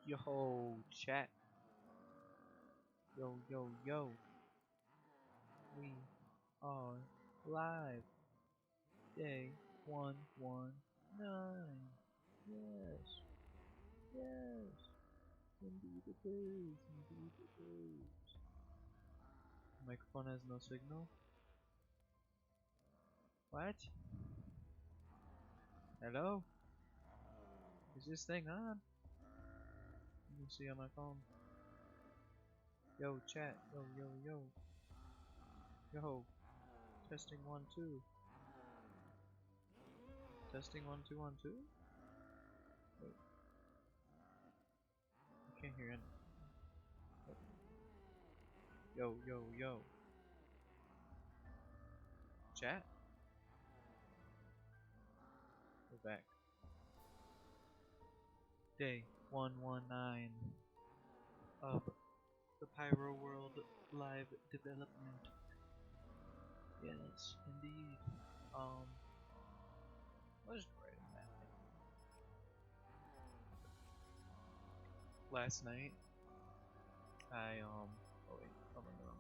Yo, chat. Yo, yo, yo. We are live. Day 119. Yes. Yes. Indeed it is. Indeed it is. Microphone has no signal. What? Hello? Is this thing on? Let me see on my phone. Yo, chat. Yo, yo, yo. Yo. Testing 1 2. Testing 1 2 1 2. Wait. I can't hear anything. Wait. Yo, yo, yo. Chat? We're back. Day 119 of the PYROWORLD live development. Yes, indeed. Let's just go right in that. Last night, oh wait, hold on.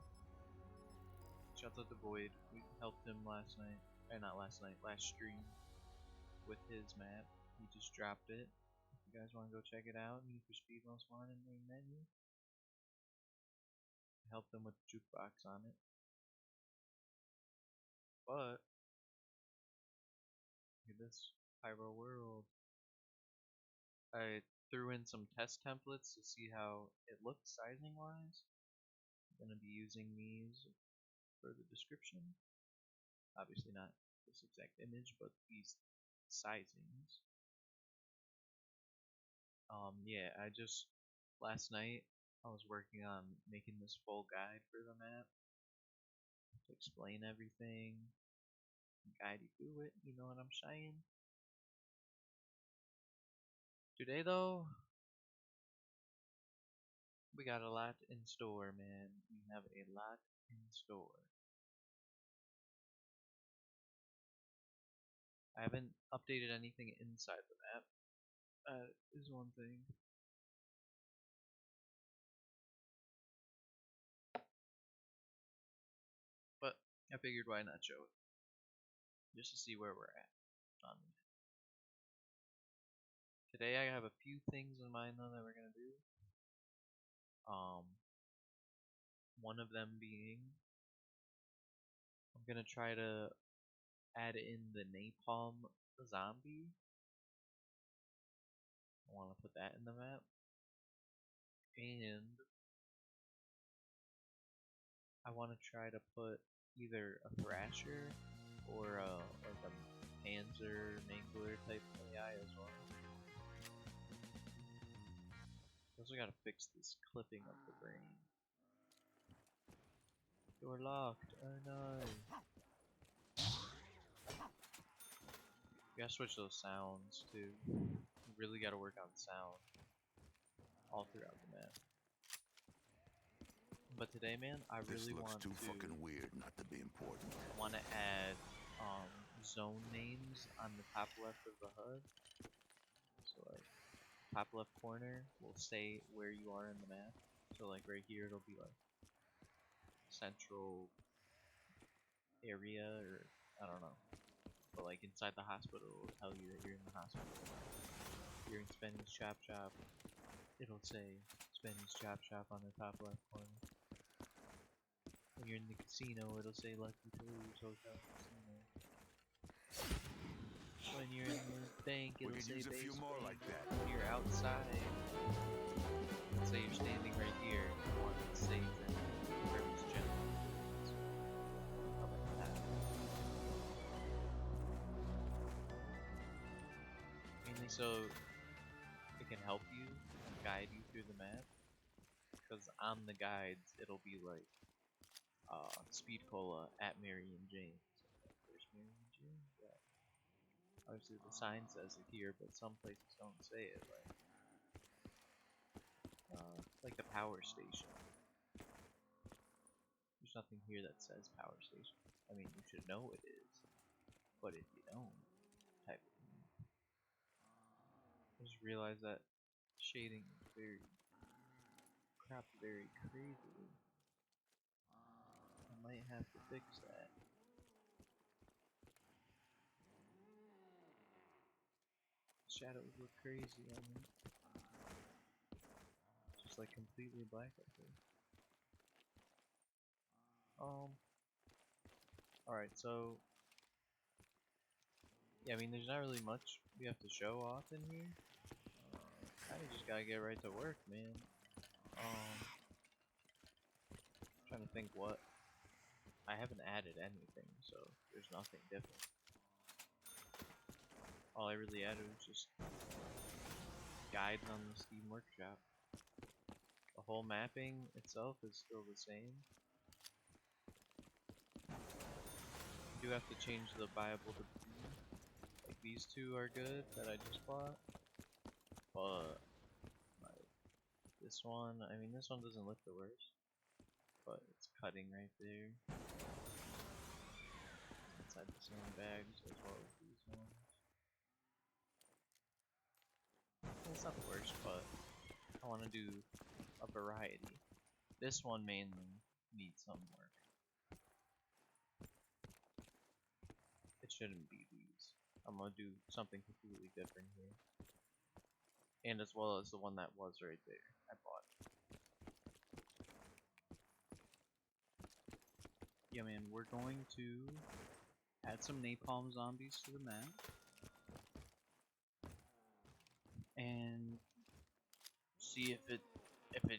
Shout out to Void. We helped him last night, not last night, last stream with his map. He just dropped it. If you guys want to go check it out, Need for Speed Most Wanted main menu. Helped him with the jukebox on it. But look at this PYROWORLD. I threw in some test templates to see how it looks sizing wise. I'm gonna be using these for the description. Obviously not this exact image, but these sizings. Yeah, last night I was working on making this full guide for the map to explain everything, guide you through it. You know what I'm saying? Today though, we got a lot in store, man. We have a lot in store. I haven't updated anything inside the map. Is one thing. But I figured why not show it. Just to see where we're at on the map. Today I have a few things in mind though that we're gonna do. One of them being I'm gonna try to add in the napalm zombie. I wanna put that in the map. And I wanna try to put either a Thrasher or like a Panzer Mangler type AI as well. Also gotta fix this clipping of the brain. Door locked. Oh no. You gotta switch those sounds too. You really gotta work on sound all throughout the map. But today, man, I really want to. This looks too fucking weird not to be important. I want to add zone names on the top left of the HUD. So like, top left corner will say where you are in the map. So like right here, it'll be like central area, or I don't know. But like inside the hospital, it'll tell you that you're in the hospital. If you're in Spenny's Chop Shop, it'll say Spenny's Chop Shop on the top left corner. When you're in the casino, it'll say Lucky Toulouse Hotel Casino. When you're in the bank, it'll say use a few more like that. When you're outside, let's say you're standing right here and you want to save that purpose gem. How about that? Mainly so it can help you and guide you through the map. Because on the guides, it'll be like Speed Cola at Mary and James. There's Mary and James. Yeah. Obviously the sign says it here, but some places don't say it. Like the power station. There's nothing here that says power station. I mean, you should know it is, but if you don't, type of thing. I just realized that shading cropped very crazily. I might have to fix that. Shadows look crazy on me. Just like completely black up there. Alright, so yeah, I mean there's not really much we have to show off in here. Kinda just gotta get right to work, man. Trying to think what. I haven't added anything, so there's nothing different. All I really added was just guides on the Steam Workshop. The whole mapping itself is still the same. You do have to change the viable to B. Like these two are good that I just bought, but like this one, I mean this one doesn't look the worst, but it's cutting right there. Inside the sandbags as well as these ones. It's not the worst, but I want to do a variety. This one mainly needs some work. It shouldn't be these. I'm gonna do something completely different here. And as well as the one that was right there. I bought. Yeah man, we're going to add some napalm zombies to the map. And see if it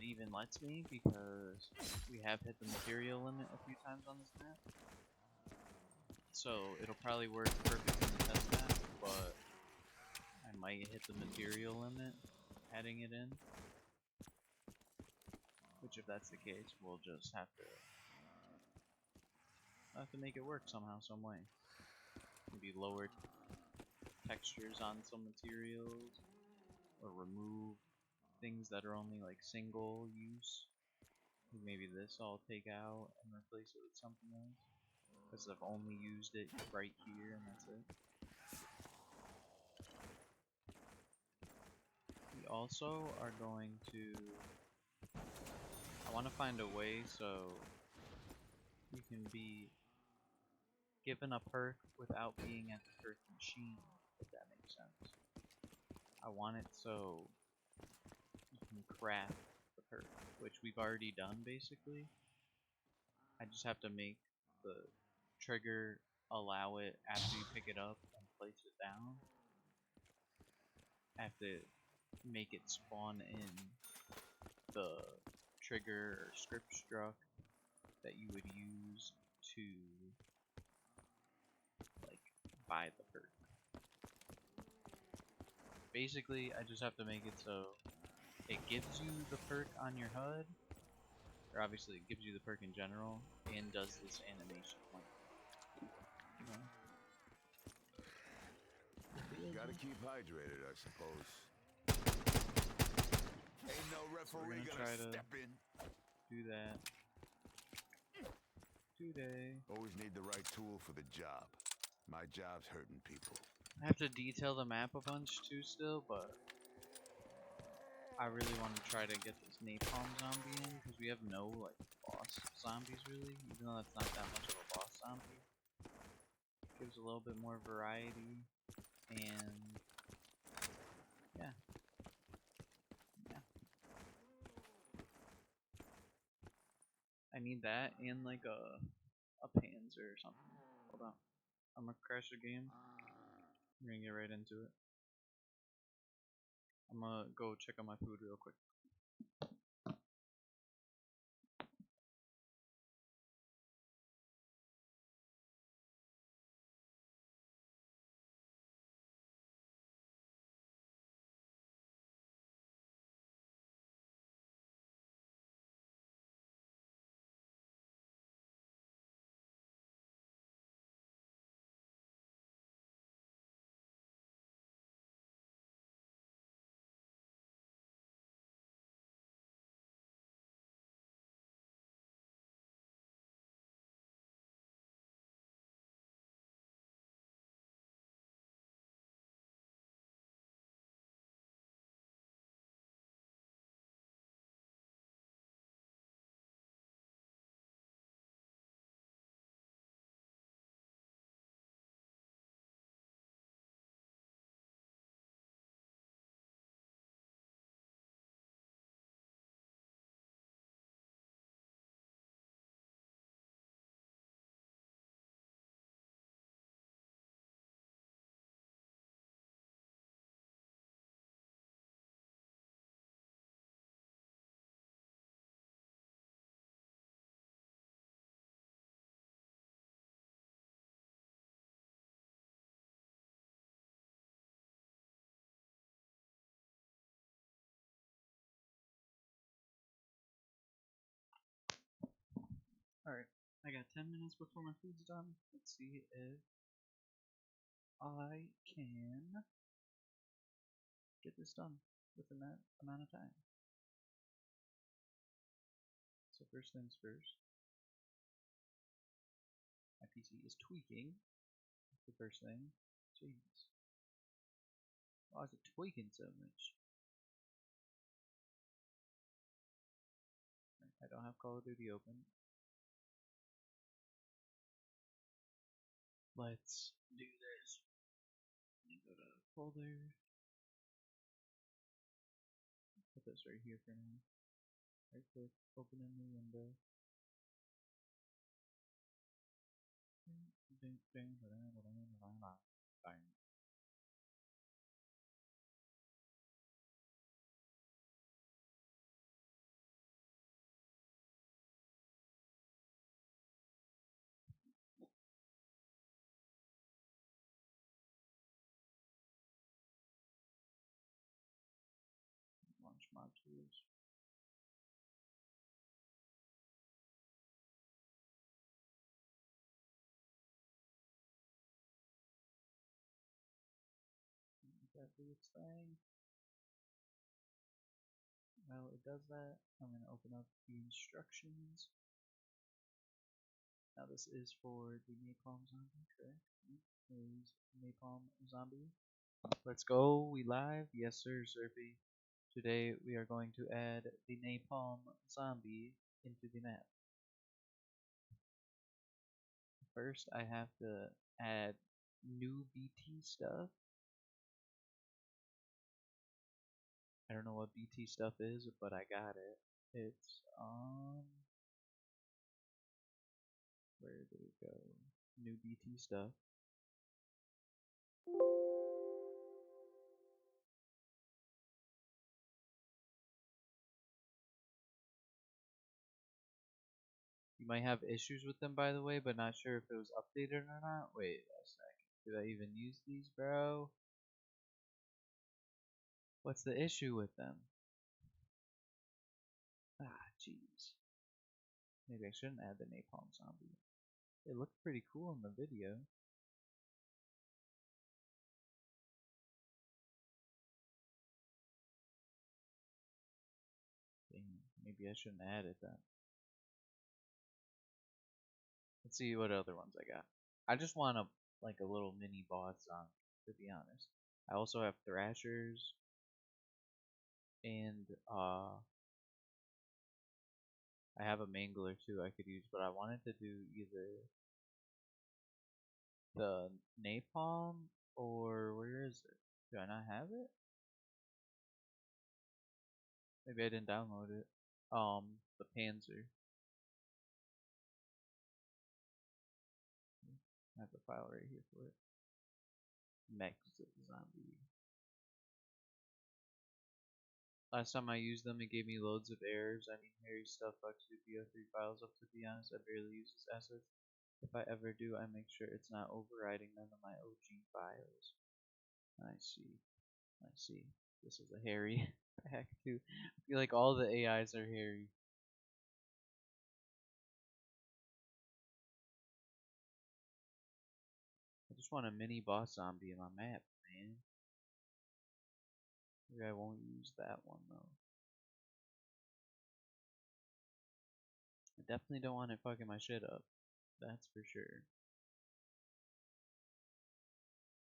even lets me, because we have hit the material limit a few times on this map. So it'll probably work perfect in the test map, but I might hit the material limit adding it in. Which if that's the case, we'll just have to make it work somehow, some way. Maybe lower textures on some materials, or remove things that are only like single use. Maybe this I'll take out and replace it with something else, because I've only used it right here and that's it. We also are going to, I want to find a way so you can be given a perk without being at the perk machine, if that makes sense. I want it so you can craft the perk, which we've already done basically. I just have to make the trigger allow it after you pick it up and place it down. I have to make it spawn in the trigger or script struct that you would use to like buy the perk. Basically, I just have to make it so it gives you the perk on your HUD, or obviously it gives you the perk in general, and does this animation like, you know. Gotta keep hydrated, I suppose. Ain't no referee gonna step in. Do that today. Always need the right tool for the job. My job's hurting people. I have to detail the map a bunch too still, but I really want to try to get this napalm zombie in, because we have no like boss zombies really, even though that's not that much of a boss zombie. Gives a little bit more variety, and yeah. I need that and like a panzer or something. Hold on. I'm gonna crash the game. We're gonna get right into it. I'm gonna go check on my food real quick. Alright, I got 10 minutes before my food's done. Let's see if I can get this done within that amount of time. So first things first, my PC is tweaking. That's the first thing. Jeez. Why is it tweaking so much? I don't have Call of Duty open. Let's do this. Let me go to folder. Put this right here for now. Right click, open a new window. Launch mod tools. Let that do its thing. While it does that, I'm going to open up the instructions. Now this is for the napalm zombie, correct? Is napalm zombie. Let's go, we live? Yes sir, Surfy. Today we are going to add the napalm zombie into the map. First I have to add new BT stuff. I don't know what BT stuff is, but I got it. It's where did it go? New BT stuff. You might have issues with them, by the way, but not sure if it was updated or not. Wait a second. Did I even use these, bro? What's the issue with them? Ah, jeez. Maybe I shouldn't add the napalm zombie. It looked pretty cool in the video. Dang, maybe I shouldn't add it then. Let's see what other ones I got. I just want like a little mini boss zombie, to be honest. I also have Thrashers and I have a Mangler too I could use, but I wanted to do either the napalm or where is it? Do I not have it? Maybe I didn't download it. The Panzer. I have a file right here for it. Mech zombie. Last time I used them, it gave me loads of errors. I mean, hairy stuff fucks with BO3 files up. To be honest, I barely use this assets. If I ever do, I make sure it's not overriding none of my OG files. I see. I see. This is a hairy pack too. I feel like all the AIs are hairy. I just want a mini boss zombie in my map, man. Maybe I won't use that one though. I definitely don't want it fucking my shit up. That's for sure.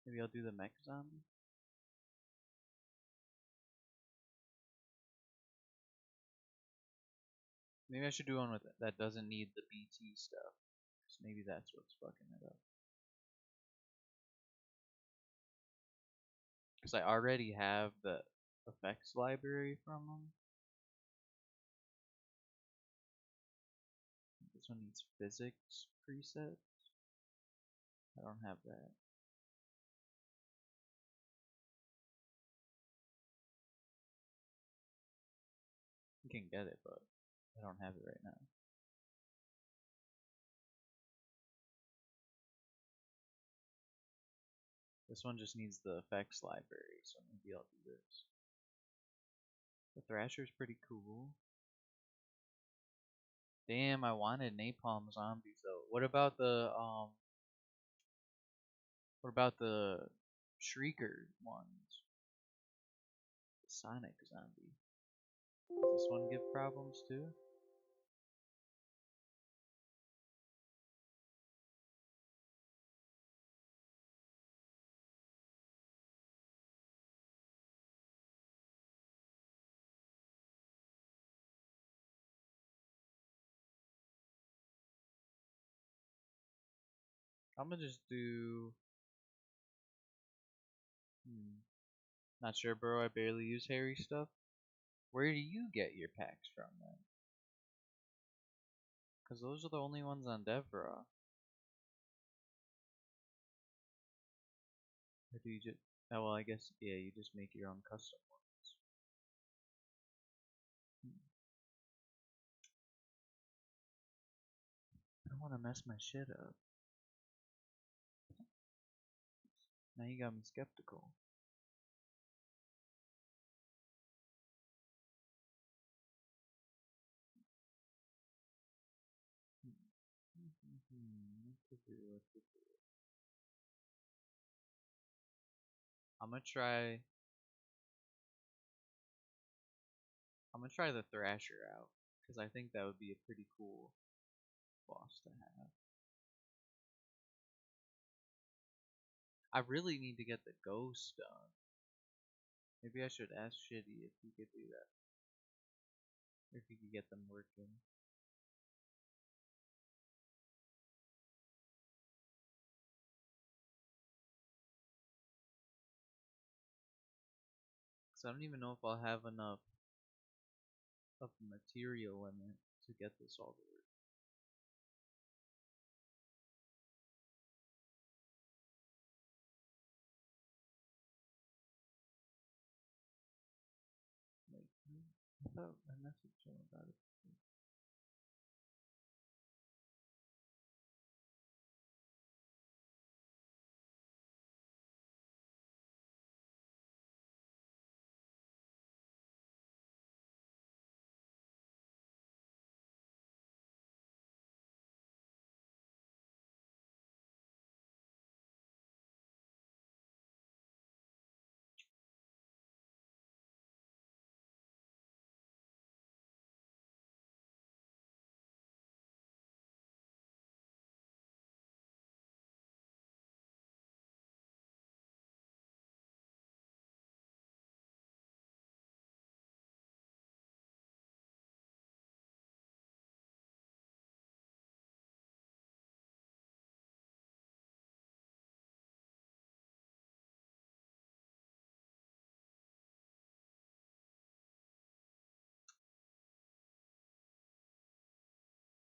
Maybe I'll do the mech zombie. Maybe I should do one with that doesn't need the BT stuff. Cause maybe that's what's fucking it up. Cause I already have the effects library from them. This one needs physics presets. I don't have that. You can get it, but I don't have it right now. This one just needs the effects library, so maybe I'll do this. The Thrasher's pretty cool. Damn, I wanted napalm zombies though. What about the shrieker ones? The Sonic zombie. Does this one give problems too? I'm gonna just do. Not sure, bro. I barely use hairy stuff. Where do you get your packs from then? Cause those are the only ones on Devra. Or do you just? Oh well, I guess yeah. You just make your own custom ones. I don't want to mess my shit up. Now you got me skeptical. I'm gonna try. I'm gonna try the Thrasher out because I think that would be a pretty cool boss to have. I really need to get the ghost done. Maybe I should ask Shitty if he could do that. If he could get them working. Cause I don't even know if I'll have enough of the material in it to get this all to work. Like, I thought I messaged him about it.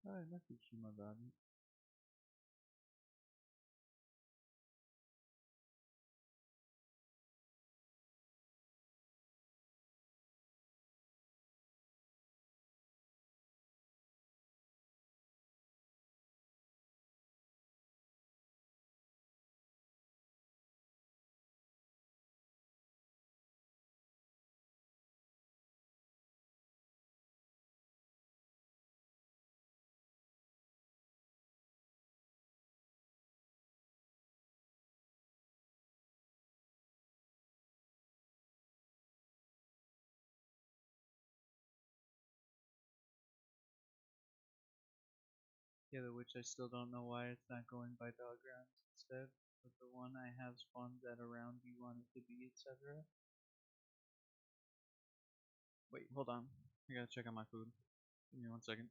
I messaged him about it. Yeah, the which I still don't know why it's not going by dog rounds instead. But the one I have spawns at around you want it to be, etc. Wait, hold on. I gotta check on my food. Give me 1 second.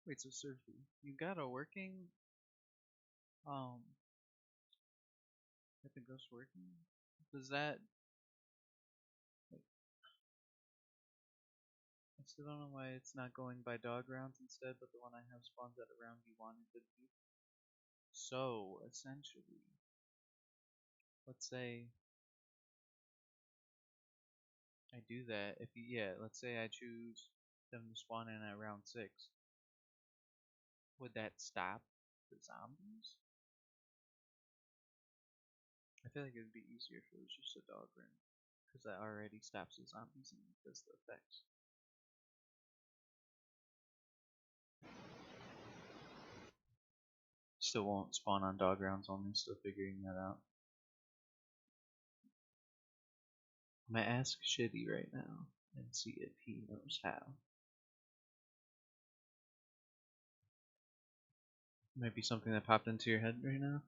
Wait, so surfy, you got a working I think that's working. Does that like I still don't know why it's not going by dog rounds instead, but the one I have spawns at a round you wanted to be. So essentially, let's say I do that. If you, yeah, let's say I choose them to spawn in at round 6. Would that stop the zombies? I feel like it would be easier if it was just a dog round, because that already stops the zombies and does the effects. Still won't spawn on dog rounds only, still figuring that out. I'm gonna ask Shitty right now and see if he knows how. Might be something that popped into your head right now.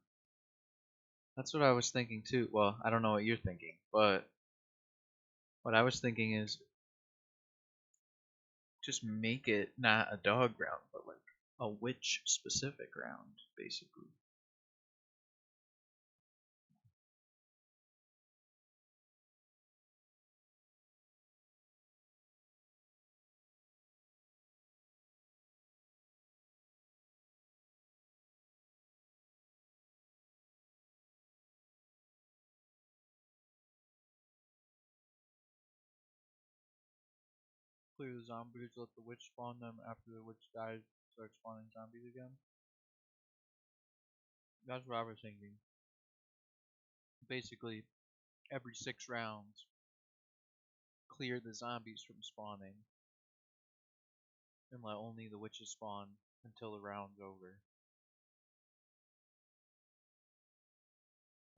That's what I was thinking too. Well, I don't know what you're thinking, but what I was thinking is just make it not a dog round, but like a witch specific round, basically. Clear the zombies, let the witch spawn them. After the witch dies, start spawning zombies again. That's what I was thinking. Basically, every 6 rounds, clear the zombies from spawning, and let only the witches spawn until the round's over.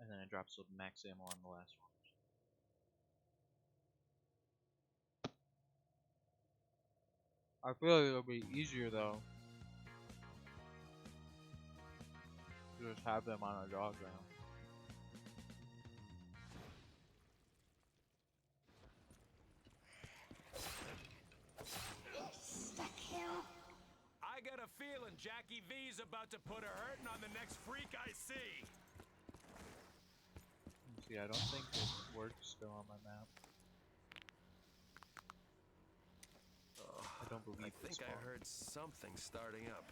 And then it drops the max ammo on the last one. I feel like it'll be easier though to just have them on a dog round. I got a feeling Jackie V's about to put a hurtin' on the next freak I see. See, I don't think it works still on my map. I don't believe I think I heard something starting up.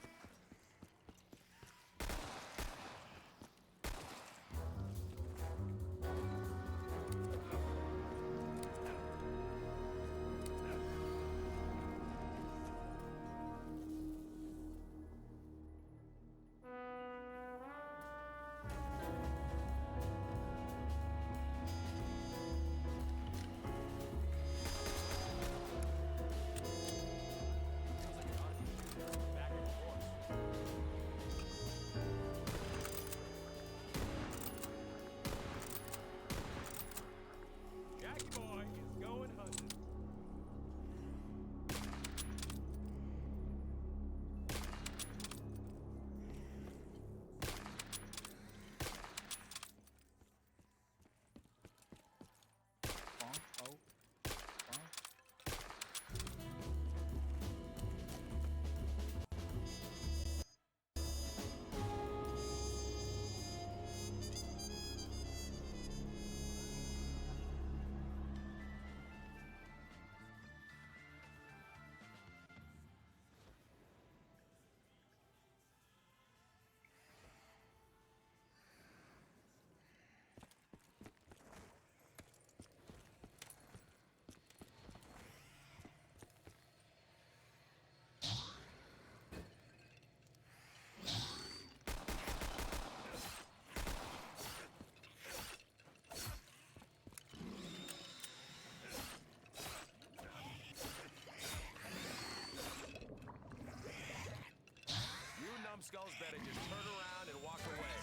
Skulls better just turn around and walk away.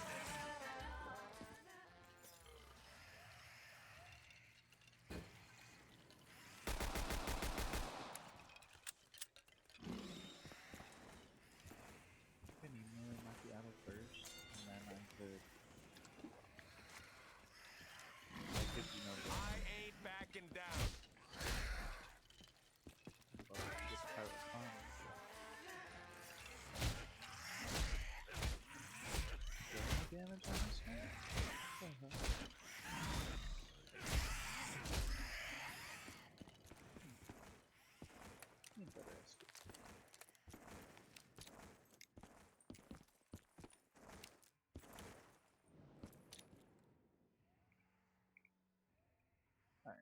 Can you really knock you out of first, and then I could. I ain't backing down. But just how it's fun. damage on this thing? You better escape. Alright.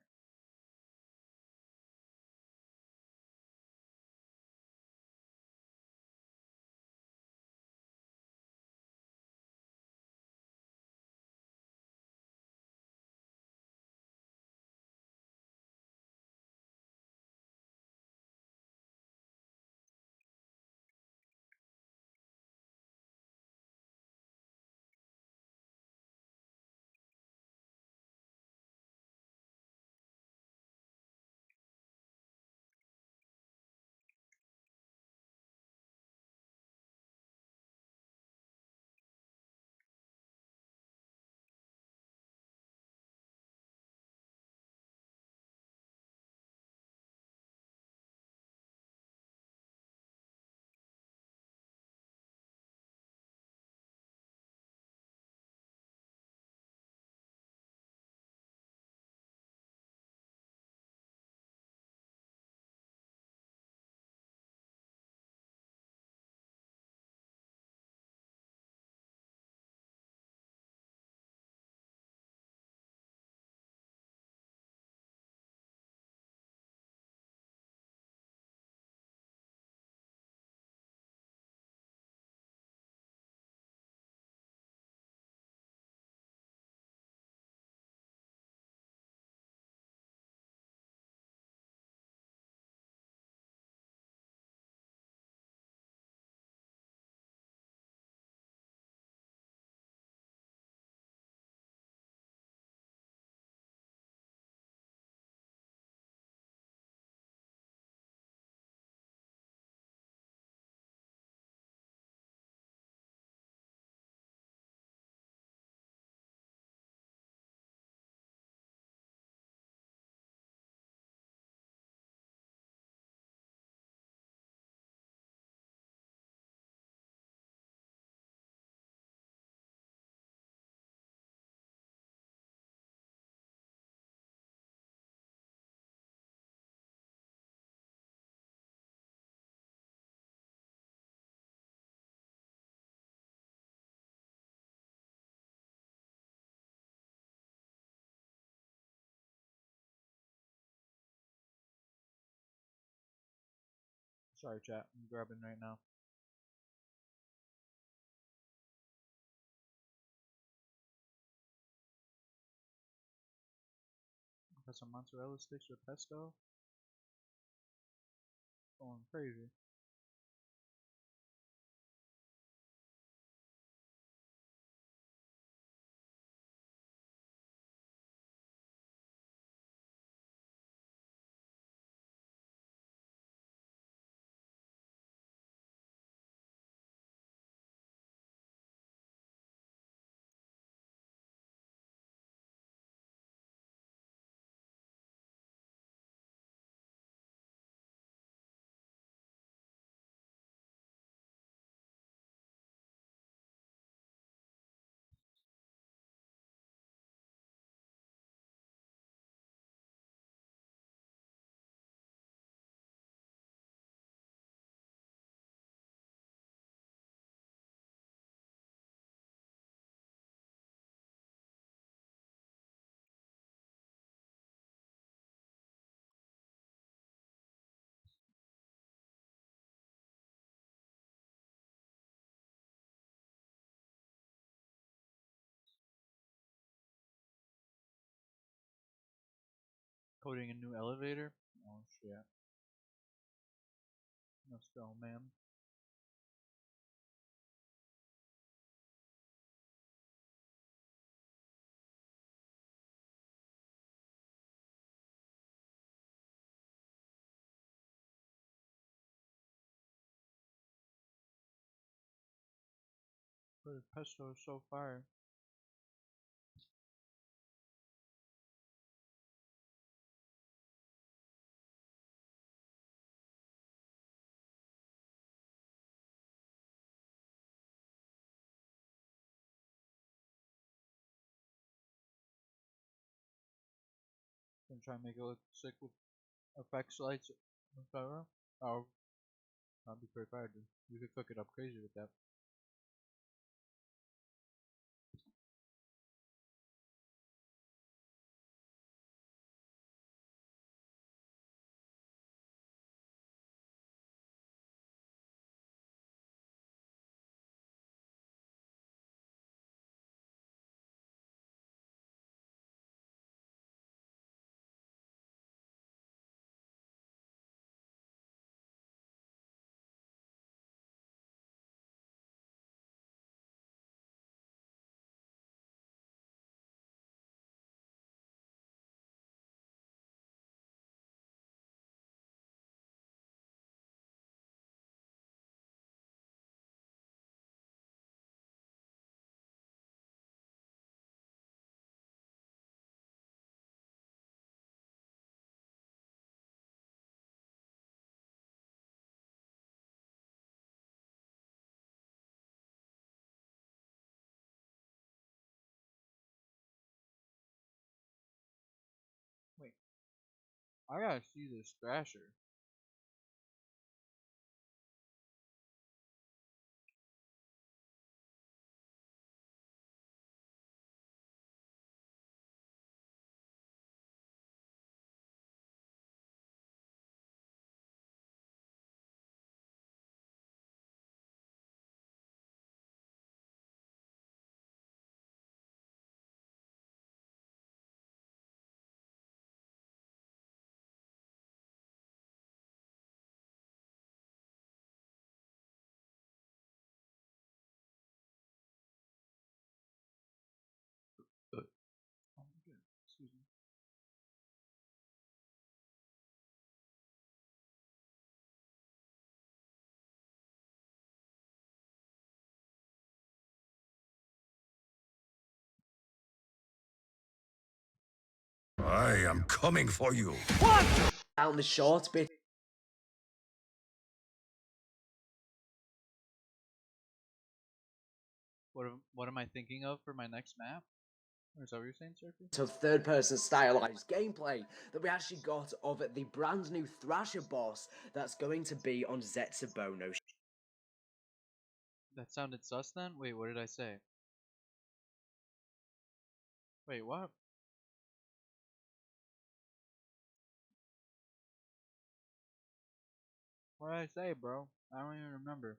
Sorry, chat. I'm grabbing right now. Got some mozzarella sticks with pesto. Going crazy. Coding a new elevator? Oh shit. Let's go, man. But the pesto is so fire. And try and make it look sick with effects lights, etc. Oh, that'd be pretty fire, dude. You could cook it up crazy with that. Wait, I gotta see this Thrasher. Oh my god, excuse me. I am coming for you. Down the short bit. What am I thinking of for my next map? Or is that what you're saying, Surfy? To third-person stylized gameplay that we actually got of the brand new Thrasher boss that's going to be on Zetsubono. That sounded sus then? Wait, what did I say? Wait, what? What did I say, bro? I don't even remember.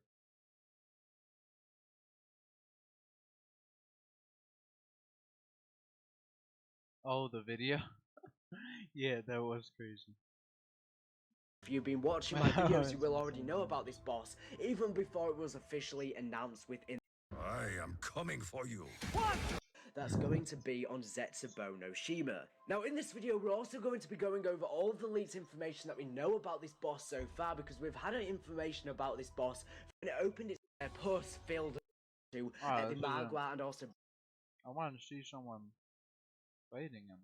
Oh, the video? Yeah, that was crazy. If you've been watching my videos, you will already know about this boss, even before it was officially announced within. I am coming for you. That's going to be on Zetsubono Shima. Now in this video we're also going to be going over all of the leaked information that we know about this boss so far, because we've had information about this boss when it opened its pus filled to the this Magua and also I wanted to see someone fighting him.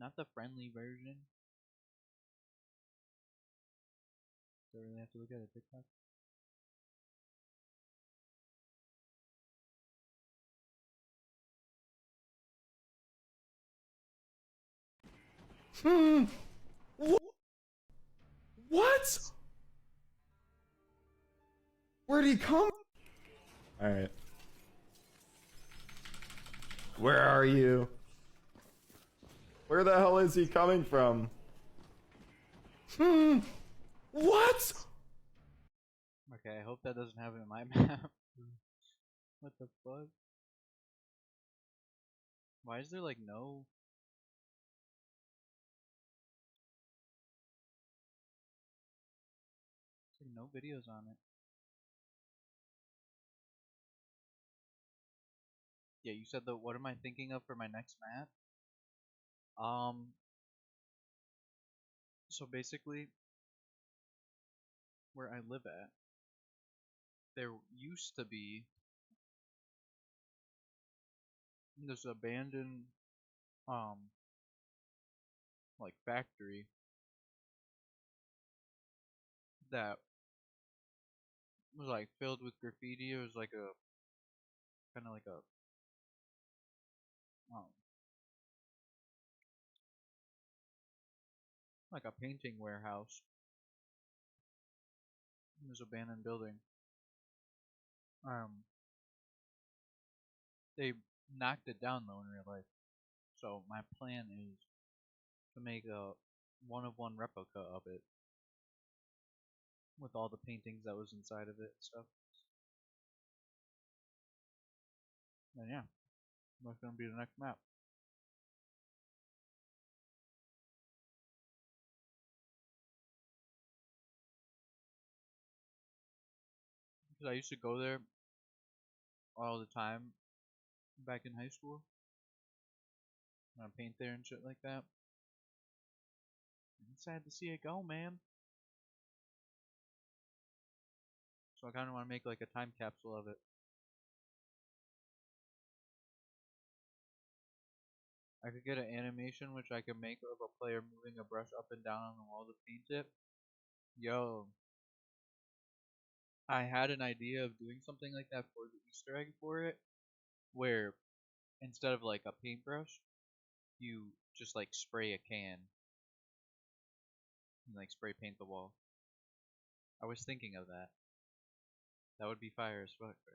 Not the friendly version. Do I really have to look at a TikTok? What? Where'd he come? Alright. Where are you? Where the hell is he coming from? What? Okay, I hope that doesn't happen in my map. What the fuck? Why is there like no... There's like no videos on it. Yeah, you said the what am I thinking of for my next map? So basically, where I live at, there used to be this abandoned, um, like factory that was like filled with graffiti. It was like a kind of like a like a painting warehouse in this abandoned building. They knocked it down though in real life. So my plan is to make a one-of-one replica of it with all the paintings that was inside of it and stuff. And yeah, that's gonna be the next map. Because I used to go there all the time back in high school. And I paint there and shit like that. I'm sad to see it go, man. So I kind of want to make like a time capsule of it. I could get an animation which I could make of a player moving a brush up and down on the wall to paint it. Yo, I had an idea of doing something like that for the Easter egg for it, where instead of like a paintbrush, you just like spray a can and like spray paint the wall. I was thinking of that. That would be fire as fuck, bro.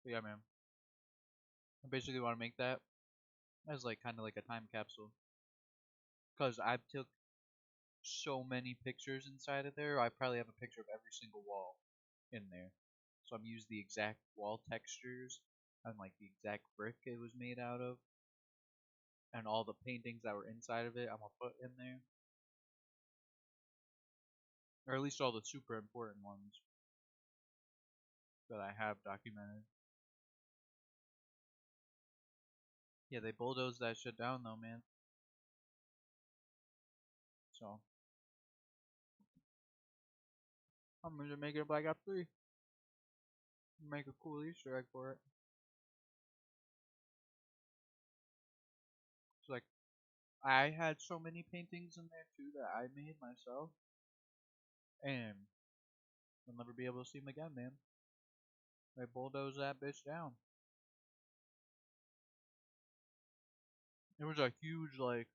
But yeah, man. I basically want to make that as like kind of like a time capsule, cause I took so many pictures inside of there. I probably have a picture of every single wall in there. So I'm using the exact wall textures and like the exact brick it was made out of, and all the paintings that were inside of it. I'm gonna put in there, or at least all the super important ones that I have documented. Yeah, they bulldozed that shit down though, man. So I'm gonna make it a Black Ops 3. Make a cool Easter egg for it. It's like I had so many paintings in there too that I made myself, and you'll never be able to see them again, man. They bulldozed that bitch down. It was a huge like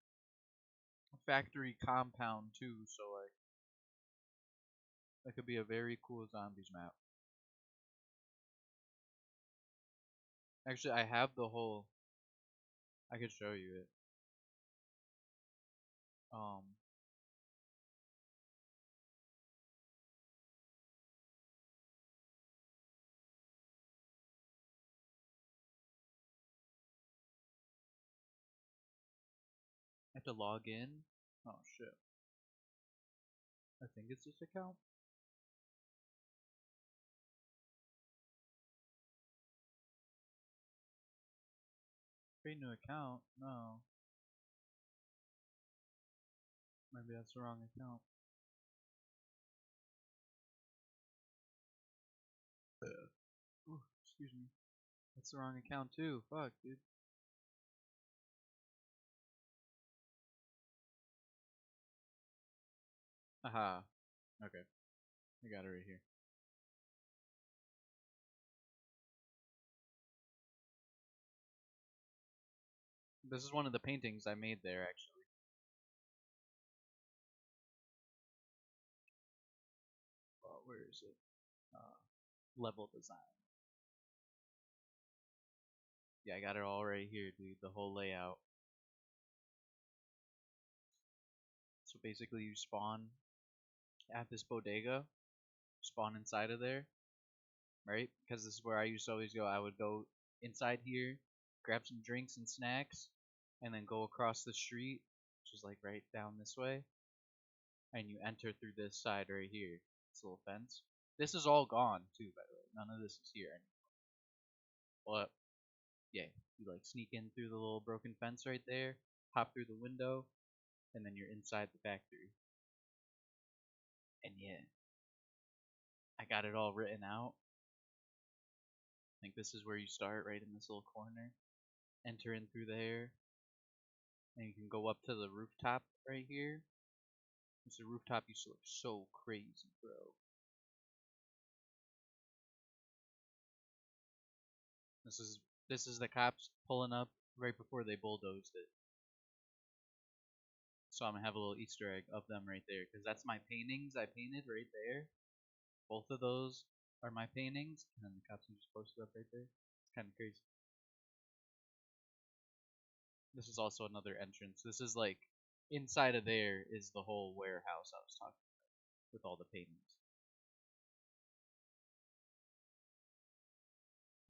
factory compound too, so like that could be a very cool zombies map. Actually, I have the whole. I could show you it. Um, I have to log in. Oh shit. I think it's this account. Create new account. No. Maybe that's the wrong account. Ooh, excuse me. That's the wrong account too. Fuck, dude. Aha. Okay. I got it right here. This is one of the paintings I made there, actually. Where is it? Level design. Yeah, I got it all right here, dude. The whole layout. So basically, you spawn at this bodega, spawn inside of there, right? Because this is where I used to always go. I would go inside here, grab some drinks and snacks, and then go across the street, which is like right down this way, and you enter through this side right here. This little fence. This is all gone too, by the way. None of this is here anymore. But yeah, you like sneak in through the little broken fence right there, hop through the window, and then you're inside the factory. And yeah, I got it all written out. I think this is where you start, right in this little corner. Enter in through there, and you can go up to the rooftop right here. The rooftop used to look so crazy, bro. This is the cops pulling up right before they bulldozed it. So I'm gonna have a little Easter egg of them right there, because that's my paintings I painted right there. Both of those are my paintings, and then the cops just posted up right there. It's kind of crazy. This is also another entrance. This is like, inside of there is the whole warehouse I was talking about, with all the paintings.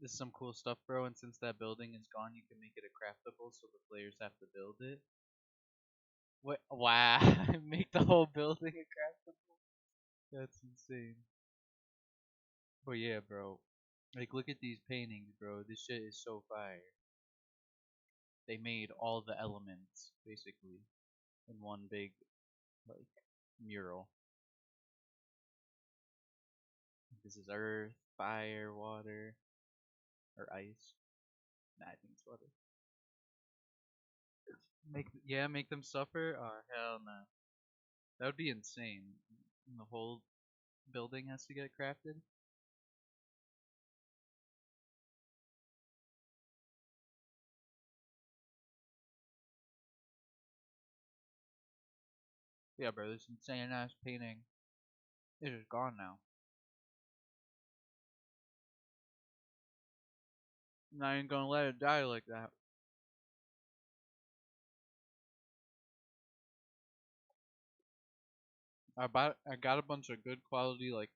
This is some cool stuff, bro, and since that building is gone, you can make it a craftable, so the players have to build it. What? Wow, make the whole building a craftable? That's insane. But yeah, bro. Like, look at these paintings, bro. This shit is so fire. They made all the elements, basically, in one big, like, mural. This is earth, fire, water, or ice. Nah, I think it's water. Make them suffer? Oh, hell no. That would be insane. The whole building has to get crafted? Yeah, bro, this insane ass painting is just gone now. I'm not even gonna let it die like that. I got a bunch of good quality, like,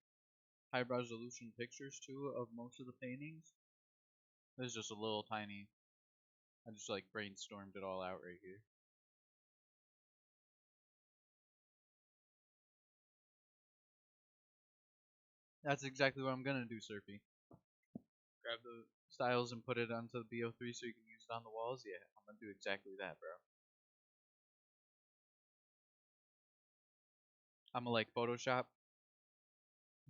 high resolution pictures too of most of the paintings. This is just a little tiny. I just like brainstormed it all out right here. That's exactly what I'm gonna do, Surfy. Grab the styles and put it onto the BO3 so you can use it on the walls. Yeah, I'm gonna do exactly that, bro. I'm gonna like Photoshop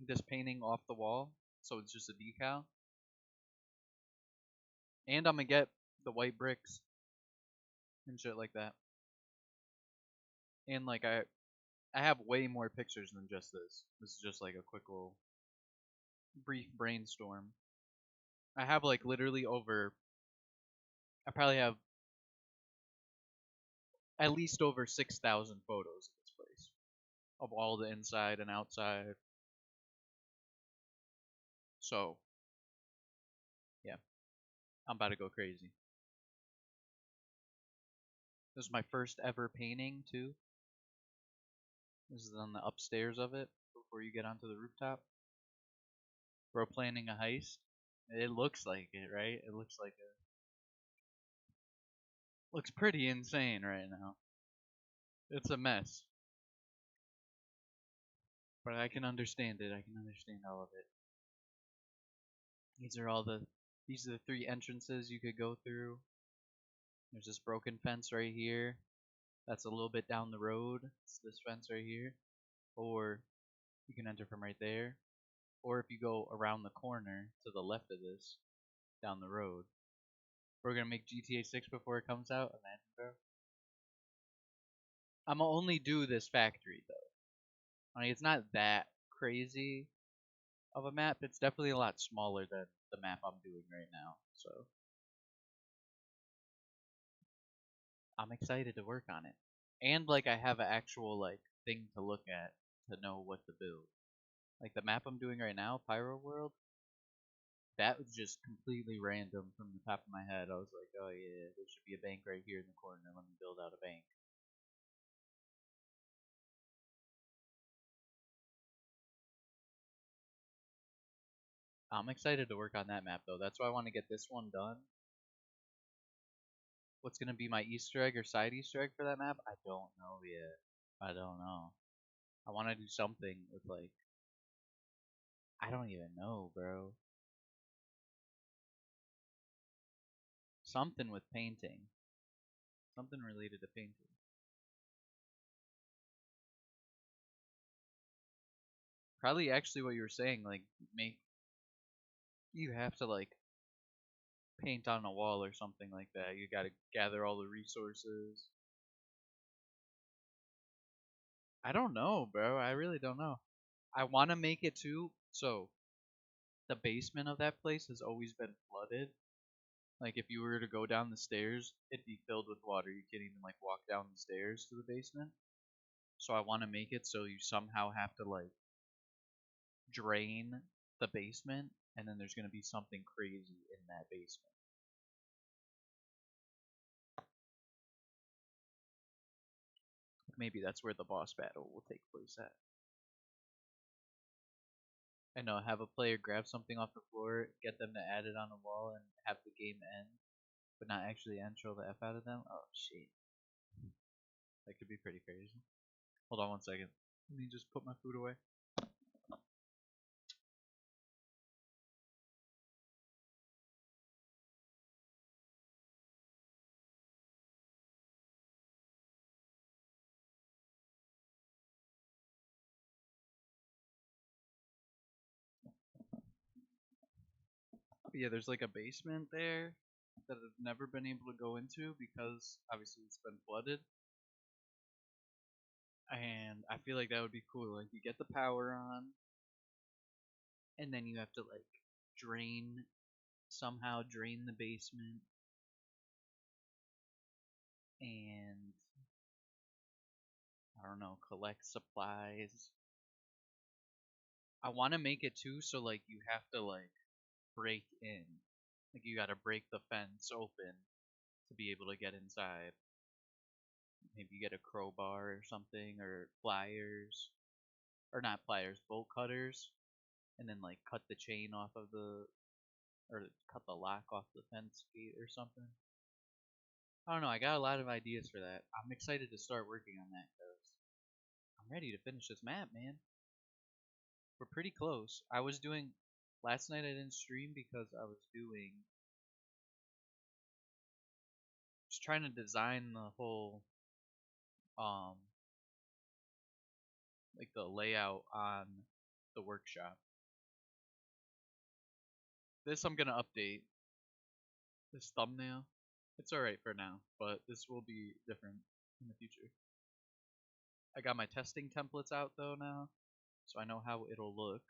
this painting off the wall so it's just a decal. And I'm gonna get the white bricks and shit like that. And like I have way more pictures than just this. This is just like a quick little brief brainstorm. I have like literally over I probably have at least over 6,000 photos of this place. Of all the inside and outside. So, yeah. I'm about to go crazy. This is my first ever painting, too. This is on the upstairs of it, before you get onto the rooftop. We're planning a heist. It looks like it, right? It looks like it. Looks pretty insane right now. It's a mess. But I can understand it. I can understand all of it. These are the three entrances you could go through. There's this broken fence right here. That's a little bit down the road. It's this fence right here. Or you can enter from right there. Or if you go around the corner to the left of this, down the road. We're gonna make GTA 6 before it comes out. Imagine, bro. I'm gonna only do this factory though. I mean, it's not that crazy of a map. It's definitely a lot smaller than the map I'm doing right now. So I'm excited to work on it. And like I have an actual like thing to look at to know what to build. Like the map I'm doing right now, PYROWORLD, that was just completely random from the top of my head. I was like, oh yeah, there should be a bank right here in the corner. Let me build out a bank. I'm excited to work on that map though. That's why I want to get this one done. What's gonna be my Easter egg or side Easter egg for that map? I don't know yet. I don't know. I want to do something with like, I don't even know, bro. Something with painting. Something related to painting. Probably actually what you were saying, like make you have to like paint on a wall or something like that. You gotta gather all the resources. I don't know, bro. I really don't know. I want to make it too. So the basement of that place has always been flooded. Like if you were to go down the stairs, it'd be filled with water. You can't even like walk down the stairs to the basement. So I want to make it so you somehow have to like drain the basement, and then there's gonna be something crazy in that basement. Maybe that's where the boss battle will take place at. I know, have a player grab something off the floor, get them to add it on a wall, and have the game end, but not actually end, troll the F out of them? Oh, shit. That could be pretty crazy. Hold on one second. Let me just put my food away. But yeah, there's like a basement there that I've never been able to go into because obviously it's been flooded. And I feel like that would be cool. Like you get the power on, and then you have to like somehow drain the basement, and I don't know, collect supplies. I want to make it too so like you have to like break in. Like you got to break the fence open to be able to get inside. Maybe you get a crowbar or something, or pliers, or not pliers, bolt cutters, and then like cut the chain off of or cut the lock off the fence gate or something. I don't know, I got a lot of ideas for that. I'm excited to start working on that because I'm ready to finish this map, man. We're pretty close. Last night I didn't stream because I was just trying to design the whole, um, like the layout on the workshop. This I'm gonna update. This thumbnail, it's alright for now, but this will be different in the future. I got my testing templates out though now, so I know how it'll look.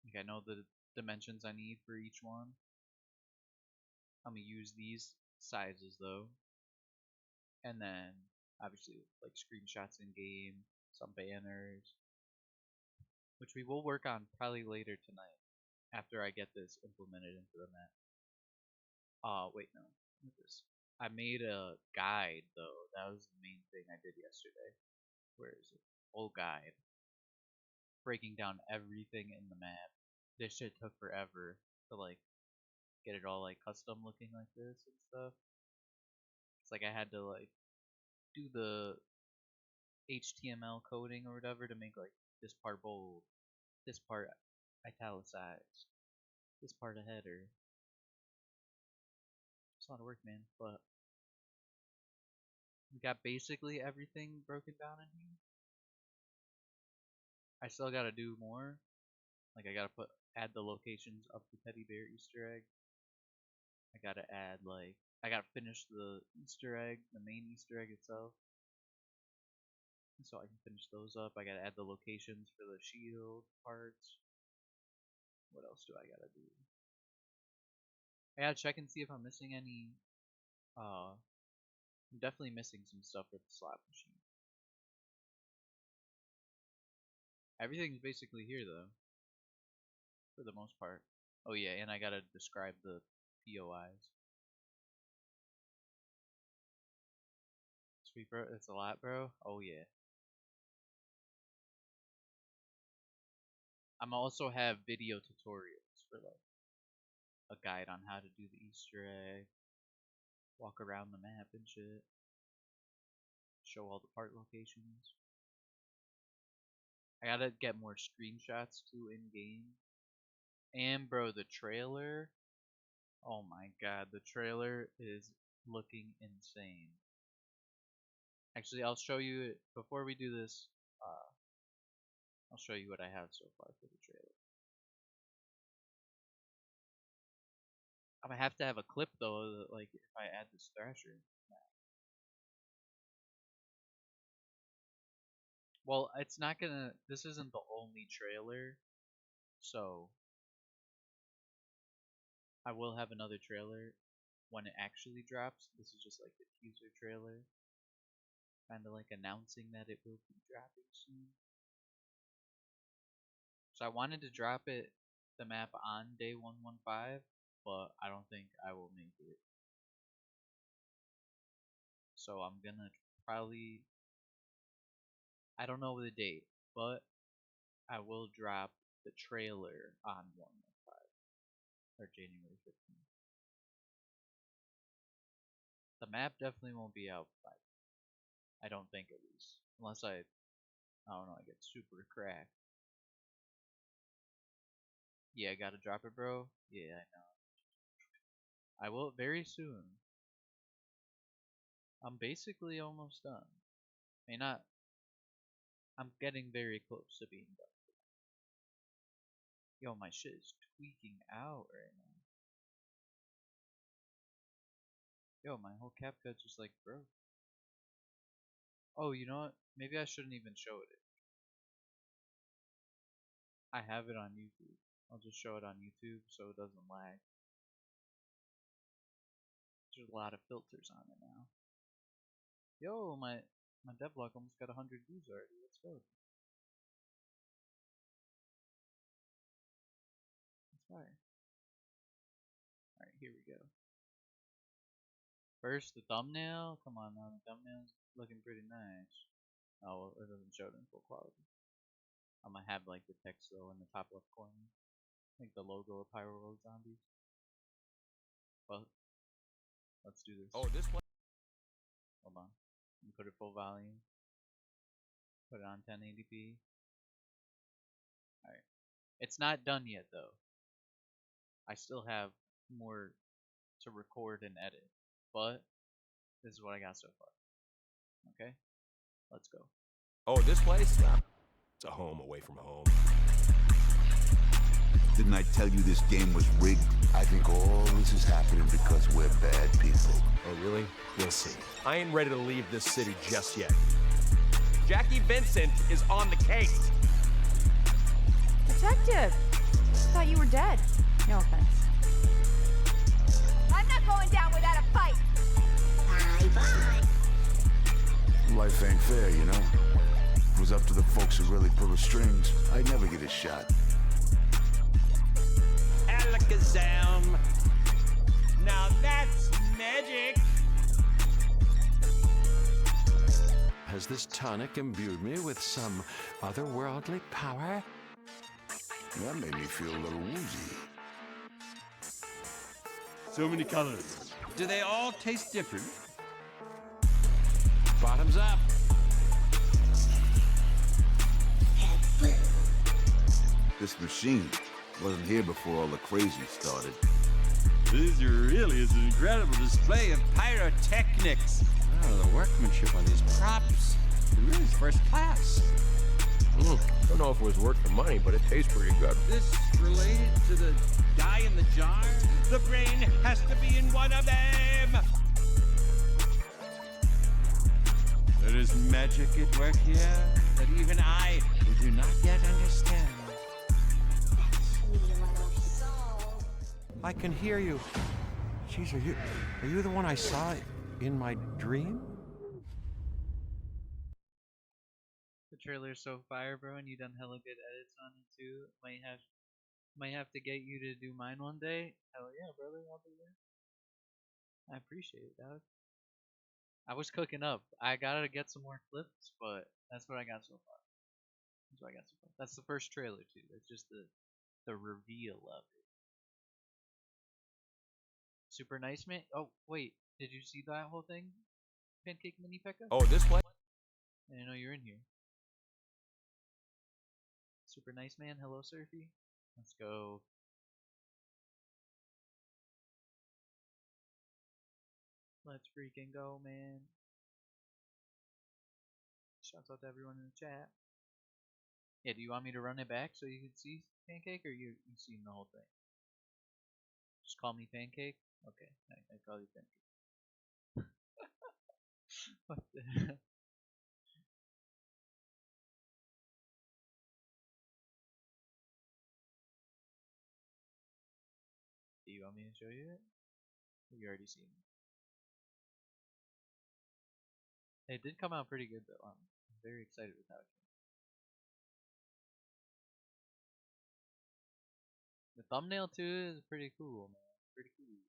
Like I know the dimensions I need for each one. I'm gonna use these sizes though, and then obviously like screenshots in game, some banners, which we will work on probably later tonight after I get this implemented into the map. Wait, no, what is this? I made a guide though. That was the main thing I did yesterday. Where is it? Whole guide, breaking down everything in the map. This shit took forever to like get it all like custom looking like this and stuff. It's like I had to like do the HTML coding or whatever to make like this part bold, this part italicized, this part a header. It's a lot of work, man, but we got basically everything broken down in here. I still gotta do more. Like I gotta add the locations of the teddy bear Easter egg. I gotta I gotta finish the Easter egg, the main Easter egg itself, so I can finish those up. I gotta add the locations for the shield parts. What else do I gotta do? I gotta check and see if I'm missing any. I'm definitely missing some stuff with the slot machine. Everything's basically here though, for the most part. Oh yeah, and I gotta describe the POIs. Sweet bro, it's a lot, bro. Oh yeah. I'm also have video tutorials for like a guide on how to do the Easter egg, walk around the map and shit, show all the part locations. I gotta get more screenshots too in game. And bro, the trailer. Oh my god, the trailer is looking insane. Actually, I'll show you it before we do this. I'll show you what I have so far for the trailer. I'm gonna have to have a clip though, like if I add this Thrasher. Well, it's not gonna. This isn't the only trailer, so I will have another trailer when it actually drops. This is just like the teaser trailer, kind of like announcing that it will be dropping soon. So I wanted to drop the map on day 115, but I don't think I will make it. So I'm gonna probably, I don't know the date, but I will drop the trailer on 115 or January 15th. The map definitely won't be out by, I don't think, at least, unless I don't know, I get super cracked. Yeah, I gotta drop it, bro. Yeah, I know. I will very soon. I'm basically almost done. May not. I'm getting very close to being done. Yo, my shit is tweaking out right now. Yo, my whole CapCut just like broke. Oh, you know what? Maybe I shouldn't even show it. I have it on YouTube. I'll just show it on YouTube so it doesn't lag. There's a lot of filters on it now. Yo, my devlog almost got 100 views already. Let's go. That's fire. Alright, here we go. First, the thumbnail. Come on now, the thumbnail's looking pretty nice. Oh, well, it doesn't show it in full quality. I'm gonna have like the text though in the top left corner. Like the logo of PYROWORLD Zombies. Well, let's do this. Oh, this one. Hold on. Let me put it full volume. Put it on 1080p. Alright. It's not done yet though. I still have more to record and edit. But this is what I got so far. Okay? Let's go. Oh, this place? It's a home away from home. Didn't I tell you this game was rigged? I think all this is happening because we're bad people. Oh, really? We'll see. I ain't ready to leave this city just yet. Jackie Vincent is on the case. Detective! Thought you were dead. No offense. I'm not going down without a fight! Bye-bye. Life ain't fair, you know? If it was up to the folks who really pull the strings, I'd never get a shot. Alakazam. Now that's magic. Has this tonic imbued me with some otherworldly power? That made me feel a little woozy. So many colors. Do they all taste different? Bottoms up. This machine wasn't here before all the crazy started. This really is an incredible display of pyrotechnics. Oh, the workmanship on these props. It really is first class. Don't know if it was worth the money, but it tastes pretty good. This related to the dye in the jar? The brain has to be in one of them! There is magic at work here that even I do not yet understand. I can hear you. Jeez, are you the one I saw in my dream? The trailer's so fire, bro, and you done hella good edits on it too. Might have to get you to do mine one day. Hell yeah, brother, I'll do that. I appreciate it, dog. I was cooking up. I gotta get some more clips, but that's what I got so far. That's what I got so far. That's the first trailer too. That's just the reveal of it. Super nice, man. Oh wait, did you see that whole thing? Pancake Mini Pekka? Oh, this place? I didn't know you're in here. Super nice, man. Hello, Surfy. Let's go. Let's freaking go, man. Shouts out to everyone in the chat. Yeah, do you want me to run it back so you can see Pancake, or you seen the whole thing? Just call me Pancake? Okay, I call you Pancake. What the hell? Do you want me to show you it? You already seen it. It did come out pretty good though. I'm very excited with how it came. The thumbnail too is pretty cool, man. Pretty cool.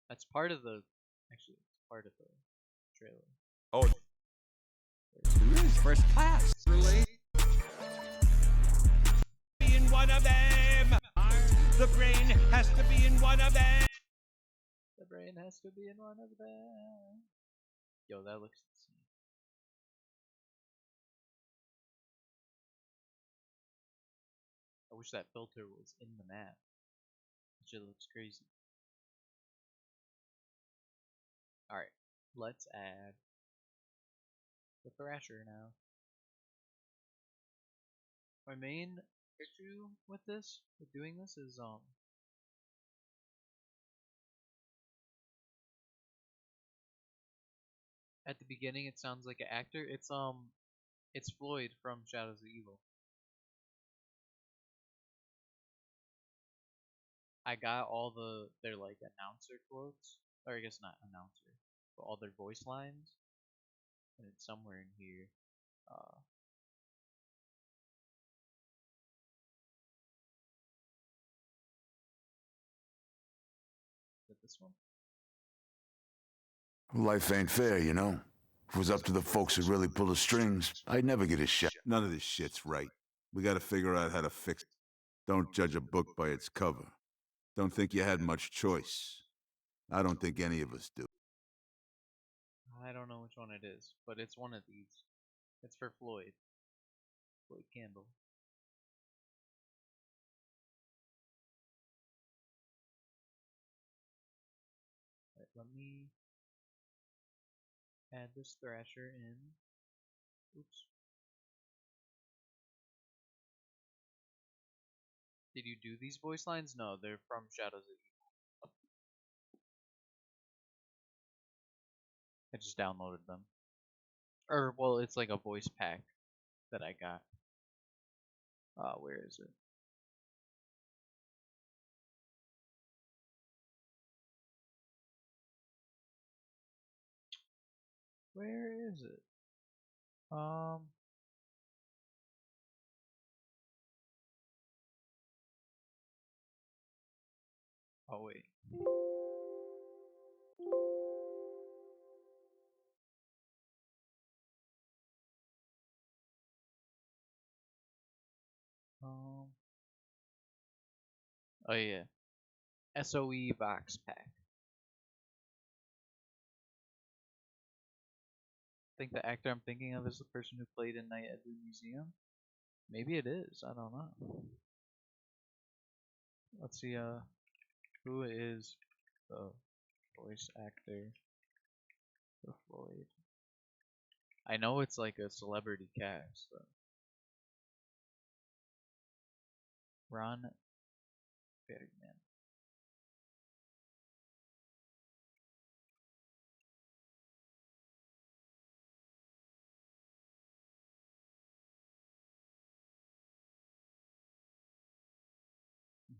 That's part of the. Actually, it's part of the trailer. Oh, It really is first class. Really? Be in one of them. The brain has to be in one of them. The brain has to be in one of them. Yo, that looks insane. I wish that filter was in the map. That shit looks crazy. Alright, let's add the Thrasher now. My main issue with doing this is at the beginning it sounds like an actor. It's Floyd from Shadows of Evil. I got all their like announcer quotes, or I guess not announcer, but all their voice lines, and it's somewhere in here. Is it this one? Life ain't fair, you know? If it was up to the folks who really pull the strings, I'd never get a shot. None of this shit's right. We gotta figure out how to fix it. Don't judge a book by its cover. Don't think you had much choice. I don't think any of us do. I don't know which one it is, but it's one of these. It's for Floyd. Floyd Campbell. Right, let me add this Thrasher in. Oops. Did you do these voice lines? No, they're from Shadows of Evil. I just downloaded them. Or, well, it's like a voice pack that I got. Where is it? Where is it? Oh wait. Oh yeah. SOE Vox Pack. I think the actor I'm thinking of is the person who played in Night at the Museum. Maybe it is. I don't know. Let's see. Who is the voice actor for Floyd? I know it's like a celebrity cast. So. Ron Bergman.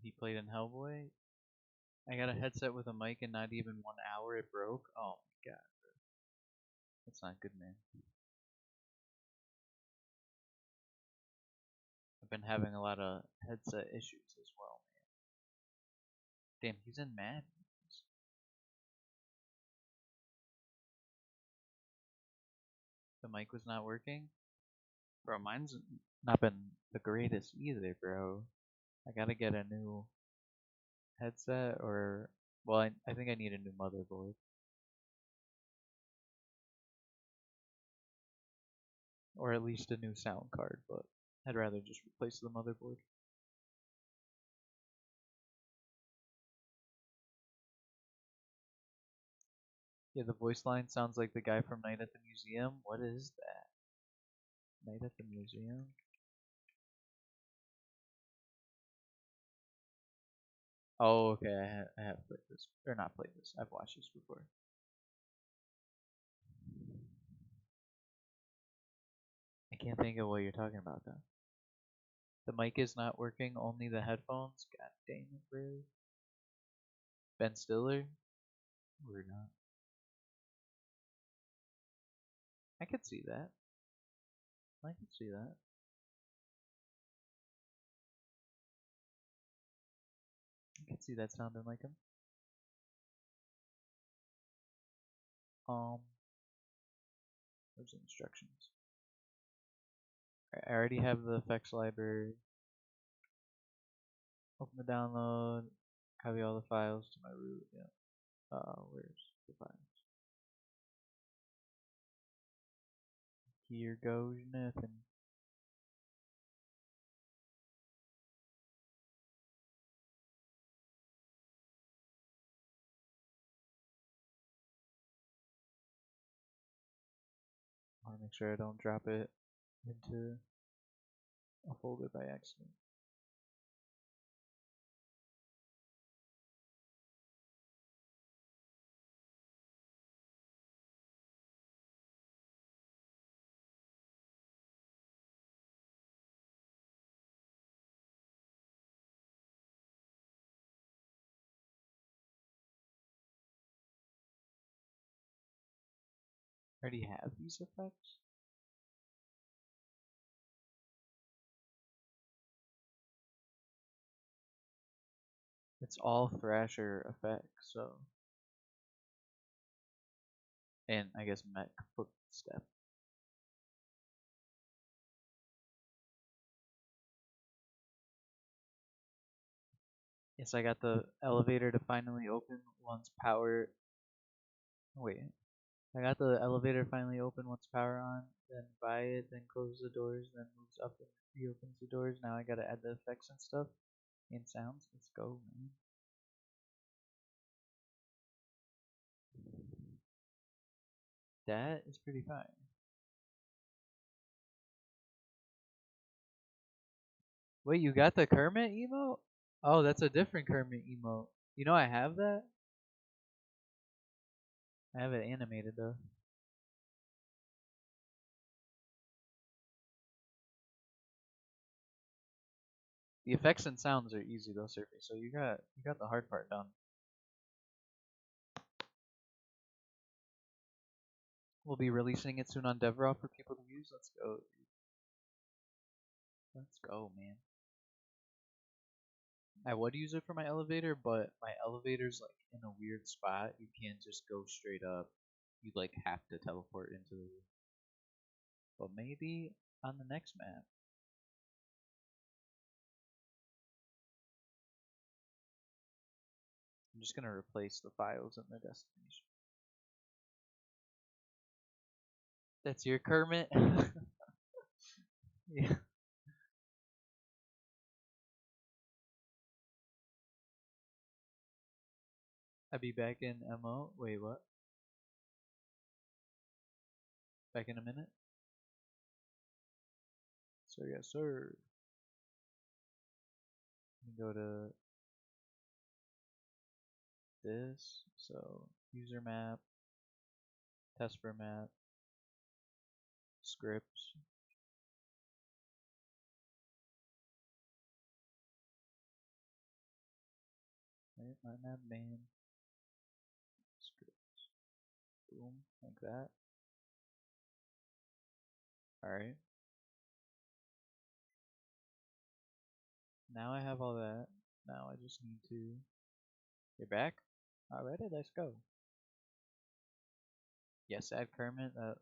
He played in Hellboy. I got a headset with a mic and not even 1 hour it broke. Oh my god. That's not good, man. I've been having a lot of headset issues as well, man. Damn, he's in Madden. The mic was not working? Bro, mine's not been the greatest either, bro. I gotta get a new headset or... Well, I think I need a new motherboard. Or at least a new sound card, but I'd rather just replace the motherboard. Yeah, the voice line sounds like the guy from Night at the Museum. What is that? Night at the Museum? Oh, okay, I have played this. Or not played this. I've watched this before. I can't think of what you're talking about, though. The mic is not working, only the headphones? God damn it, bro. Ben Stiller? Or not? I could see that. I could see that. I could see that sounding like him. There's instructions. I already have the effects library. Open the download. Copy all the files to my root. Yeah. Where's the files? Here goes nothing. I want to make sure I don't drop it into a folder by accident. I already have these effects. It's all Thrasher effects, so. And I guess mech footstep. Yes, I got the elevator to finally open once power. Wait. I got the elevator finally open once power on, then buy it, then close the doors, then moves up and reopens the doors. Now I gotta add the effects and stuff and sounds. Let's go, man. That is pretty fine. Wait, you got the Kermit emote? Oh, that's a different Kermit emote. You know I have that? I have it animated though. The effects and sounds are easy though, Surfy. So you got the hard part done. We'll be releasing it soon on DevRaw for people to use. Let's go, dude. Let's go, man. I would use it for my elevator, but my elevator's like in a weird spot. You can't just go straight up. You like have to teleport into the room. But maybe on the next map. I'm just gonna replace the files in the destination. That's your Kermit? Yeah. I'll be back in MO. Wait, what? Back in a minute? So yes, sir. Go to this. So user map, tester map, scripts. Right, my map main. Scripts. Boom, like that. Alright. Now I have all that. Now I just need to. You're back? Alrighty, let's go. Yes, add Kermit. That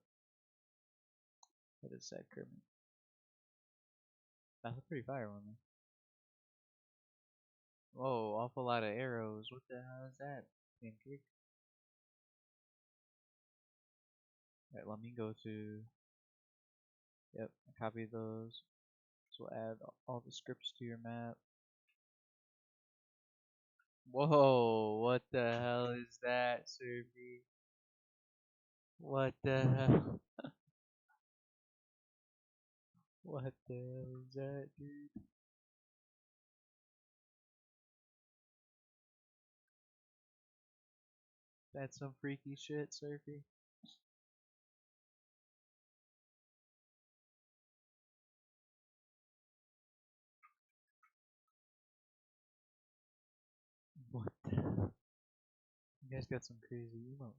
is sad Kermit. That's a pretty fire one. Whoa, awful lot of arrows. What the hell is that? Pancake? Alright, let me go to. Yep, copy those. So we'll add all the scripts to your map. Whoa, what the hell is that, Surfy? What the hell? What the hell is that, dude? That's some freaky shit, Surfy. What the hell? You guys got some crazy emotes.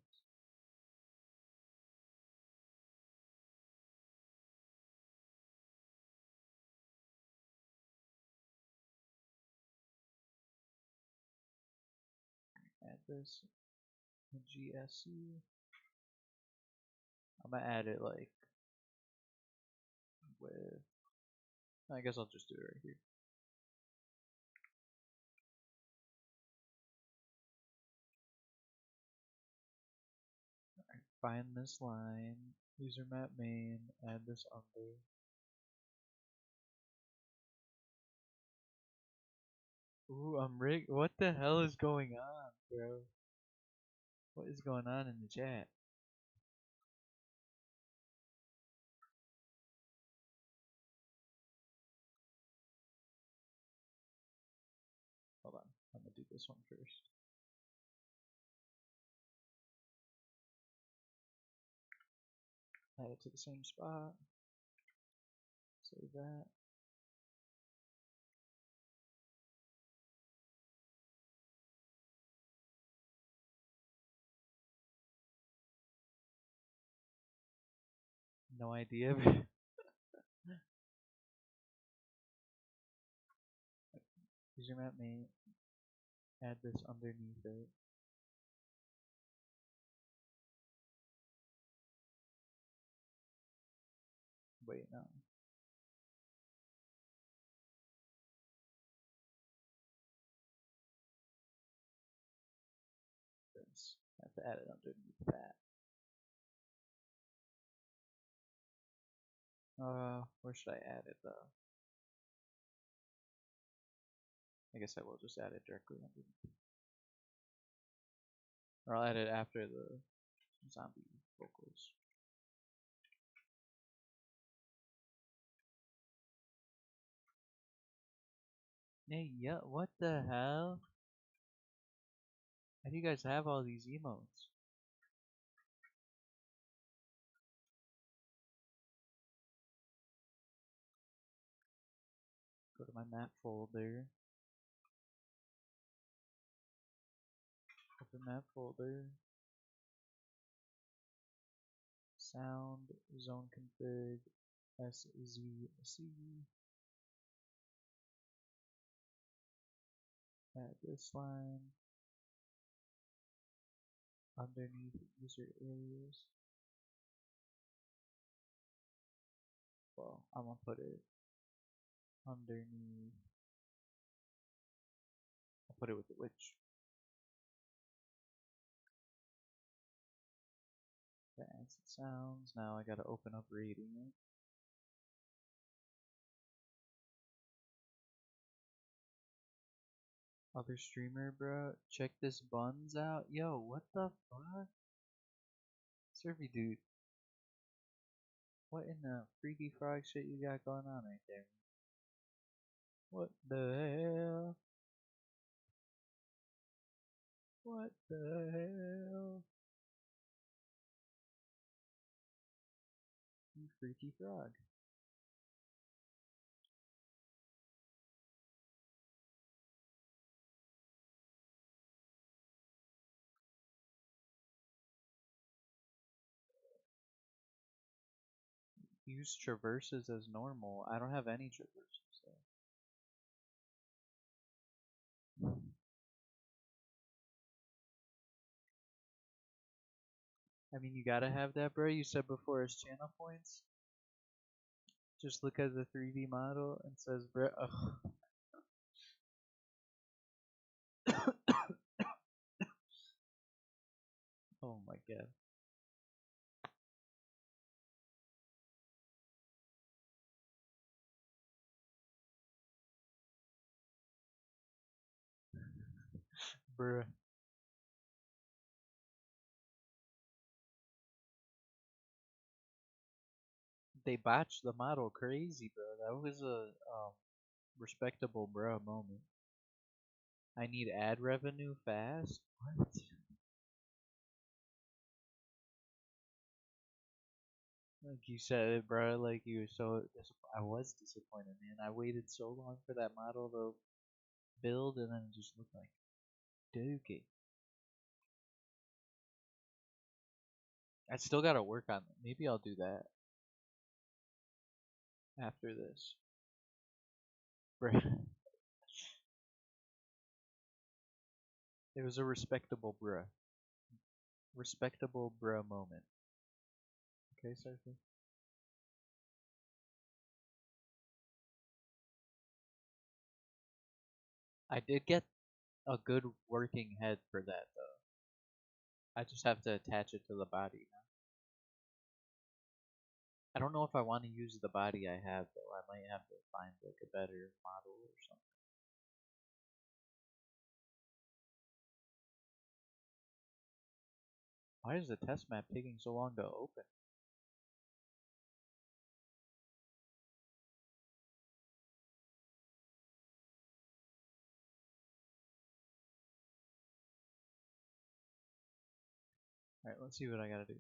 Add this in GSC. I'm gonna add it like with. I guess I'll just do it right here. Alright, find this line, user map main, add this under. Ooh, I'm rigged. What the hell is going on, bro? What is going on in the chat? Hold on, I'm gonna do this one first. Add it to the same spot. Save that. No idea. User map main. Add this underneath it. Wait, no. This. I have to add it underneath that. Where should I add it though? I guess I will just add it directly underneath. Or I'll add it after the zombie vocals. Hey, yeah, what the hell? How do you guys have all these emotes? Go to my map folder. Open map folder. Sound, zone config, SZC. Add this line. Underneath user areas. Well, I'm gonna put it underneath. I'll put it with the witch. Advanced sounds. Now I gotta open up reading it. Other streamer, bro. Check this buns out. Yo, what the fuck? Surfy dude. What in the freaky frog shit you got going on right there? What the hell? What the hell? You freaky frog. Use traverses as normal. I don't have any traverses. So. I mean, you gotta have that, bro. You said before it's channel points. Just look at the 3D model and says, bro. Oh my god. Bruh. They botched the model crazy, bro. That was a respectable bro moment. I need ad revenue fast? What? Like you said it, bro. Like you were so I was disappointed, man. I waited so long for that model to build, and then it just looked like dookie. I still gotta work on it. Maybe I'll do that after this. Bruh. It was a respectable bruh. Respectable bruh moment. Okay, Surfy? I did get a good working head for that though. I just have to attach it to the body now. I don't know if I want to use the body I have though. I might have to find like a better model or something. Why is the test map taking so long to open? Alright, let's see what I gotta do.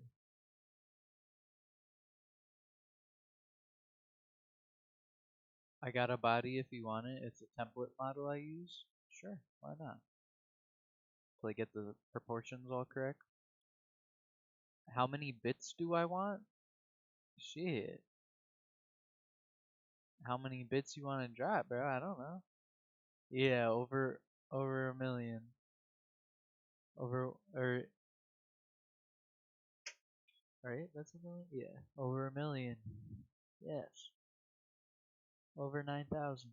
I got a body if you want it. It's a template model I use. Sure, why not? Till I get the proportions all correct. How many bits do I want? Shit. How many bits you want to drop, bro? I don't know. Yeah, over a million. Right? That's a million? Yeah. Over a million. Yes. Over 9,000.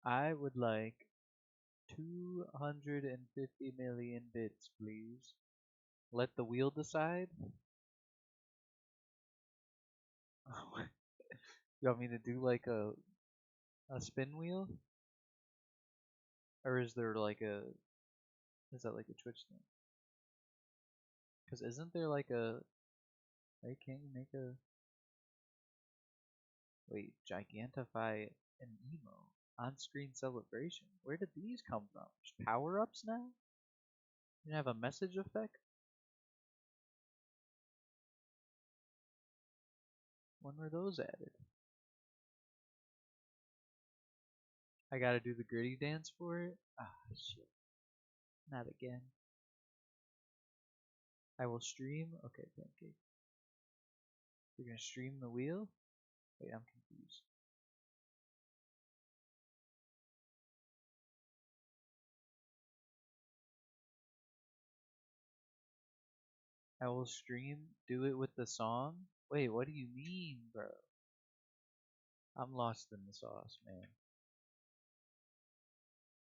I would like 250 million bits, please. Let the wheel decide. You want me to do like a spin wheel? Or is there like a, is that like a Twitch thing? Because isn't there like a, right, can't you make a, wait, gigantify an emo? On-screen celebration? Where did these come from? Just power-ups now? You have a message effect? When were those added? I gotta do the gritty dance for it? Ah, shit. Not again. I will stream? Okay, pancake. You're gonna stream the wheel? Wait, I'm confused. I will stream, do it with the song? Wait, what do you mean, bro? I'm lost in the sauce, man.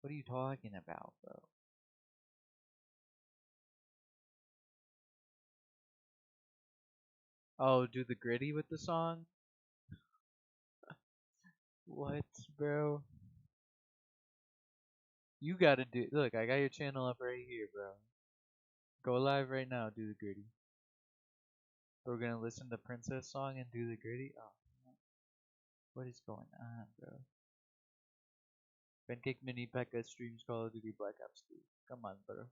What are you talking about, bro? Oh, do the gritty with the song? What, bro? You gotta do. Look, I got your channel up right here, bro. Go live right now. Do the gritty. We're gonna listen to Princess song and do the gritty. Oh, what is going on, bro? Pancake Mini Pekka streams Call of Duty Black Ops 2. Come on, bro.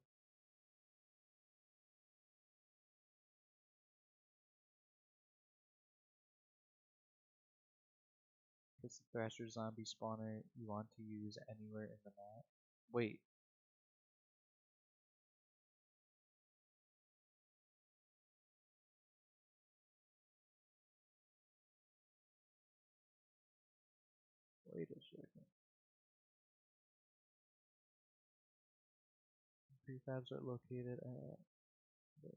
It's the Thrasher zombie spawner you want to use anywhere in the map. Wait. Wait a second. Prefabs are located at there.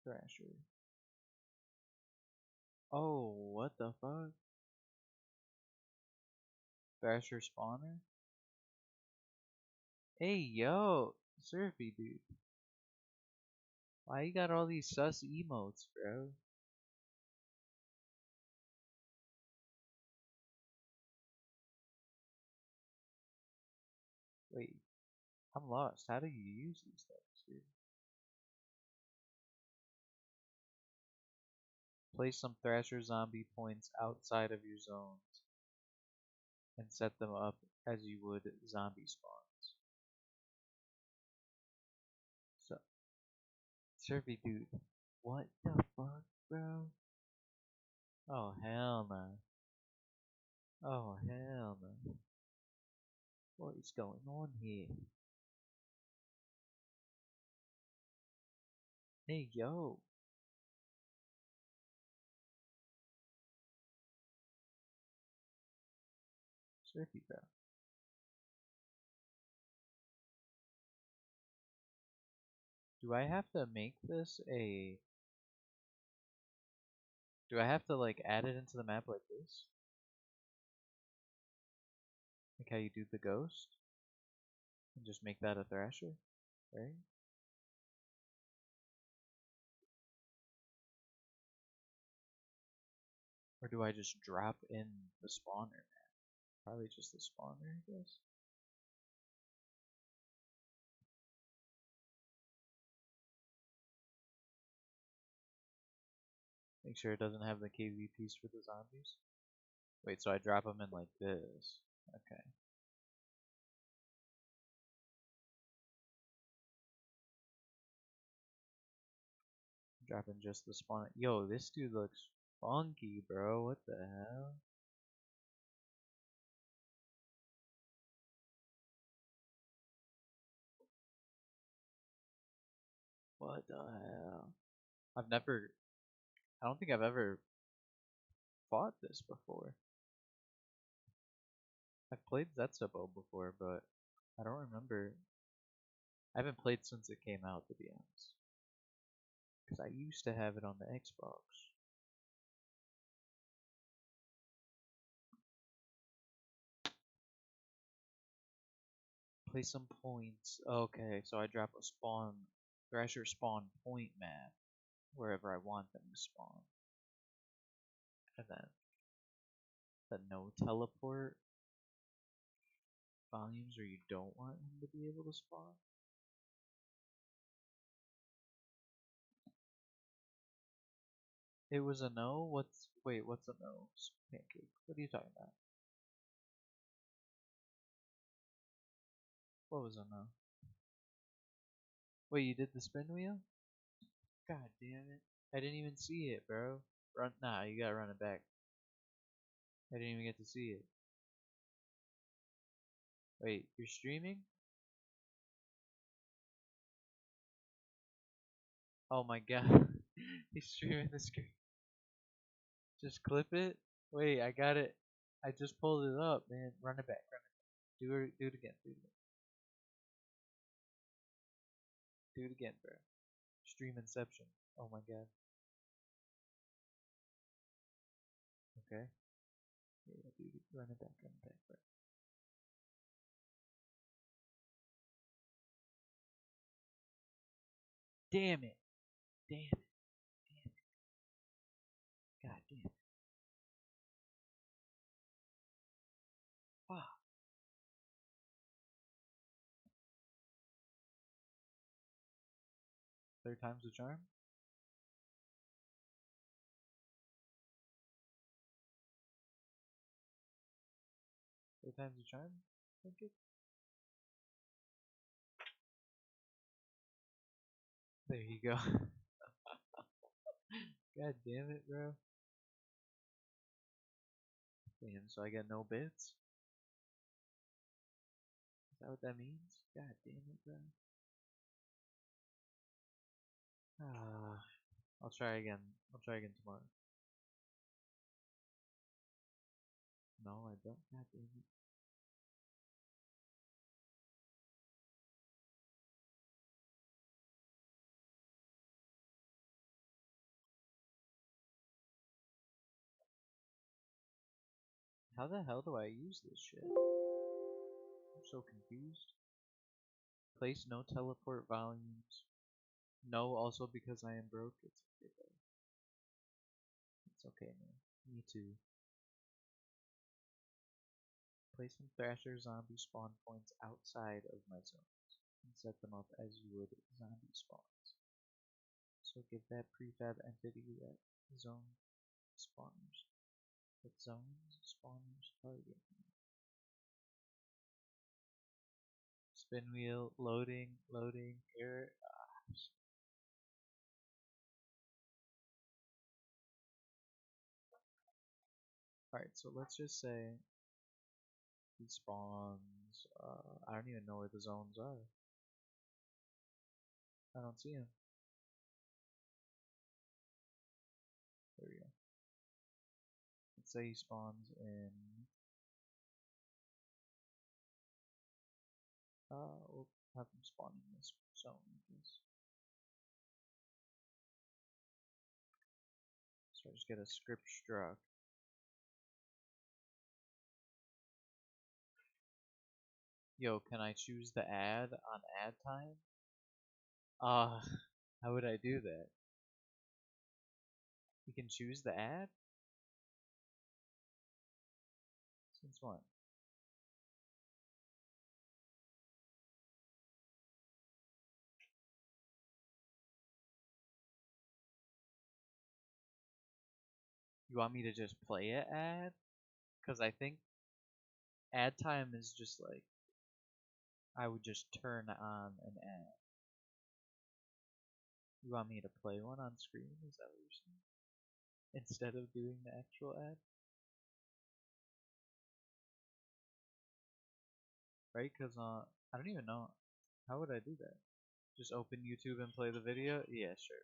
Thrasher. Oh, what the fuck? Thrasher spawner? Hey, yo! Surfy, dude. Why you got all these sus emotes, bro? Wait, I'm lost. How do you use these things, dude? Place some Thrasher zombie points outside of your zones and set them up as you would zombie spawns. So, Surfy, dude, what the fuck, bro? Oh hell no. Oh hell no. What is going on here? Hey yo. Surfy bro. Do I have to make this a... Do I have to like add it into the map like this? Like how you do the ghost? And just make that a Thrasher? Right? Or do I just drop in the spawner? Probably just the spawner, I guess. Make sure it doesn't have the KV piece for the zombies. Wait, so I drop them in like this. Okay. Dropping just the spawn. Yo, this dude looks funky, bro. What the hell? What the hell? I've never... I don't think I've ever fought this before. I've played Zetsubou before, but I don't remember. I haven't played since it came out, to be honest. Because I used to have it on the Xbox. Play some points. Okay, so I drop a spawn, Thrasher spawn point map wherever I want them to spawn. And then the no teleport volumes where you don't want him to be able to spawn. It was a no? What's a no? Pancake. What are you talking about? What was a no? Wait, you did the spin wheel? God damn it. I didn't even see it, bro. Nah, you gotta run it back. I didn't even get to see it. Wait, you're streaming? Oh my god. He's streaming the screen. Just clip it? Wait, I got it. I just pulled it up, man. Run it back, run it back. Do it again, do it again. Do it again, bro. Stream Inception. Oh my god. Okay. Yeah, dude, run it back, bro. Damn it. Damn it. Damn it. God damn it. Fuck. Third time's the charm? Third time's the charm? Think it? There you go. God damn it, bro. Damn, so I got no bits? Is that what that means? God damn it, bro. Ah, I'll try again. I'll try again tomorrow. No, I don't. God damn it. How the hell do I use this shit? I'm so confused. Place no teleport volumes. No, also because I am broke. It's okay, though. It's okay, man. Me too. Place some Thrasher zombie spawn points outside of my zones and set them up as you would zombie spawns. So give that prefab entity that zone spawners. That zones spawners target. Spin wheel, loading, error. Alright, so let's just say he spawns. I don't even know where the zones are. I don't see him. There we go. Let's say he spawns in. We'll have him spawn in this zone, I guess. So I just get a script struct. Yo, can I choose the ad on ad time? How would I do that? You can choose the ad? Since when? You want me to just play it ad? Because I think ad time is just like, I would just turn on an ad. You want me to play one on screen? Is that what you're saying? Instead of doing the actual ad? Right? Because I don't even know. How would I do that? Just open YouTube and play the video? Yeah, sure.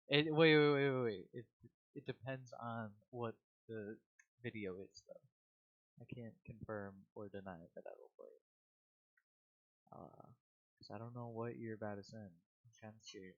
Wait. It depends on what the video is, though. I can't confirm or deny that I will play it. Because I don't know what you're about to send. I'm kind of scared.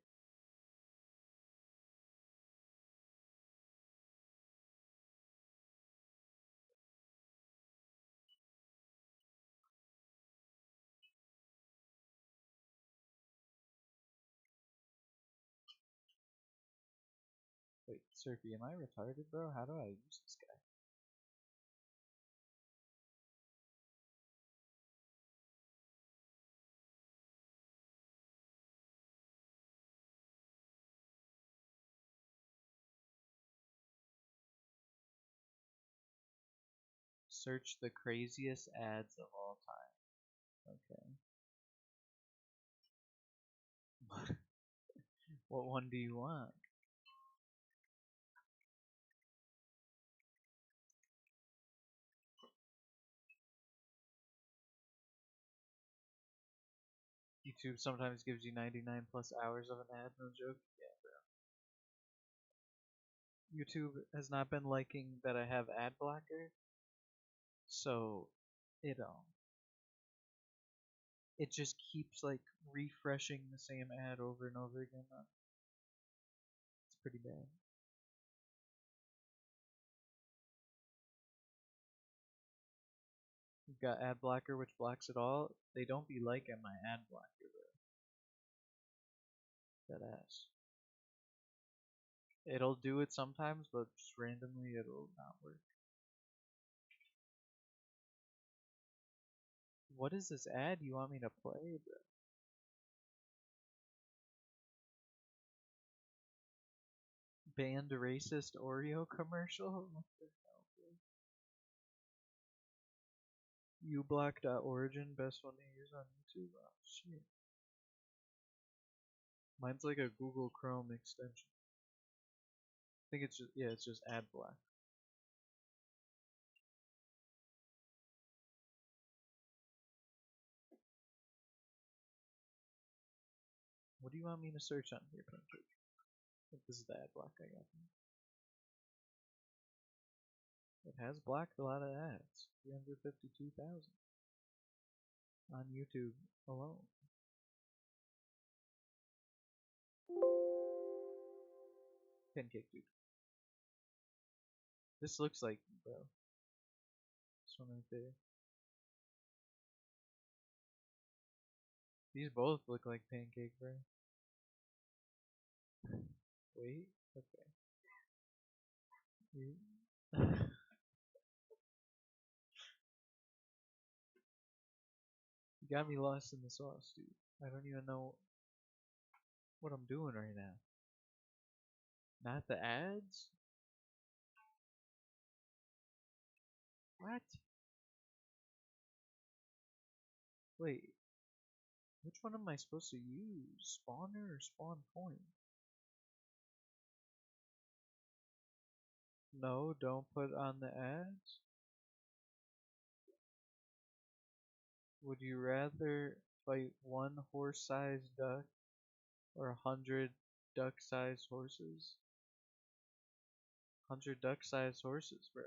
Wait, Surfy, am I retarded, bro? How do I use this guy? Search the craziest ads of all time. Okay. What one do you want? YouTube sometimes gives you 99 plus hours of an ad, no joke. Yeah, bro. YouTube has not been liking that I have ad blocker, so it just keeps like refreshing the same ad over and over again. It's pretty bad. You've got ad blocker, which blocks it all. They don't be liking my ad blocker, though. That ass. It'll do it sometimes, but just randomly it'll not work. What is this ad you want me to play, bro? Banned racist Oreo commercial? What the hell, bro? Ublock.origin, best one to use on YouTube. Oh, shit. Mine's like a Google Chrome extension. I think it's just, yeah, it's just ad block. What do you want me to search on here, Pancake? I think this is the ad block I got. It has blocked a lot of ads. 352,000 on YouTube alone. Pancake dude. This looks like, bro. This one right there. These both look like Pancake, bro. Wait, okay. You got me lost in the sauce, dude. I don't even know what I'm doing right now. Not the ads? What? Wait. Which one am I supposed to use? Spawner or spawn point? No, don't put on the ads. Would you rather fight one horse-sized duck or 100 duck-sized horses? 100 duck-sized horses, bro.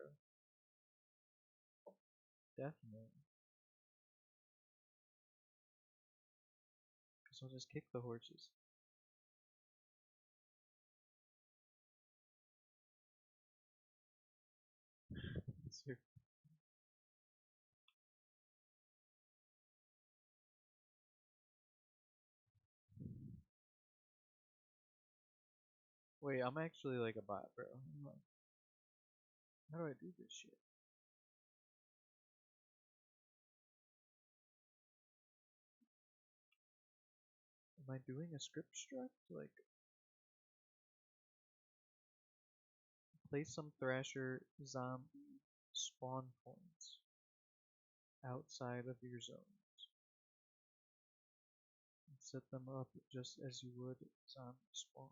Definitely. Because I'll just kick the horses. Wait, I'm actually like a bot, bro. I'm like, how do I do this shit? Am I doing a script struct? Like, place some Thrasher zombie spawn points outside of your zones. And set them up just as you would zombie spawns.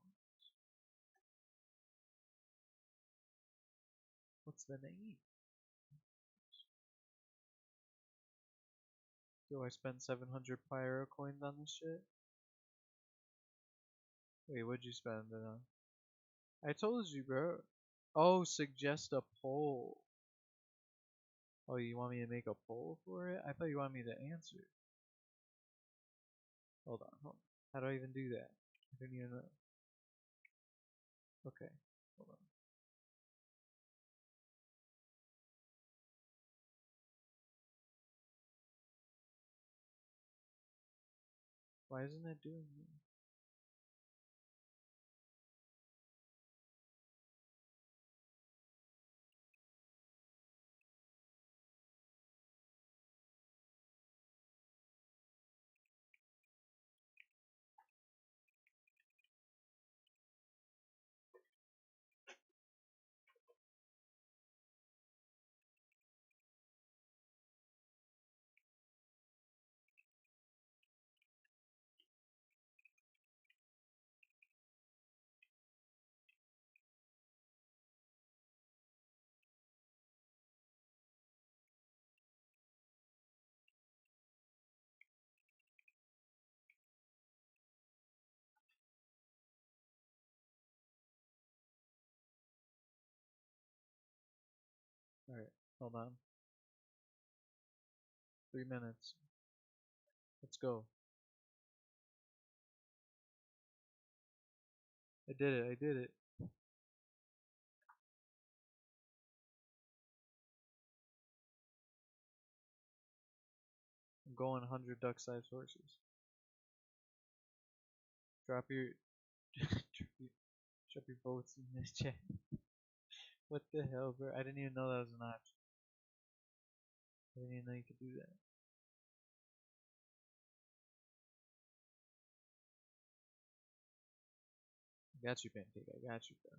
What's the name? Do I spend 700 pyro coins on this shit? Wait, what'd you spend it on? I told you, bro. Oh, suggest a poll. Oh, you want me to make a poll for it? I thought you wanted me to answer. Hold on, hold on. How do I even do that? I don't even know. Okay, hold on. Why isn't it doing it? Alright, hold on. 3 minutes. Let's go. I did it, I did it. I'm going 100 duck-sized horses. Drop your drop your votes in this chat. What the hell, bro? I didn't even know that was an option. I didn't even know you could do that. I got you, Pancake. I got you, bro.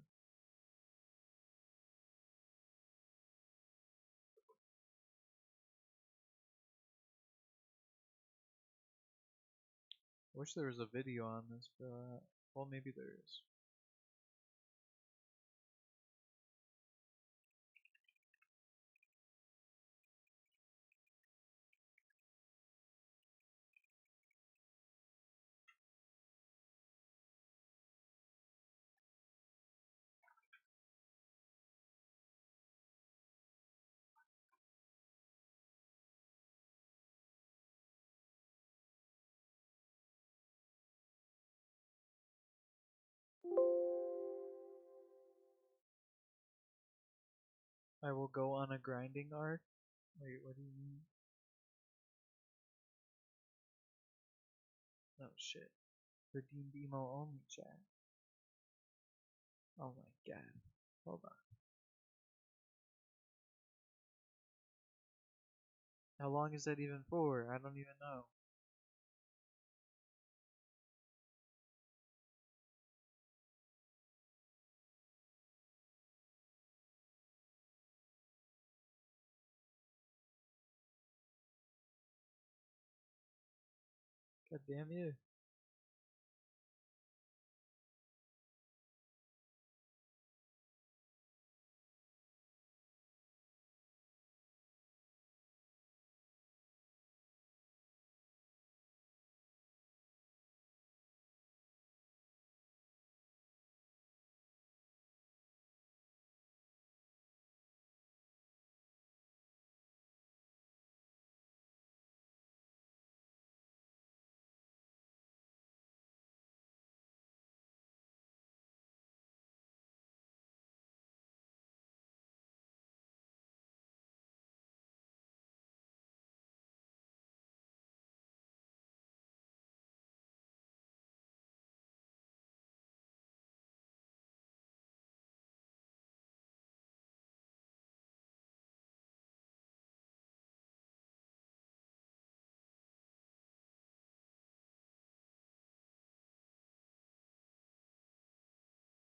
Wish there was a video on this, but well, maybe there is. I will go on a grinding arc. Wait, what do you mean? Oh shit. Redeemed emo only chat. Oh my god. Hold on. How long is that even for? I don't even know. God damn you.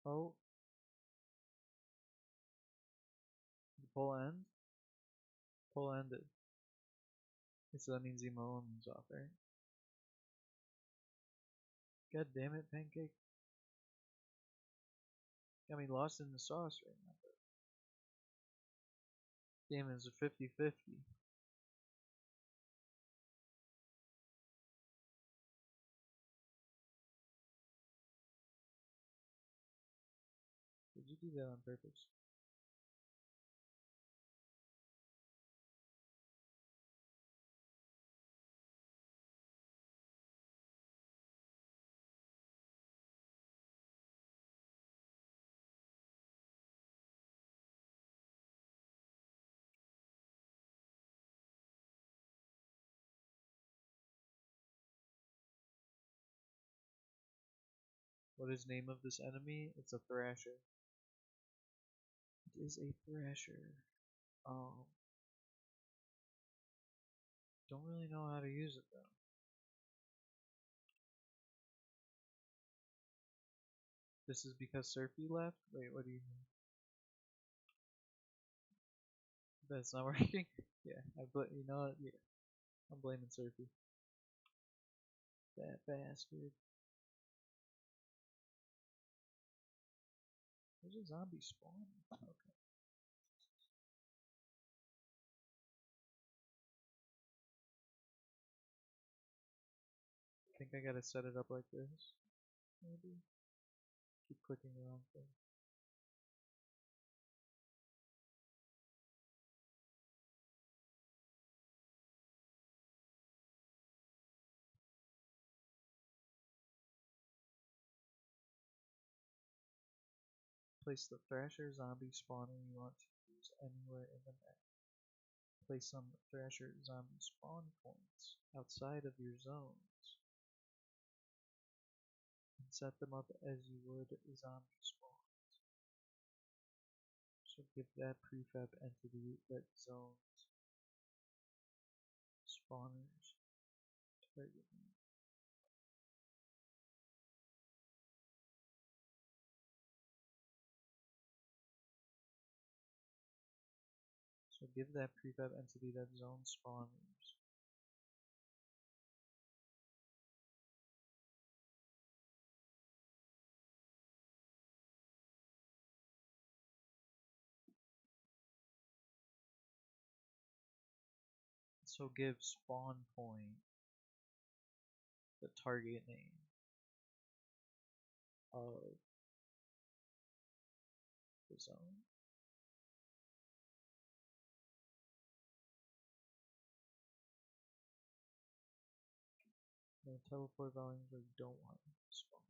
Oh. The pull end? Pull ended. So that means Emo's off, right? God damn it, Pancake. Got me lost in the sauce right now. Damn, it's a 50-50. Did you do that on purpose? What is the name of this enemy? It's a Thrasher. It is a Thrasher. Don't really know how to use it though. This is because Surfy left? Wait, what do you mean? That's not working? Yeah, you know what? Yeah, I'm blaming Surfy. That bastard. There's a zombie spawn. Okay. I think I gotta set it up like this. Maybe. Keep clicking the wrong thing. Place the Thrasher zombie spawner you want to use anywhere in the map. Place some Thrasher zombie spawn points outside of your zones. And set them up as you would zombie spawns. So give that prefab entity that zones spawners target name. So give that prefab entity that zones spawners. So give spawn point the target name of the zone. No teleport volumes where you don't want to spawn.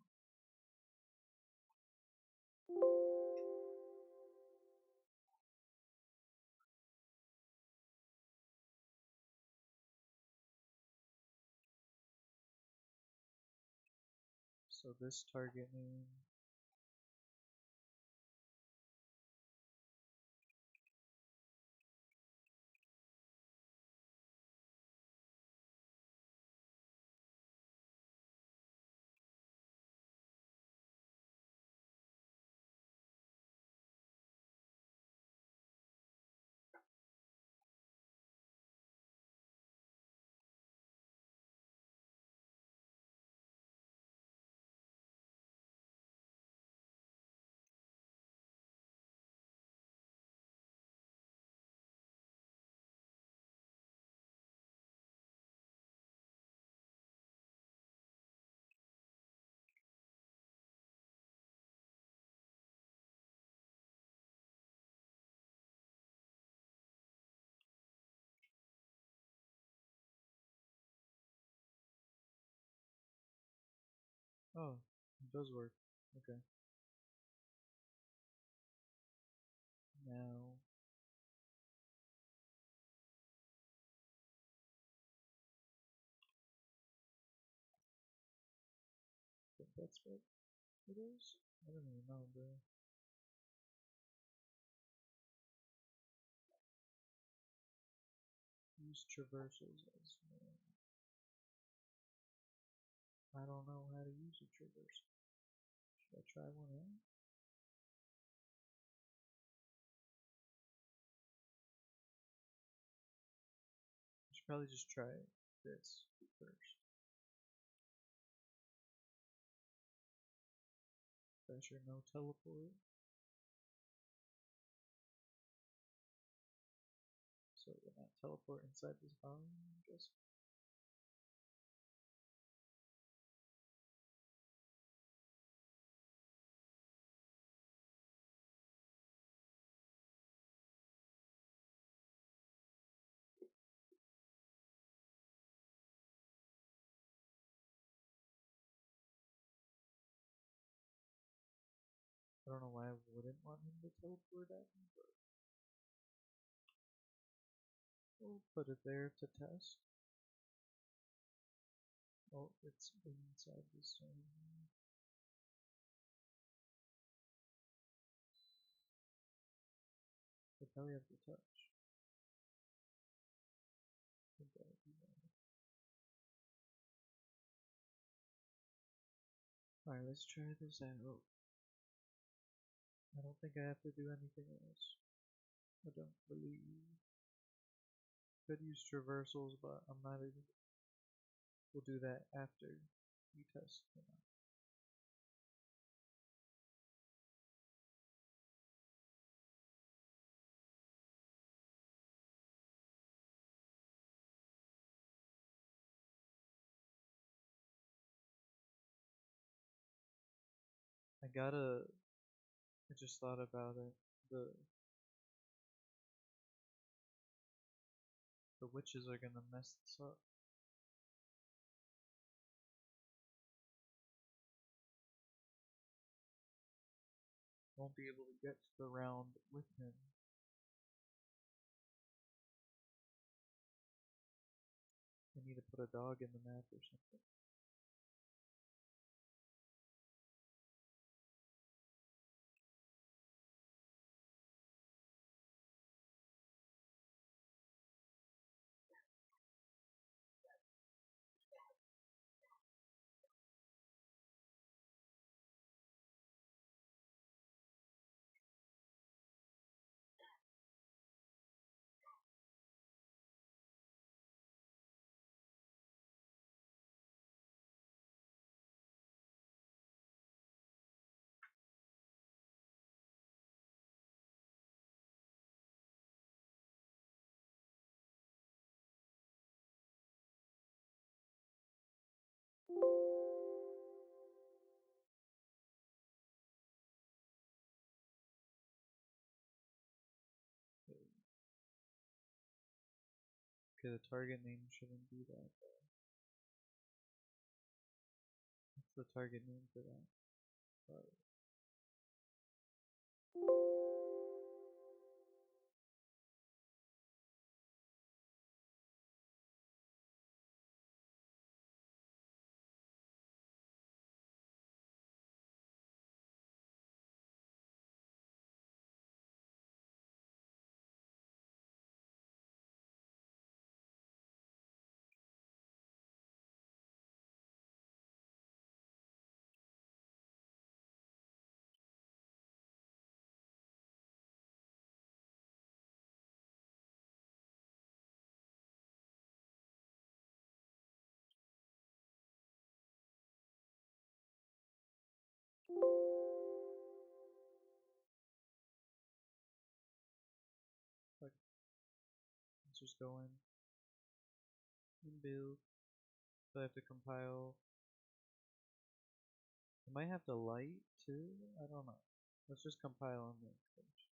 So this target name Oh, it does work. Okay. Now, I think that's what it is. I don't even know, bro. Use traversals as well. I don't know how to use a traversal. Should I try one out? I should probably just try this first. Thrasher no teleport. So when I teleport inside this volume, I guess. I don't know why I wouldn't want him to teleport at me, but we'll put it there to test. Oh, it's inside this zone. I probably have to touch. I think that would be better. Alright, let's try this out. I don't think I have to do anything else. I don't believe. Could use traversals, but I'm not even. We'll do that after we test them out. I just thought about it. The witches are gonna mess this up. Won't be able to get to the round with him. I need to put a dog in the map or something. Okay, the target name shouldn't be that. What's the target name for that? Like, let's just go in build. So I have to compile. I might have to light too. I don't know. Let's just compile on this first.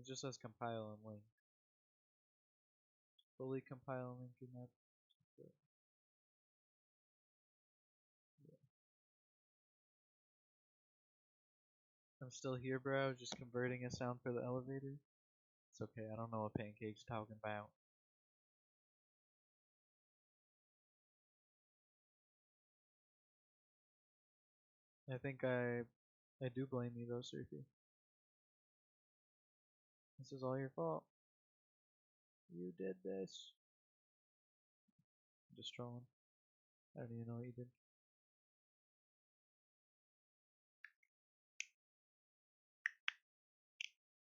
It just says compile and link. Fully compile and link in that. Yeah. I'm still here, bro. Just converting a sound for the elevator. It's okay. I don't know what Pancake's talking about. I think I do blame you though, Surfy. This is all your fault. You did this. I'm just trolling. I don't even know what you did.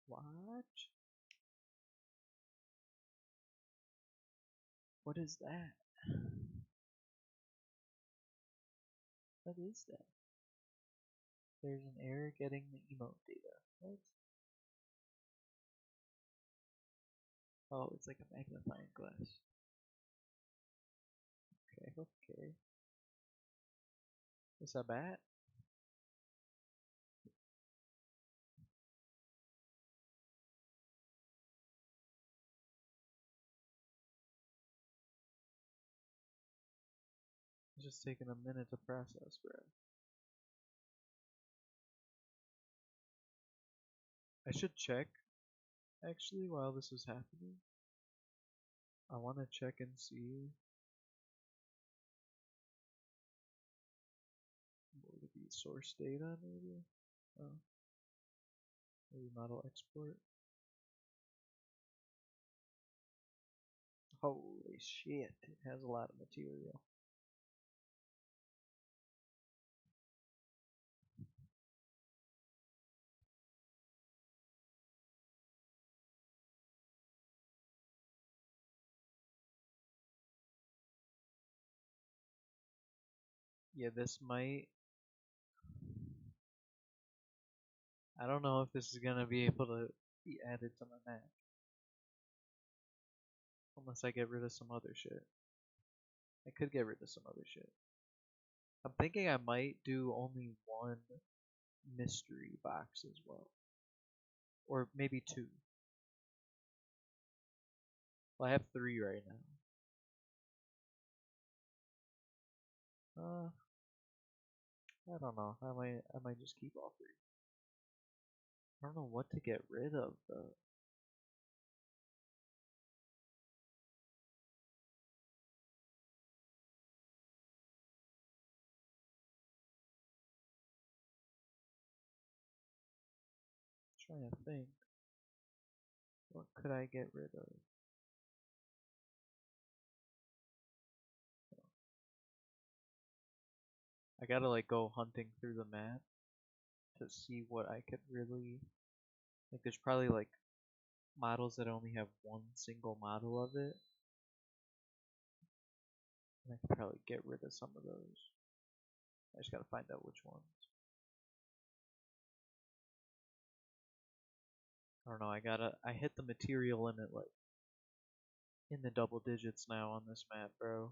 What? What is that? What is that? There's an error getting the emote data. What? Oh, it's like a magnifying glass. Okay, okay. Is that bad? It's just taking a minute to process, bro. I should check, actually, while this is happening. I want to check and see. Would it be source data, maybe? Oh. Maybe model export. Holy shit, it has a lot of material. Yeah, this might. I don't know if this is gonna be able to be added to my Mac. Unless I get rid of some other shit. I could get rid of some other shit. I'm thinking I might do only one mystery box as well. Or maybe two. Well, I have three right now. I don't know. I might just keep all three. I don't know what to get rid of though. Trying to think. What could I get rid of? I gotta like go hunting through the map to see what I could really like. There's probably like models that only have one single model of it, and I could probably get rid of some of those. I just gotta find out which ones. I don't know. I hit the material limit like in the double digits now on this map, bro.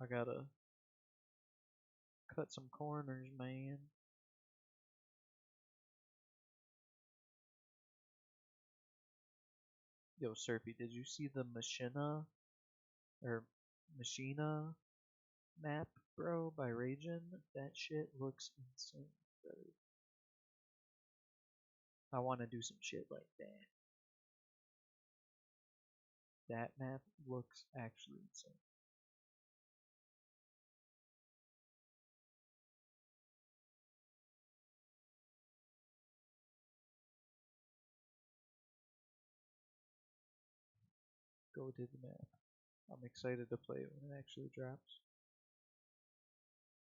I gotta cut some corners, man. Yo, Surfy, did you see the Machina map, bro, by Ragin? That shit looks insane, bro. I want to do some shit like that. That map looks actually insane. Go to the map. I'm excited to play it when it actually drops.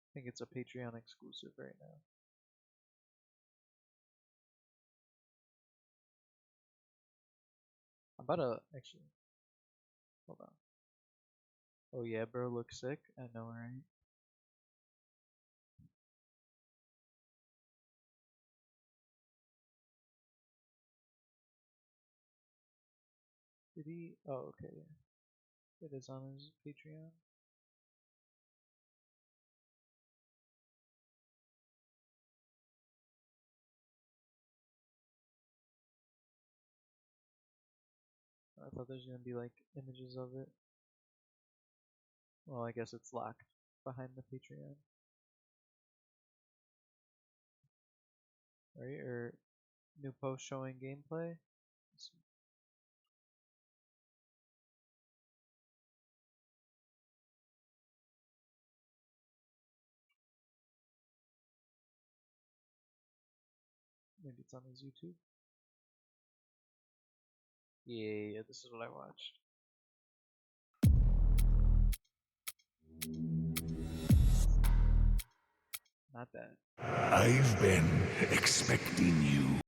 I think it's a Patreon exclusive right now. I'm about to actually. Hold on. Oh yeah, bro, looks sick. I know, right? Did he? Oh, okay. Yeah. It is on his Patreon. I thought there's gonna be like images of it. Well, I guess it's locked behind the Patreon. Right? Or new post showing gameplay. Let's see. Maybe it's on his YouTube. Yeah, this is what I watched. Not that. I've been expecting you.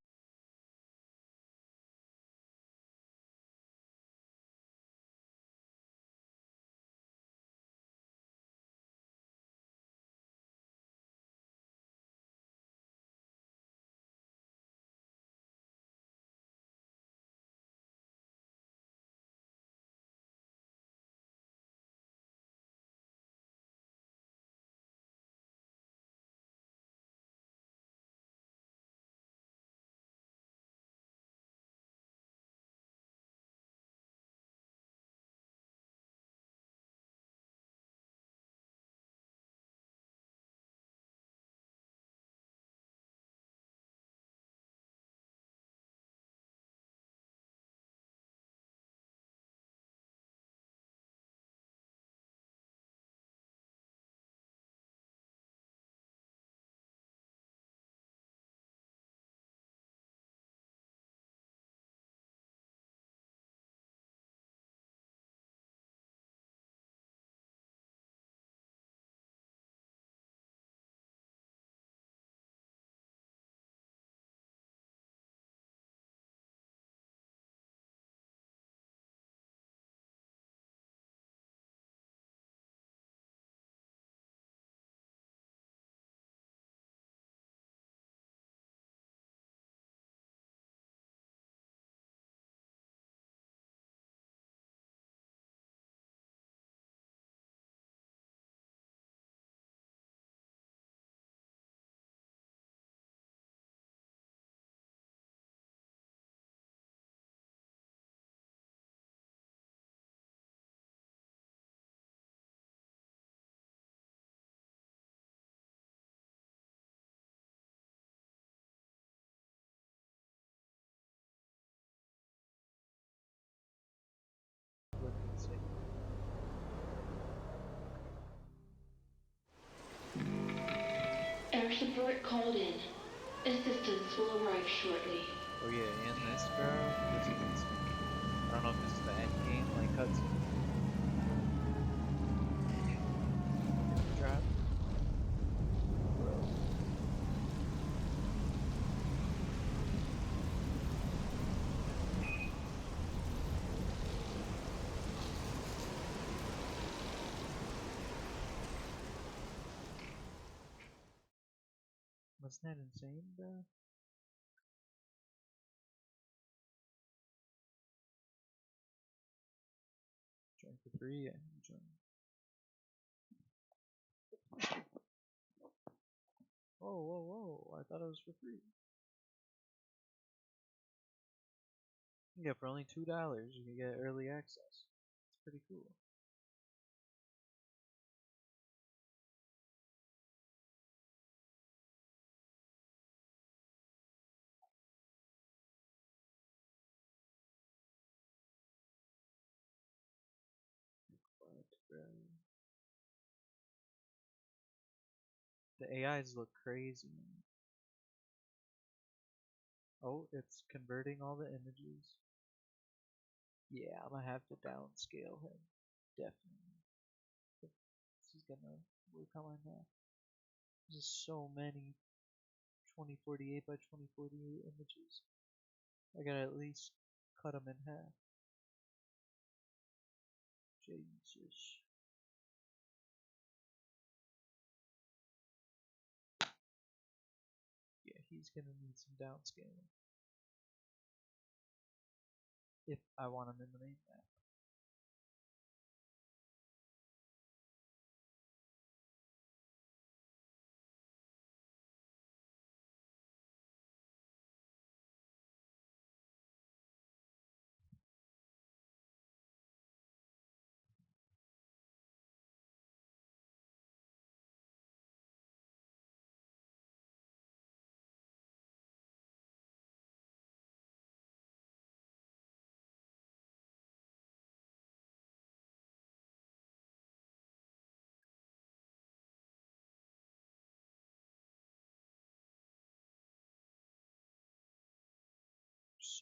Let's see. Air support called in. Assistance will arrive shortly. Oh yeah, and this, bro. This is insane. I don't know if this is the end game, like cutscene. Drop. Bro. Wasn't that insane, bro? Join for free, yeah, join. Whoa, whoa, whoa! I thought it was for free. Yeah, for only $2, you can get early access. It's pretty cool. But, bro, the AIs look crazy, man. Oh, it's converting all the images. Yeah, I'm gonna have to downscale him. Definitely. This is gonna work on my math. There's so many 2048 by 2048 images. I gotta at least cut them in half. Jesus. Yeah, he's gonna need some downscaling. If I want him in the main map.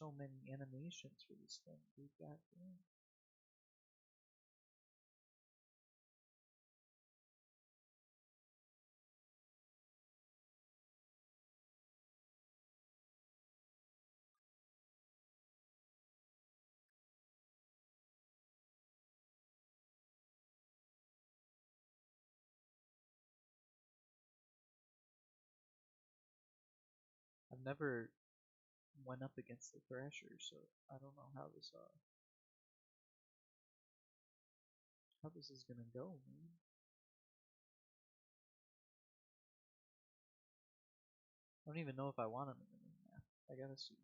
so many animations for this thing, dude. God damn. I've never went up against the Thrasher, so I don't know how this is gonna go, man. I don't even know if I want him in the main map. I gotta see.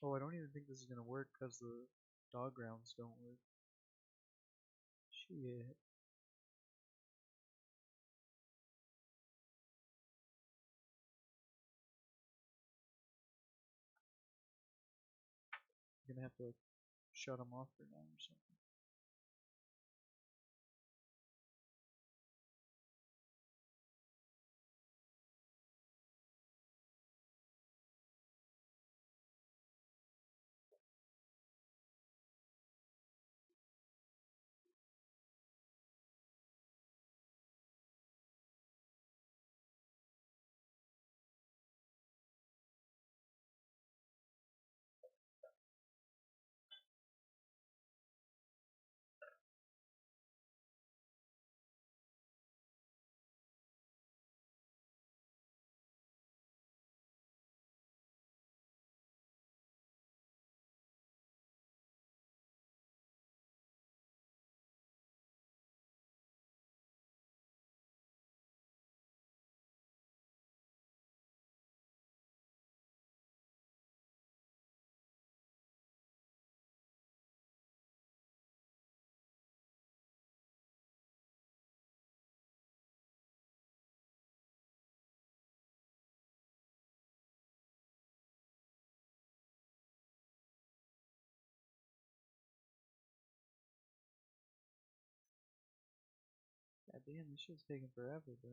Oh, I don't even think this is gonna work because the dog grounds don't work. Shit. I'm gonna have to like shut them off for now or something. God damn, this shit's taking forever, bro.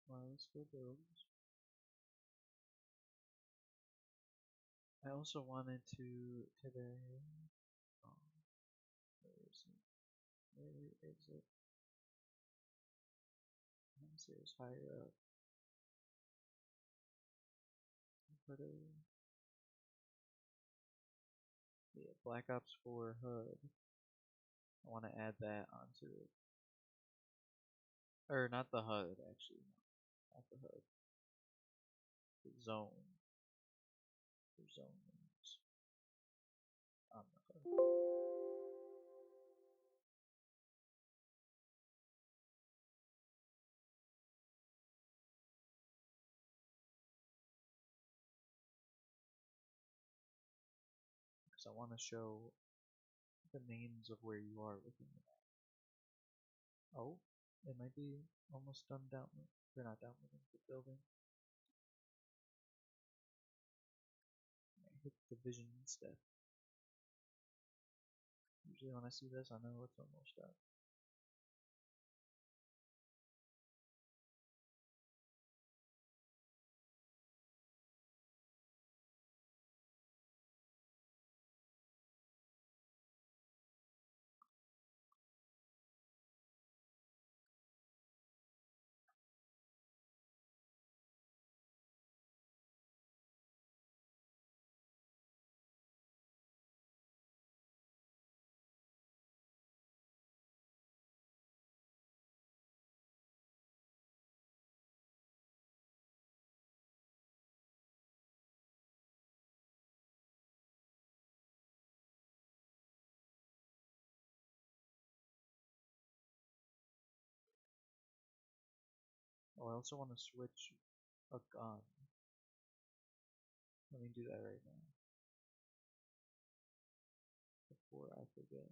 Well, let's go builds. I also wanted to today. Where is it? Where is it? I want to say it was higher up. Put a Black Ops 4 HUD. I want to add that onto it. Or not the HUD, actually. Not the HUD. The zone. The zone names on the HUD. Because I want to show the names of where you are within the map. Oh, it might be almost done downloading. They're not downloading, but building. I hit division step. Usually when I see this, I know it's almost done. Oh, I also want to switch a gun. Let me do that right now. Before I forget.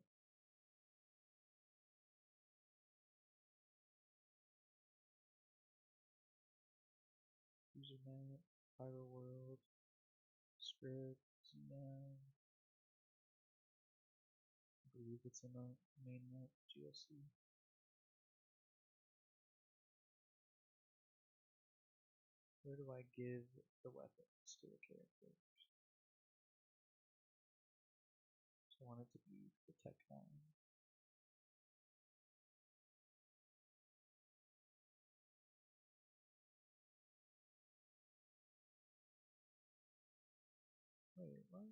User map, PYROWORLD, script, CM. I believe it's in the main map, GSC. Where do I give the weapons to the characters? So I want it to be the Tech 9. Wait, what?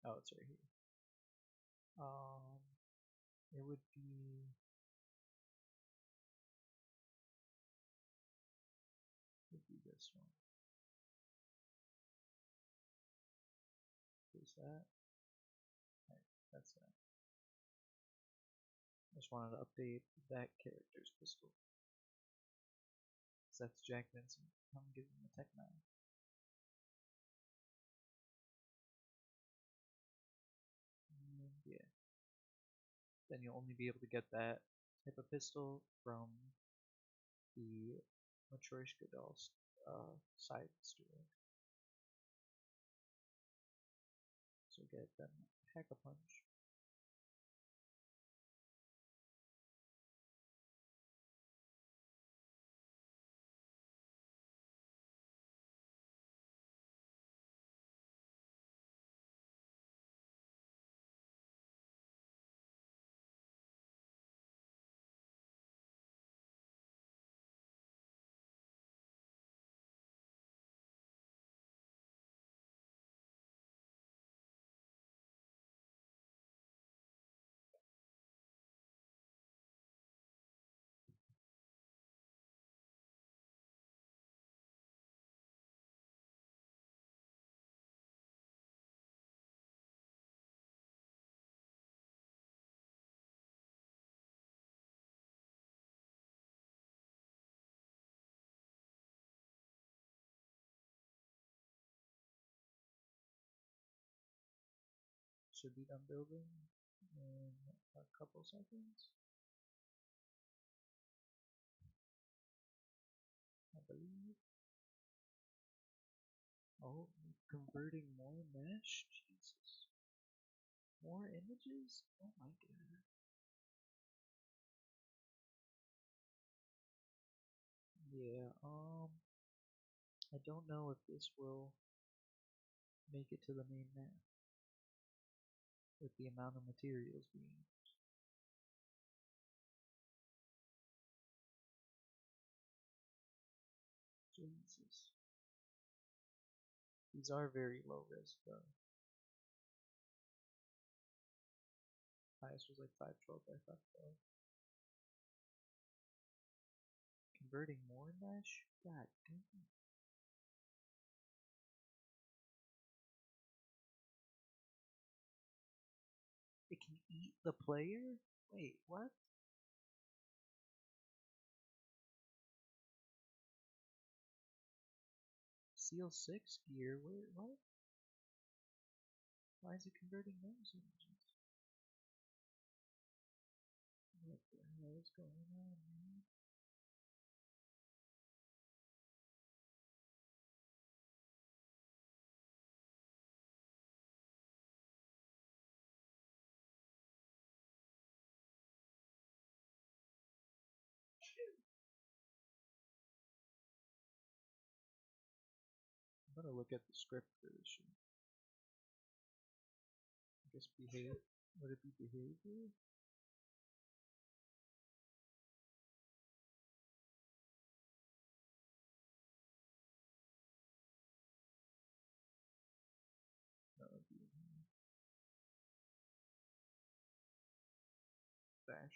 Oh, it's right here. It would be this one. Is that? Right, that's that. I just wanted to update that character's pistol. So that's Jack Vincent. I'm giving him a Tech 9. And yeah. Then you'll only be able to get that type of pistol from the Matryoshka Doll's side store. So get them Hack-a-Punch. Should be done building in a couple seconds, I believe. Oh, converting more mesh? Jesus. More images? Oh my god. Yeah, I don't know if this will make it to the main map with the amount of materials being used. Jesus. These are very low res though. Highest was like 512 by 512. Converting more mesh? God damn. It can eat the player? Wait, what? Seal 6 gear? Wait, what? Why is it converting those images? What the hell is going on, man? I'm gonna look at the script for this shit. I guess behave. Would it be behavior?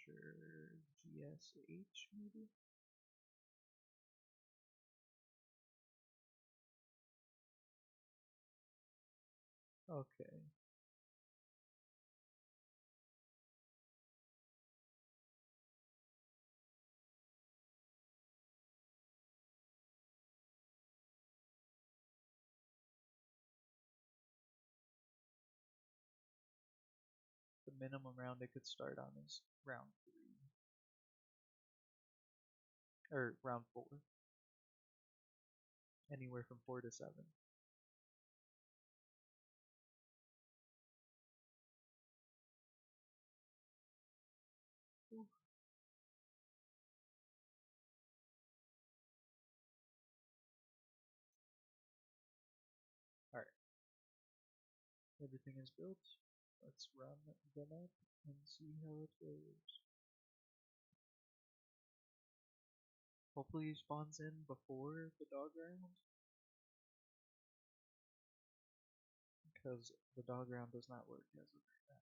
Thrasher GSH maybe? Okay. The minimum round it could start on is round 3. Or round 4. Anywhere from 4 to 7. Ooh. Alright. Everything is built. Let's run them up and see how it goes. Hopefully he spawns in before the dog round. Because the dog round does not work as of right now.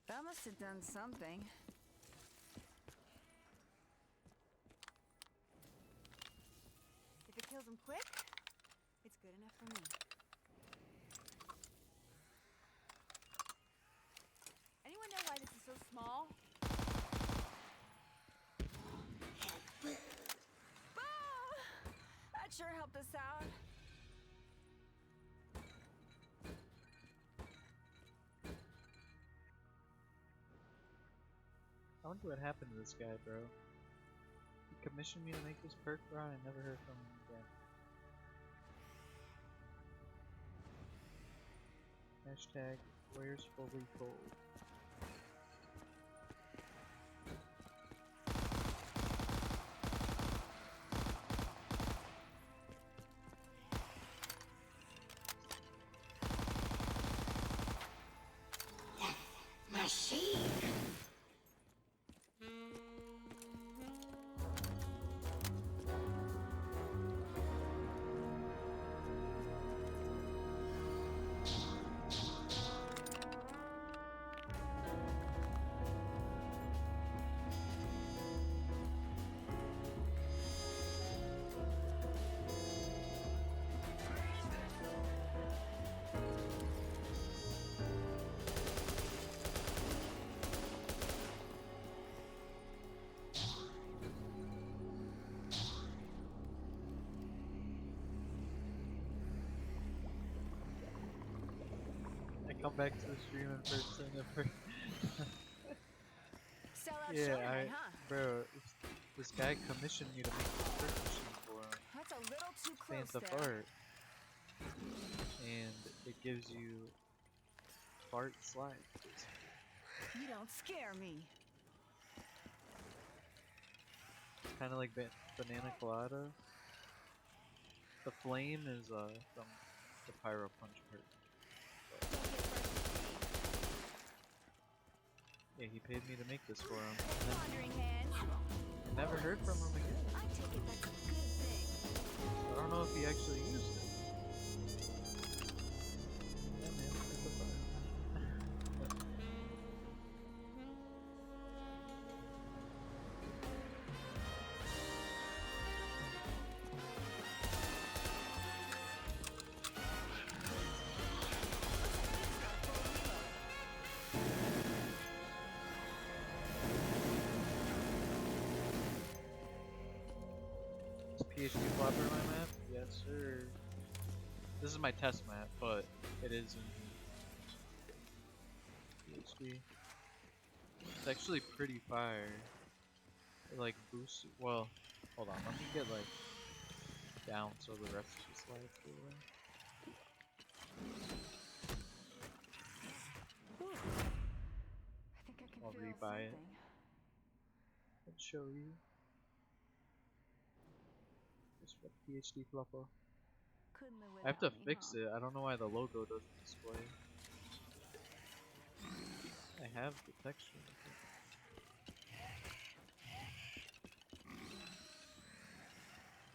That must have done something. If it kills him quick, it's good enough for me. Anyone know why this is so small? Ah! That sure helped us out. I wonder what happened to this guy, bro. He commissioned me to make this perk, bro, and I never heard from him again. Hashtag, where's fully cold? I come back to the stream and first thing Sell out yeah, show tonight, huh? bro, this guy commissioned me to make this perk machine for him. That's a a little too close Phantom there. fart, and it gives you fart slide. You don't scare me. Kind of like banana colada. The flame is from the pyro punch part. Yeah, he paid me to make this for him. Wandering hand. I never heard from him again. I take it that's a good thing. I don't know if he actually used it. Yeah, man, it's a fire. Is PhD flopper my map? Yes, sir. This is my test map, but it is in PhD. It's actually pretty fire. It like boosts. Well, hold on. Let me get like down so the rest just slides through there. I think I can I'll feel rebuy it. something. Let's show you. Just for PhD flopper. Couldn't live I have to without me, fix huh? it. I don't know why the logo doesn't display. I have the texture.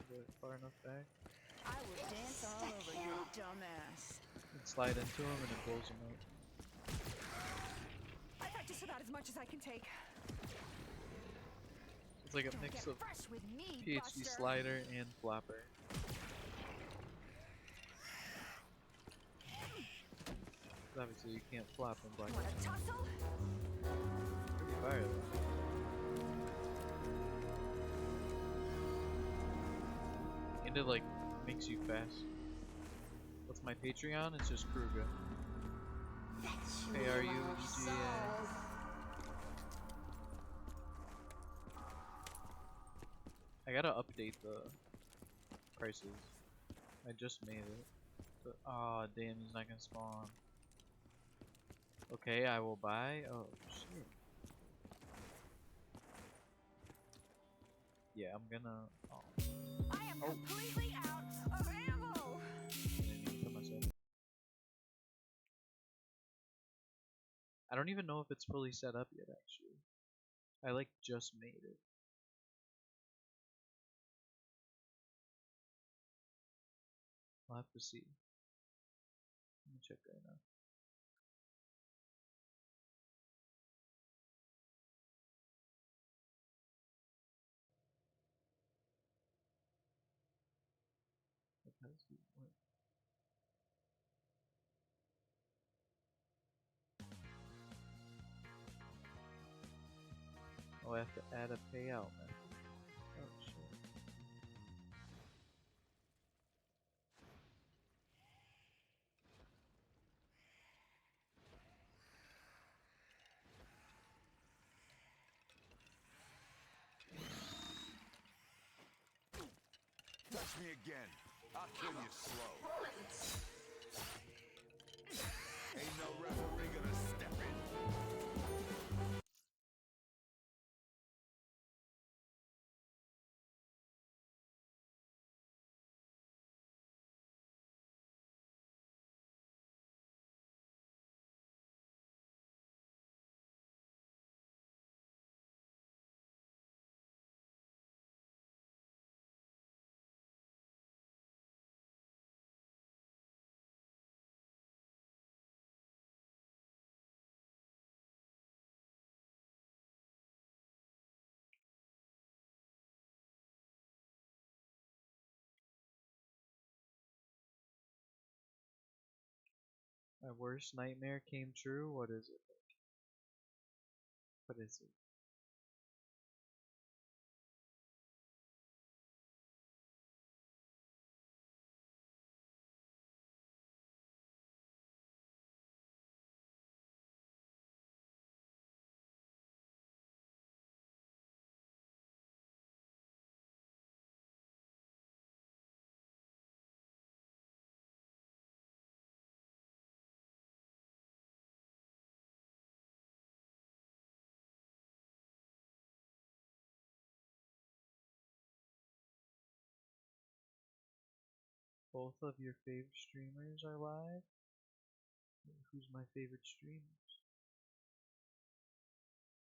Is it far enough back? I will dance all over your dumbass. You can slide into him and it blows him out. I practice about as much as I can take. It's like a Don't mix get of fresh with me, PhD Buster. slider and flopper. Obviously you can't flop in black. Want a tussle? Pretty fire though. And it like makes you fast. What's my Patreon? It's just Kruger. KRUEGA. I gotta update the prices. I just made it. But, aw, damn, he's not gonna spawn. Okay, I will buy. Oh, shit. Yeah, I'm gonna. Oh. I am completely out of ammo. I don't even know if it's fully set up yet, actually. I like just made it. I'll have to see. Let me check right now. What? Oh, I have to add a payout method. Oh shit. Touch me again. I'll kill you slow. Ain't no referee gonna step in. My worst nightmare came true. What is it? What is it? Both of your favorite streamers are live? Who's my favorite streamers?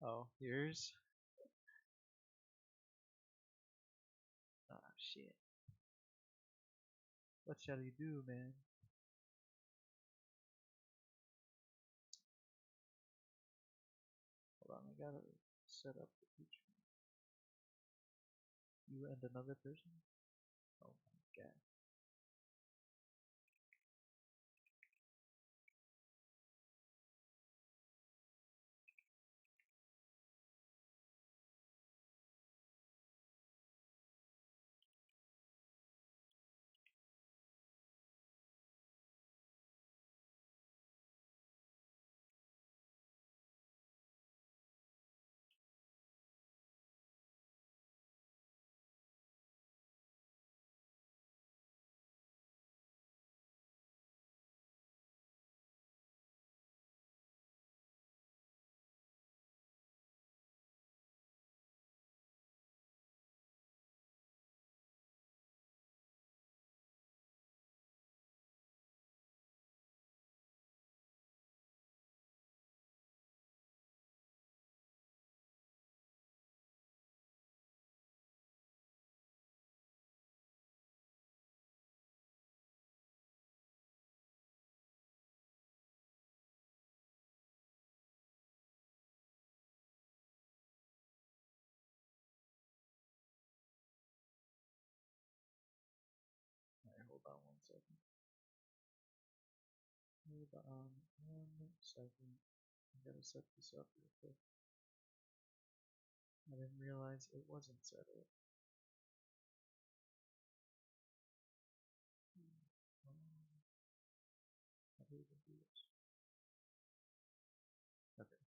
Oh, yours? Ah, shit. What shall you do, man? Hold on, I gotta set up the feature. You and another person? Oh my god. Alright, hold on 1 second. Hold on 1 second. I gotta set this up real quick. I didn't realize it wasn't set up. How do we even do this? Okay.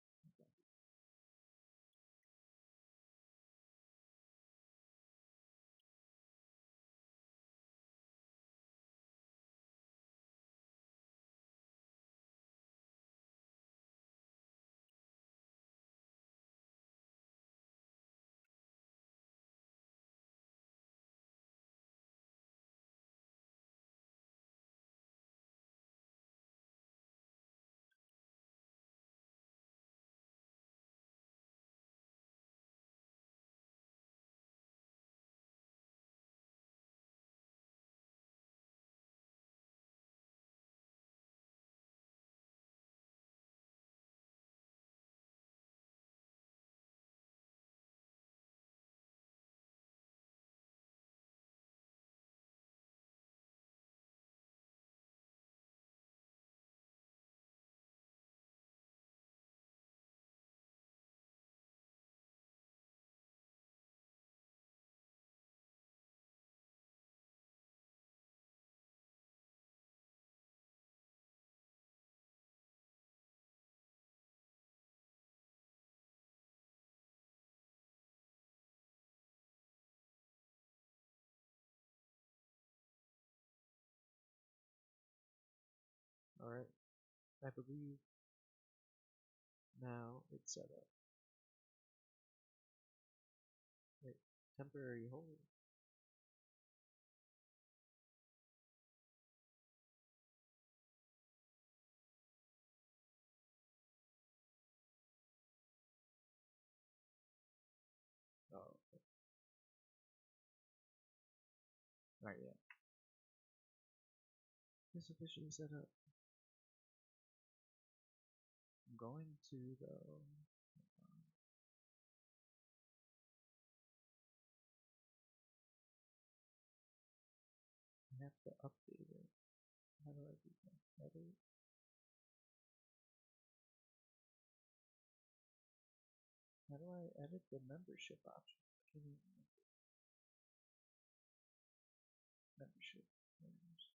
Alright. I believe now it's set up. Wait, temporary hold. Oh, okay. Alright, yeah. It's officially set up. I'm going to though. I have to update it. How do I do that? Edit? How do I edit the membership option? I can't even remember. Membership. Members.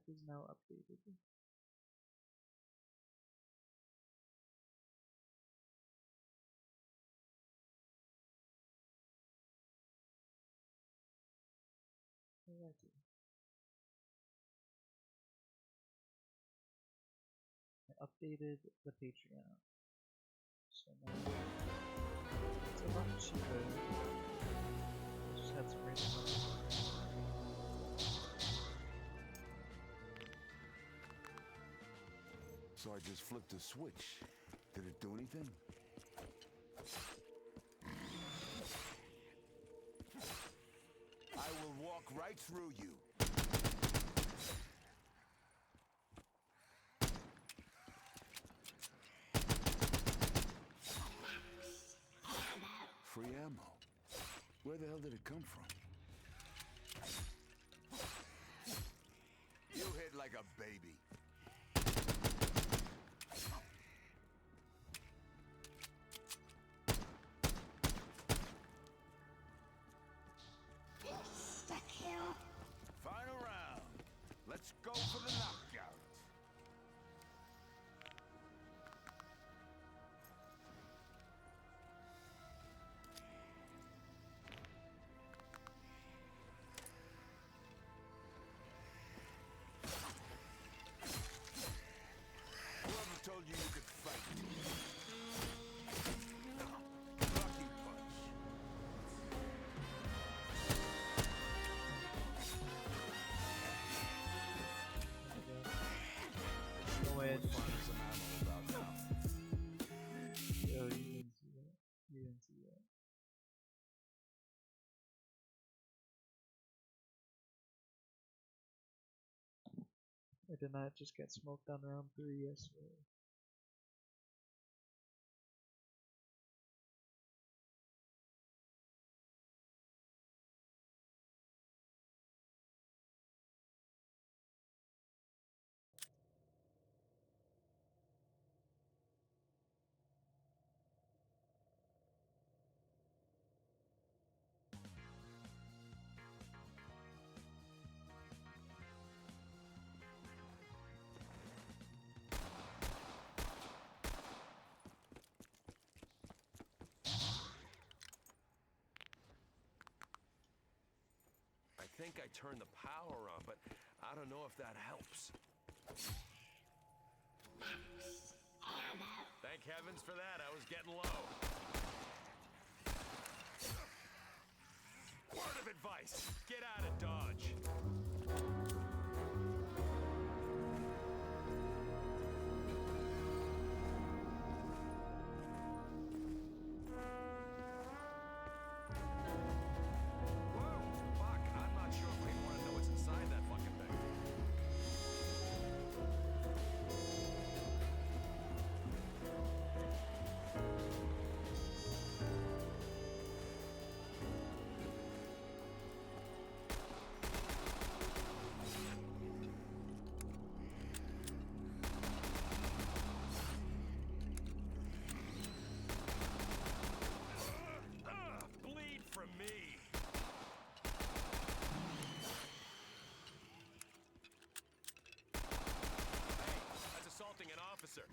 is now updated. Alrighty. I updated the Patreon. So now it's a lot cheaper. I just had some random money. So I just flipped a switch. Did it do anything? I will walk right through you. Free ammo. Where the hell did it come from? You hit like a baby. Final round. Let's go for the knockout. Whoever told you you could fight? Lucky punch. Go in. Yo, you didn't see that. You didn't see that. I did not just get smoked on round 3 yesterday. I think I turned the power on, but I don't know if that helps. Thank heavens for that, I was getting low. Word of advice, get out of Dodge. Bleed from me. Hey, that's assaulting an officer.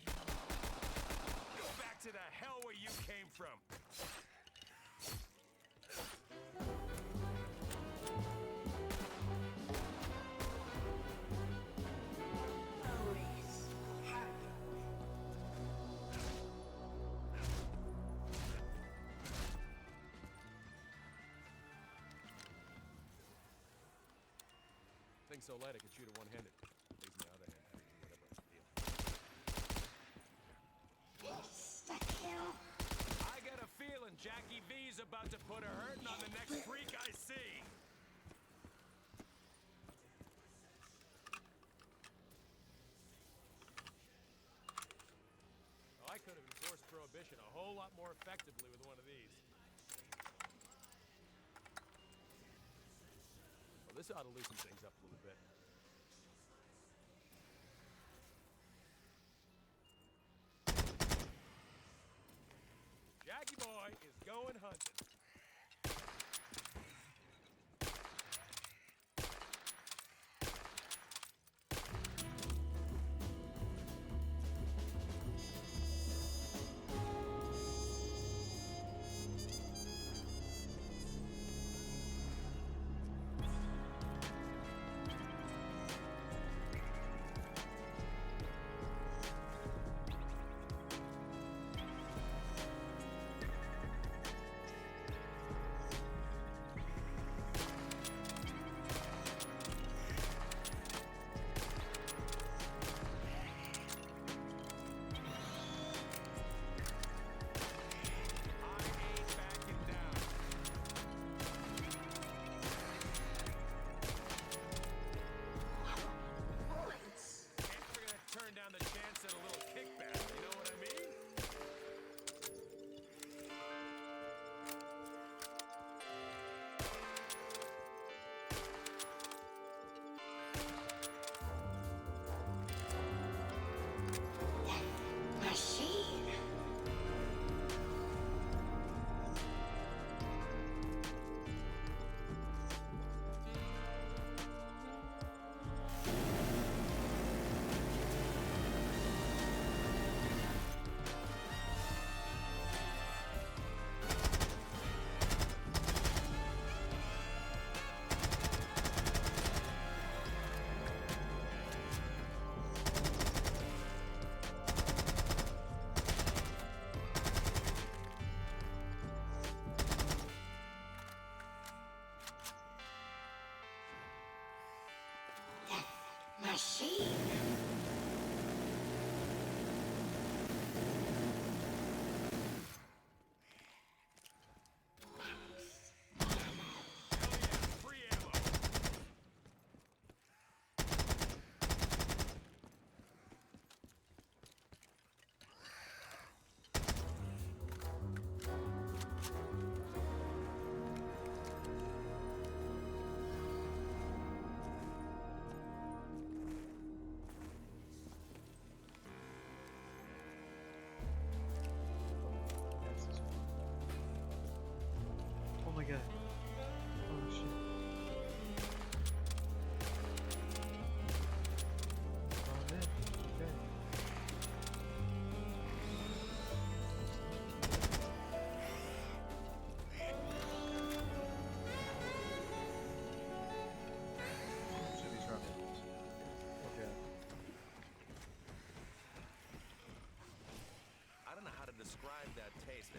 Go back to the hell where you came from. Thing so light I could shoot it one-handed. Leaves my other hand having to do whatever I feel. I got a feeling Jackie V's about to put a hurtin' on the next freak I see. Oh, I could have enforced prohibition a whole lot more effectively with one of these. Well, this ought to loosen things up a little bit. Jackie boy is going hunting. Free ammo. That's this one. Oh my god. Oh shit. Oh man. Okay. Should be stronger than this. Okay. I don't know how to describe that taste.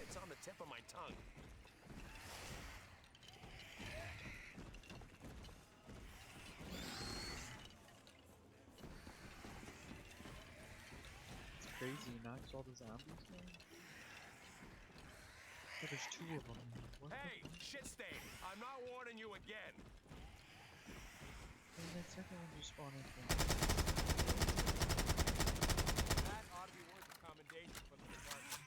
It's on the tip of my tongue. It's crazy. He knocks all the zombies down. Oh, there's two of them. What Hey, shit stain! I'm not warning you again. the? That second one just spawned in. That ought to be worth a commendation from the department.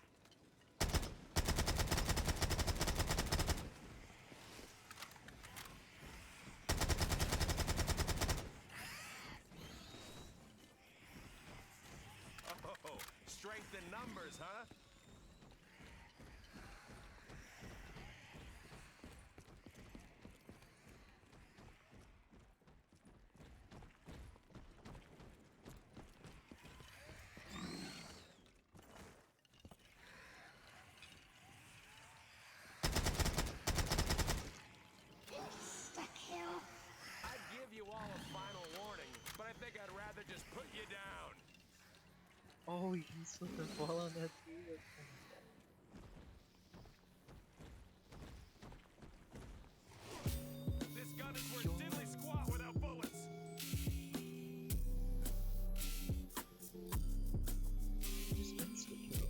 Oh, strength in numbers, huh? I'd give you all a final warning, but I think I'd rather just put you down. Oh, he can slip and fall on that too. That's kinda sad. This gun is worth diddly squat without bullets. Just insta-kill.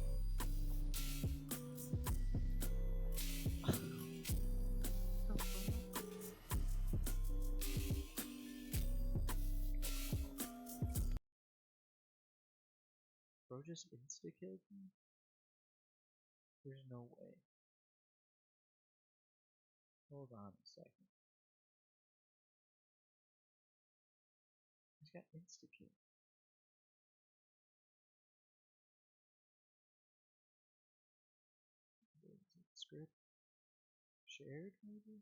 Bro just insta-killed me? There's no way. Hold on a second. He's got insta-kill. Script shared, maybe?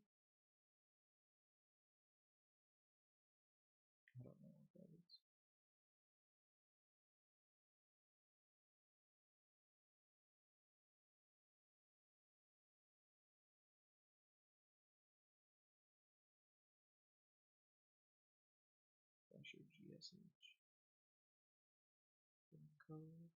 I don't know what that is. Thrasher GSH. Code.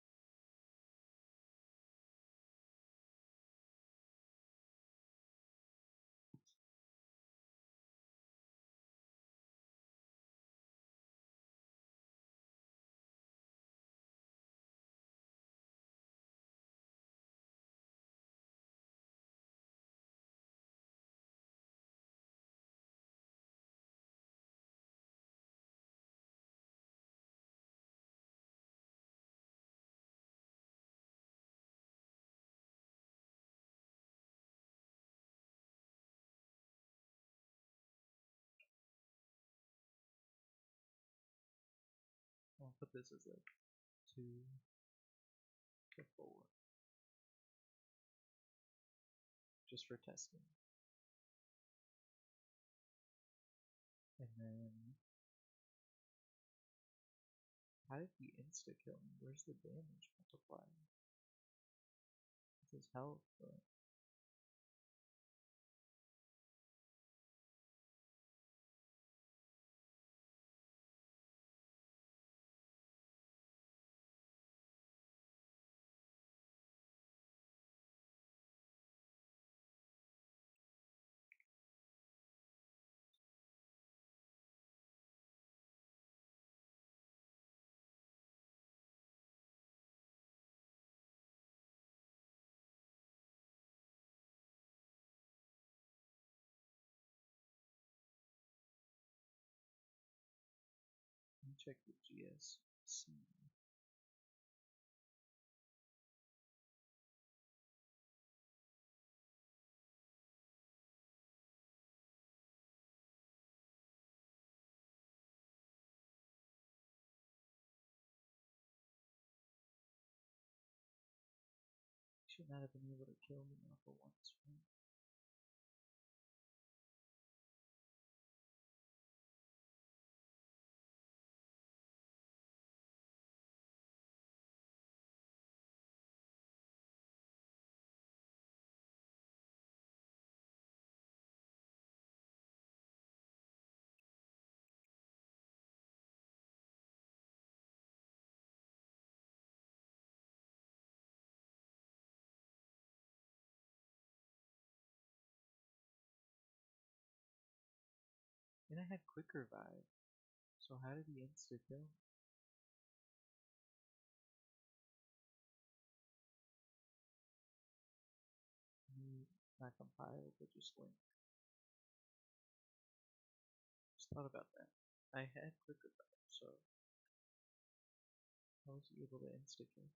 I'll put this as like 2 to 4. Just for testing. And then how did he insta kill me? Where's the damage multiplier? It says health, but check the GSC. Should not have been able to kill me off of once, right? And I had quick revive. So how did he insta kill? Me not compiled, but just linked. Just thought about that. I had quick revive, so how was he able to insta kill?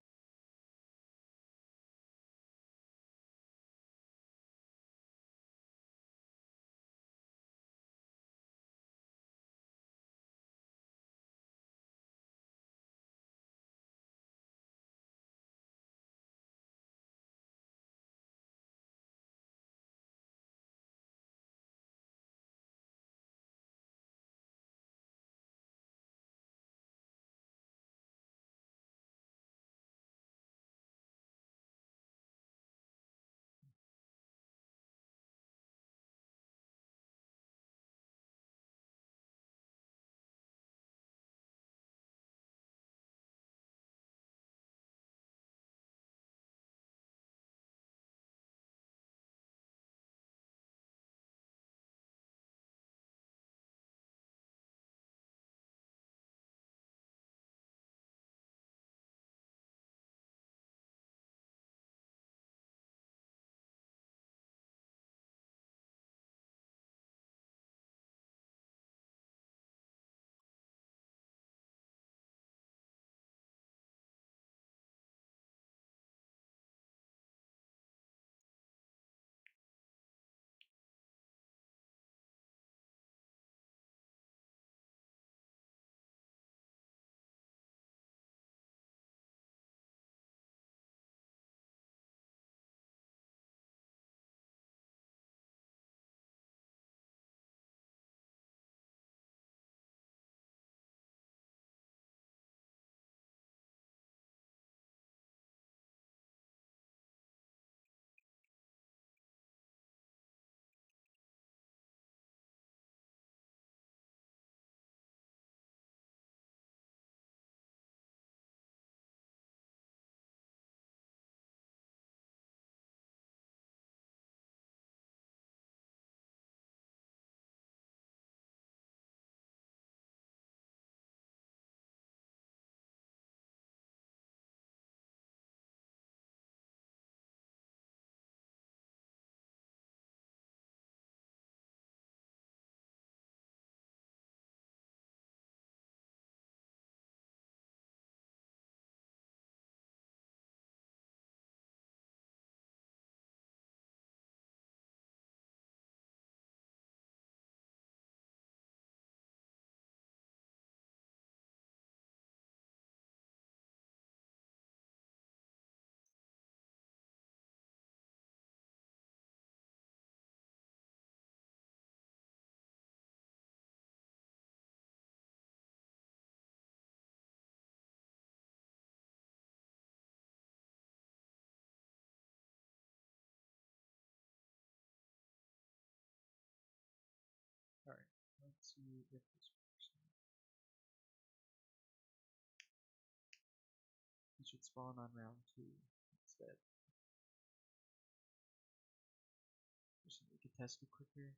Alright, let's see if this works. He should spawn on round 2 instead. Just so we can test it quicker.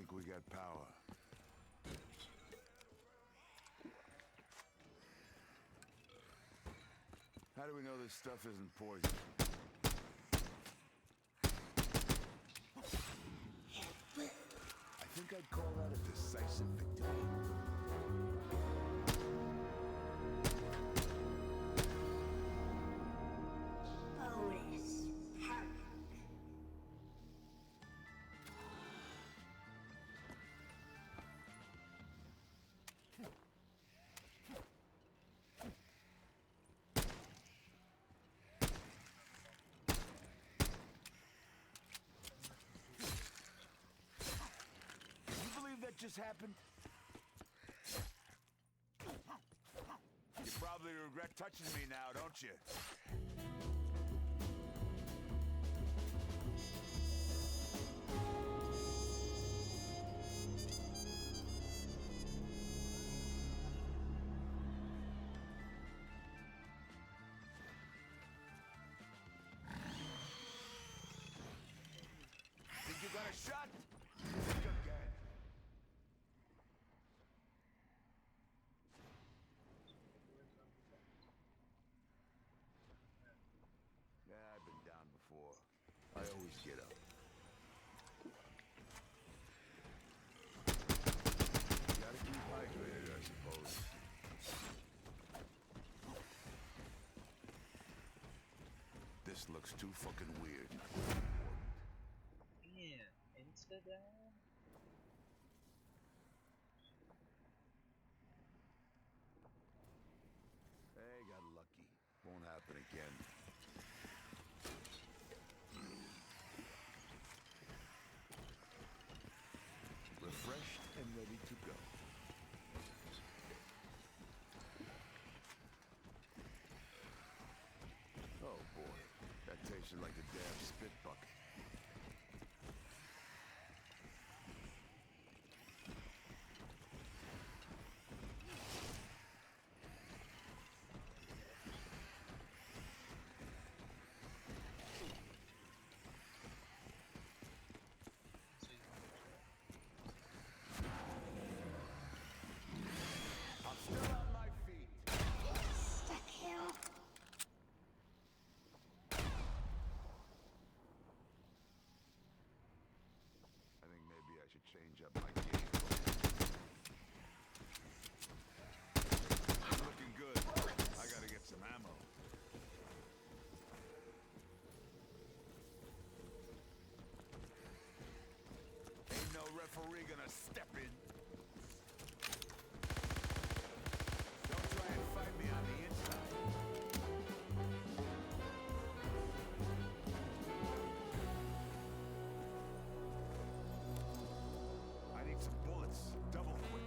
think we got power. How do we know this stuff isn't poison? I think I'd call that a decisive victory. Bonus perk. Can you believe that just happened? You probably regret touching me now, don't you? Think you got a shot? Think again. Yeah, I've been down before. I always get up. Gotta keep hydrated, I suppose. This looks too fucking weird. Man, insta down? Hey, got lucky. Won't happen again. Refreshed and ready to go. Oh boy, that tasted like a damn spit bucket. I'm still on my feet. Insta-kill. I think maybe I should change up my game. Looking good. I gotta get some ammo. Ain't no referee gonna step in. Don't try and fight me on the inside. I need some bullets, double quick.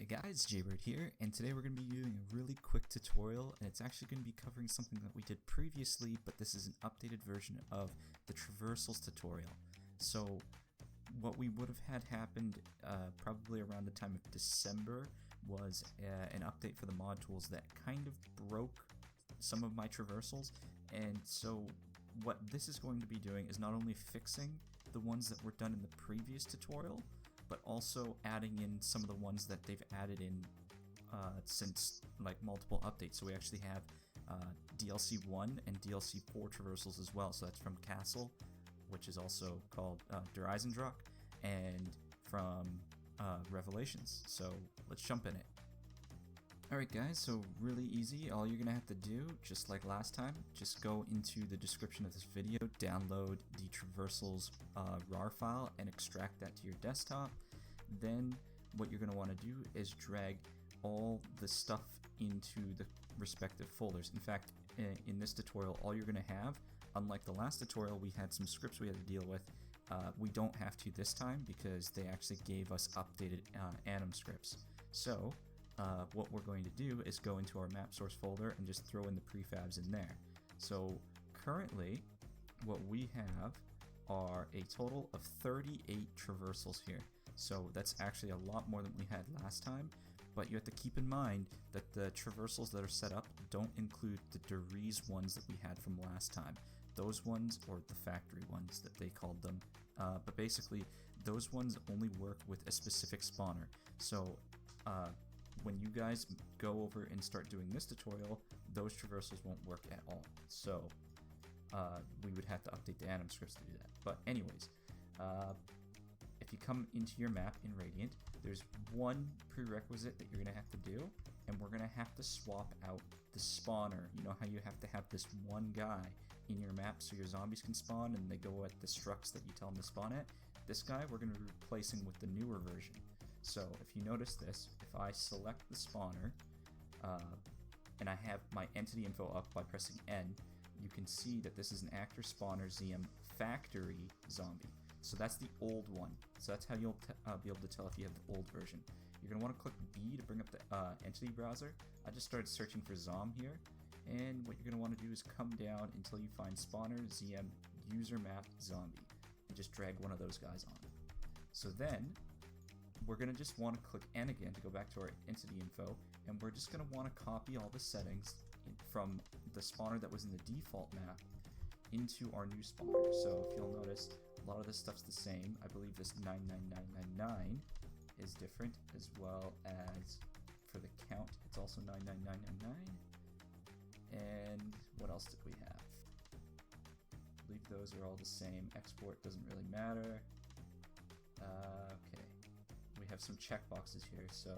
Hey guys, Jaybird here, and today we're going to be doing a really quick tutorial, and it's actually going to be covering something that we did previously, but this is an updated version of the traversals tutorial. So what we would have had happened probably around the time of December was an update for the mod tools that kind of broke some of my traversals, and so what this is going to be doing is not only fixing the ones that were done in the previous tutorial, but also adding in some of the ones that they've added in since like multiple updates. So we actually have DLC 1 and DLC 4 traversals as well. So that's from Castle, which is also called Der Eisendruck, and from Revelations. So let's jump in it. Alright guys, so really easy. All you're going to have to do, just like last time, just go into the description of this video, download the traversals RAR file, and extract that to your desktop. Then what you're going to want to do is drag all the stuff into the respective folders. In fact, in this tutorial, all you're going to have, unlike the last tutorial, we had some scripts we had to deal with. We don't have to this time because they actually gave us updated anim scripts. So what we're going to do is go into our map source folder and just throw in the prefabs in there. So currently what we have are a total of 38 traversals here. So that's actually a lot more than we had last time, but you have to keep in mind that the traversals that are set up don't include the Deriz ones that we had from last time. Those ones, or the factory ones that they called them, but basically those ones only work with a specific spawner. So when you guys go over and start doing this tutorial, those traversals won't work at all. So we would have to update the anim scripts to do that. But anyways, if you come into your map in Radiant, there's one prerequisite that you're going to have to do, and we're going to have to swap out the spawner. You know how you have to have this one guy in your map so your zombies can spawn and they go at the structs that you tell them to spawn at? This guy we're going to be replacing with the newer version. So if you notice this, if I select the spawner and I have my entity info up by pressing N, you can see that this is an actor spawner ZM factory zombie. So that's the old one. So that's how you'll be able to tell if you have the old version. You're going to want to click B to bring up the entity browser. I just started searching for Zom here, and what you're going to want to do is come down until you find spawner ZM user map zombie and just drag one of those guys on. So then we're going to just want to click N again to go back to our entity info, and we're just going to want to copy all the settings from the spawner that was in the default map into our new spawner. So if you'll notice, a lot of this stuff's the same. I believe this 99999 is different, as well as for the count, it's also 99999. And what else did we have? I believe those are all the same. Export doesn't really matter. Okay. We have some checkboxes here, so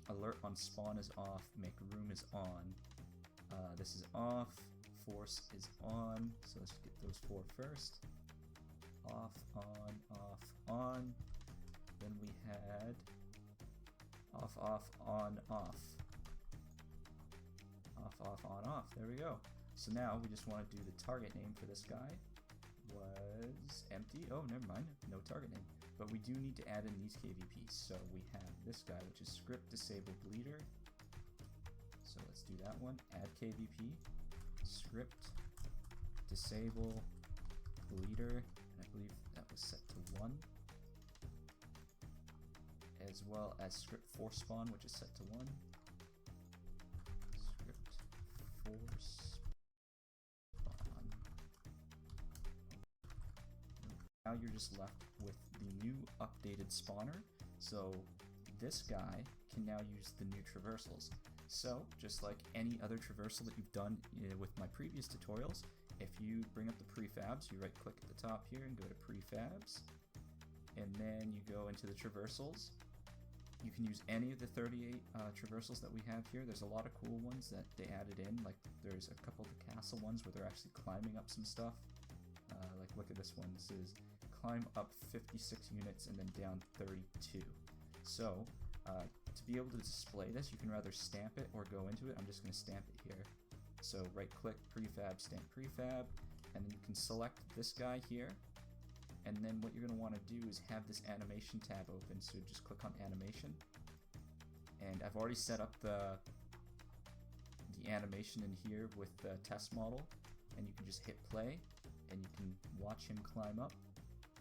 alert on spawn is off, make room is on, this is off, force is on, so let's get those four first. Off, on, then we had off, on, off, on, there we go. So now we just want to do the target name for this guy was empty. Oh, never mind, no target name. But we do need to add in these KVPs. So we have this guy, which is script disable bleeder. So let's do that one. Add KVP, script disable bleeder, and I believe that was set to 1. As well as script force spawn, which is set to 1. Script force spawn. Now you're just left with the new updated spawner. So this guy can now use the new traversals. So just like any other traversal that you've done with my previous tutorials, if you bring up the prefabs, you right click at the top here and go to prefabs, and then you go into the traversals. You can use any of the 38 traversals that we have here. There's a lot of cool ones that they added in, like there's a couple of the castle ones where they're actually climbing up some stuff. Like look at this one, this is climb up 56 units and then down 32. So to be able to display this, you can rather stamp it or go into it. I'm just going to stamp it here. So right click, prefab, stamp prefab, and then you can select this guy here, and then what you're going to want to do is have this animation tab open. So just click on animation, And I've already set up the animation in here with the test model, and you can just hit play and you can watch him climb up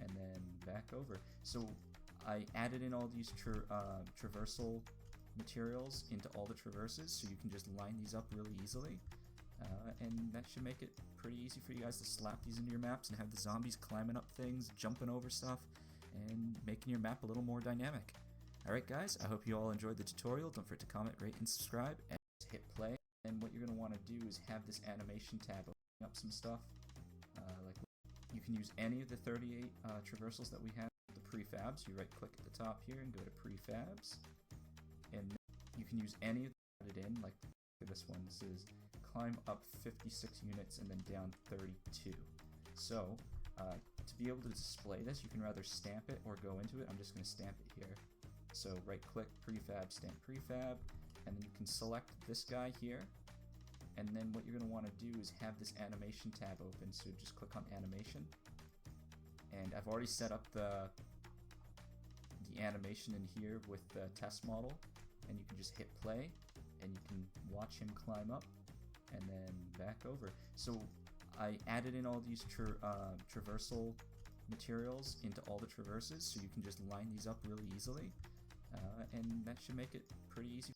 and then back over. So I added in all these traversal materials into all the traverses, so you can just line these up really easily, and that should make it pretty easy for you guys to slap these into your maps and have the zombies climbing up things, jumping over stuff, and making your map a little more dynamic. Alright guys, I hope you all enjoyed the tutorial. Don't forget to comment, rate, and subscribe, and hit play. And what you're going to want to do is have this animation tab open up some stuff. Like you can use any of the 38 traversals that we have, the prefabs. You right click at the top here and go to prefabs. And you can use any of them added in, like this one. This is climb up 56 units and then down 32. So to be able to display this, you can rather stamp it or go into it. I'm just going to stamp it here. So right click, prefab, stamp prefab, and then you can select this guy here, and then what you're going to want to do is have this animation tab open, so just click on animation, and I've already set up the animation in here with the test model, and you can just hit play and you can watch him climb up and then back over. So I added in all these traversal materials into all the traverses, so you can just line these up really easily, and that should make it pretty easy.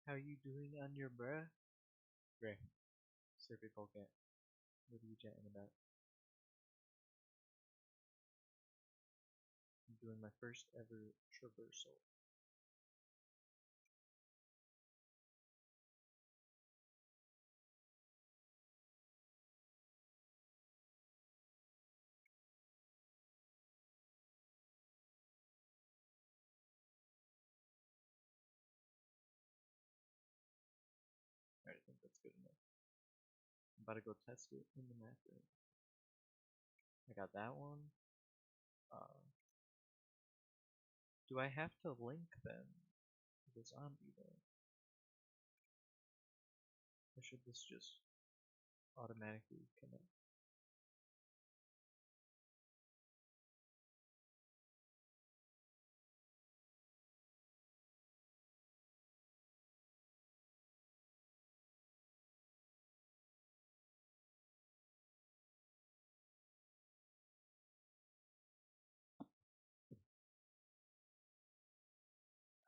How you doing on your bruh? Bruh. Cervical cat. What are you chatting about? I'm doing my first ever traversal. Alright, I think that's good enough. I'm about to go test it in the map room. I got that one. Do I have to link them to the zombie though? Or should this just automatically connect?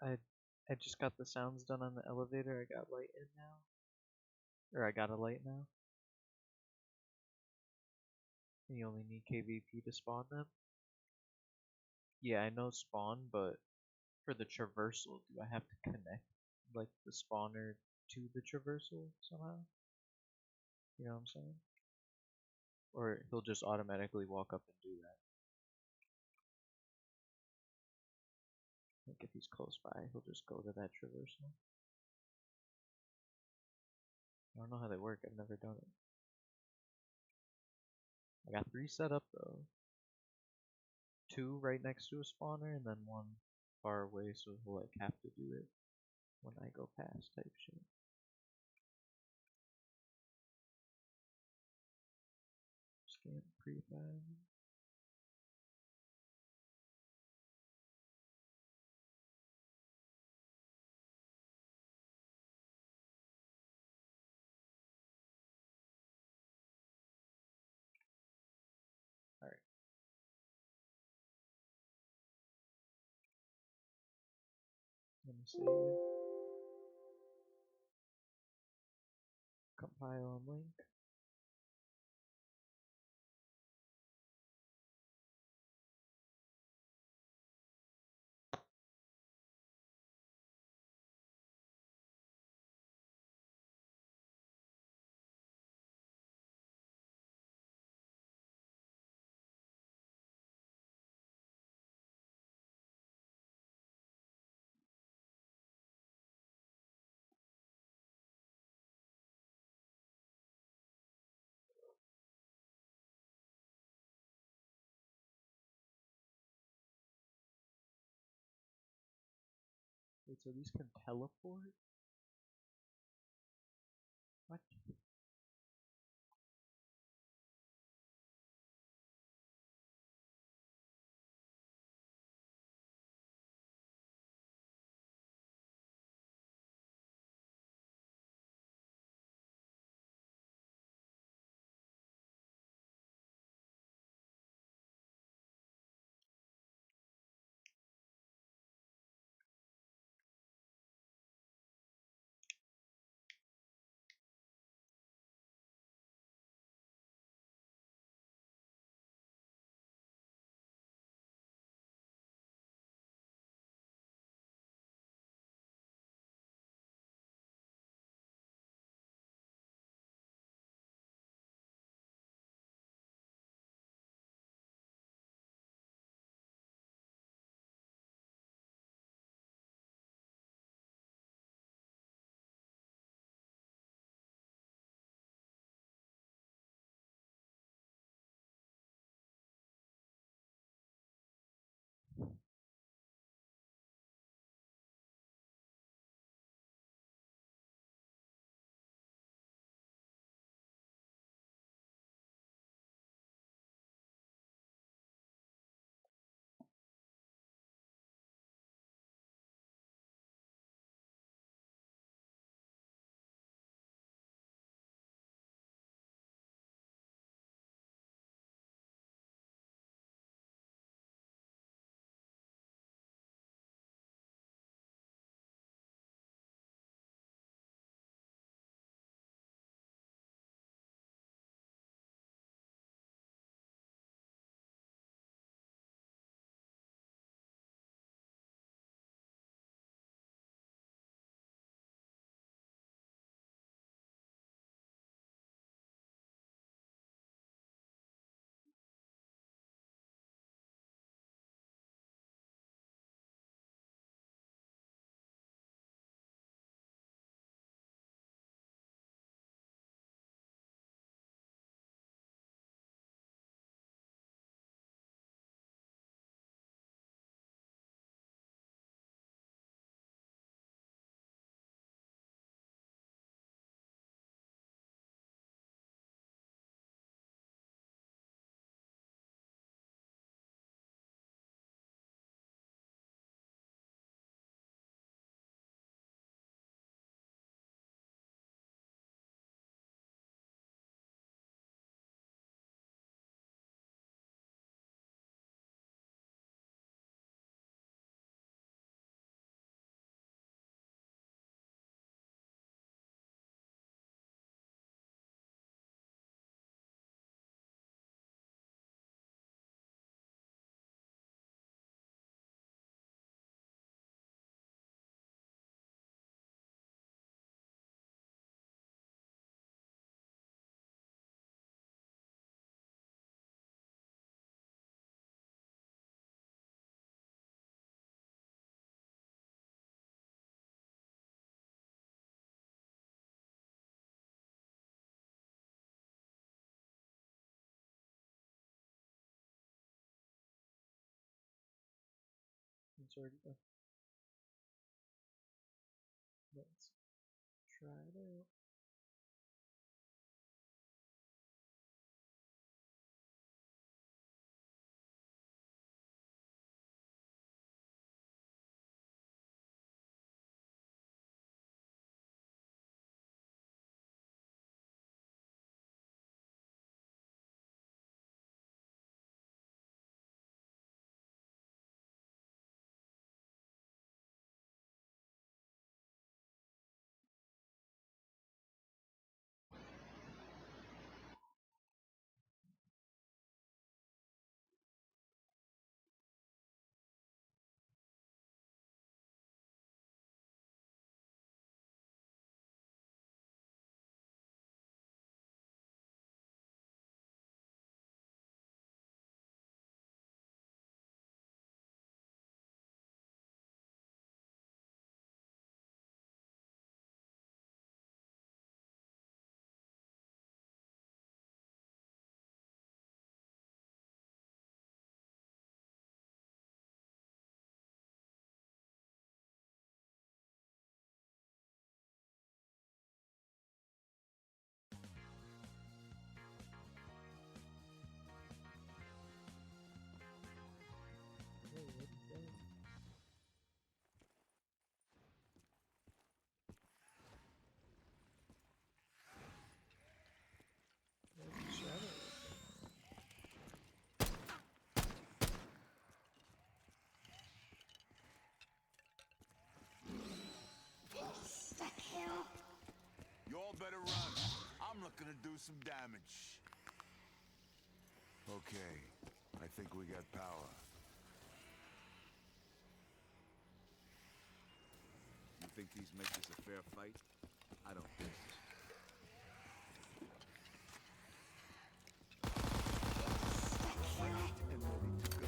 I I just got the sounds done on the elevator. I got light in now. Or I got a light now. And you only need KVP to spawn them. Yeah, I know spawn, but for the traversal, do I have to connect like the spawner to the traversal somehow? You know what I'm saying? Or he'll just automatically walk up and do that. Like if he's close by, he'll just go to that traversal. I don't know how they work. I've never done it. I got 3 set up though. 2 right next to a spawner, and then 1 far away, so he'll like have to do it when I go past type shit. Scan prefab. Alright. Let me save. Compile and link. Wait, so these can teleport? What? it's already done. Let's try it out. Hey, what is that? Where's the shadow? Insta-kill. You all better run. I'm looking to do some damage. Okay, I think we got power. You think these make this a fair fight? I don't think so. Insta-kill. And ready to go.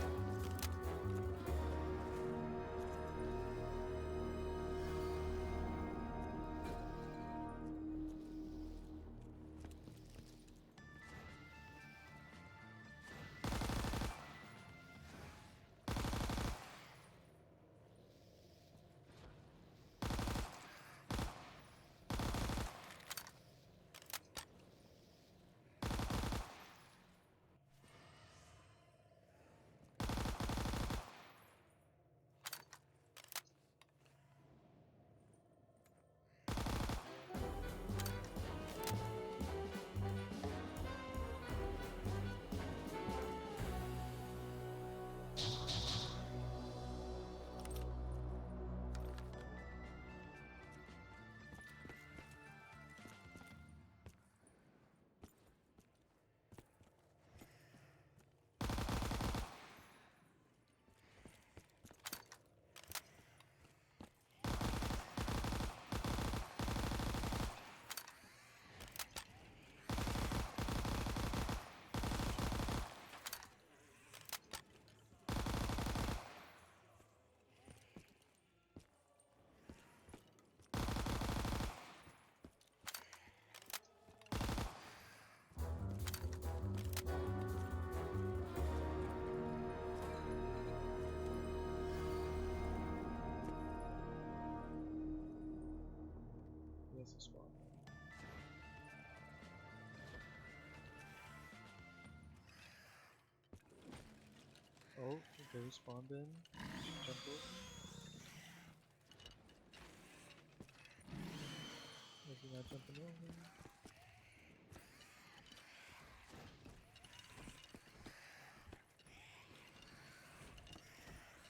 Here's the spawn. Oh, they respawned in. Jump over. Is he not jumping over?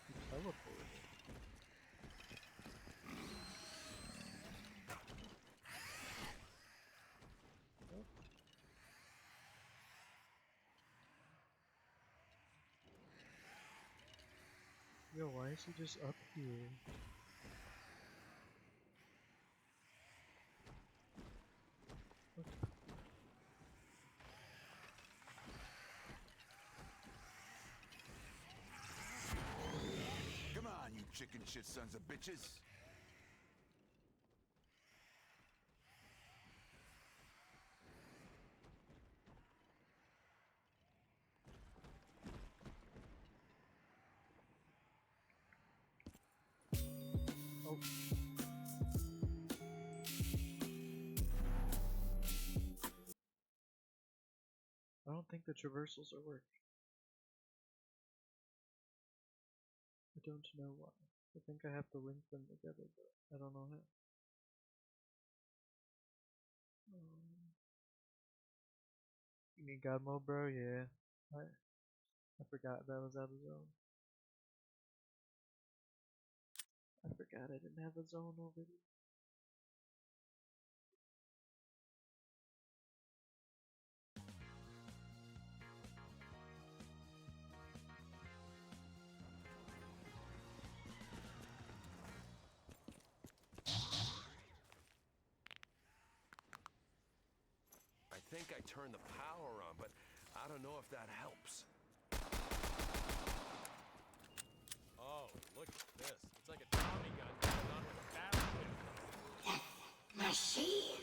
He teleported. What? Yo, why is he just up here? What? Come on, you chicken shit sons of bitches. think the traversals are working. I don't know why. I think I have to link them together, but I don't know how. You need God mode, bro? Yeah. I forgot that was out of zone. I forgot I didn't have a zone already. I think I turned the power on, but I don't know if that helps. Oh, look at this. It's like a Tommy gun going on with a barrel whip. Machine.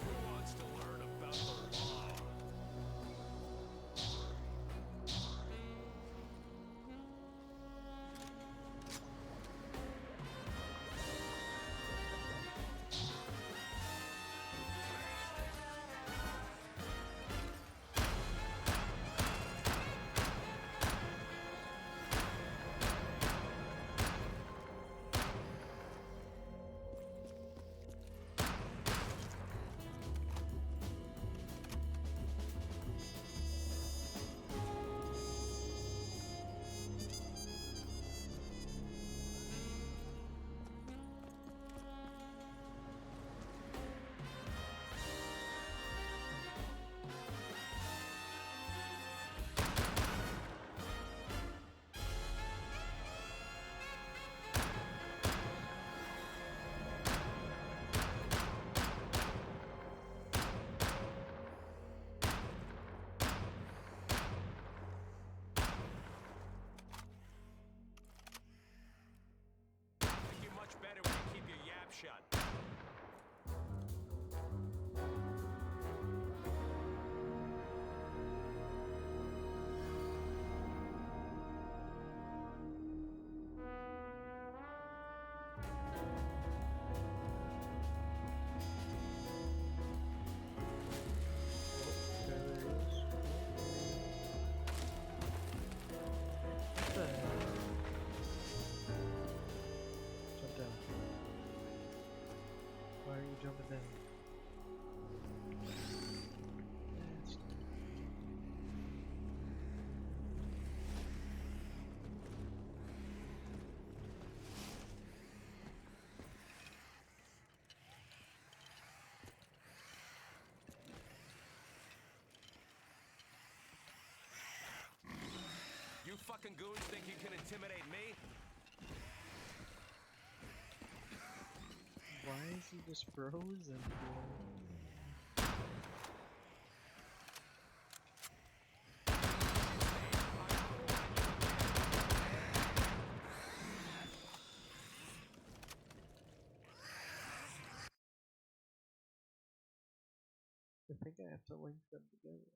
Who wants to learn about the law? You're much better when you keep your yap shut. Jump down. Why are you jumping down? You fucking goons think you can intimidate me? Why is he just frozen? I think I have to link them together.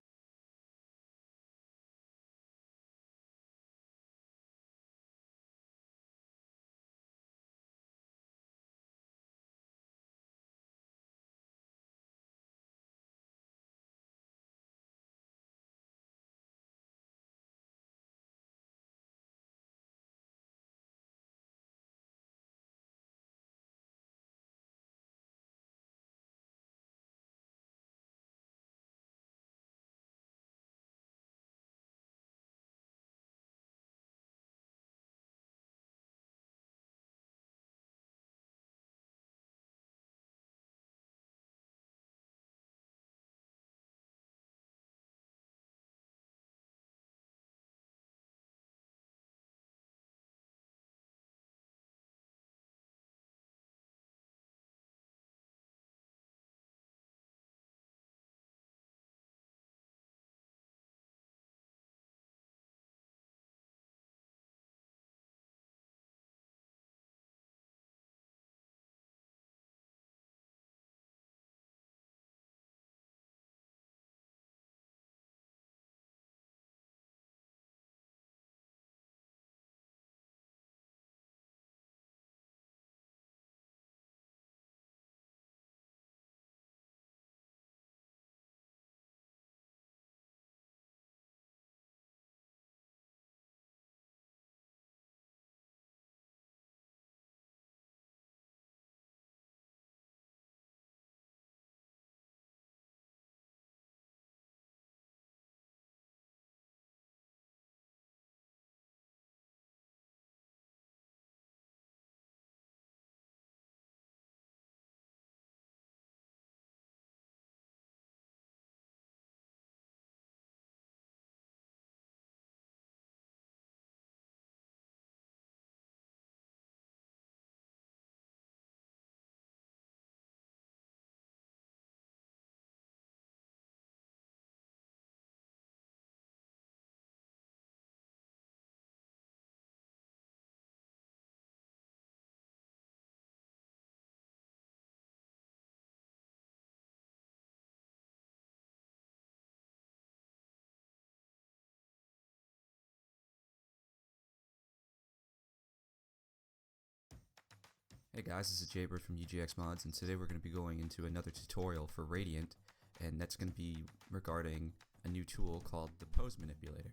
Hey guys, this is Jaybird from UGX Mods, and today we're going to be going into another tutorial for Radiant, and that's going to be regarding a new tool called the Pose Manipulator.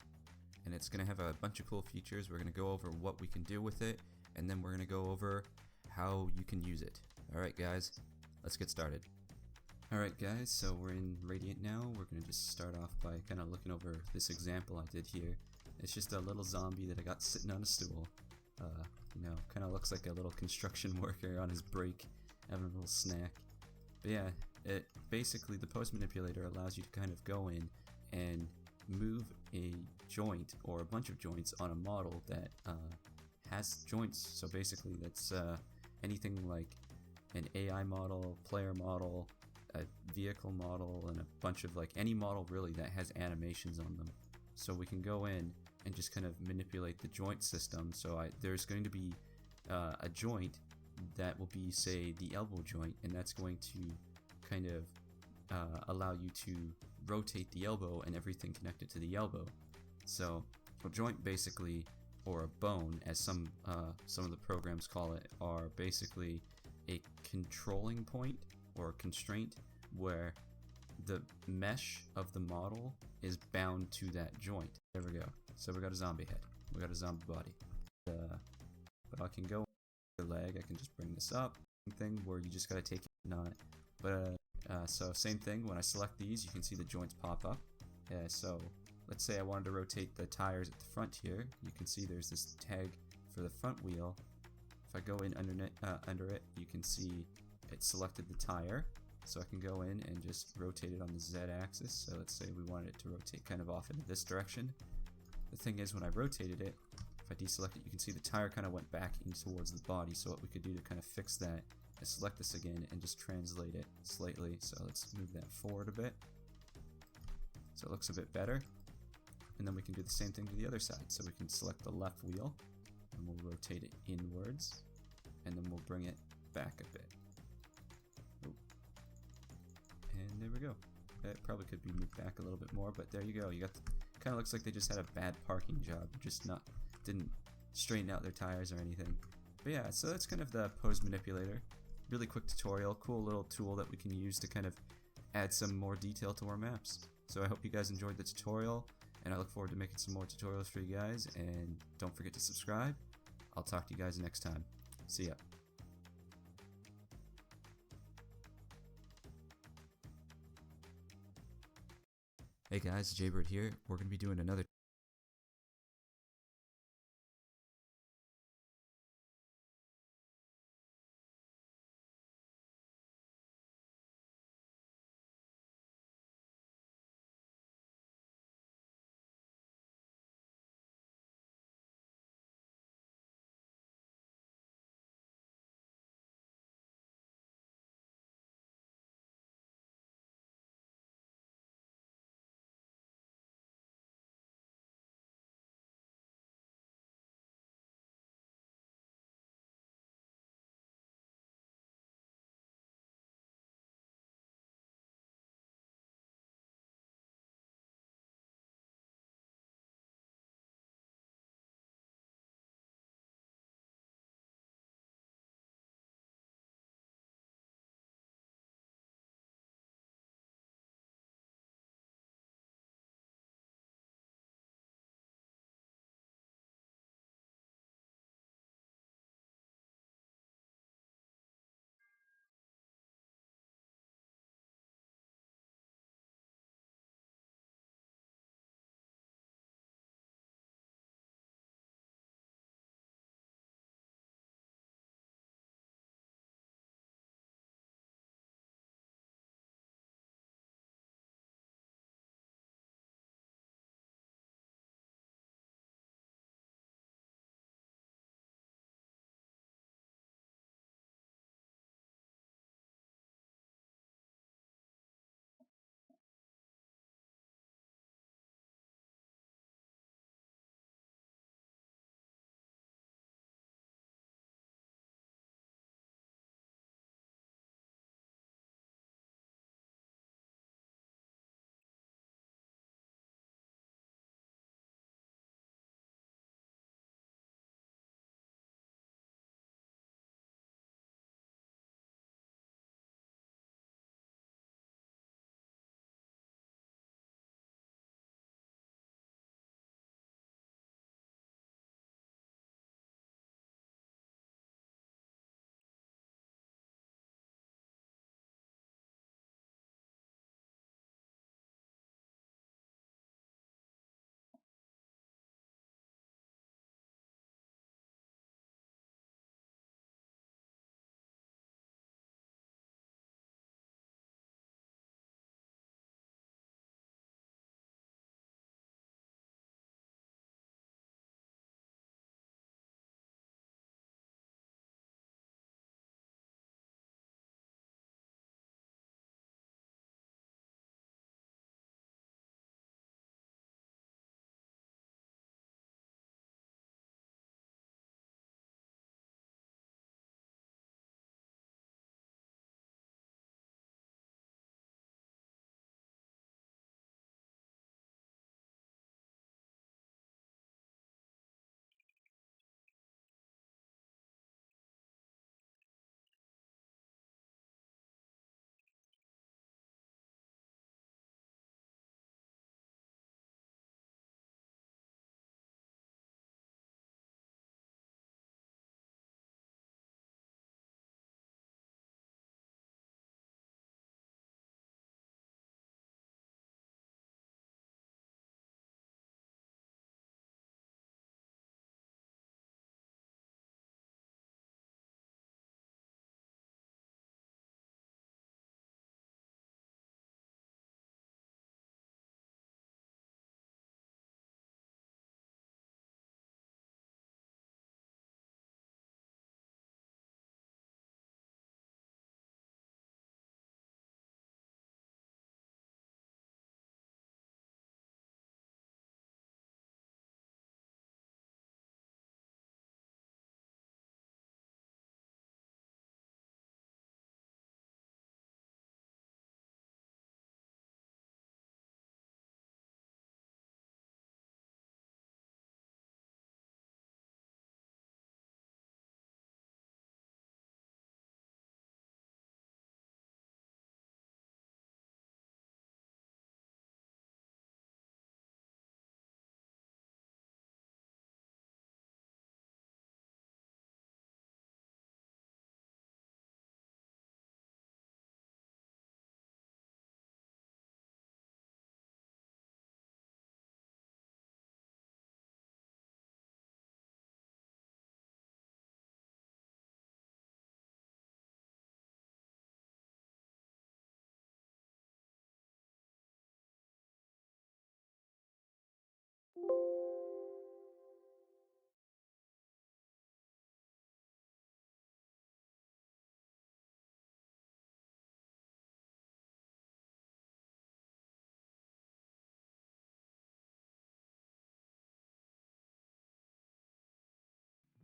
And it's going to have a bunch of cool features. We're going to go over what we can do with it, and then we're going to go over how you can use it. Alright guys, let's get started. Alright guys, so we're in Radiant now. We're going to just start off by kind of looking over this example I did here. It's just a little zombie that I got sitting on a stool. You know, kind of looks like a little construction worker on his break, having a little snack. But yeah, it basically, the Pose Manipulator allows you to kind of go in and move a joint or a bunch of joints on a model that has joints. So basically that's anything like an AI model, player model, a vehicle model, and a bunch of like any model really that has animations on them. So we can go in and just kind of manipulate the joint system. So there's going to be a joint that will be, say, the elbow joint, and that's going to kind of allow you to rotate the elbow and everything connected to the elbow. So a joint basically, or a bone as some of the programs call it, are basically a controlling point or a constraint where the mesh of the model is bound to that joint. There we go. So we got a zombie head. We got a zombie body. But I can go the leg. I can just bring this up. Thing where you just gotta take it on it. But so same thing. When I select these, you can see the joints pop up. So let's say I wanted to rotate the tires at the front here. You can see there's this tag for the front wheel. If I go in under it, you can see it selected the tire. So I can go in and just rotate it on the Z axis. So let's say we wanted it to rotate kind of off into this direction. The thing is, when I rotated it, if I deselect it, you can see the tire kind of went back in towards the body. So what we could do to kind of fix that is select this again and just translate it slightly. So let's move that forward a bit, so it looks a bit better. And then we can do the same thing to the other side. So we can select the left wheel and we'll rotate it inwards, and then we'll bring it back a bit. And there we go. That probably could be moved back a little bit more, but there you go. You got kind of looks like they just had a bad parking job, just didn't straighten out their tires or anything. But yeah, so that's kind of the Pose Manipulator. Really quick tutorial, cool little tool that we can use to kind of add some more detail to our maps. So I hope you guys enjoyed the tutorial, and I look forward to making some more tutorials for you guys. And don't forget to subscribe. I'll talk to you guys next time. See ya. Hey guys, Jaybird here. We're going to be doing another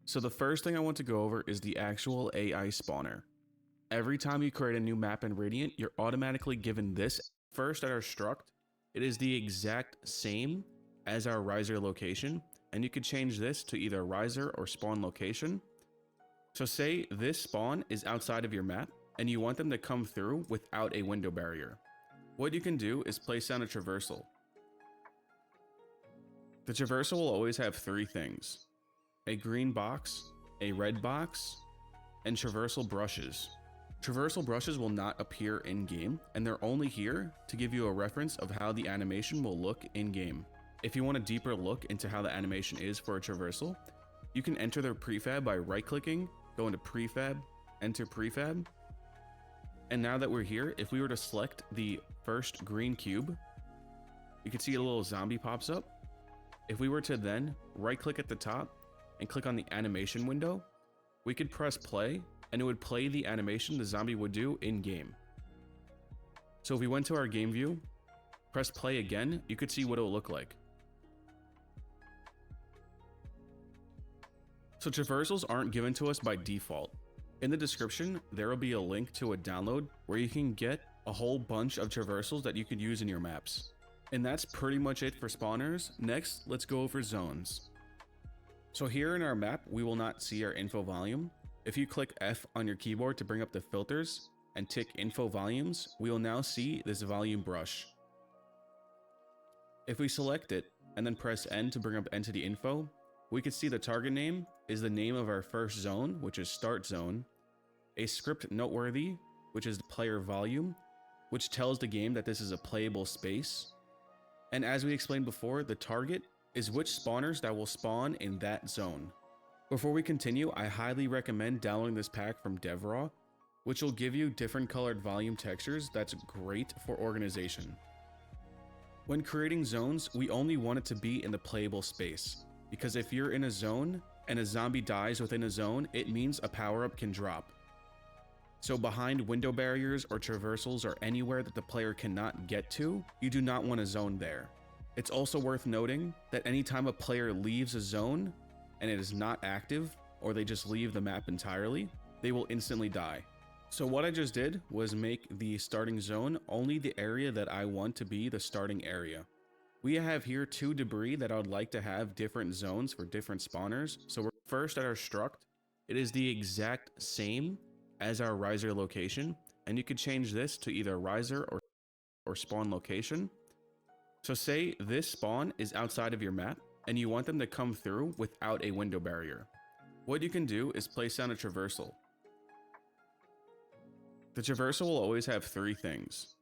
So the first thing I want to go over is the actual AI spawner. Every time you create a new map in Radiant, you're automatically given this. First at our struct, it is the exact same as our riser location, and you could change this to either riser or spawn location. So say this spawn is outside of your map, and you want them to come through without a window barrier. What you can do is place down a traversal. The traversal will always have three things: a green box, a red box, and traversal brushes. Traversal brushes will not appear in-game, and they're only here to give you a reference of how the animation will look in-game. If you want a deeper look into how the animation is for a traversal, you can enter their prefab by right-clicking, go into prefab, enter prefab. And now that we're here, if we were to select the first green cube, you can see a little zombie pops up. If we were to then right-click at the top and click on the animation window, we could press play, and it would play the animation the zombie would do in-game. So if we went to our game view, press play again, you could see what it will look like. So traversals aren't given to us by default. In the description, there will be a link to a download where you can get a whole bunch of traversals that you could use in your maps. And that's pretty much it for spawners. Next, let's go over zones. So here in our map, we will not see our info volume. If you click F on your keyboard to bring up the filters and tick info volumes, we will now see this volume brush. If we select it and then press N to bring up entity info, we can see the target name is the name of our first zone, which is start zone, a script noteworthy, which is the player volume, which tells the game that this is a playable space. And as we explained before, the target is which spawners that will spawn in that zone. Before we continue, I highly recommend downloading this pack from DevRaw, which will give you different colored volume textures that's great for organization. When creating zones, we only want it to be in the playable space, because if you're in a zone and a zombie dies within a zone, it means a power-up can drop. So behind window barriers or traversals or anywhere that the player cannot get to, you do not want a zone there. It's also worth noting that anytime a player leaves a zone and it is not active, or they just leave the map entirely, they will instantly die. So what I just did was make the starting zone only the area that I want to be the starting area. We have here two debris that I would like to have different zones for different spawners. So we're first at our struct. It is the exact same as our riser location, and you could change this to either riser or spawn location. So say this spawn is outside of your map and you want them to come through without a window barrier. What you can do is place down a traversal. The traversal will always have three things: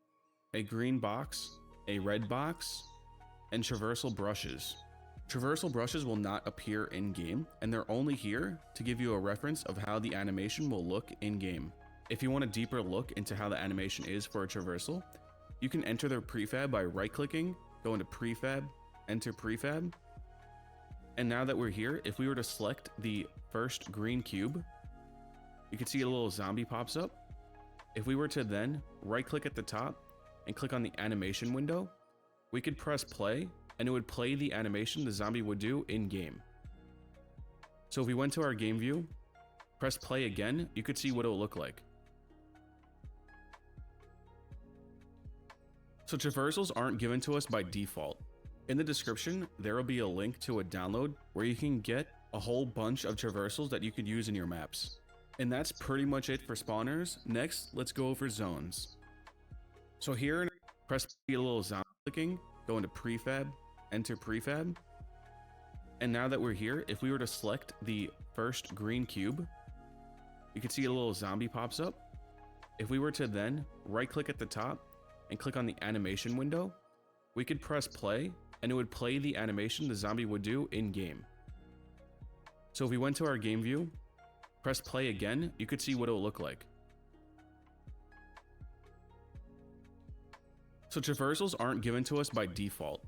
a green box, a red box, and traversal brushes. Traversal brushes will not appear in-game, and they're only here to give you a reference of how the animation will look in-game. If you want a deeper look into how the animation is for a traversal, you can enter their prefab by right-clicking, go into prefab, enter prefab. And now that we're here, if we were to select the first green cube, you can see a little zombie pops up. If we were to then right-click at the top and click on the animation window, we could press play, and it would play the animation the zombie would do in-game. So if we went to our game view, press play again, you could see what it will look like. So traversals aren't given to us by default. In the description, there will be a link to a download where you can get a whole bunch of traversals that you could use in your maps. And that's pretty much it for spawners. Next, let's go over zones. So here, press a little zombie clicking, go into prefab, enter prefab. And now that we're here, if we were to select the first green cube, you can see a little zombie pops up. If we were to then right-click at the top and click on the animation window, we could press play, and it would play the animation the zombie would do in-game. So if we went to our game view, press play again, you could see what it will look like. So traversals aren't given to us by default.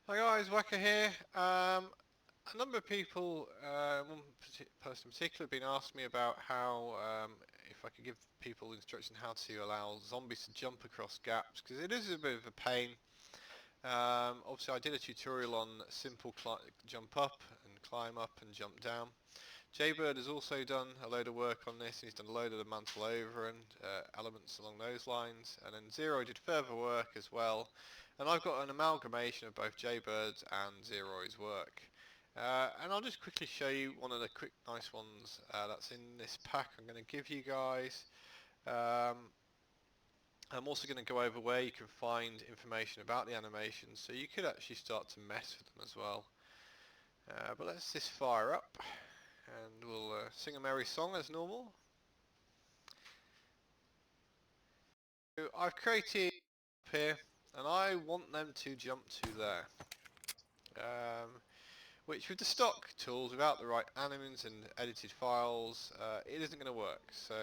Hi guys, Wacker here. a number of people, one person in particular, have been asking me about how, if I could give people instruction how to allow zombies to jump across gaps, because it is a bit of a pain. Obviously I did a tutorial on simple jump up and climb up and jump down. Jaybird has also done a load of work on this, and he's done a load of the mantle over and elements along those lines, and then Zero did further work as well, and I've got an amalgamation of both Jaybird's and Zero's work. And I'll just quickly show you one of the quick nice ones that's in this pack I'm going to give you guys. I'm also going to go over where you can find information about the animations, so you could actually start to mess with them as well. But let's just fire up, and we'll sing a merry song as normal. So I've created here, and I want them to jump to there. Which with the stock tools, without the right animations and edited files, it isn't going to work. So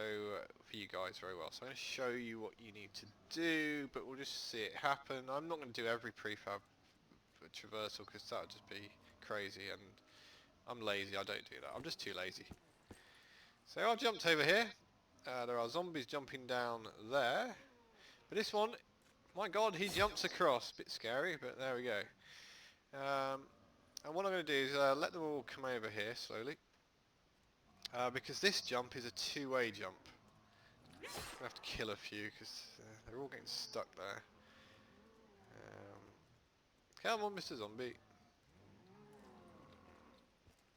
for you guys very well. So I'm going to show you what you need to do, but we'll just see it happen. I'm not going to do every prefab traversal because that would just be crazy, and I'm lazy. I don't do that. I'm just too lazy. So I jumped over here. There are zombies jumping down there, but this one, my God, he jumps across. Bit scary, but there we go. And what I'm going to do is let them all come over here slowly, because this jump is a two-way jump. I'm going to have to kill a few because they're all getting stuck there. Come on, Mr. Zombie.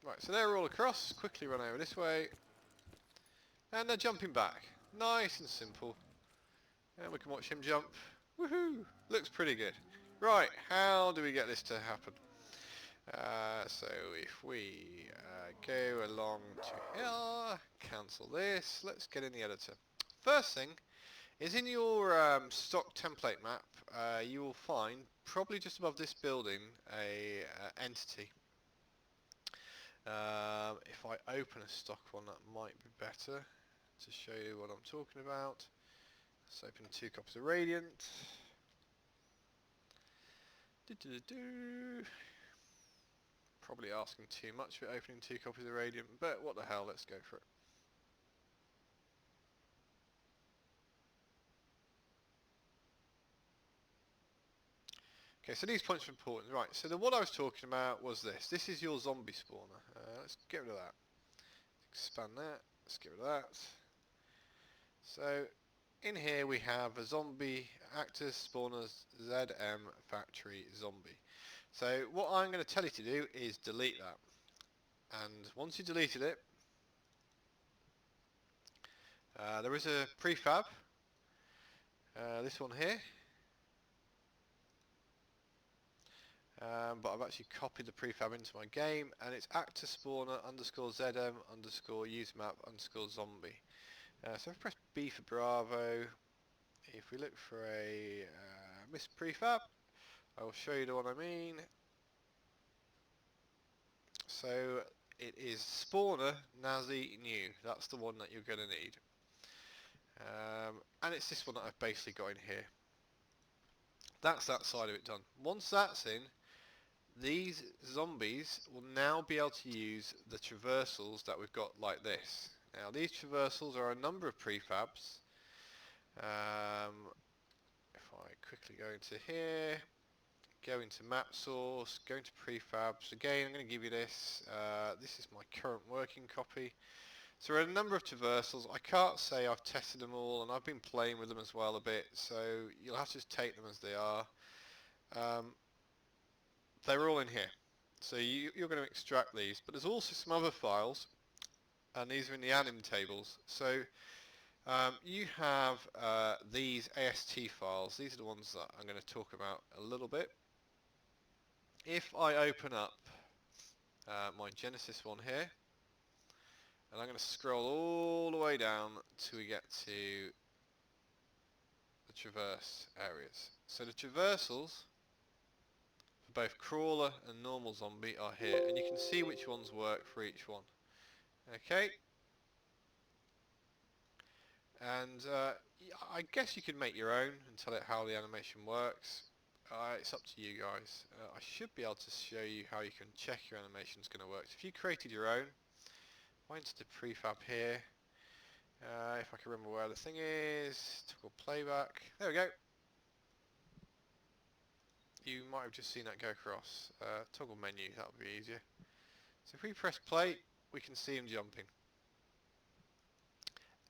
Right, so they're all across. Quickly run over this way. And they're jumping back. Nice and simple. And we can watch him jump. Woohoo! Looks pretty good. Right, how do we get this to happen? So if we go along to here, cancel this, let's get in the editor. First thing is in your stock template map, you will find probably just above this building a entity. If I open a stock one, that might be better to show you what I'm talking about. Let's open 2 copies of Radiant. Probably asking too much for opening 2 copies of Radiant, but what the hell, let's go for it. Okay, so these points are important. Right, so what I was talking about was this. This is your zombie spawner. Let's get rid of that. Expand that. Let's get rid of that. So, in here we have a zombie actors spawners ZM factory zombie. So, what I'm going to tell you to do is delete that. And once you deleted it, there is a prefab. This one here. But I've actually copied the prefab into my game, and it's actor spawner underscore ZM underscore usemap underscore zombie. So if I press B for Bravo, if we look for a miss prefab, I will show you the one I mean. So it is spawner Nazi new. That's the one that you're going to need. And it's this one that I've basically got in here. That's that side of it done. Once that's in, these zombies will now be able to use the traversals that we've got like this. Now these traversals are a number of prefabs. If I quickly go into here, go into map source, go into prefabs, again I'm going to give you this. This is my current working copy. So there are a number of traversals. I can't say I've tested them all, and I've been playing with them as well a bit, so you'll have to just take them as they are. They're all in here. So you're going to extract these, but there's also some other files, and these are in the anim tables. So you have these AST files. These are the ones that I'm going to talk about a little bit. If I open up my Genesis one here, and I'm going to scroll all the way down till we get to the traverse areas. So the traversals for both crawler and normal zombie are here, and you can see which ones work for each one. Okay. And I guess you could make your own and tell it how the animation works. It's up to you guys. I should be able to show you how you can check your animation's going to work. So if you created your own, go into the prefab here. If I can remember where the thing is, toggle playback. There we go. You might have just seen that go across. Toggle menu, that would be easier. So if we press play, we can see him jumping.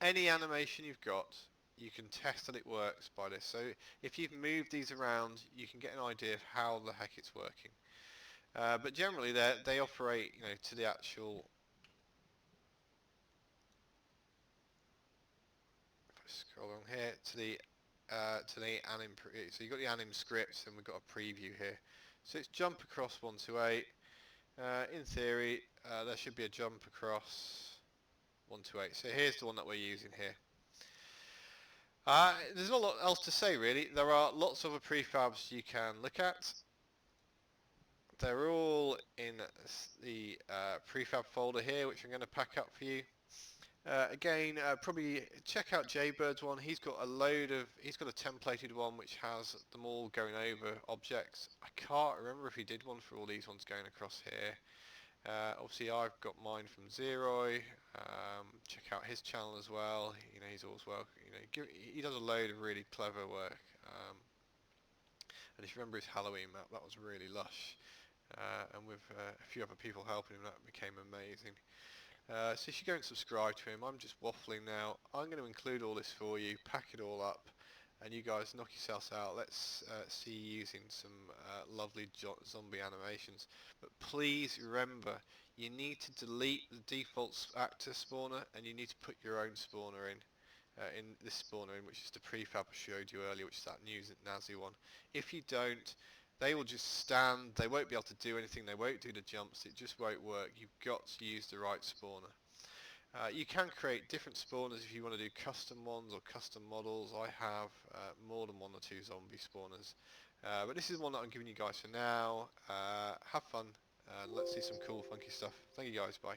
Any animation you've got, you can test that it works by this. So if you've moved these around, you can get an idea of how the heck it's working. But generally, they operate, you know, to the actual. If I scroll along here to the anim. So you've got the anim script, and we've got a preview here. So it's jump across 1 to 8. In theory, there should be a jump across 1 to 8. So here's the one that we're using here. There's not a lot else to say really. There are lots of other prefabs you can look at. They're all in the prefab folder here, which I'm going to pack up for you. Again, probably check out Jaybird's one. He's got a templated one which has them all going over objects. I can't remember if he did one for all these ones going across here. Obviously I've got mine from Zeroy. Check out his channel as well. You know, he's always well. You know, he does a load of really clever work. And if you remember his Halloween map, that was really lush. And with a few other people helping him, that became amazing. So you should go and subscribe to him. I'm just waffling now. I'm going to include all this for you, pack it all up, and you guys knock yourselves out. Let's see you using some lovely zombie animations. But please remember, you need to delete the default actor spawner, and you need to put your own spawner in this spawner in, which is the prefab I showed you earlier, which is that new Nazi one. If you don't, they will just stand, they won't be able to do anything, they won't do the jumps, it just won't work. You've got to use the right spawner. You can create different spawners if you want to do custom ones or custom models. I have more than 1 or 2 zombie spawners. But this is one that I'm giving you guys for now. Have fun, and let's see some cool funky stuff. Thank you guys, bye.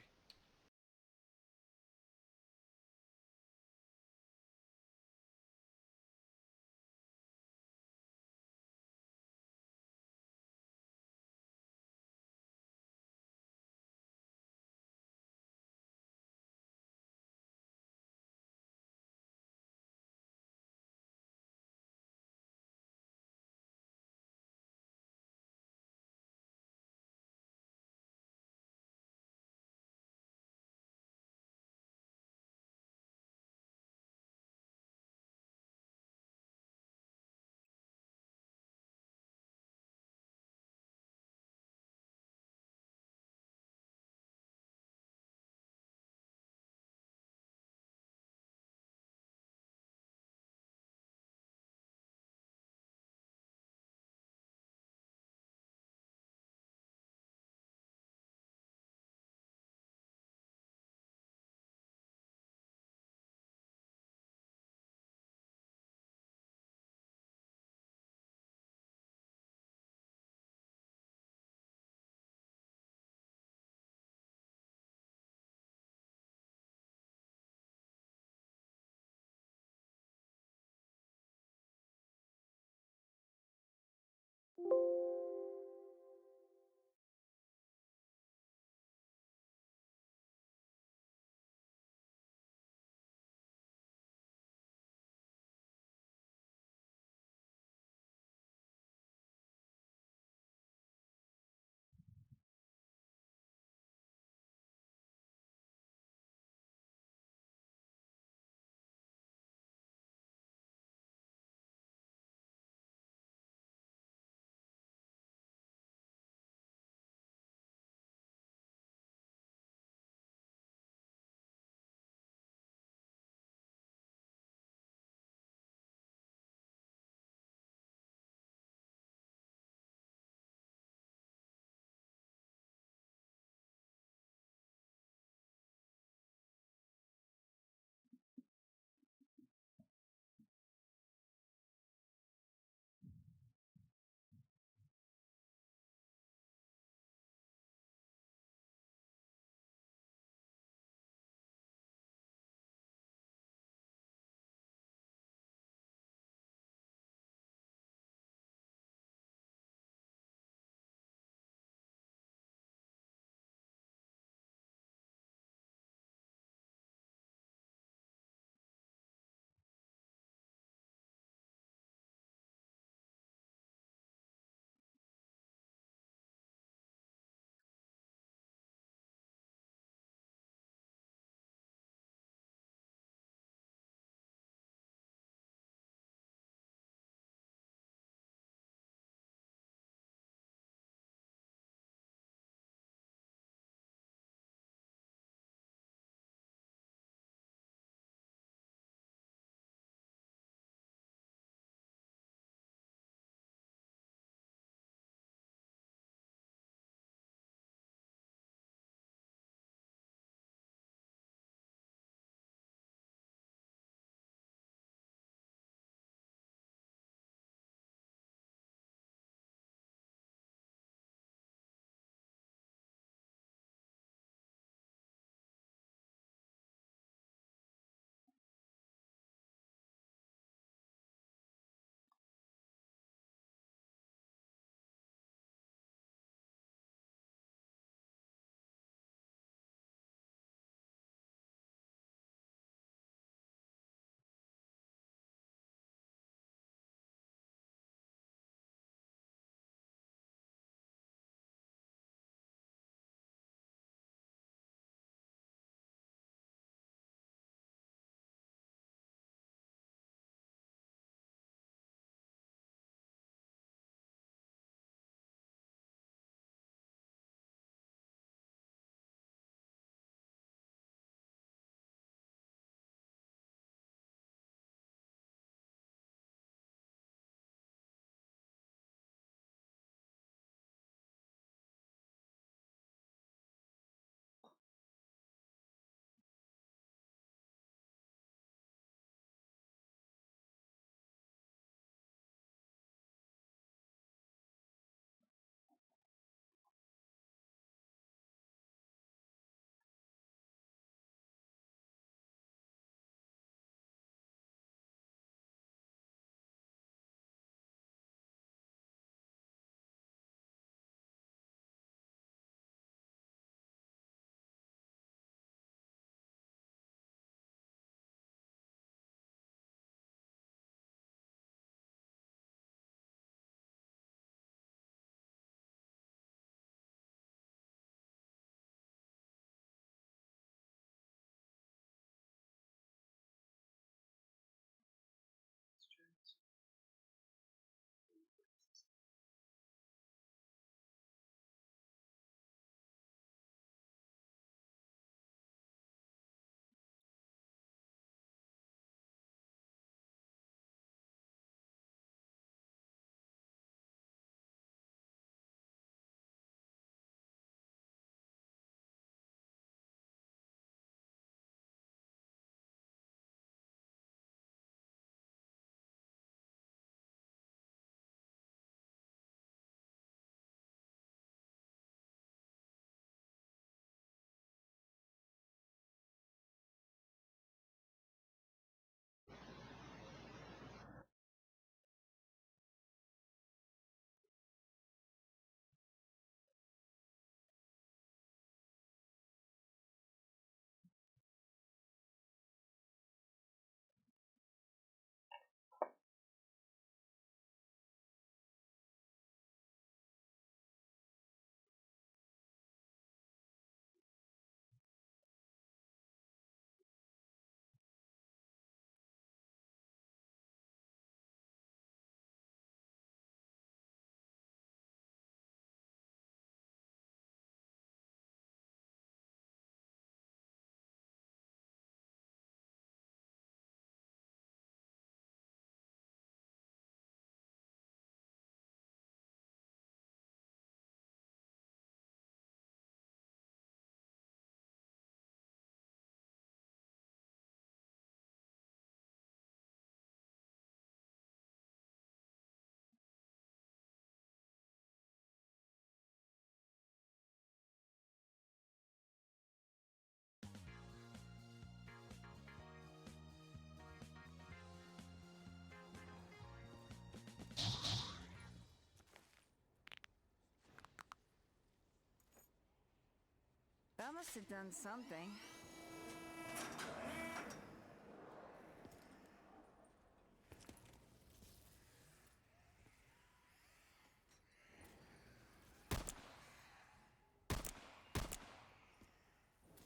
must have done something.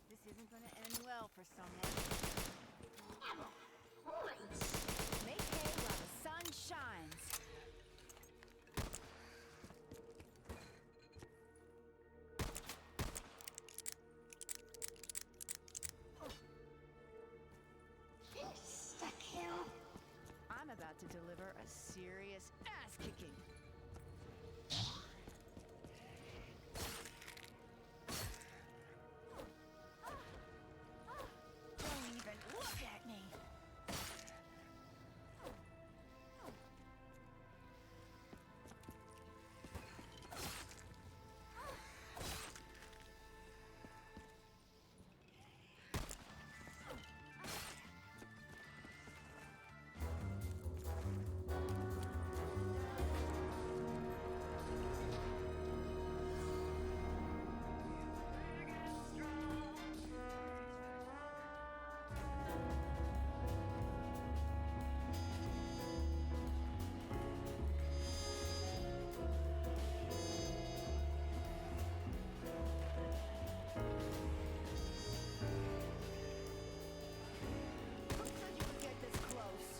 This isn't gonna end well for someone. Make hay while the sun shines. Insta-kill. I'm about to deliver a serious ass-kicking. Don't even look at me. Who said you could get this close?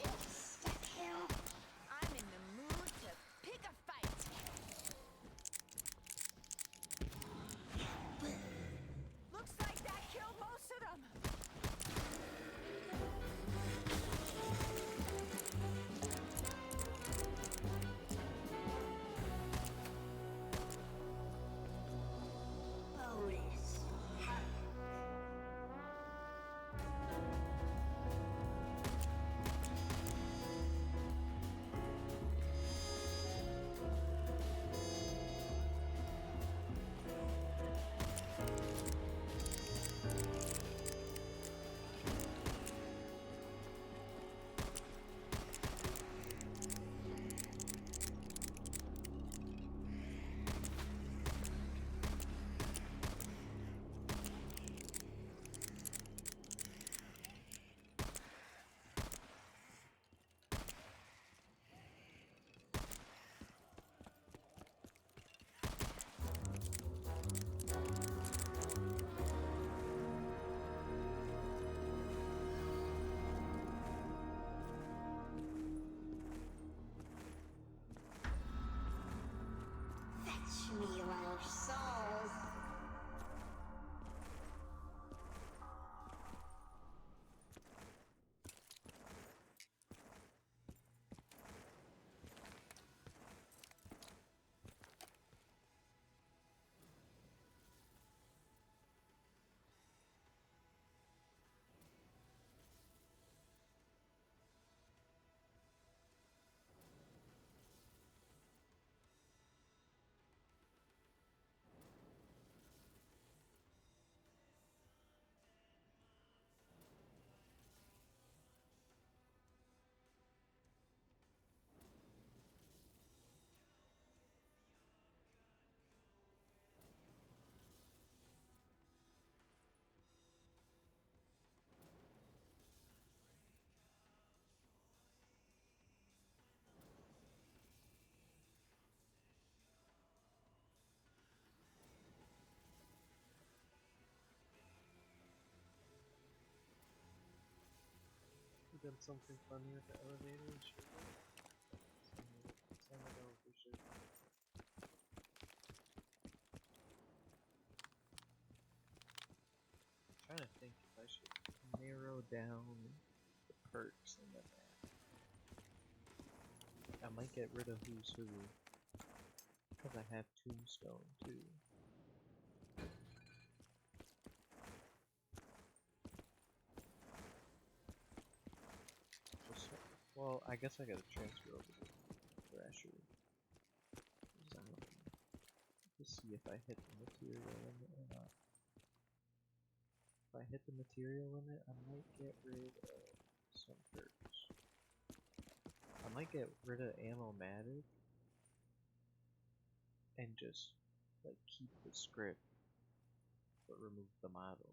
Insta-kill. I'm in the mood to pick a fight. Looks like that killed most of them. Bonus. Fetch me your souls. We done something funny with the elevator. Sure. Send it over, sure. Trying to think if I should narrow down the perks in the map. I might get rid of Who's Who, because I have Tombstone too. Just Well, I guess I gotta transfer over to Thrasher. Because I'm looking to see if I hit the material limit or not. If I hit the material limit, I might get rid of some perks. I might get rid of Ammo-Matic and just like keep the script but remove the model.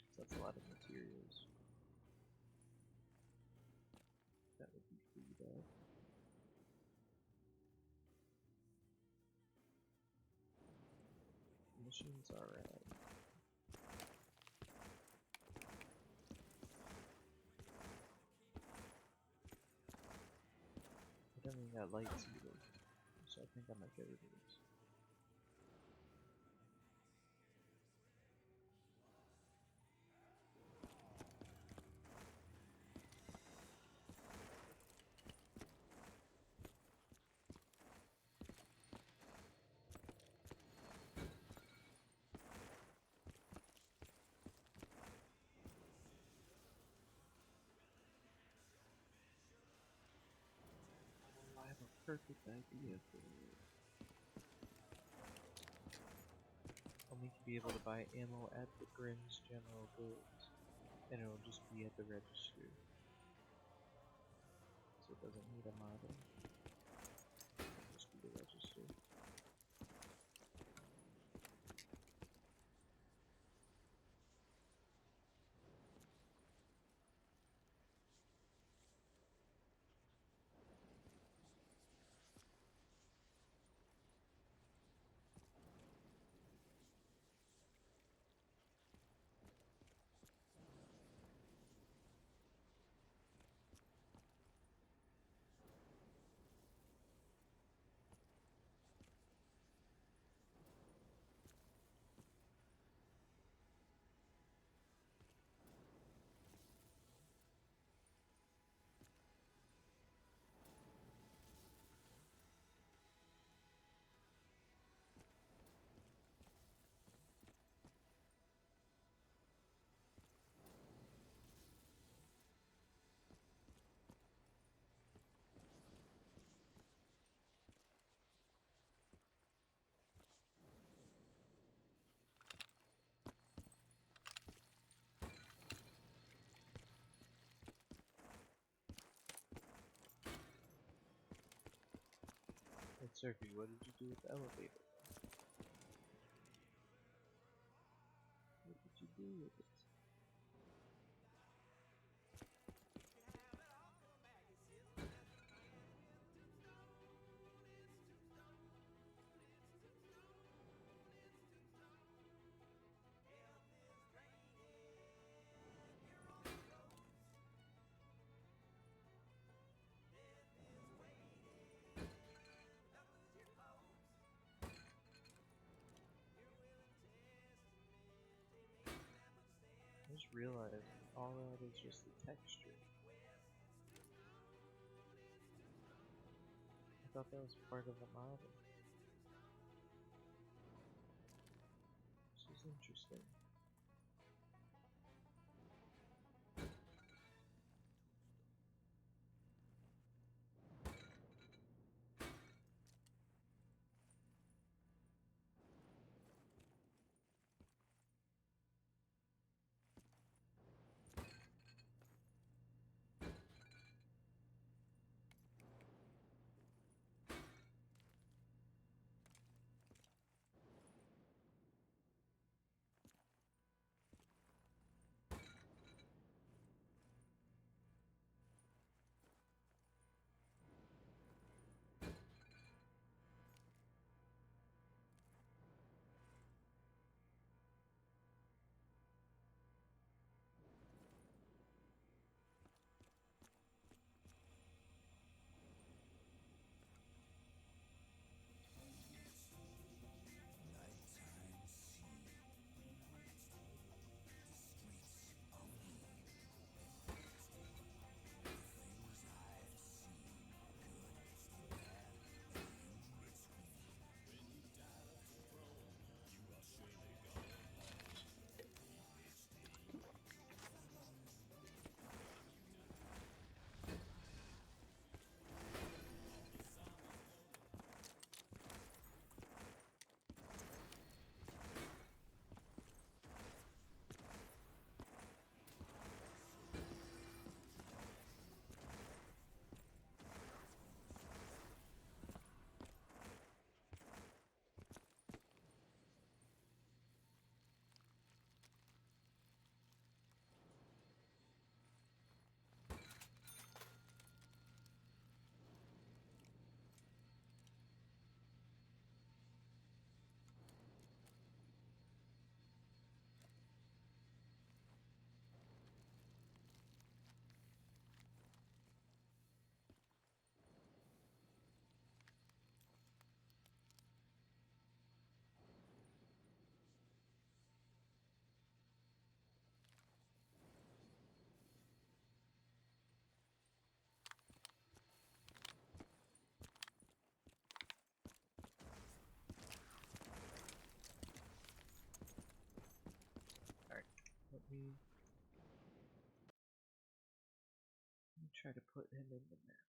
So that's a lot of materials that would be freed up. Missions alright. I don't even got lights either, so I think I might get rid of this. I have a perfect idea for it. I'll need to be able to buy ammo at the Grimm's General Goods, and it'll just be at the register. So it doesn't need a model. It'll just be the register. Hey Surfy, what did you do with the elevator? What did you do with it? I just realized all that is just the texture. I thought that was part of the model. This is interesting. try to put him in the map.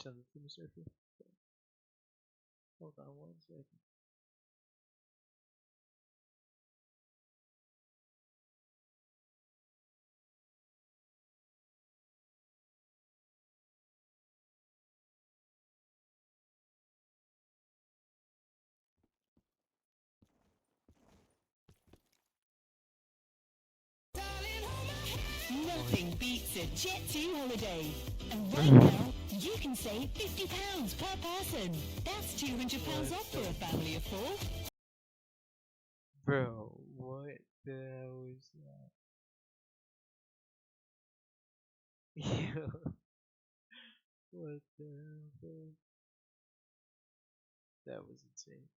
Send it to me, surfy. Okay. Hold on 1 second. Nothing beats a Jet 2 holiday. And right now, you can save £50 per person. That's £200 off for a family of 4. Bro, what the hell is that? Yo, what the hell, bro? That was insane.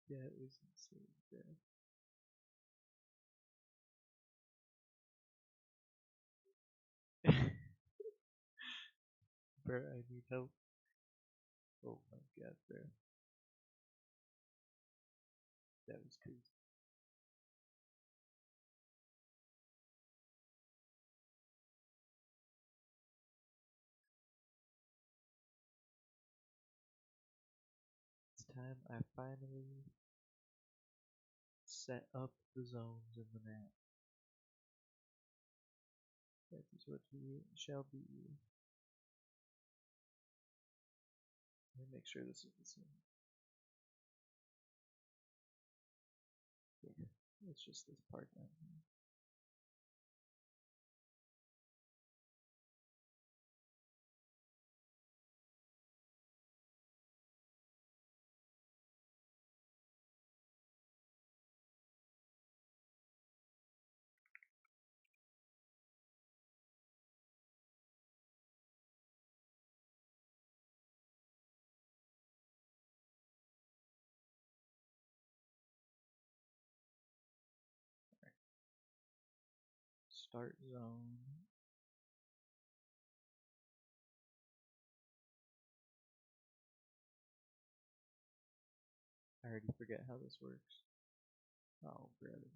That was insane, bro. Bro, I need help. Oh my god, bro. That was crazy. It's time I finally set up the zones in the map. That is what we shall be. Let me make sure this is the same. Yeah, it's just this part down here. Start zone. I already forget how this works. Oh, brother.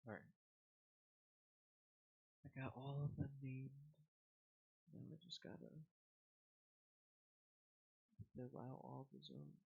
Alright. I got all of them named. Now I just gotta fill out all the zones.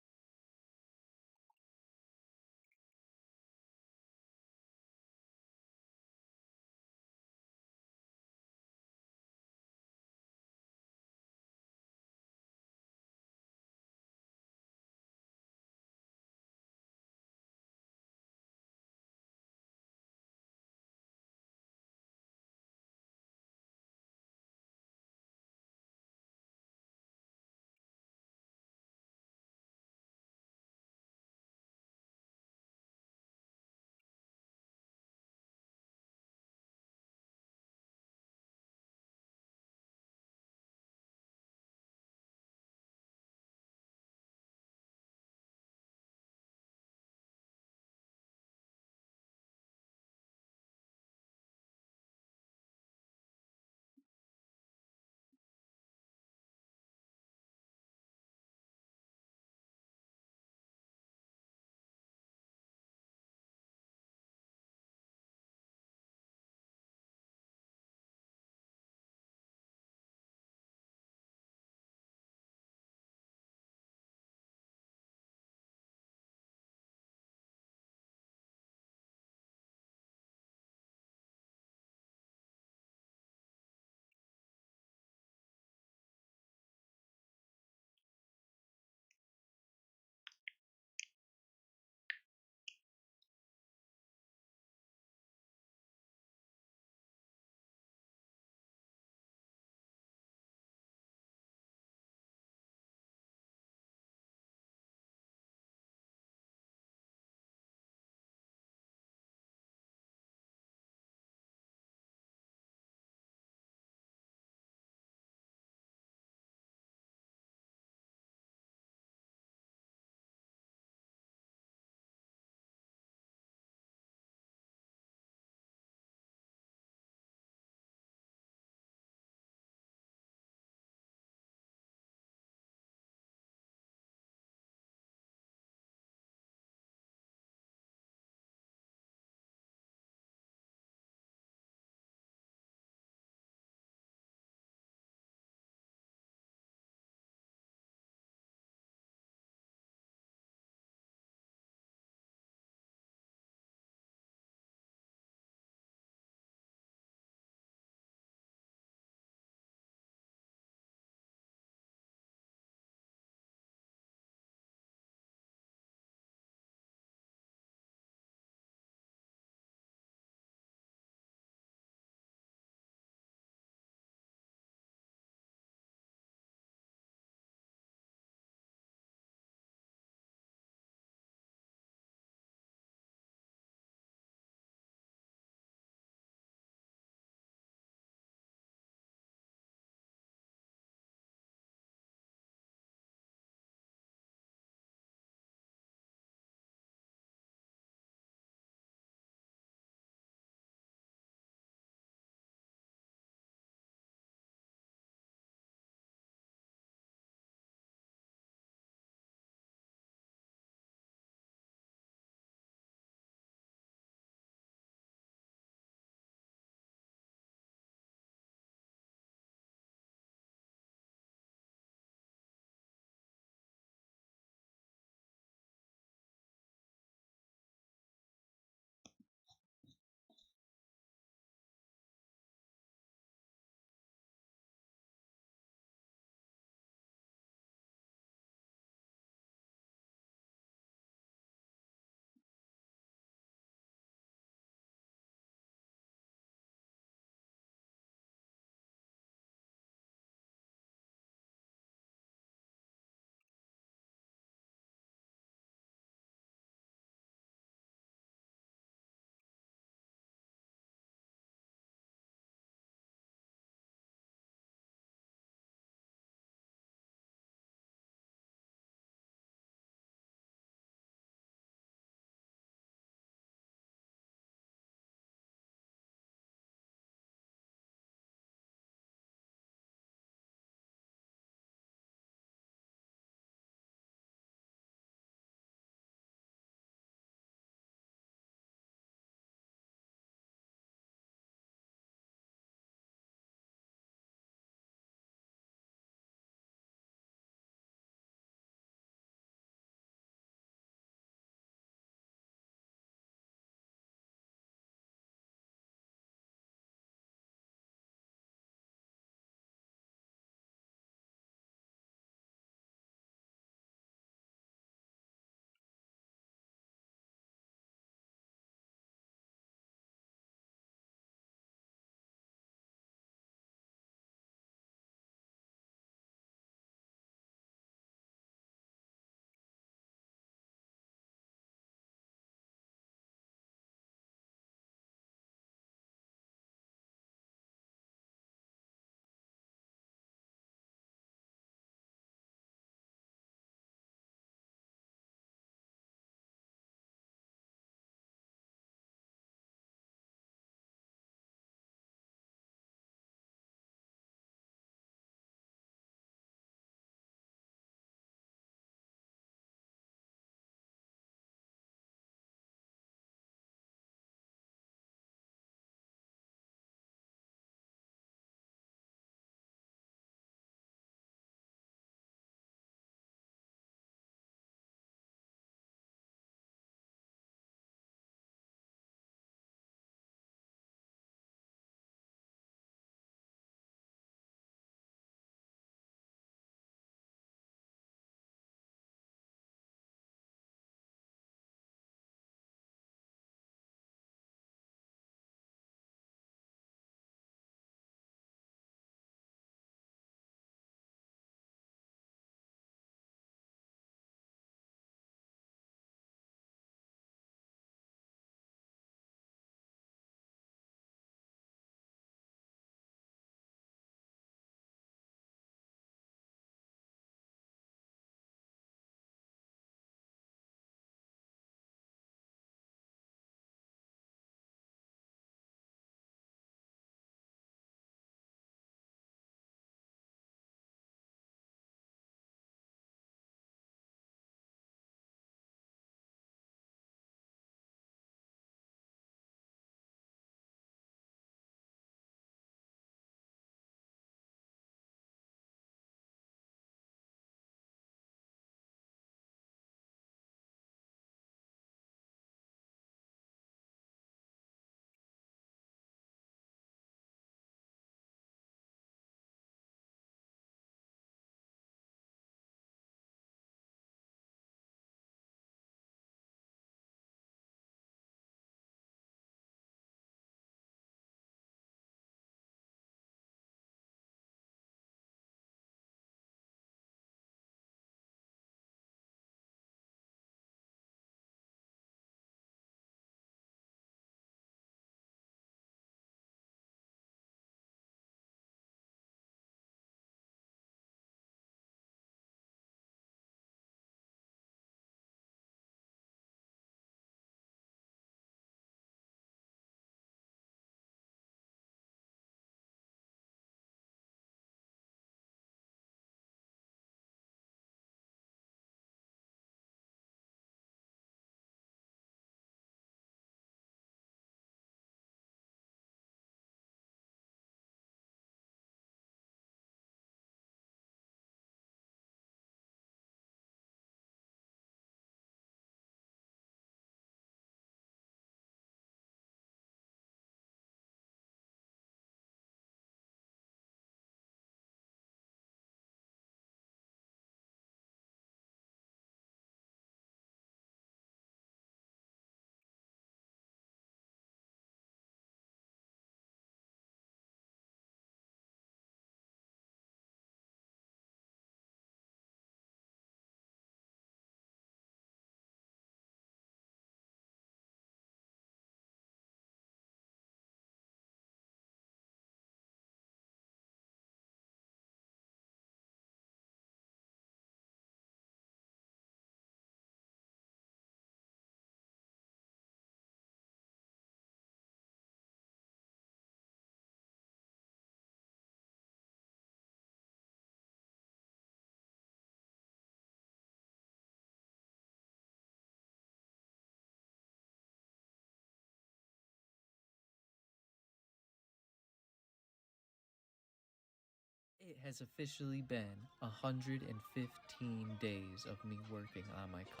has officially been 115 days of me working on my car.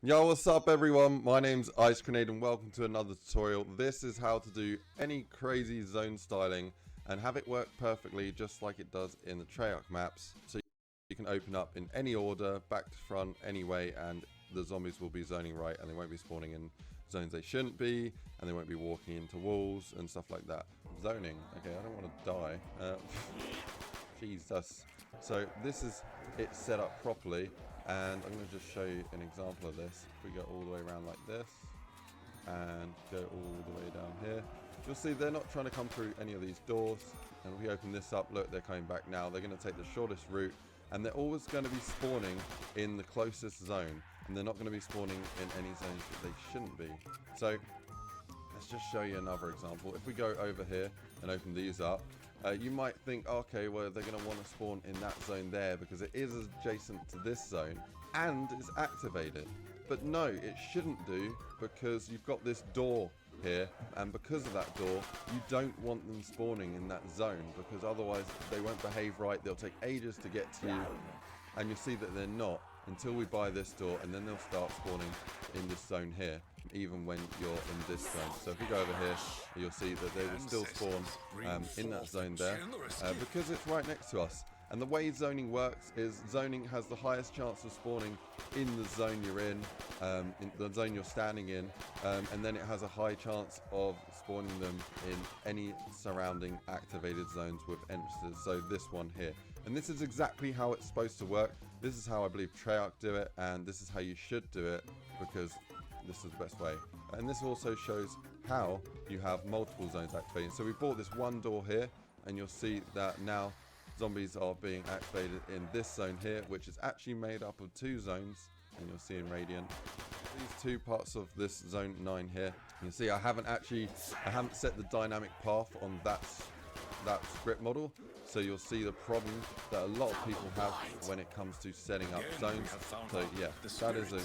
Yo, what's up everyone? My name's Ice Grenade and welcome to another tutorial. This is how to do any crazy zone styling and have it work perfectly just like it does in the Treyarch maps. So you can open up in any order, back to front, anyway, and the zombies will be zoning right and they won't be spawning in zones they shouldn't be, and they won't be walking into walls and stuff like that. Zoning, okay, I don't want to die. Jesus. So this is it set up properly, and I'm going to just show you an example of this. If we go all the way around like this and go all the way down here, you'll see they're not trying to come through any of these doors. And if we open this up, look, they're coming back now. They're going to take the shortest route, and they're always going to be spawning in the closest zone, and they're not going to be spawning in any zones that they shouldn't be. So let's just show you another example. If we go over here and open these up, you might think, okay, well, they're going to want to spawn in that zone there because it is adjacent to this zone and it's activated. But no, it shouldn't do, because you've got this door here, and because of that door, you don't want them spawning in that zone, because otherwise they won't behave right. They'll take ages to get to you, and you'll see that they're not until we buy this door, and then they'll start spawning in this zone here, even when you're in this zone. So if we go over here, you'll see that they will still spawn in that zone there, because it's right next to us. And the way zoning works is zoning has the highest chance of spawning in the zone you're in the zone you're standing in, and then it has a high chance of spawning them in any surrounding activated zones with entrances. So this one here. And this is exactly how it's supposed to work. This is how I believe Treyarch do it, and this is how you should do it, because this is the best way. And this also shows how you have multiple zones activated. So we bought this one door here, and you'll see that now zombies are being activated in this zone here, which is actually made up of two zones, and you'll see in Radiant. These two parts of this zone 9 here, you can see I haven't set the dynamic path on that script model, so you'll see the problem that a lot of people have when it comes to setting up zones. So yeah, that's an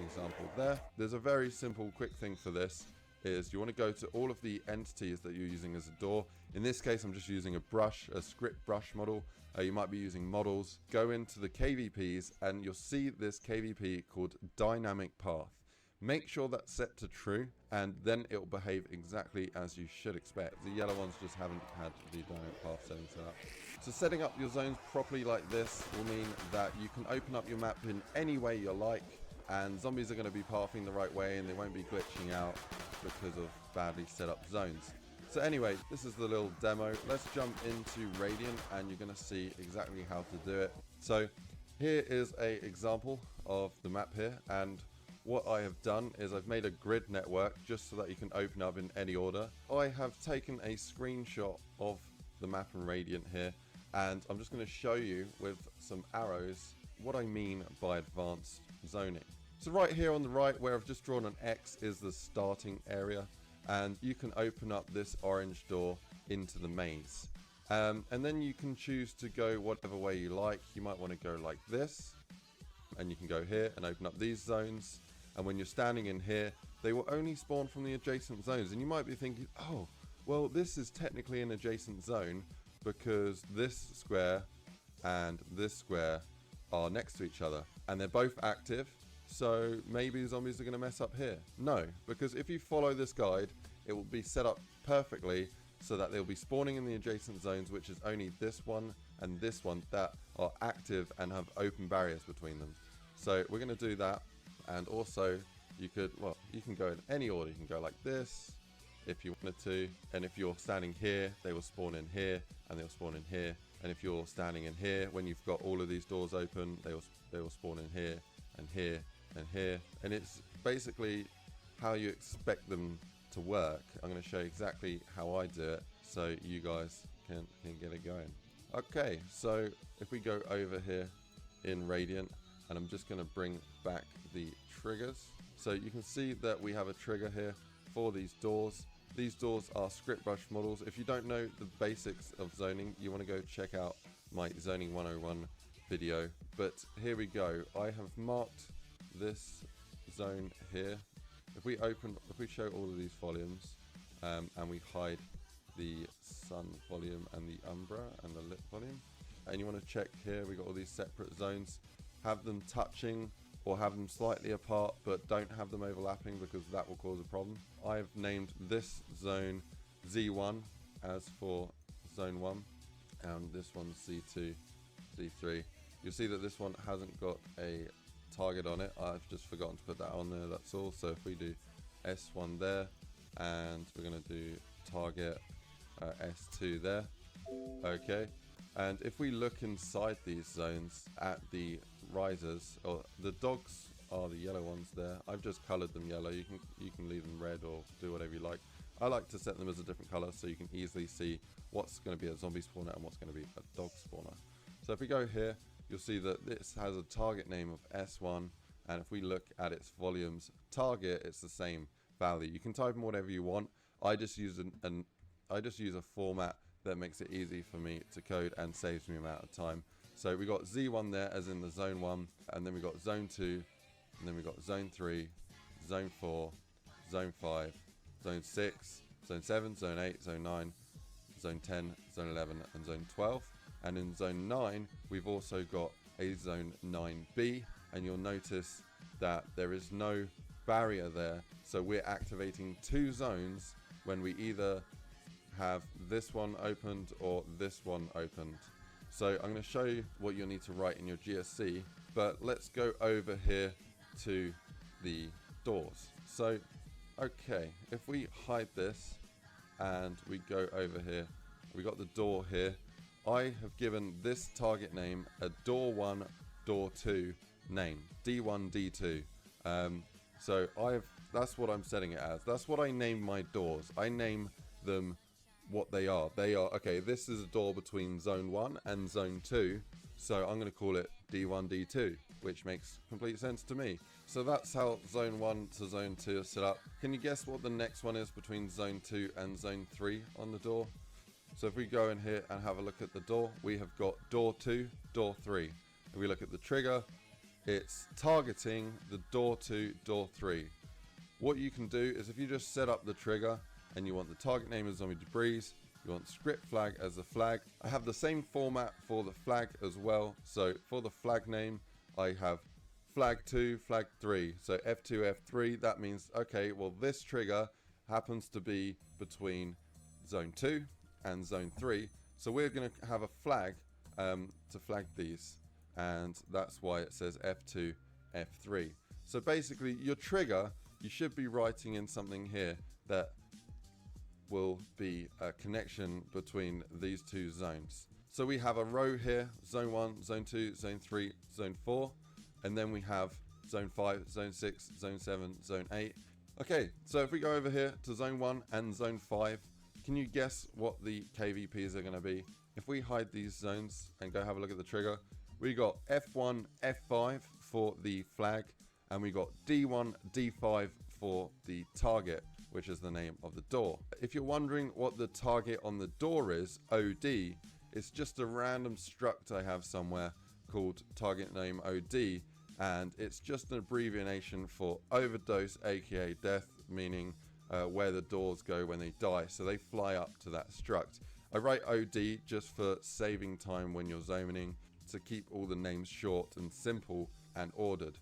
example there. There's a very simple quick thing for this, is you want to go to all of the entities that you're using as a door. In this case, I'm just using a script brush model. You might be using models. Go into the KVPs and you'll see this KVP called dynamic path. Make sure that's set to true, and then it will behave exactly as you should expect. The yellow ones just haven't had the dynamic path setting set up. So setting up your zones properly like this will mean that you can open up your map in any way you like, and zombies are going to be pathing the right way and they won't be glitching out because of badly set up zones. So anyway, this is the little demo. Let's jump into Radiant and you're going to see exactly how to do it. So here is an example of the map here, and what I have done is I've made a grid network just so that you can open up in any order. I have taken a screenshot of the map in Radiant here, and I'm just going to show you with some arrows what I mean by advanced zoning. So right here on the right, where I've just drawn an X, is the starting area, and you can open up this orange door into the maze. And then you can choose to go whatever way you like. You might want to go like this, and you can go here and open up these zones. And when you're standing in here, they will only spawn from the adjacent zones. And you might be thinking, oh, well, this is technically an adjacent zone because this square and this square are next to each other and they're both active. So maybe zombies are going to mess up here. No, because if you follow this guide, it will be set up perfectly so that they'll be spawning in the adjacent zones, which is only this one and this one that are active and have open barriers between them. So we're going to do that. And also you can go in any order. You can go like this if you wanted to, and if you're standing here, they will spawn in here and they'll spawn in here. And if you're standing in here, when you've got all of these doors open, they will spawn in here and here and here. And it's basically how you expect them to work. I'm going to show you exactly how I do it so you guys can get it going. Okay, so if we go over here in Radiant, and I'm just going to bring back the triggers. So you can see that we have a trigger here for these doors. These doors are script brush models. If you don't know the basics of zoning, you want to go check out my Zoning 101 video. But here we go. I have marked this zone here, if we show all of these volumes, and we hide the sun volume and the umbra and the lit volume, and you want to check here, we got all these separate zones, have them touching or have them slightly apart, but don't have them overlapping because that will cause a problem. I've named this zone Z1 as for zone 1, and this one's Z2, Z3. You'll see that this one hasn't got a target on it. I've just forgotten to put that on there, that's all. So if we do S1 there, and we're going to do target S2 there, okay. And if we look inside these zones at the risers, or the dogs are the yellow ones there. I've just colored them yellow. You can leave them red or do whatever you like. I like to set them as a different color so you can easily see what's going to be a zombie spawner and what's going to be a dog spawner. So if we go here, you'll see that this has a target name of S1, and if we look at its volumes target, it's the same value. You can type in whatever you want. I just use a format that makes it easy for me to code and saves me amount of time. So we got Z1 there as in the zone 1, and then we got zone 2, and then we got zone 3, zone 4, zone 5, zone 6, zone 7, zone 8, zone 9, zone 10, zone 11, and zone 12. And in zone 9, we've also got a zone 9B, and you'll notice that there is no barrier there. So we're activating 2 zones when we either have this one opened or this one opened. So I'm going to show you what you'll need to write in your GSC, but let's go over here to the doors. So, okay, if we hide this and we go over here, we got the door here. I have given this target name a door 1, door 2 name, D1, D2. So that's what I'm setting it as. That's what I name my doors. I name them what they are. They are, okay, this is a door between zone 1 and zone 2, so I'm going to call it D1, D2, which makes complete sense to me. So that's how zone 1 to zone 2 is set up. Can you guess what the next one is between zone 2 and zone 3 on the door? So if we go in here and have a look at the door, we have got door 2, door 3. If we look at the trigger, it's targeting the door 2, door 3. What you can do is if you just set up the trigger and you want the target name as zombie debris, you want script flag as the flag. I have the same format for the flag as well. So for the flag name, I have flag 2, flag 3. So F2, F3, that means, okay, well this trigger happens to be between zone 2 and zone 3. So we're going to have a flag to flag these. And that's why it says F2, F3. So basically your trigger, you should be writing in something here that will be a connection between these 2 zones. So we have a row here, zone 1, zone 2, zone 3, zone 4, and then we have zone 5, zone 6, zone 7, zone 8. Okay, so if we go over here to zone 1 and zone 5, can you guess what the KVPs are going to be? If we hide these zones and go have a look at the trigger, we got F1, F5 for the flag, and we got D1, D5 for the target, which is the name of the door. If you're wondering what the target on the door is, OD, it's just a random struct I have somewhere called target name OD, and it's just an abbreviation for overdose, aka death, meaning where the doors go when they die, so they fly up to that struct. I write OD just for saving time when you're zoning, to keep all the names short and simple and ordered.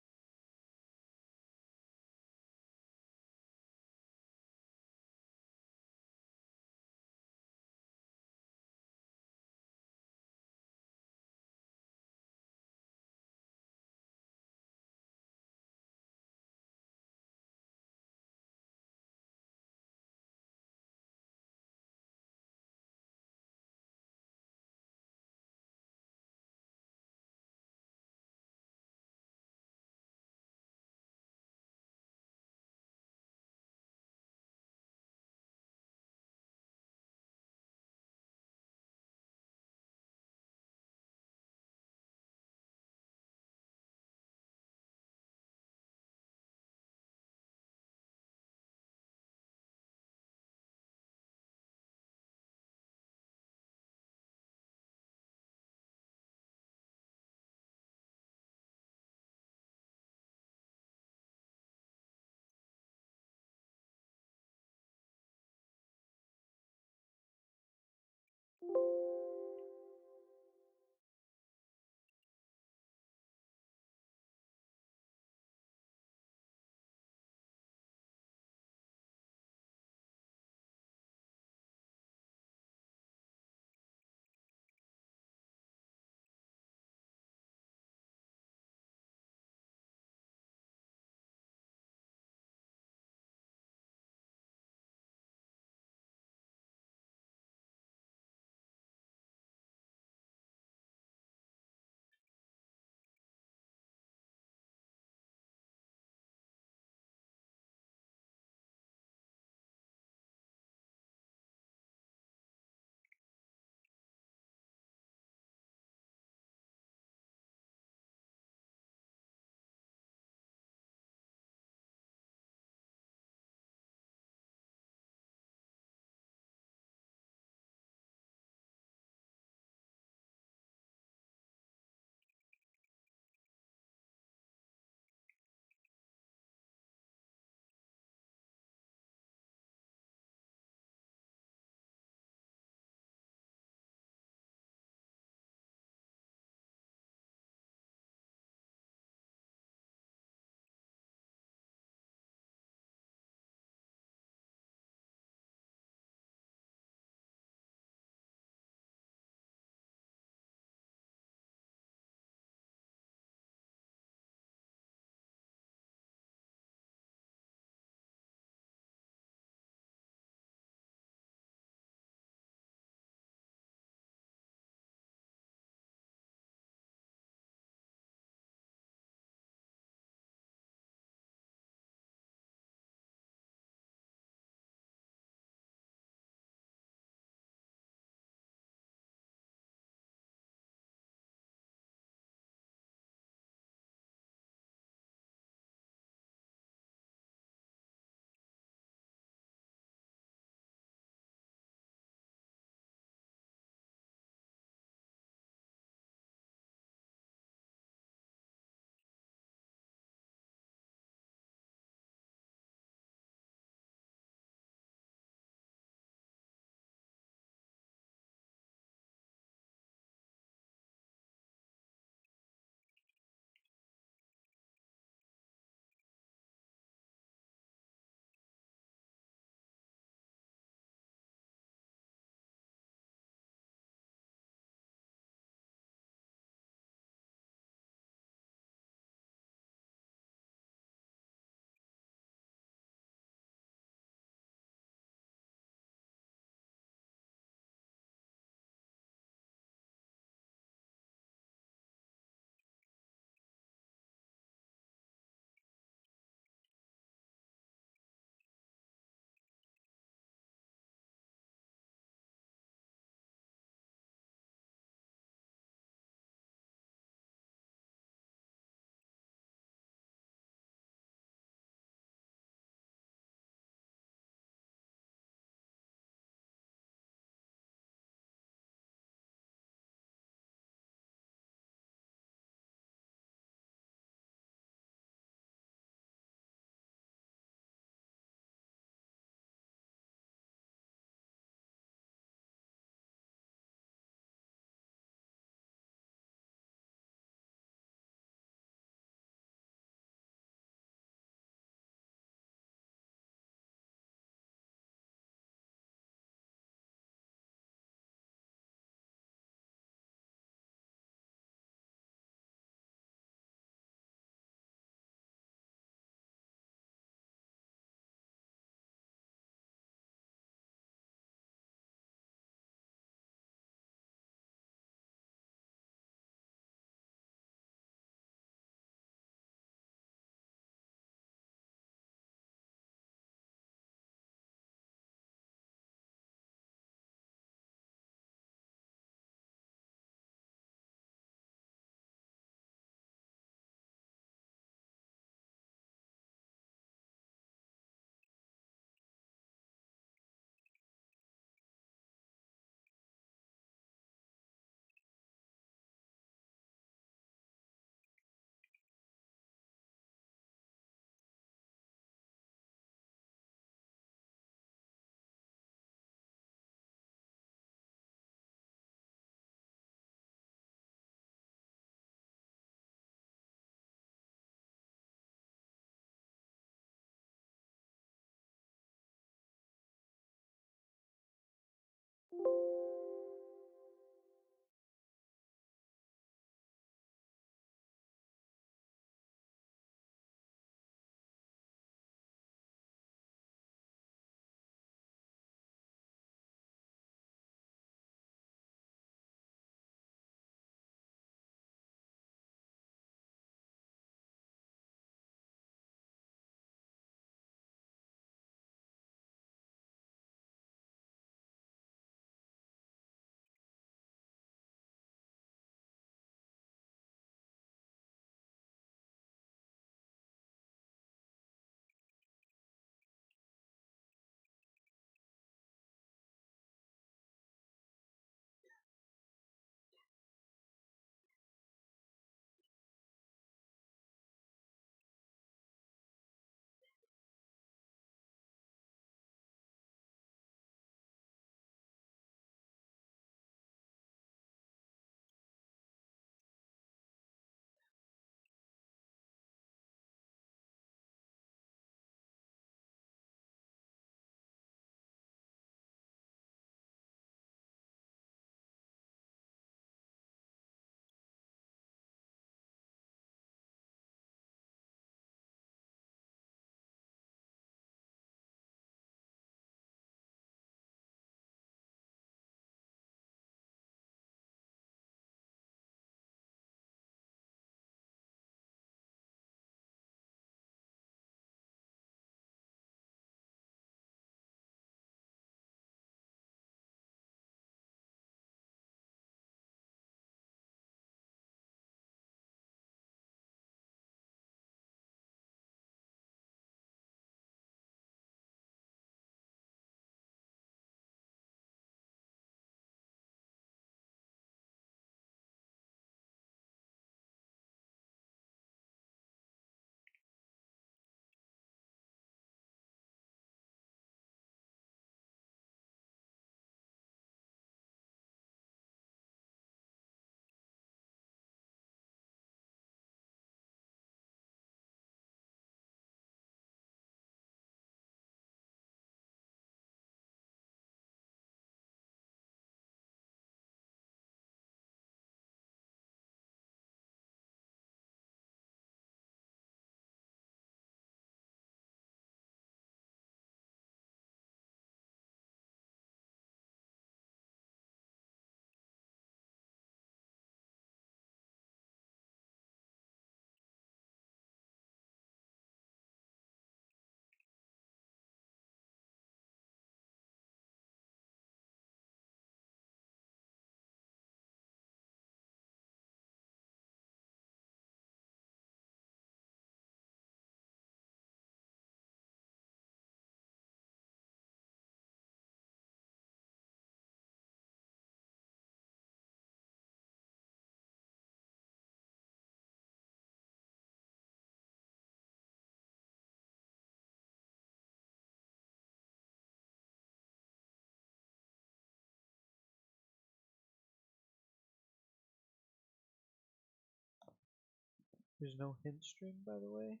There's no hint string, by the way.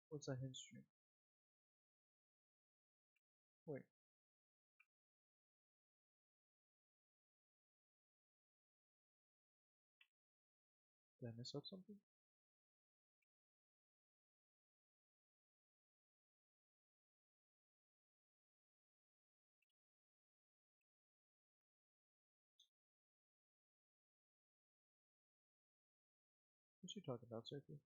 What's a hint string? Wait. Did I mess up something? What you talking about, Surfy?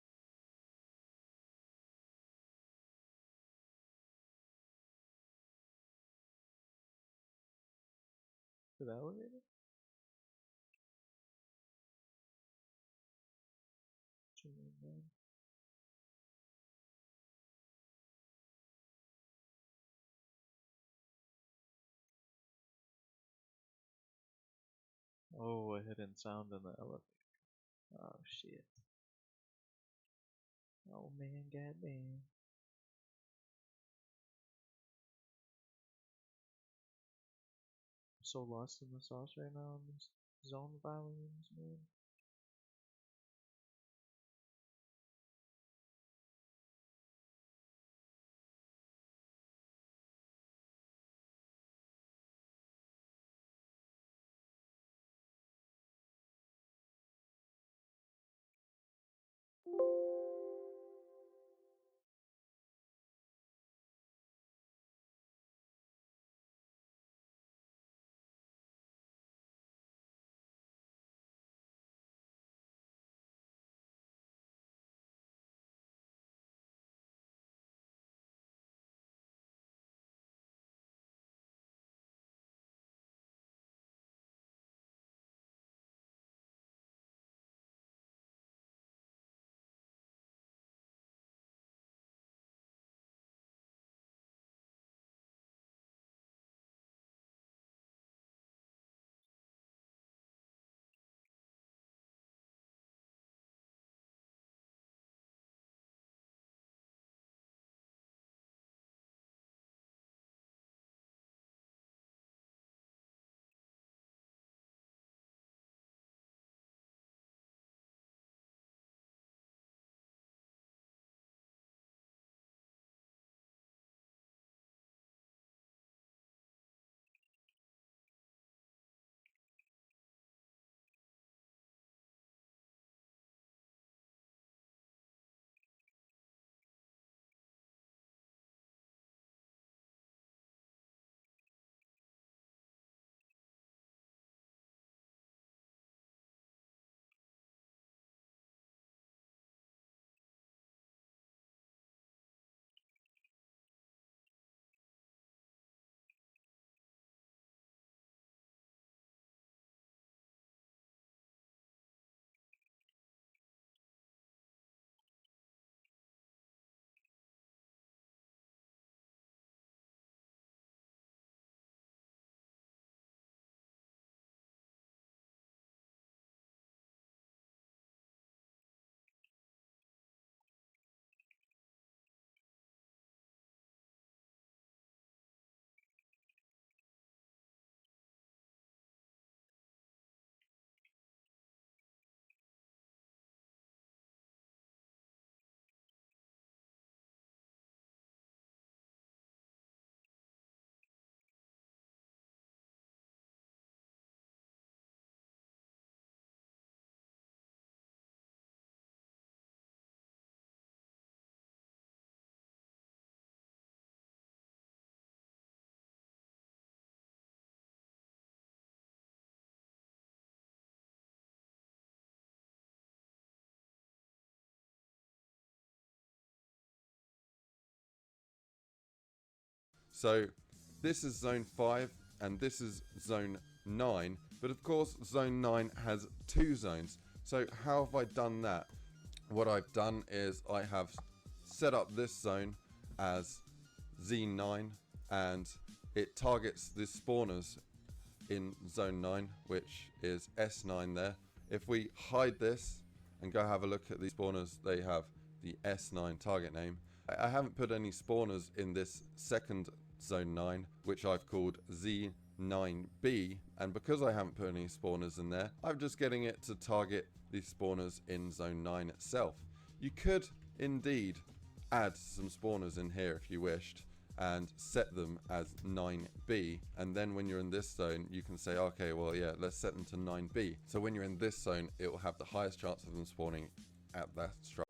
For the elevator? What you mean, man? Oh, a hidden sound in the elevator. Oh shit. Oh man, goddamn. I'm so lost in the sauce right now in this zone volumes, man. So this is zone 5 and this is zone 9, but of course zone 9 has 2 zones. So how have I done that? What I've done is I have set up this zone as Z9 and it targets the spawners in zone 9, which is S9 there. If we hide this and go have a look at the spawners, they have the S9 target name. I haven't put any spawners in this second zone 9, which I've called Z9B, and because I haven't put any spawners in there, I'm just getting it to target the spawners in zone 9 itself. You could indeed add some spawners in here if you wished and set them as 9B, and then when you're in this zone you can say, okay, well, yeah, let's set them to 9B, so when you're in this zone it will have the highest chance of them spawning at that structure.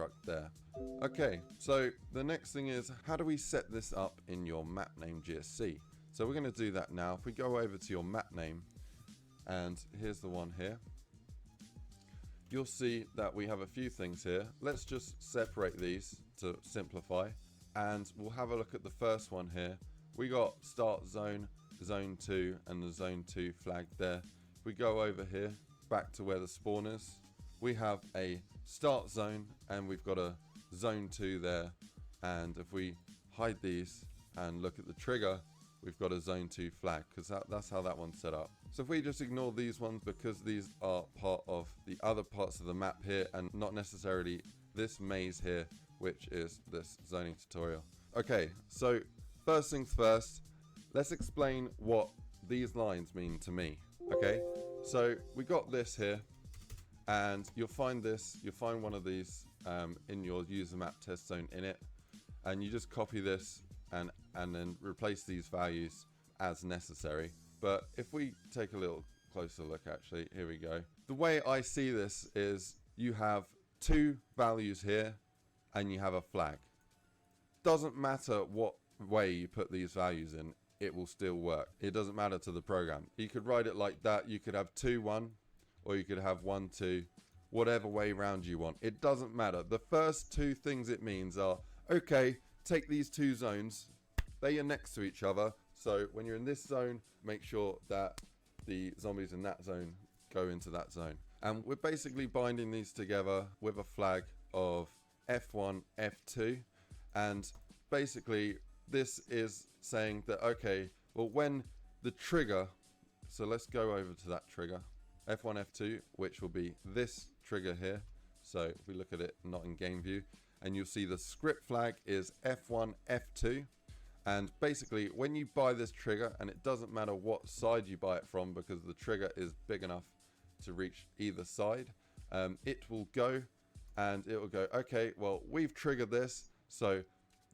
truck there. Okay, so the next thing is, how do we set this up in your map name GSC? So we're going to do that now. If we go over to your map name, and here's the one here, you'll see that we have a few things here. Let's just separate these to simplify, and we'll have a look at the first one here. We got start zone, zone 2, and the zone 2 flag there. If we go over here, back to where the spawn is, we have a start zone, and we've got a zone 2 there. And if we hide these and look at the trigger, we've got a zone 2 flag, because that's how that one's set up. So if we just ignore these ones, because these are part of the other parts of the map here and not necessarily this maze here, which is this zoning tutorial. Okay, so first things first, let's explain what these lines mean to me. Okay, so we got this here, and you'll find one of these in your user map test zone in it, and you just copy this and then replace these values as necessary. But if we take a little closer look, actually, here we go. The way I see this is you have 2 values here and you have a flag. Doesn't matter what way you put these values in, it will still work. It doesn't matter to the program. You could write it like that. You could have 2, 1, or you could have 1, 2, whatever way round you want. It doesn't matter. The first 2 things it means are, okay, take these 2 zones, they are next to each other. So when you're in this zone, make sure that the zombies in that zone go into that zone. And we're basically binding these together with a flag of F1, F2. And basically this is saying that, okay, well, when the trigger, so let's go over to that trigger, F1, F2, which will be this trigger here. So if we look at it not in game view, and you'll see the script flag is F1, F2. And basically, when you buy this trigger, and it doesn't matter what side you buy it from, because the trigger is big enough to reach either side, it will go, and it will go, okay, well, we've triggered this. So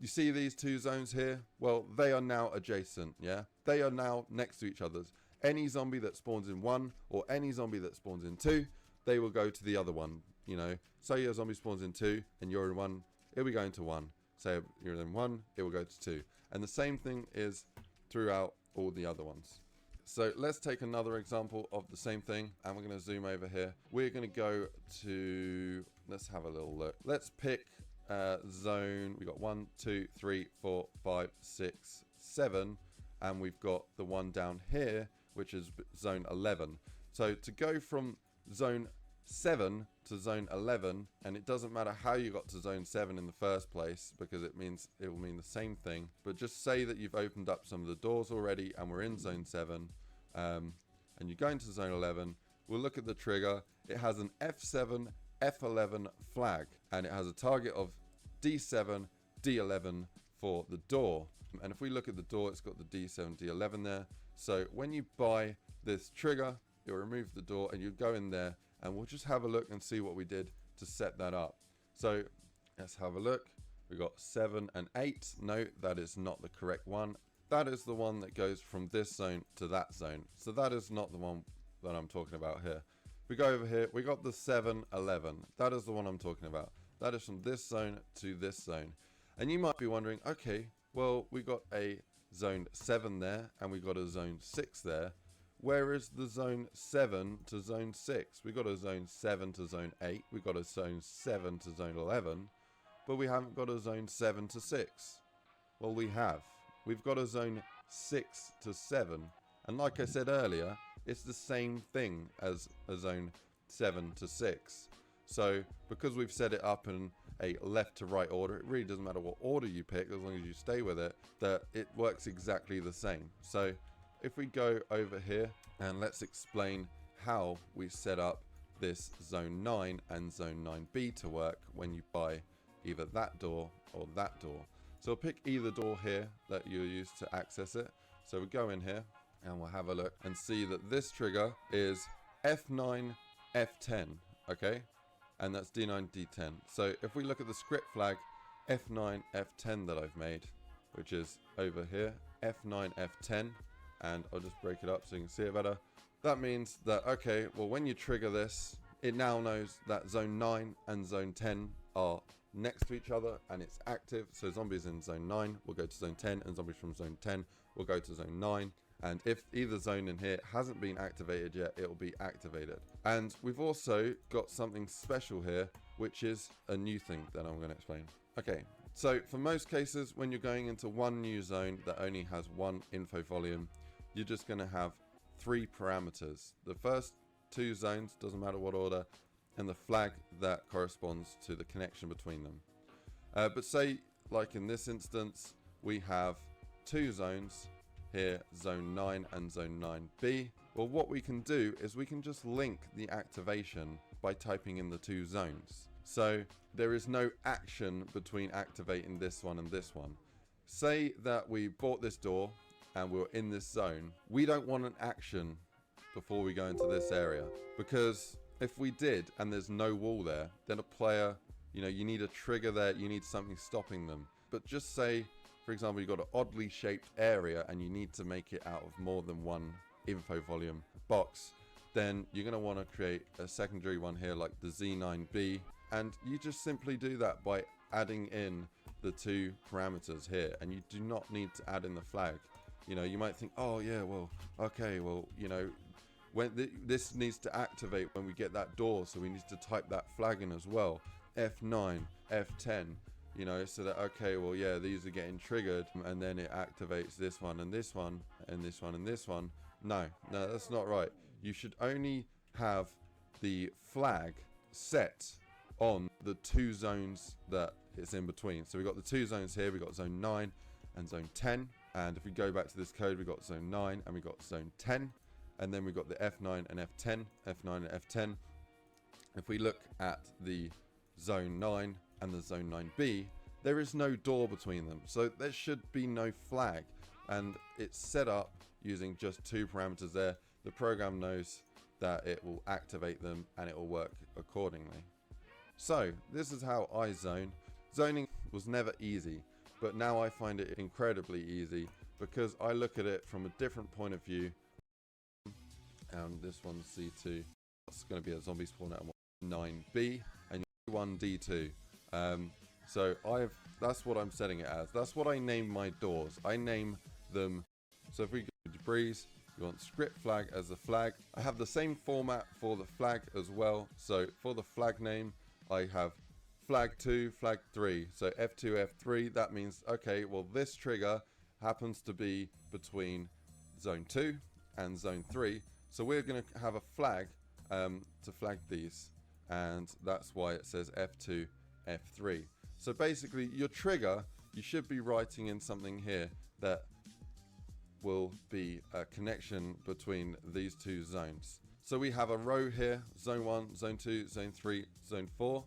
you see these 2 zones here? Well, they are now adjacent, yeah? They are now next to each other. Any zombie that spawns in 1, or any zombie that spawns in 2, they will go to the other one, you know? Say your zombie spawns in 2, and you're in 1, it will go into 1. Say you're in 1, it will go to 2. And the same thing is throughout all the other ones. So let's take another example of the same thing, and we're going to zoom over here. We're going to go to, let's have a little look. Let's pick zone. We got 1, 2, 3, 4, 5, 6, 7, and we've got the one down here, which is zone 11. So to go from zone 7 to zone 11, and it doesn't matter how you got to zone 7 in the first place, because it will mean the same thing, but just say that you've opened up some of the doors already and we're in zone 7, and you go into zone 11. We'll look at the trigger. It has an F7 F11 flag, and it has a target of D7 D11 for the door. And if we look at the door, it's got the D7 D11 there. So when you buy this trigger, you'll remove the door and you go in there, and we'll just have a look and see what we did to set that up. So let's have a look. We got 7 and 8. No, that is not the correct one. That is the one that goes from this zone to that zone. So that is not the one that I'm talking about here. If we go over here, we got the 7, 11. That is the one I'm talking about. That is from this zone to this zone. And you might be wondering, okay, well, we got a zone 7 there, and we got a zone 6 there. Where is the zone 7 to zone 6? We got a zone 7 to zone 8. We got a zone 7 to zone 11. But we haven't got a zone 7 to 6. Well, we have. We've got a zone 6 to 7. And like I said earlier, it's the same thing as a zone 7 to 6. So because we've set it up in a left to right order, it really doesn't matter what order you pick, as long as you stay with it, that it works exactly the same. So if we go over here and let's explain how we set up this zone 9 and zone 9B to work when you buy either that door or that door. So we'll pick either door here that you'll use to access it. So we'll go in here and we'll have a look and see that this trigger is F9 F10, okay? And that's D9 D10. So if we look at the script flag F9 F10 that I've made, which is over here, F9 F10, and I'll just break it up so you can see it better. That means that, okay, well, when you trigger this, it now knows that zone 9 and zone 10 are next to each other and it's active, so zombies in zone 9 will go to zone 10, and zombies from zone 10 will go to zone 9. And if either zone in here hasn't been activated yet, it will be activated. And we've also got something special here, which is a new thing that I'm going to explain. Okay, so for most cases, when you're going into one new zone that only has one info volume, you're just going to have 3 parameters. The first 2 zones, doesn't matter what order, and the flag that corresponds to the connection between them. But say, like in this instance, we have 2 zones here, zone 9 and zone 9B. Well, what we can do is we can just link the activation by typing in the 2 zones. So there is no action between activating this one and this one. Say that we bought this door and we're in this zone. We don't want an action before we go into this area, because if we did and there's no wall there, then a player, you know, you need a trigger there, you need something stopping them. But just say, for example, you've got an oddly shaped area and you need to make it out of more than one info volume box, then you're going to want to create a secondary one here like the Z9B, and you just simply do that by adding in the 2 parameters here, and you do not need to add in the flag. You know, you might think, oh yeah, well, okay, well, you know, when this needs to activate when we get that door, so we need to type that flag in as well. F9, F10, you know, so that, okay, well, yeah, these are getting triggered, and then it activates this one and this one and this one and this one. No, that's not right. You should only have the flag set on the 2 zones that it's in between. So we've got the 2 zones here. We've got zone 9 and zone 10. And if we go back to this code, we've got zone 9 and we've got zone 10. And then we've got the F9 and F10, F9 and F10. If we look at the zone 9 and the zone 9B, there is no door between them. So there should be no flag. And it's set up using just 2 parameters there. The program knows that it will activate them and it will work accordingly. So this is how I zone. Zoning was never easy, but now I find it incredibly easy because I look at it from a different point of view. And this one's C2. It's going to be a zombie spawn at 9B and 1D2. So that's what I'm setting it as. That's what I name my doors. I name them. So if we go to debris, you want script flag as the flag. I have the same format for the flag as well. So for the flag name, I have flag 2, flag 3. So F2, F3, that means, okay, well, this trigger happens to be between zone 2 and zone 3. So we're going to have a flag to flag these. And that's why it says F2, F3. So basically, your trigger, you should be writing in something here that will be a connection between these 2 zones. So we have a row here, zone 1, zone 2, zone 3, zone 4,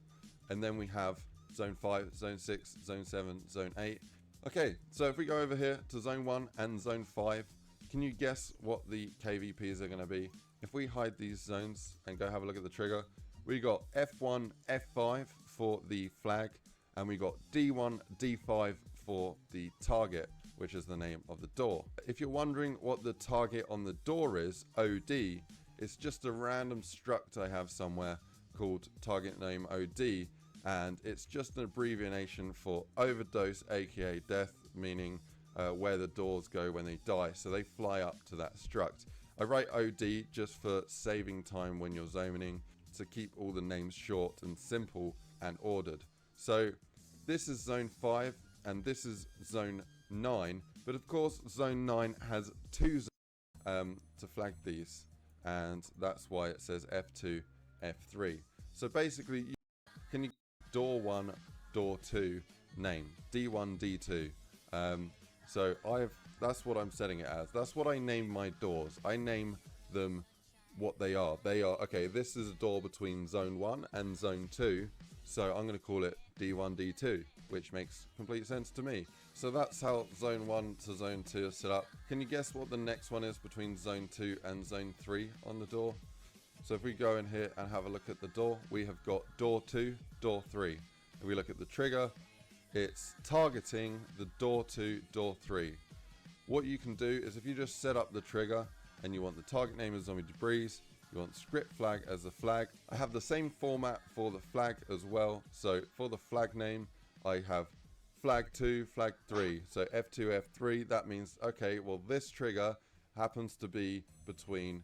and then we have zone 5, zone 6, zone 7, zone 8. Okay, so if we go over here to zone 1 and zone 5, can you guess what the KVPs are going to be? If we hide these zones and go have a look at the trigger, we got F1, F5 for the flag, and we got D1, D5 for the target, which is the name of the door. If you're wondering what the target on the door is, OD, it's just a random struct I have somewhere called target name OD, and it's just an abbreviation for overdose, aka death, meaning where the doors go when they die, so they fly up to that struct. I write OD just for saving time when you're zoning, to keep all the names short and simple and ordered. So this is zone 5 and this is zone 9, but of course zone 9 has 2 zones to flag these, and that's why it says F2, F3. So basically, can you door 1, door 2 name, D1, D2. So that's what I'm setting it as. That's what I name my doors. I name them what they are. They are, okay, this is a door between zone 1 and zone 2, so I'm going to call it D1, D2, which makes complete sense to me. So that's how zone 1 to zone 2 is set up. Can you guess what the next one is between zone 2 and zone 3 on the door? So if we go in here and have a look at the door, we have got door 2, door 3. If we look at the trigger, it's targeting the door 2, door 3. What you can do is if you just set up the trigger and you want the target name as zombie debris, You want script flag as the flag. I have the same format for the flag as well. So for the flag name, I have flag 2, flag 3. So F2, F3, that means, okay, well this trigger happens to be between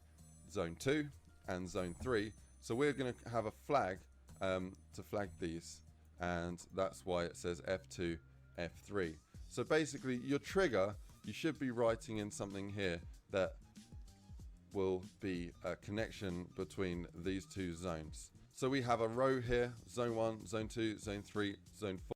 zone 2 and zone 3. So we're going to have a flag to flag these. And that's why it says F2, F3. So basically your trigger, you should be writing in something here that will be a connection between these two zones. So we have a row here, zone 1, zone 2, zone 3, zone 4.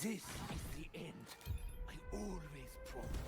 This is the end. I always promised.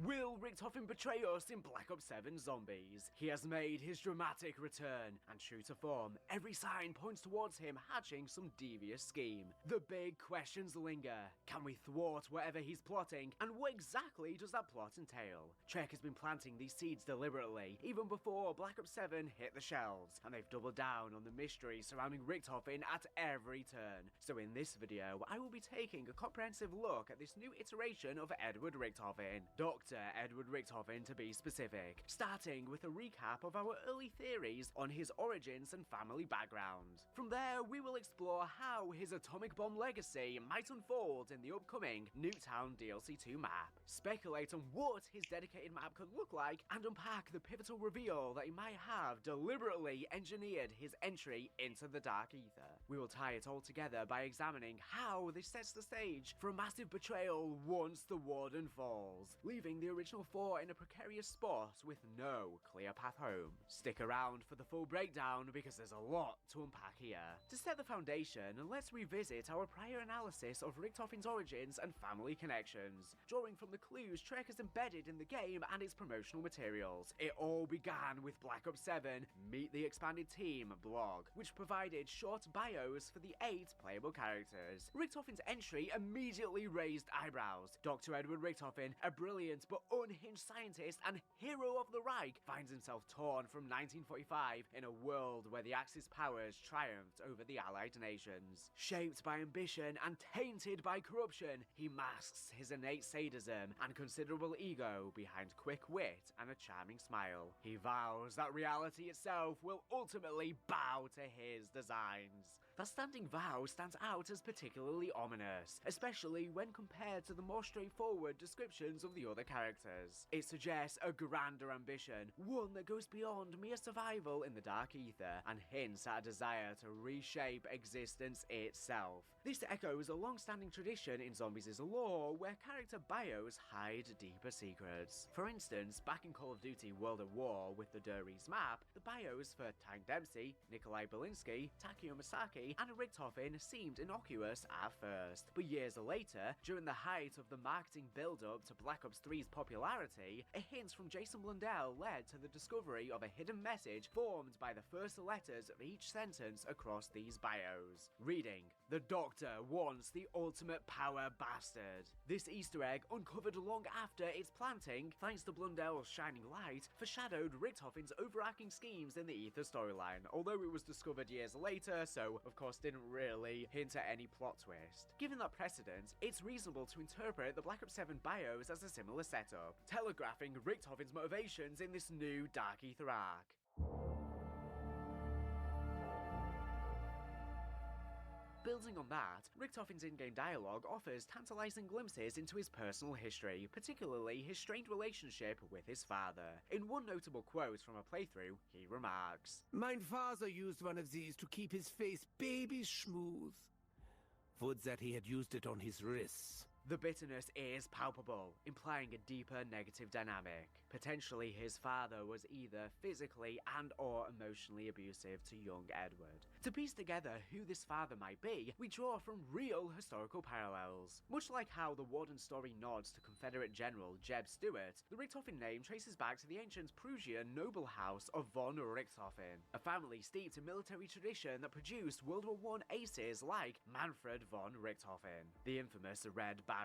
Will Richtofen betray us in Black Ops 7 Zombies? He has made his dramatic return, and true to form, every sign points towards him hatching some devious scheme. The big questions linger. Can we thwart whatever he's plotting, and what exactly does that plot entail? Trek has been planting these seeds deliberately, even before Black Ops 7 hit the shelves, and they've doubled down on the mystery surrounding Richtofen at every turn. So in this video, I will be taking a comprehensive look at this new iteration of Edward Richtofen, Dr. Edward Richtofen to be specific, starting with a recap of our early theories on his origins and family background. From there, we will explore how his atomic bomb legacy might unfold in the upcoming Nuketown DLC 2 map, speculate on what his dedicated map could look like, and unpack the pivotal reveal that he might have deliberately engineered his entry into the Dark Ether. We will tie it all together by examining how this sets the stage for a massive betrayal once the Warden falls, leaving the original four in a precarious spot with no clear path home. Stick around for the full breakdown because there's a lot to unpack here. To set the foundation, let's revisit our prior analysis of Richtofen's origins and family connections, drawing from the clues Trek has embedded in the game and its promotional materials. It all began with Black Ops 7 Meet the Expanded Team blog, which provided short bios for the 8 playable characters. Richtofen's entry immediately raised eyebrows. Dr. Edward Richtofen, a brilliant but unhinged scientist and hero of the Reich, finds himself torn from 1945 in a world where the Axis powers triumphed over the Allied nations. Shaped by ambition and tainted by corruption, he masks his innate sadism and considerable ego behind quick wit and a charming smile. He vows that reality itself will ultimately bow to his designs. That standing vow stands out as particularly ominous, especially when compared to the more straightforward descriptions of the other characters. It suggests a grander ambition, one that goes beyond mere survival in the Dark Ether, and hints at a desire to reshape existence itself. This echoes a long-standing tradition in Zombies' lore where character bios hide deeper secrets. For instance, back in Call of Duty World at War with the Duries map, the bios for Tank Dempsey, Nikolai Belinsky, Takeo Misaki, and Richtofen seemed innocuous at first, but years later, during the height of the marketing build-up to Black Ops 3's popularity, a hint from Jason Blundell led to the discovery of a hidden message formed by the first letters of each sentence across these bios. Reading, "The Doctor wants the ultimate power bastard." This Easter egg, uncovered long after its planting, thanks to Blundell's shining light, foreshadowed Richtofen's overarching schemes in the Ether storyline, although it was discovered years later, so of course didn't really hint at any plot twist. Given that precedent, it's reasonable to interpret the Black Ops 7 bios as a similar setup, telegraphing Richtofen's motivations in this new Dark Ether arc. Building on that, Richtofen's in-game dialogue offers tantalizing glimpses into his personal history, particularly his strained relationship with his father. In one notable quote from a playthrough, he remarks, Mein father used one of these to keep his face baby smooth. Would that he had used it on his wrists. The bitterness is palpable, implying a deeper negative dynamic. Potentially his father was either physically and or emotionally abusive to young Edward. To piece together who this father might be, we draw from real historical parallels. Much like how the Warden story nods to Confederate General Jeb Stuart, the Richtofen name traces back to the ancient Prussian noble house of von Richthofen, a family steeped in military tradition that produced World War I aces like Manfred von Richthofen, the infamous Red Baron.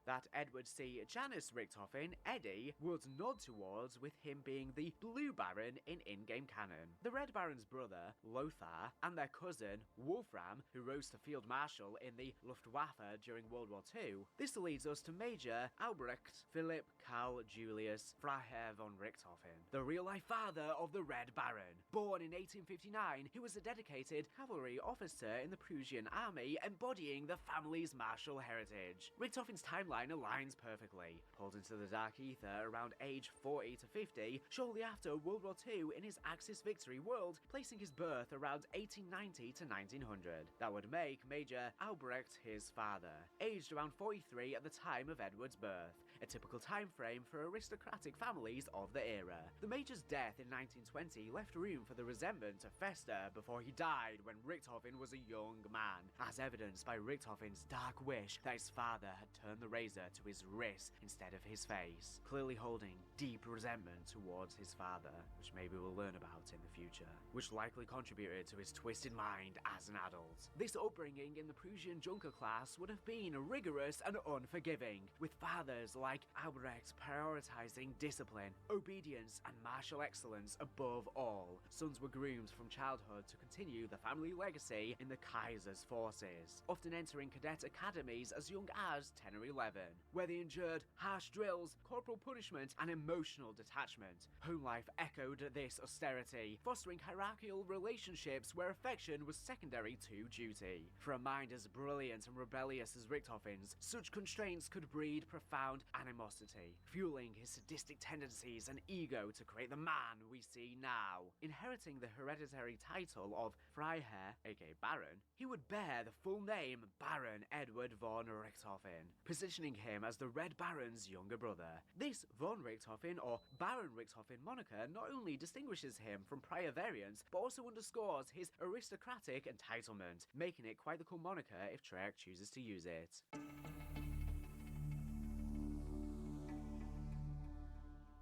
That Edward C. Janus Richthofen, Eddie, would nod towards, with him being the Blue Baron in-game canon. The Red Baron's brother, Lothar, and their cousin, Wolfram, who rose to Field Marshal in the Luftwaffe during World War II. This leads us to Major Albrecht Philipp Karl Julius Freiherr von Richthofen, the real-life father of the Red Baron. Born in 1859, he was a dedicated cavalry officer in the Prussian army, embodying the family's martial heritage. Richthofen's timeline aligns perfectly. Pulled into the Dark Ether around age 40 to 50, shortly after World War II in his Axis victory world, placing his birth around 1890 to 1900. That would make Major Albrecht his father, aged around 43 at the time of Edward's birth. a typical time frame for aristocratic families of the era. The Major's death in 1920 left room for the resentment to fester before he died when Richthofen was a young man, as evidenced by Richthofen's dark wish that his father had turned the razor to his wrist instead of his face, clearly holding deep resentment towards his father, which maybe we'll learn about in the future, which likely contributed to his twisted mind as an adult. This upbringing in the Prussian Junker class would have been rigorous and unforgiving, with fathers like Albrecht prioritizing discipline, obedience, and martial excellence above all. Sons were groomed from childhood to continue the family legacy in the Kaiser's forces, often entering cadet academies as young as 10 or 11, where they endured harsh drills, corporal punishment, and emotional detachment. Home life echoed this austerity, fostering hierarchical relationships where affection was secondary to duty. For a mind as brilliant and rebellious as Richthofen's, such constraints could breed profound animosity, fueling his sadistic tendencies and ego to create the man we see now. Inheriting the hereditary title of Freiherr, aka Baron, he would bear the full name Baron Edward von Richthofen, positioning him as the Red Baron's younger brother. This von Richthofen or Baron Richthofen moniker not only distinguishes him from prior variants, but also underscores his aristocratic entitlement, making it quite the cool moniker if Treyarch chooses to use it.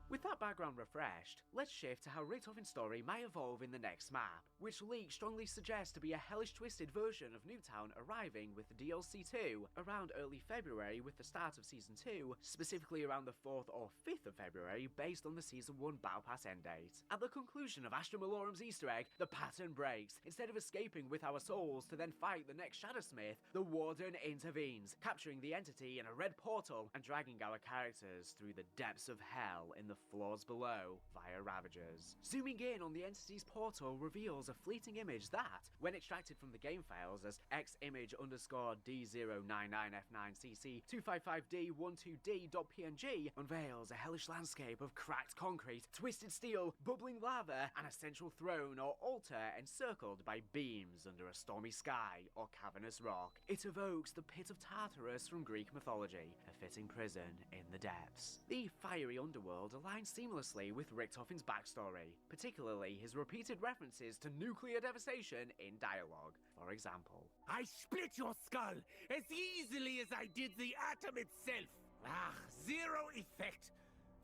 With that background refreshed, let's shift to how Richtofen's story might evolve in the next map, which leaks strongly suggest to be a hellish twisted version of Nuketown arriving with the DLC 2 around early February with the start of Season 2, specifically around the 4th or 5th of February based on the Season 1 Battle Pass end date. At the conclusion of Astra Malorum's Easter egg, the pattern breaks. Instead of escaping with our souls to then fight the next Shadowsmith, the Warden intervenes, capturing the entity in a red portal and dragging our characters through the depths of hell in the floors below via Ravagers. Zooming in on the entity's portal reveals a fleeting image that, when extracted from the game files as ximage_D099F9CC255D12D.png, unveils a hellish landscape of cracked concrete, twisted steel, bubbling lava, and a central throne or altar encircled by beams under a stormy sky or cavernous rock. It evokes the Pit of Tartarus from Greek mythology, a fitting prison in the depths. The fiery underworld aligns seamlessly with Richthofen's backstory, particularly his repeated references to nuclear devastation in dialogue. For example, I split your skull as easily as I did the atom itself. Ah, zero effect.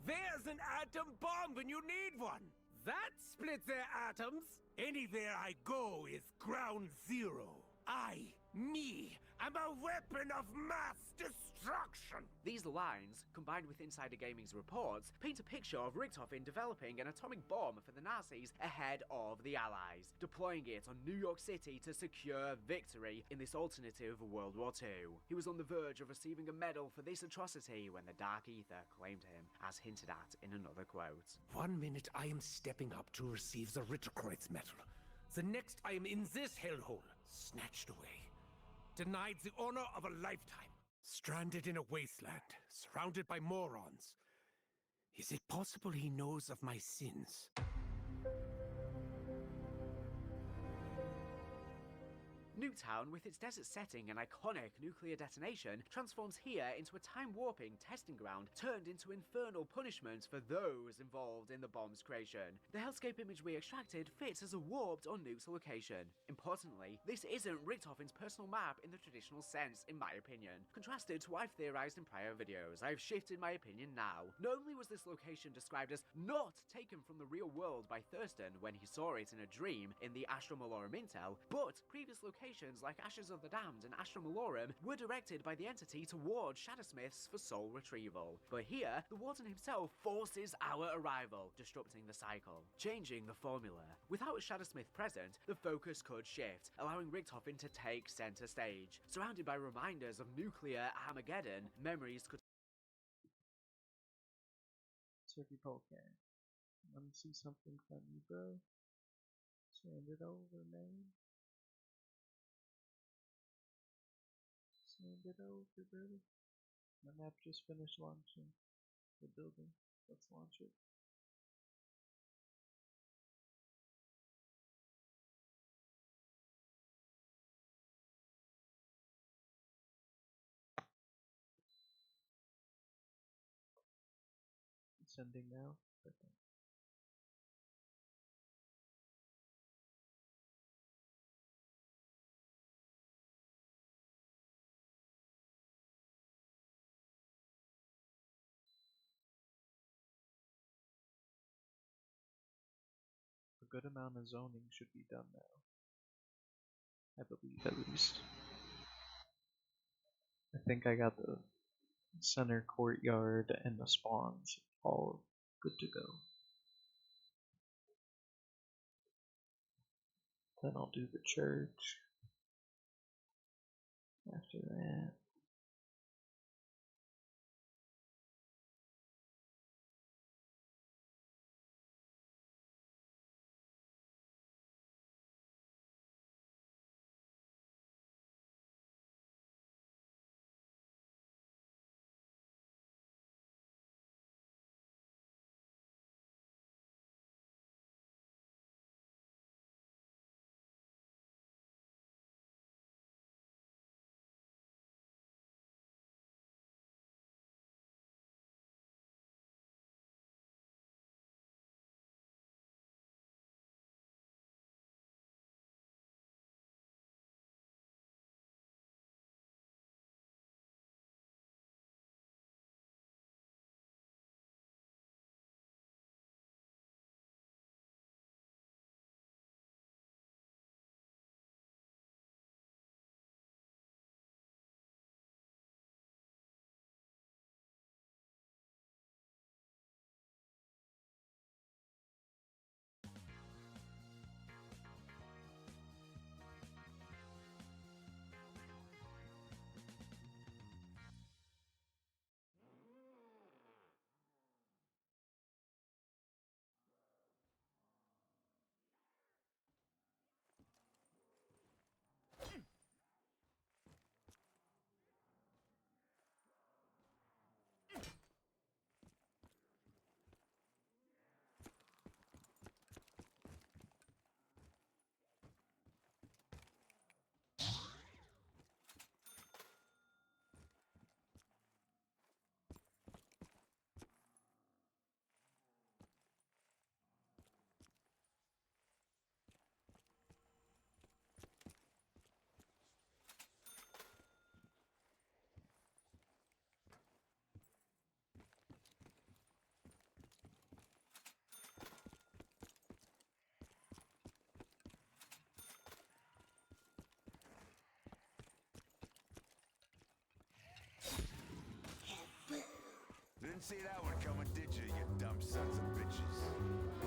There's an atom bomb when you need one. That splits their atoms. Anywhere I go is ground zero. Me, am a weapon of mass destruction! These lines, combined with Insider Gaming's reports, paint a picture of Richthofen developing an atomic bomb for the Nazis ahead of the Allies, deploying it on New York City to secure victory in this alternative World War II. He was on the verge of receiving a medal for this atrocity when the Dark Ether claimed him, as hinted at in another quote. 1 minute I am stepping up to receive the Ritterkreuz medal. The next I am in this hellhole, snatched away. Denied the honor of a lifetime. Stranded in a wasteland, surrounded by morons. Is it possible he knows of my sins? Nuketown, with its desert setting and iconic nuclear detonation, transforms here into a time-warping testing ground turned into infernal punishment for those involved in the bomb's creation. The hellscape image we extracted fits as a warped or nuked location. Importantly, this isn't Richthofen's personal map in the traditional sense, in my opinion. Contrasted to what I've theorized in prior videos, I've shifted my opinion now. Not only was this location described as not taken from the real world by Thurston when he saw it in a dream in the Astra Malorum intel, but previous locations like Ashes of the Damned and Astra Malorum were directed by the entity towards Shadowsmiths for soul retrieval. But here, the Warden himself forces our arrival, disrupting the cycle, changing the formula. Without a Shadowsmith present, the focus could shift, allowing Richthofen to take center stage. Surrounded by reminders of nuclear Armageddon, memories could... Turkey Polecat. Wanna see something funny, bro? Send it over, man. Send it over, brother. My map just finished launching the building. Let's launch it. sending now. Perfect. A good amount of zoning should be done now. I believe, at least. I think I got the center courtyard and the spawns all good to go. Then I'll do the church. After that, Didn't see that one coming, did you, you dumb sons of bitches?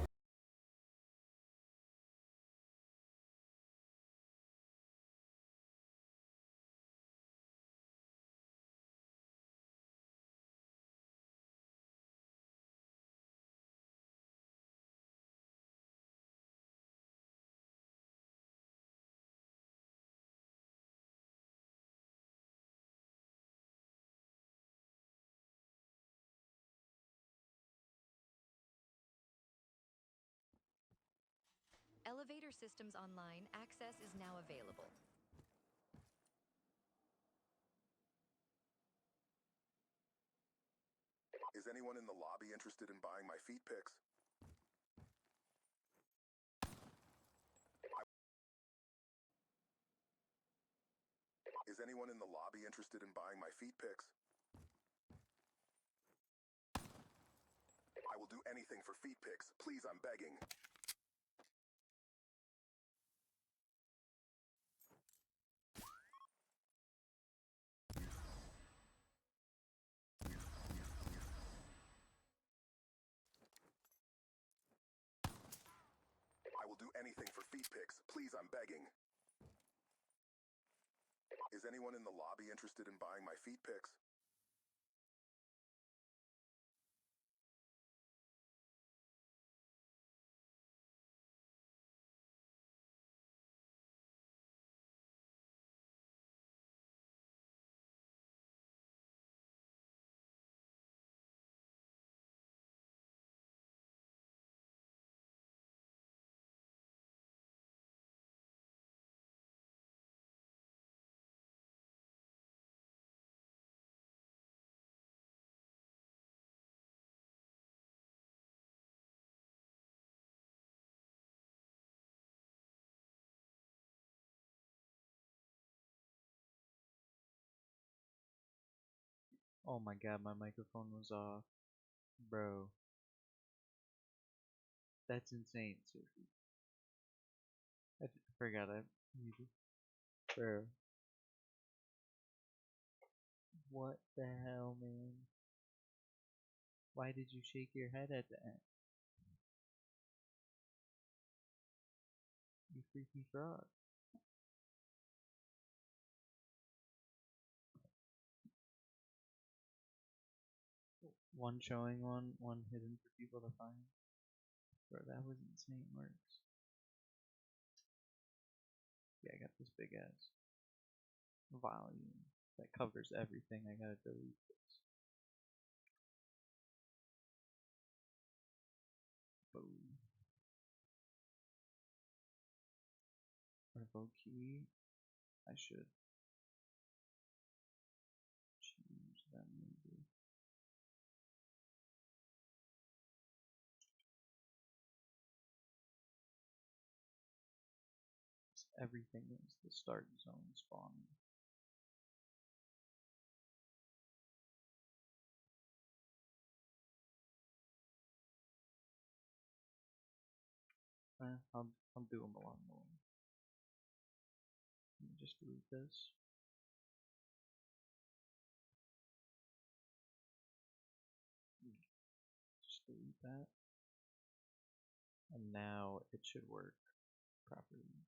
Elevator systems online. Access is now available. Is anyone in the lobby interested in buying my feet pics? Is anyone in the lobby interested in buying my feet pics? I will do anything for feet pics. Please, I'm begging. I will do anything for feet pics. Please, I'm begging. Is anyone in the lobby interested in buying my feet pics? Oh my god, my microphone was off. Bro. That's insane, Surfy. I forgot I muted. Bro. What the hell, man? Why did you shake your head at the end? You freaky frog. One showing one hidden for people to find. Bro, that was insane works. Yeah, I got this big ass volume that covers everything. I gotta delete this. Boom. Revoke key. I should change that maybe. Everything is the start zone spawning. I'll do them along the way. Let me just delete this. Just delete that. And now it should work properly.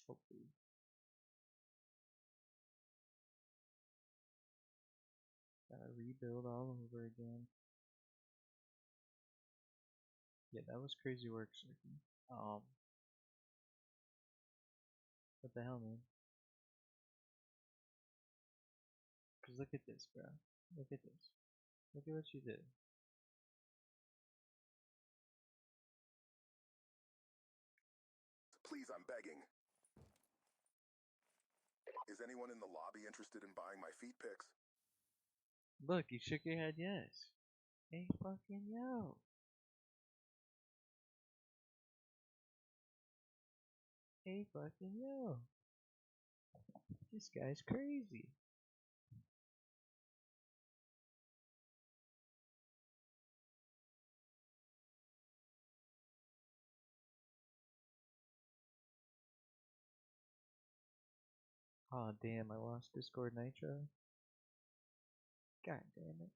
Hopefully. Gotta rebuild all over again. Yeah, that was crazy work, Surfy. What the hell, man? Cause look at this, bro. Look at this. Look at what you did. Please, I'm begging. Is anyone in the lobby interested in buying my feet pics? Look, you shook your head yes. Hey, fucking yo. Hey, fucking yo. This guy's crazy. Aw, damn, I lost Discord Nitro. God damn it.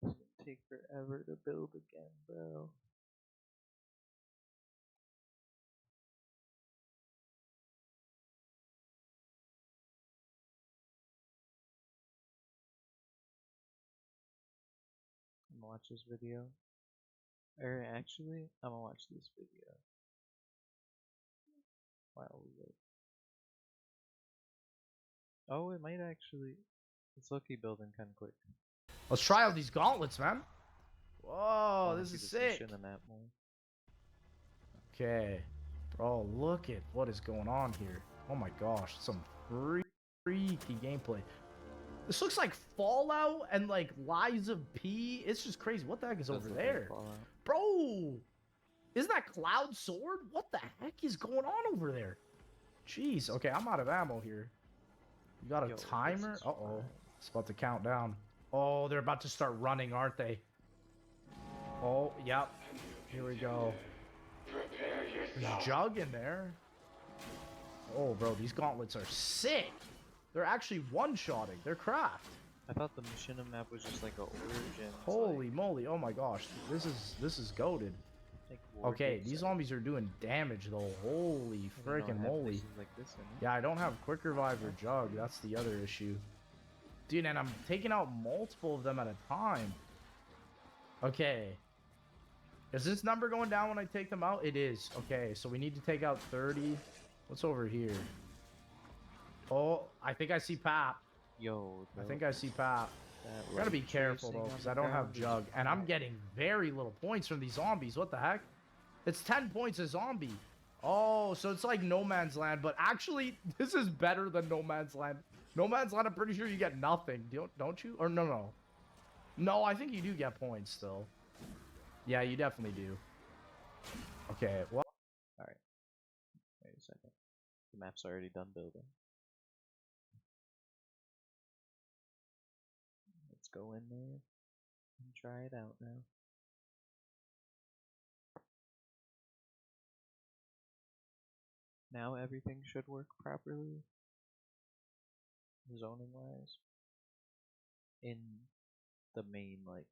It's gonna take forever to build again, bro. I'm gonna watch this video. Or actually, I'm gonna watch this video while we wait. Oh, it might actually. It's lucky building kind of quick. Let's try out these gauntlets, man. Whoa, this is sick. The map more. Okay. Bro, look at what is going on here. Oh my gosh, some freaky gameplay. This looks like Fallout and like Lies of P. It's just crazy. What the heck is over there? Bro, isn't that Cloud Sword? What the heck is going on over there? Jeez. Okay, I'm out of ammo here. You got a timer? Uh-oh. It's about to count down. Oh, they're about to start running, aren't they? Oh, yep. Here we go. There's Jug in there. Oh, bro, these gauntlets are sick. They're actually one-shotting. They're craft. I thought the Machinima map was just like a origin. Holy moly! Oh my gosh, this is goated. Like war Okay, gives these that. zombies are doing damage though. Holy We don't freaking have moly. places like this in it. Yeah, I don't have quick revive or jug. That's the other issue. Dude, and I'm taking out multiple of them at a time. Okay. Is this number going down when I take them out? It is. Okay, so we need to take out 30. What's over here? Oh, I think I see Pap. Yo, I think I see Pap. that Gotta be light careful tracing though, on because the I don't have ground is jug. And I'm wild. getting very little points from these zombies. What the heck? It's 10 points a zombie. Oh, so it's like No Man's Land, but actually, this is better than No Man's Land. No Man's Land, I'm pretty sure you get nothing, don't you? Or no. No, I think you do get points still. Yeah, you definitely do. Okay, well. Alright. Wait a second. The map's already done building. Let's go in there and try it out now. Now everything should work properly, zoning wise, in the main like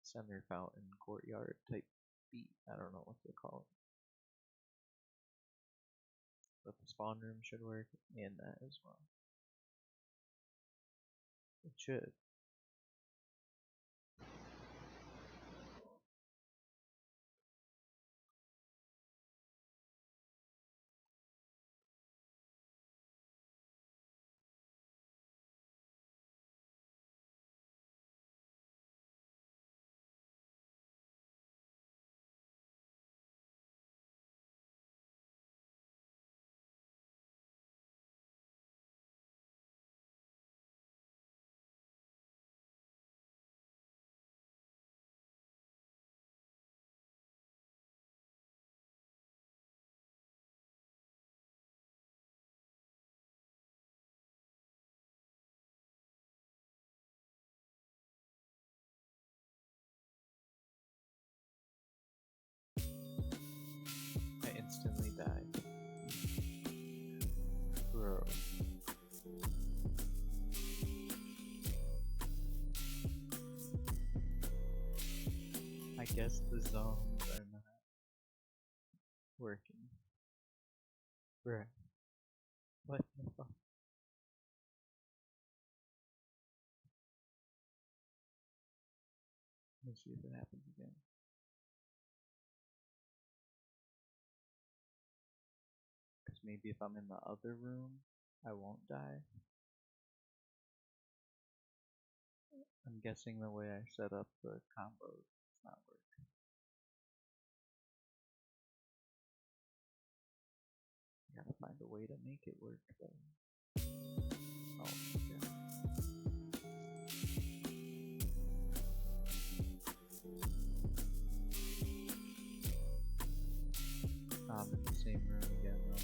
center fountain courtyard type beat. I don't know what to call it, but the spawn room should work and that as well. It should. I instantly died. Bro. I guess the zones are not working. Bruh. What the fuck? Let's see if it happens again. Because maybe if I'm in the other room, I won't die. I'm guessing the way I set up the combo, it's not working. I gotta find a way to make it work though. Oh, yeah. I'm in the same room again though.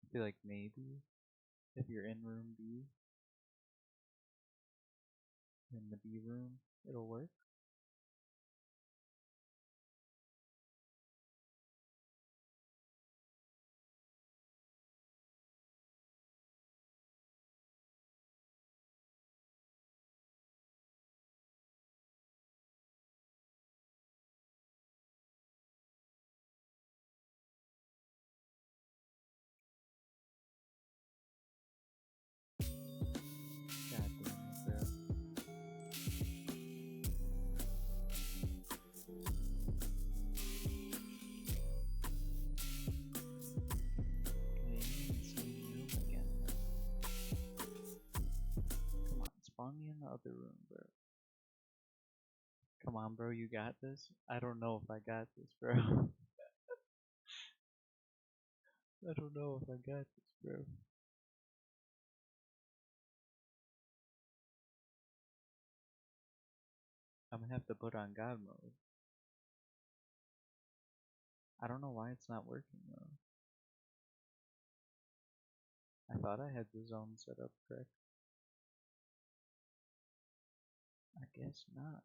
I feel like maybe if you're in room B, in the B room, it'll work. God damn it, bro. Come on, spawn me in the other room, bro. Come on, bro, you got this? I don't know if I got this, bro. I don't know if I got this, bro. I'm gonna have to put on God mode. I don't know why it's not working though. I thought I had the zone set up correct. I guess not.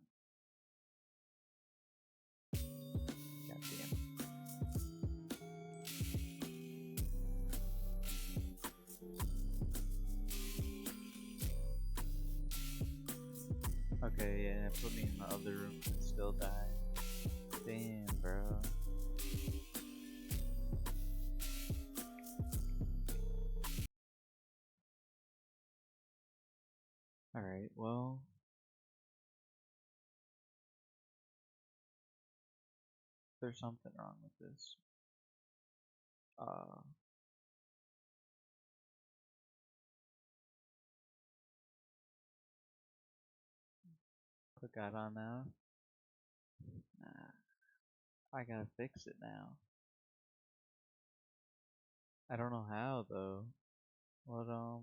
God damn. Okay, yeah, it put me in the other room and still died. Damn, bro. Alright, well. There's something wrong with this. Click out on now. Nah. I gotta fix it now. I don't know how though. What um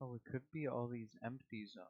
oh, it could be all these empty zones.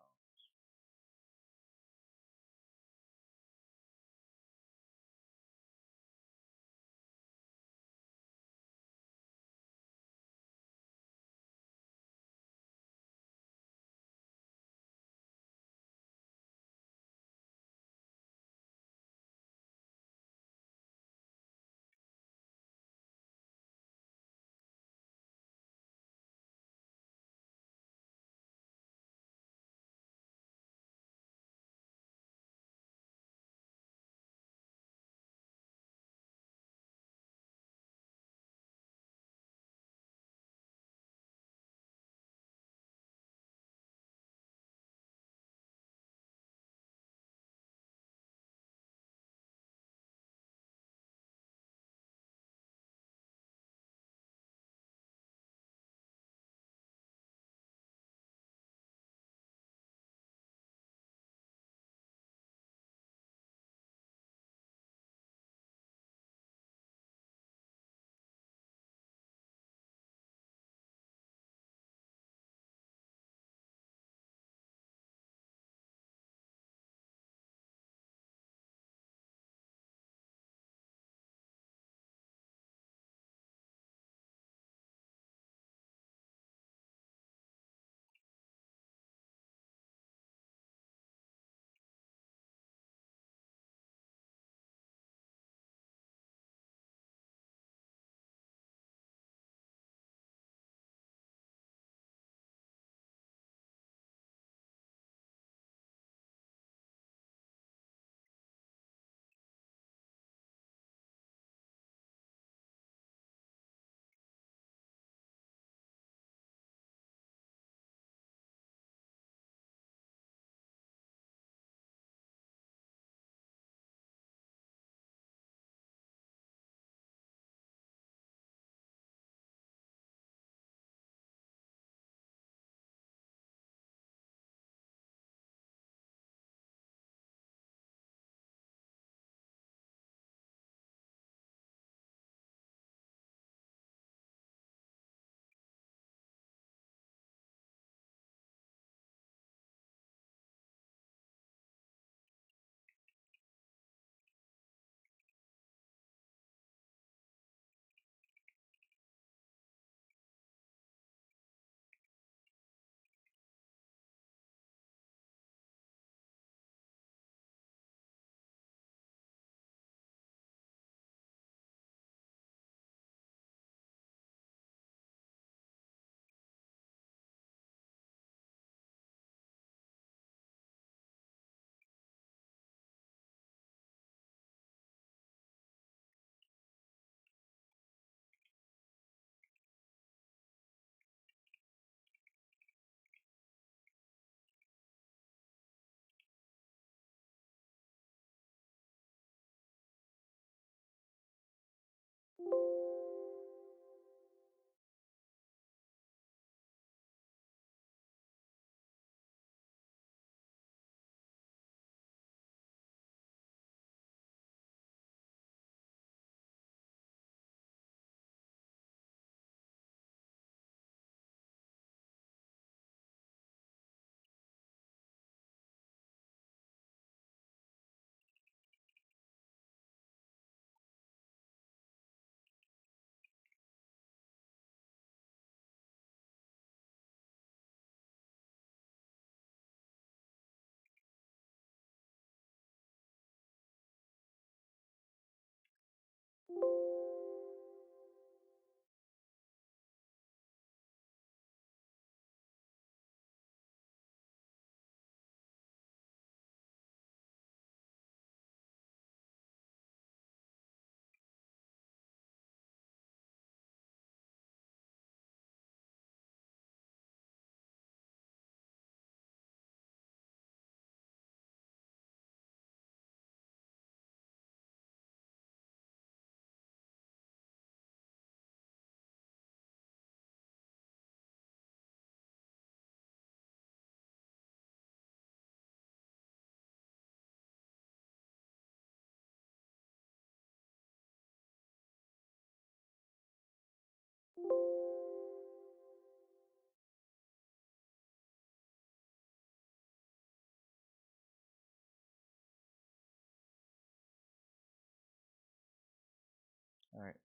Alright.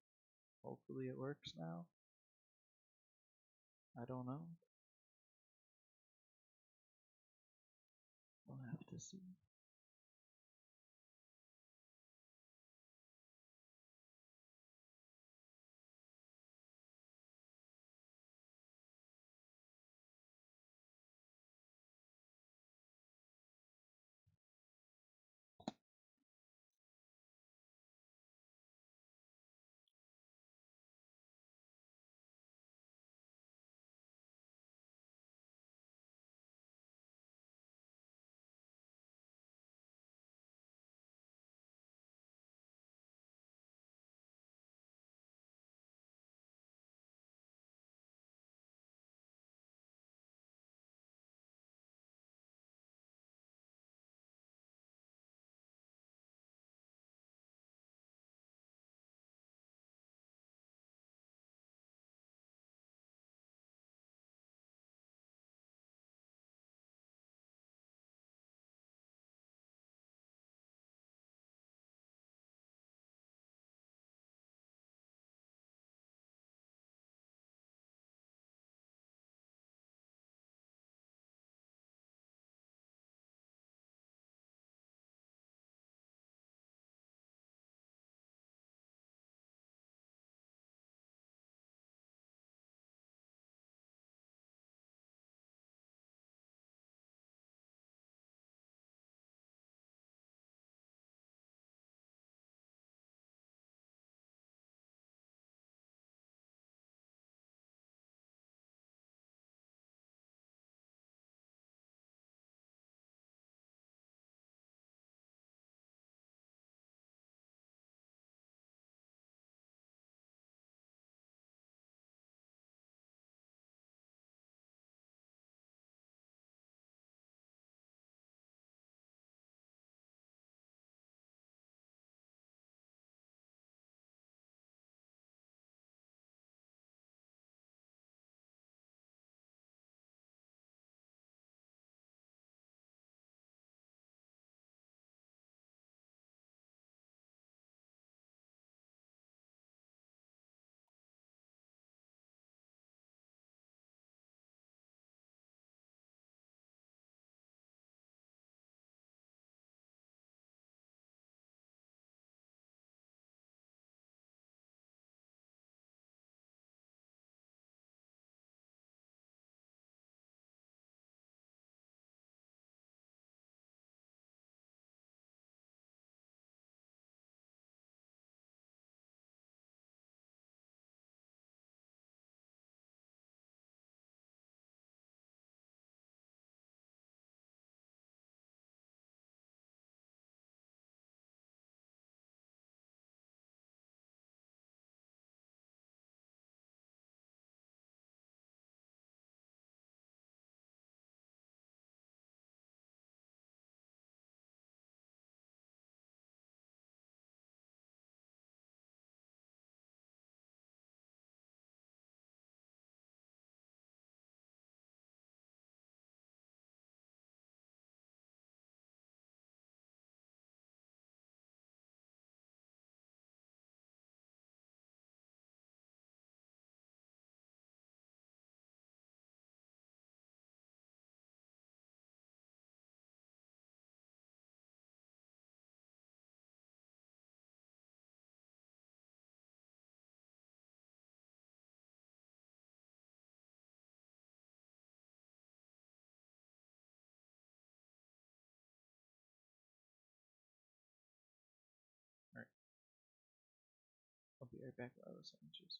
Hopefully it works now. I don't know. We'll have to see. Alright. I'll be right back while those sandwiches.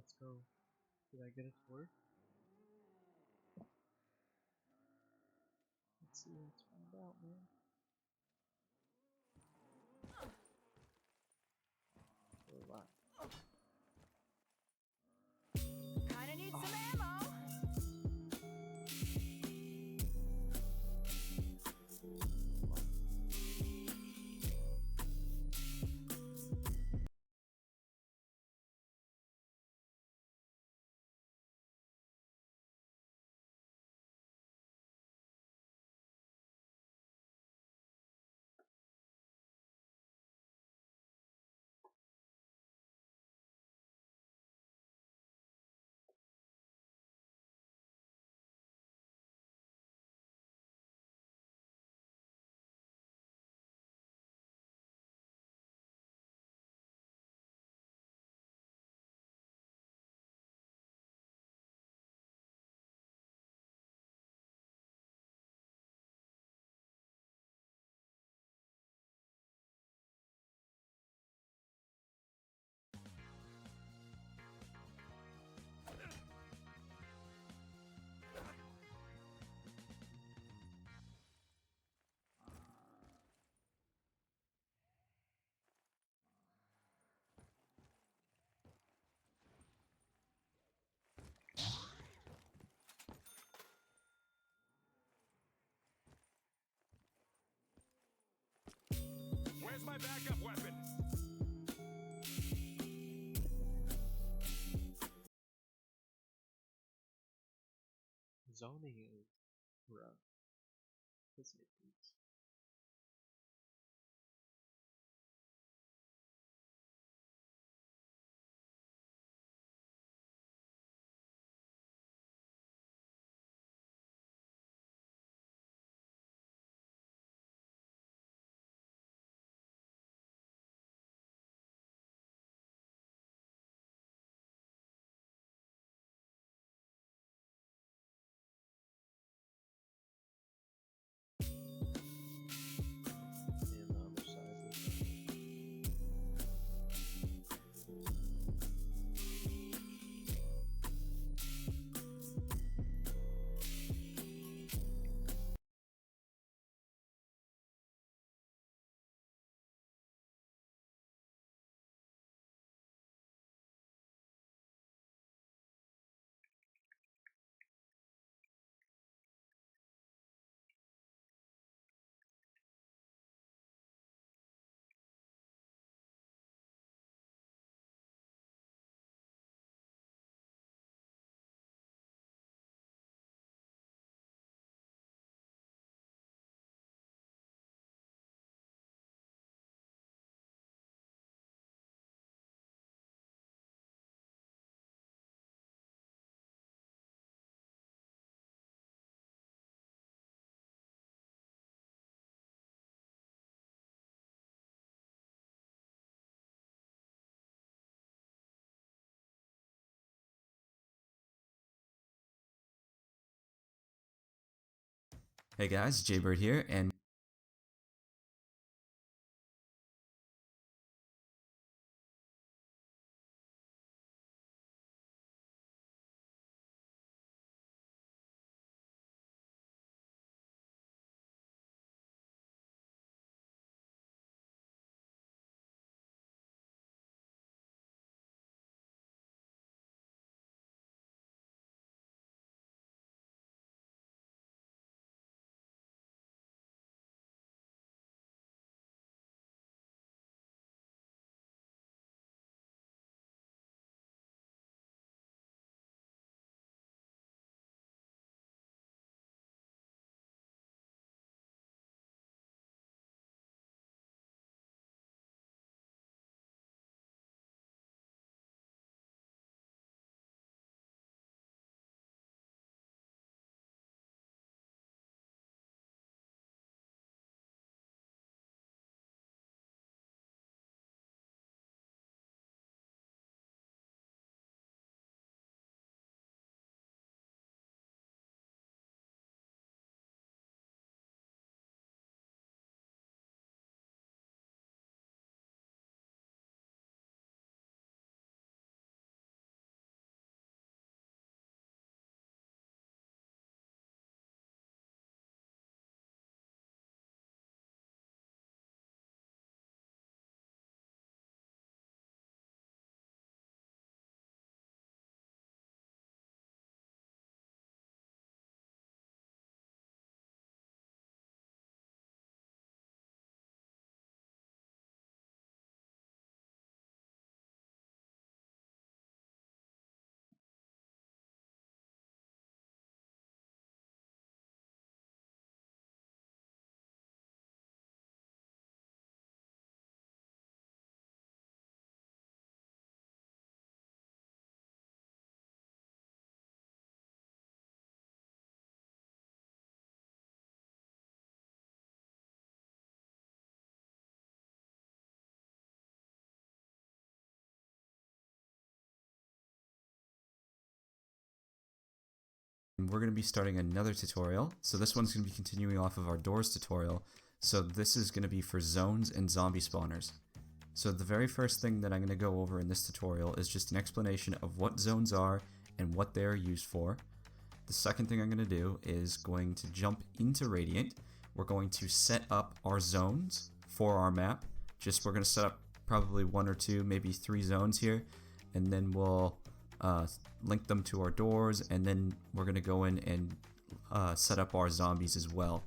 let's go. Did I get it to work? Let's see, let's find out, man. We're live. Kinda need some ammo. Where's my backup weapon? Zoning is rough. To say the least. And the other side is Hey guys, Jaybird here, and we're going to be starting another tutorial. So this one's going to be continuing off of our doors tutorial. So this is going to be for zones and zombie spawners. So the very first thing that I'm going to go over in this tutorial is just an explanation of what zones are and what they are used for. The second thing I'm going to do is going to jump into Radiant. We're going to set up our zones for our map. We're going to set up probably 1 or 2, maybe 3 zones here, and then we'll link them to our doors, and then we're going to go in and set up our zombies as well.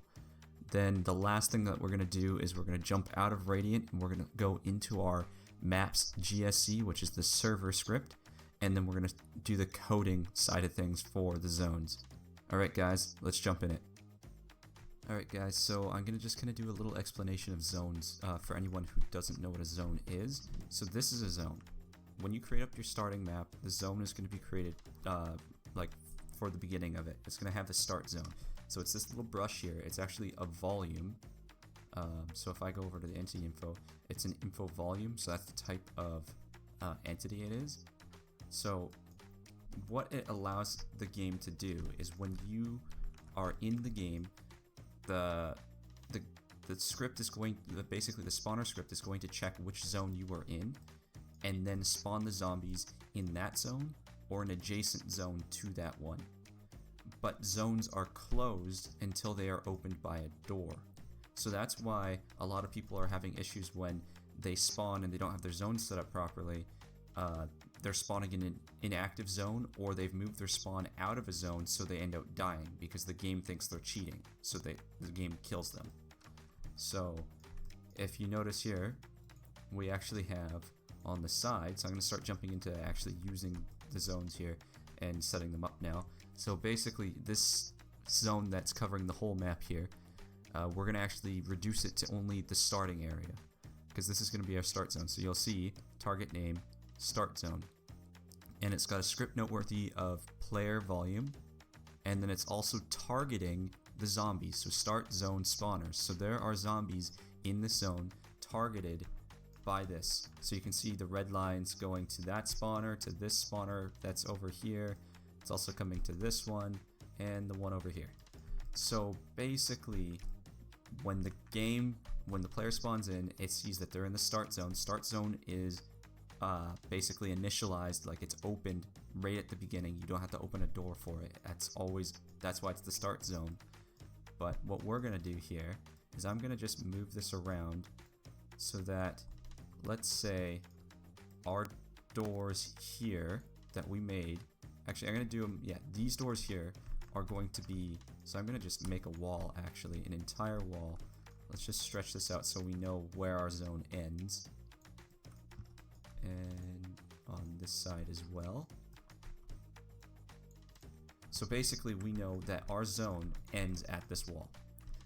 Then the last thing that we're going to do is we're going to jump out of Radiant and we're going to go into our maps GSC, which is the server script, and then we're going to do the coding side of things for the zones. Alright guys, let's jump in it. Alright guys, so I'm going to just kind of do a little explanation of zones for anyone who doesn't know what a zone is. So this is a zone. When you create up your starting map, the zone is going to be created like for the beginning of it. It's going to have the start zone. So it's this little brush here. It's actually a volume. So if I go over to the entity info, it's an info volume. So that's the type of entity it is. So what it allows the game to do is when you are in the game, the script is going, basically the spawner script is going to check which zone you are in, and then spawn the zombies in that zone or an adjacent zone to that one. But zones are closed until they are opened by a door. So that's why a lot of people are having issues when they spawn and they don't have their zone set up properly. They're spawning in an inactive zone, or they've moved their spawn out of a zone, so they end up dying because the game thinks they're cheating, so the game kills them. So if you notice here, we actually have on the side, so I'm going to start jumping into actually using the zones here and setting them up now. So basically this zone that's covering the whole map here, we're going to actually reduce it to only the starting area, because this is going to be our start zone. So you'll see target name, start zone, and it's got a script noteworthy of player volume, and then it's also targeting the zombies, so start zone spawners. So there are zombies in the zone targeted by this. So you can see the red lines going to that spawner, to this spawner that's over here. It's also coming to this one and the one over here. So basically when the player spawns in, it sees that they're in the start zone. Start zone is basically initialized, like it's opened right at the beginning. You don't have to open a door for it. That's why it's the start zone. But what we're gonna do here is I'm gonna just move this around so that, let's say our doors here that we made, actually I'm gonna do them, yeah, these doors here are going to be, so I'm gonna just make a wall, actually an entire wall. Let's just stretch this out so we know where our zone ends, and on this side as well. So basically we know that our zone ends at this wall.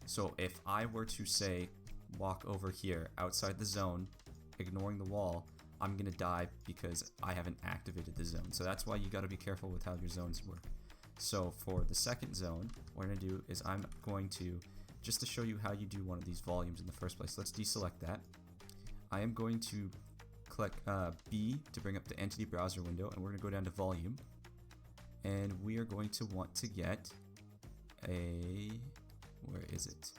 So if I were to say walk over here outside the zone, ignoring the wall, I'm gonna die because I haven't activated the zone. So that's why you gotta be careful with how your zones work. So for the second zone, what I'm gonna do is I'm going to, just to show you how you do one of these volumes in the first place, let's deselect that. I am going to click B to bring up the entity browser window, and we're gonna go down to volume, and we are going to want to get a, where is it?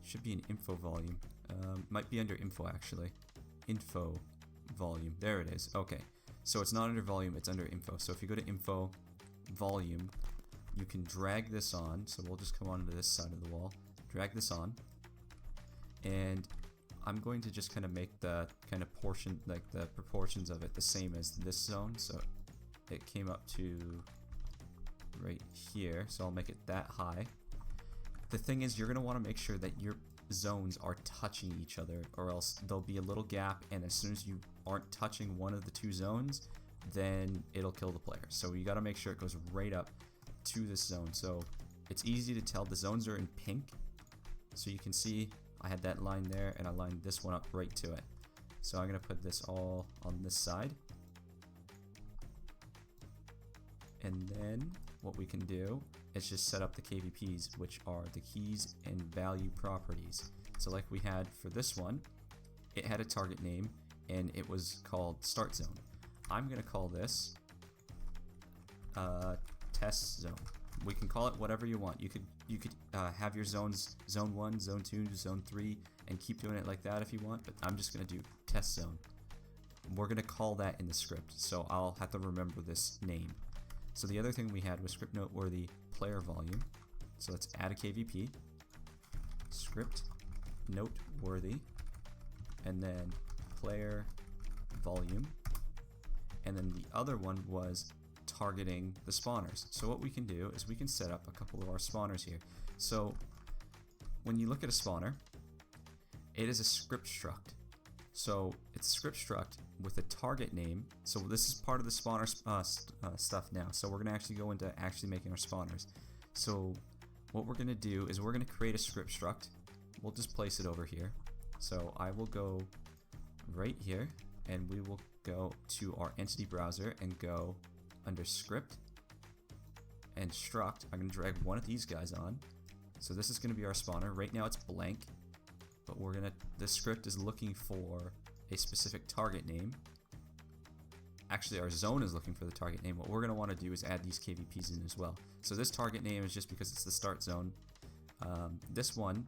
Should be an info volume. Might be under info actually. Info volume. There it is. Okay. So it's not under volume, it's under info. So if you go to info volume, you can drag this on. So we'll just come onto this side of the wall. Drag this on. And I'm going to just kind of make the kind of portion, like the proportions of it the same as this zone. So it came up to right here. So I'll make it that high. The thing is, you're going to want to make sure that your zones are touching each other, or else there'll be a little gap, and as soon as you aren't touching one of the two zones, then it'll kill the player. So you got to make sure it goes right up to this zone. So it's easy to tell. The zones are in pink, so you can see I had that line there, and I lined this one up right to it. So I'm going to put this all on this side. And then what we can do is just set up the KVPs, which are the keys and value properties. So like we had for this one, it had a target name and it was called start zone. I'm gonna call this test zone. We can call it whatever you want. You could have your zones zone 1, zone 2, zone 3, and keep doing it like that if you want, but I'm just gonna do test zone. We're gonna call that in the script, so I'll have to remember this name. So the other thing we had was script noteworthy player volume. So let's add a KVP, script noteworthy, and then player volume. And then the other one was targeting the spawners. So what we can do is we can set up a couple of our spawners here. So when you look at a spawner, it is a script struct. So it's a script struct with a target name. So this is part of the spawner stuff now. So we're going to actually go into actually making our spawners. So what we're going to do is we're going to create a script struct. We'll just place it over here. So I will go right here and we will go to our entity browser and go under script and struct. I'm going to drag one of these guys on. So this is going to be our spawner. Right now it's blank, but the script is looking for a specific target name. Actually, our zone is looking for the target name. What we're going to want to do is add these KVPs in as well. So this target name is just because it's the start zone. This one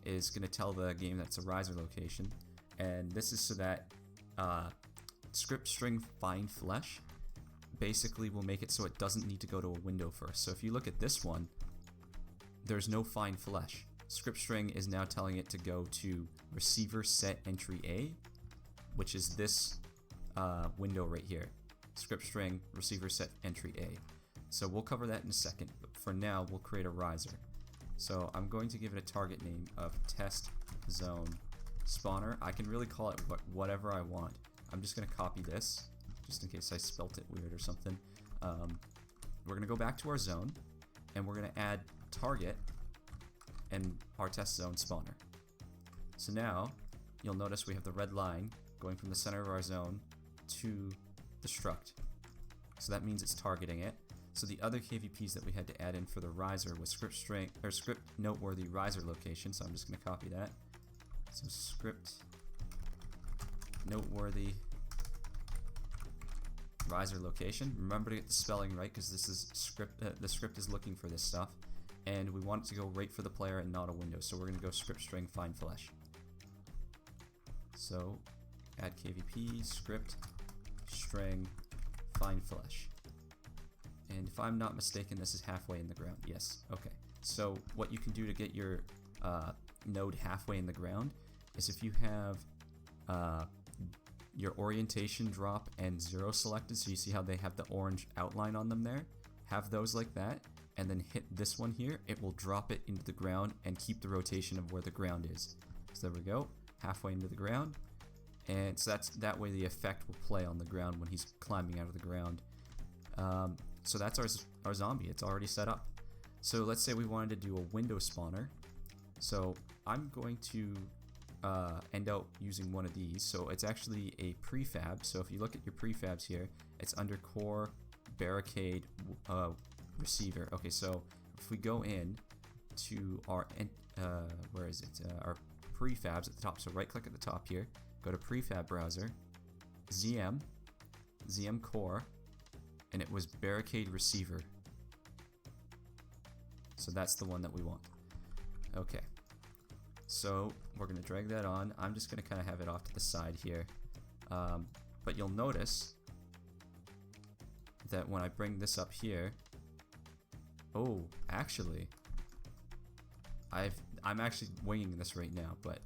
is going to tell the game that's a riser location, and this is so that script string find flesh basically will make it so it doesn't need to go to a window first. So if you look at this one, there's no find flesh. Script string is now telling it to go to receiver set entry A, which is this window right here. Script string receiver set entry A. So we'll cover that in a second, but for now we'll create a riser. So I'm going to give it a target name of test zone spawner. I can really call it whatever I want. I'm just going to copy this just in case I spelt it weird or something. We're going to go back to our zone and we're going to add target and our test zone spawner. So now you'll notice we have the red line going from the center of our zone to the struct. So that means it's targeting it. So the other KVPs that we had to add in for the riser was script string or script noteworthy riser location. So I'm just going to copy that. So script noteworthy riser location. Remember to get the spelling right because this is script. The script is looking for this stuff, and we want it to go right for the player and not a window. So we're going to go script string find flesh. So add KVP script string find flesh. And if I'm not mistaken, this is halfway in the ground. Yes. Okay. So what you can do to get your node halfway in the ground is if you have your orientation drop and 0 selected, so you see how they have the orange outline on them there, have those like that, and then hit this one here, it will drop it into the ground and keep the rotation of where the ground is. So there we go, halfway into the ground, and so that way the effect will play on the ground when he's climbing out of the ground. So that's our zombie, it's already set up. So let's say we wanted to do a window spawner. So I'm going to end up using one of these. So it's actually a prefab. So if you look at your prefabs here, it's under core barricade receiver. Okay, so if we go in to our where is it? Our prefabs at the top. So right click at the top here, go to prefab browser, ZM core, and it was barricade receiver. So that's the one that we want. Okay. So we're going to drag that on. I'm just going to kind of have it off to the side here. But you'll notice that when I bring this up here, oh, actually, I'm actually winging this right now, but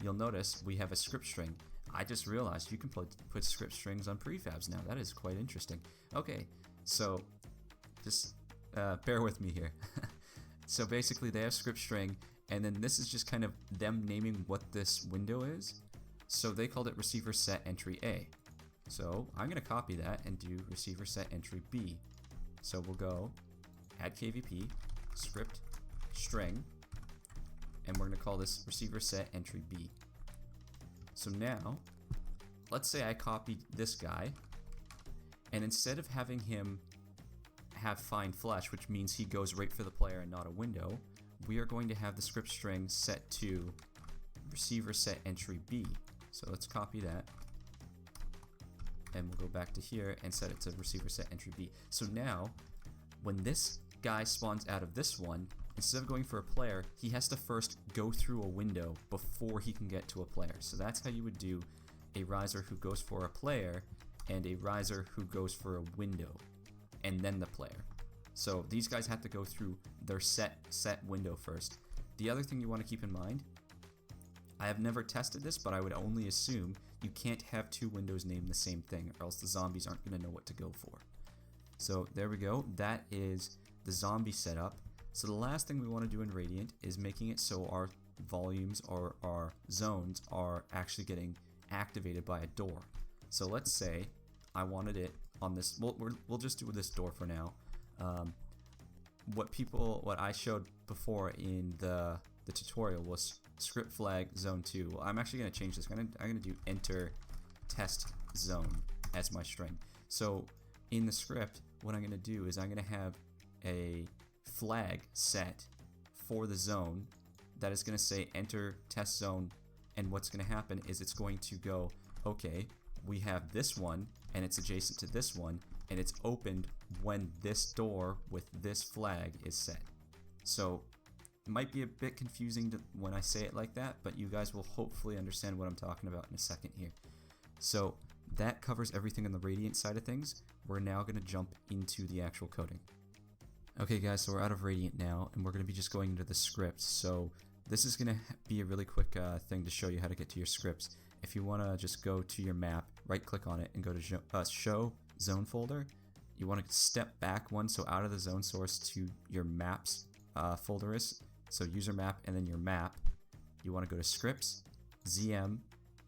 you'll notice we have a script string. I just realized you can put script strings on prefabs now. That is quite interesting. Okay, so just bear with me here. So basically they have script string, and then this is just kind of them naming what this window is. So they called it receiver set entry A. So I'm going to copy that and do receiver set entry B. So we'll go add KVP, script, string, and we're going to call this receiver set entry B. So now, let's say I copied this guy, and instead of having him have find flesh, which means he goes right for the player and not a window, we are going to have the script string set to receiver set entry B. So let's copy that, and we'll go back to here and set it to receiver set entry B. So now, when this guy spawns out of this one, instead of going for a player, he has to first go through a window before he can get to a player. So that's how you would do a riser who goes for a player and a riser who goes for a window, and then the player. So these guys have to go through their set window first. The other thing you want to keep in mind, I have never tested this, but I would only assume you can't have two windows named the same thing, or else the zombies aren't going to know what to go for. So there we go, that is the zombie setup. So the last thing we want to do in Radiant is making it so our volumes or our zones are actually getting activated by a door. So let's say I wanted it on this, we'll just do this door for now. What I showed before in the tutorial was script flag zone 2. Well, I'm actually going to change this. I'm going to do enter test zone as my string. So in the script, what I'm going to do is I'm going to have a flag set for the zone that is going to say enter test zone, and what's going to happen is it's going to go, okay, we have this one and it's adjacent to this one, and it's opened when this door with this flag is set. So it might be a bit confusing when I say it like that, but you guys will hopefully understand what I'm talking about in a second here. So that covers everything on the Radiant side of things. We're now going to jump into the actual coding. Okay guys, so we're out of Radiant now, and we're going to be just going into the scripts. So this is going to be a really quick thing to show you how to get to your scripts. If you want to just go to your map, right click on it and go to show zone folder. You want to step back one, so out of the zone source to your maps folder is. So user map and then your map. You want to go to scripts, ZM,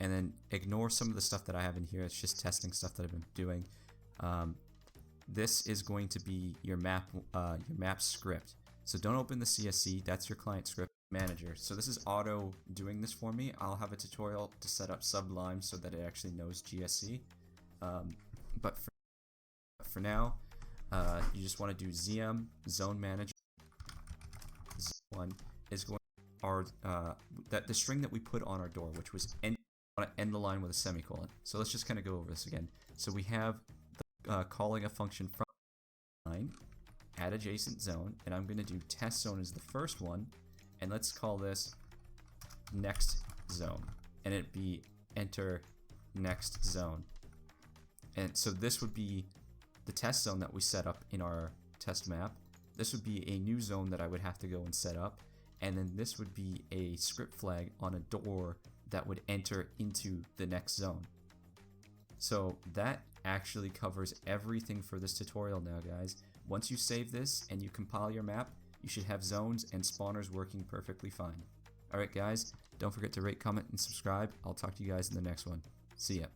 and then ignore some of the stuff that I have in here. It's just testing stuff that I've been doing. This is going to be your map script. So don't open the CSC, that's your client script manager. So this is auto doing this for me. I'll have a tutorial to set up Sublime so that it actually knows GSC. But for now, you just want to do ZM zone manager. One is going that the string that we put on our door, which was end the line with a semicolon. So let's just kind of go over this again. So we have calling a function from line, add adjacent zone, and I'm going to do test zone as the first one, and let's call this next zone, and it'd be enter next zone. And so this would be the test zone that we set up in our test map. This would be a new zone that I would have to go and set up, and then this would be a script flag on a door that would enter into the next zone. So that actually covers everything for this tutorial now, guys. Once you save this and you compile your map, you should have zones and spawners working perfectly fine. Alright guys, don't forget to rate, comment, and subscribe. I'll talk to you guys in the next one. See ya.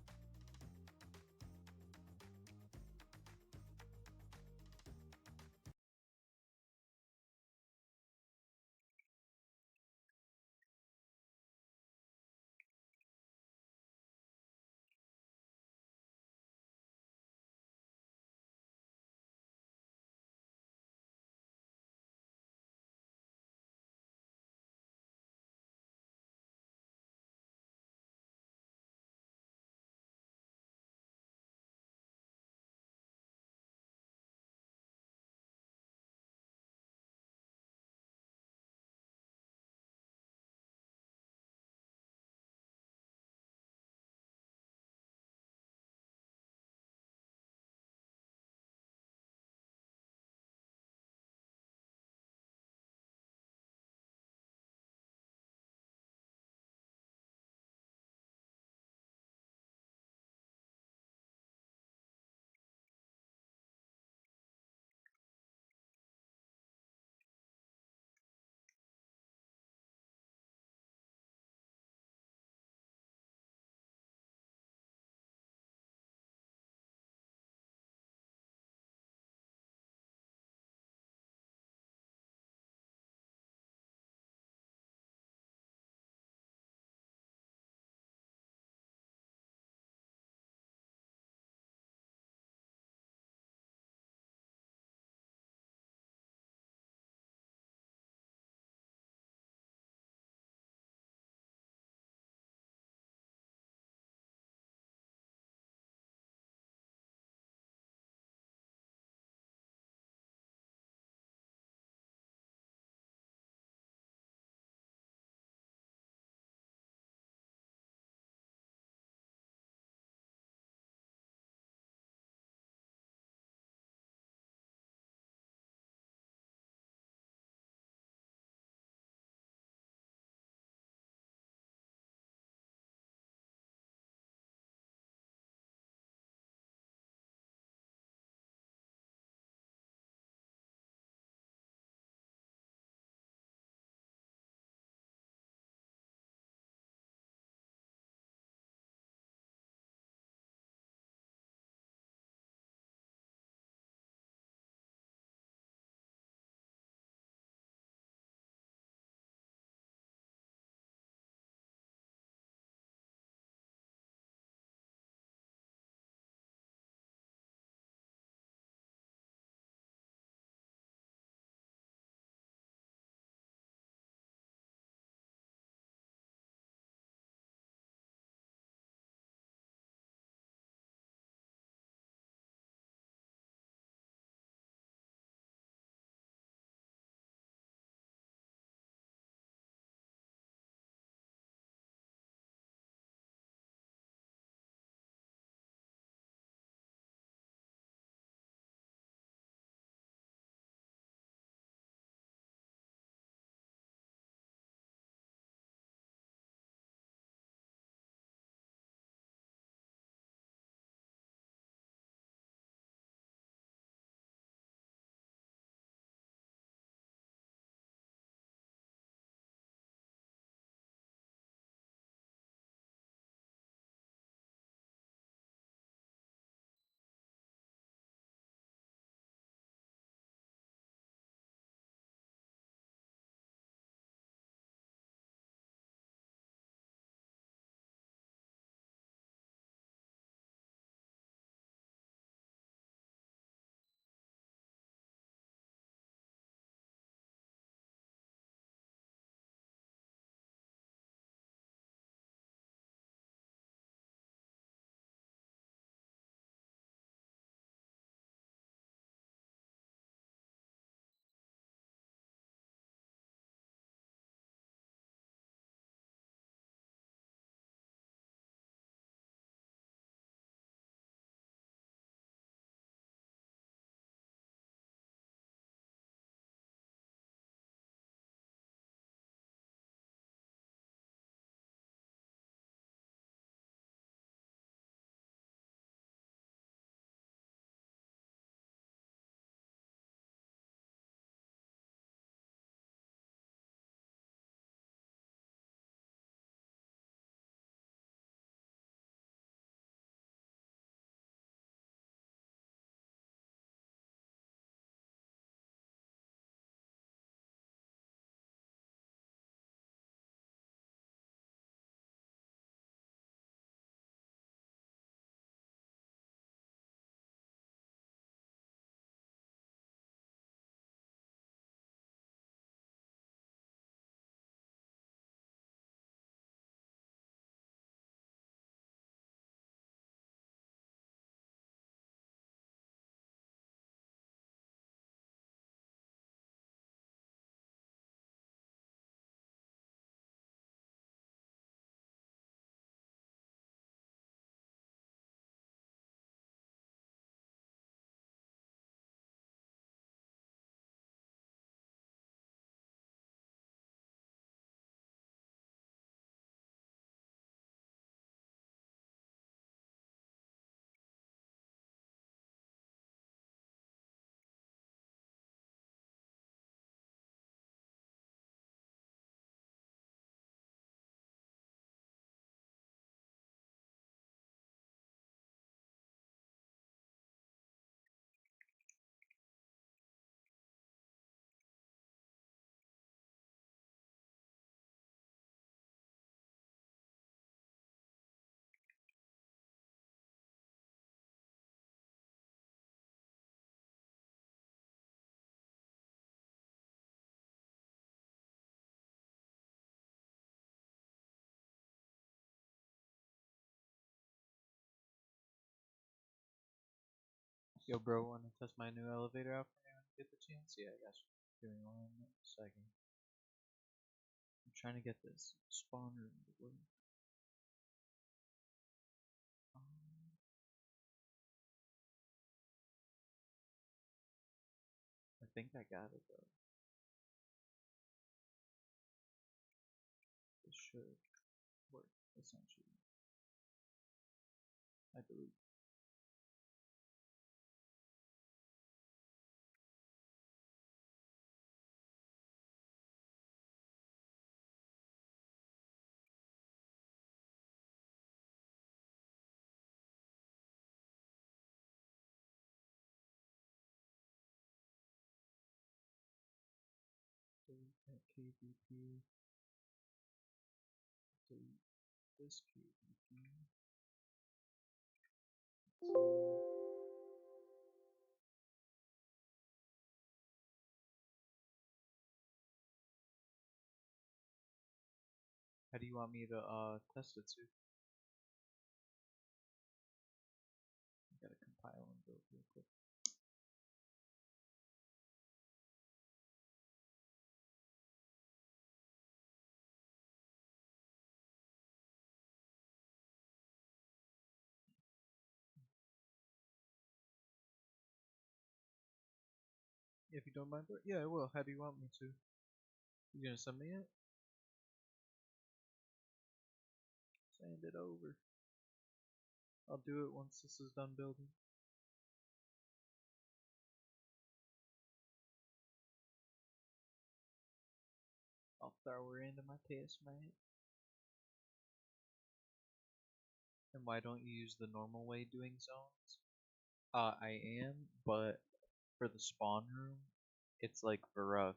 Yo, bro, wanna test my new elevator out for me when you get the chance? Yeah, I got you. Give me 1 second. I'm trying to get this spawn room to work. I think I got it though. This should work essentially. I believe. Delete that KVP. Delete this KVP. Save. How do you want me to test it, Sue? I gotta compile and build real quick. If you don't mind, yeah, I will. How do you want me to? You gonna send me it? Send it over. I'll do it once this is done building. I'll throw her into my test mate. And why don't you use the normal way doing zones? I am, but for the spawn room, it's like Varuk.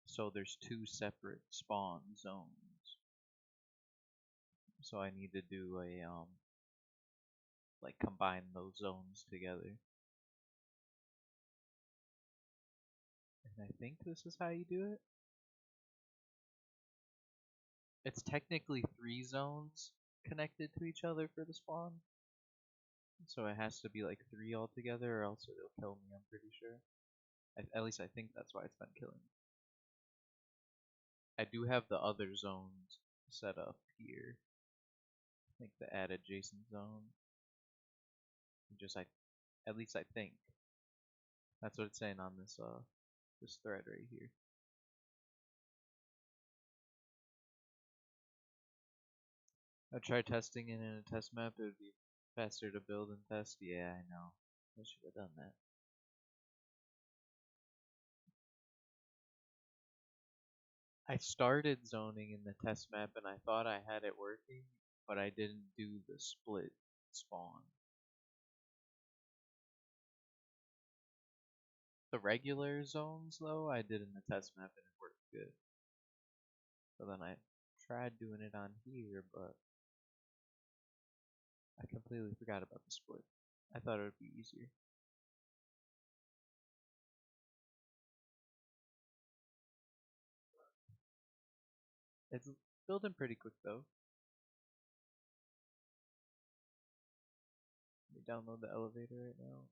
So there's 2 separate spawn zones. So I need to do a like combine those zones together. And I think this is how you do it. It's technically 3 zones connected to each other for the spawn. So it has to be like 3 altogether, or else it'll kill me, I'm pretty sure. At least I think that's why it's been killing me. I do have the other zones set up here. I think the add adjacent zone. At least I think. That's what it's saying on this this thread right here. I tried testing it in a test map, it would be faster to build and test. Yeah, I know. I should have done that. I started zoning in the test map and I thought I had it working, but I didn't do the split spawn. The regular zones though, I did in the test map and it worked good. So then I tried doing it on here, but I completely forgot about the split. I thought it would be easier. It's building pretty quick though. Let me download the elevator right now.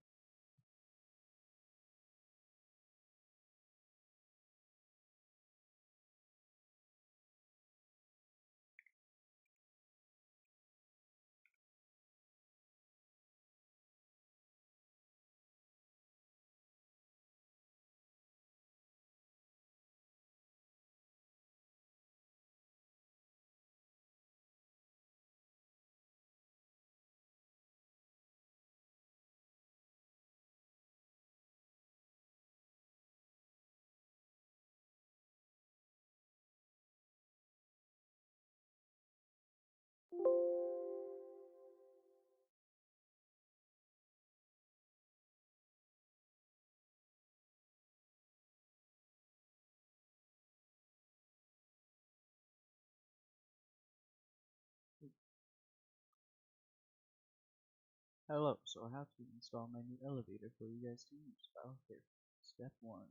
Hello, so how to install my new elevator for you guys to use. File here. Step 1.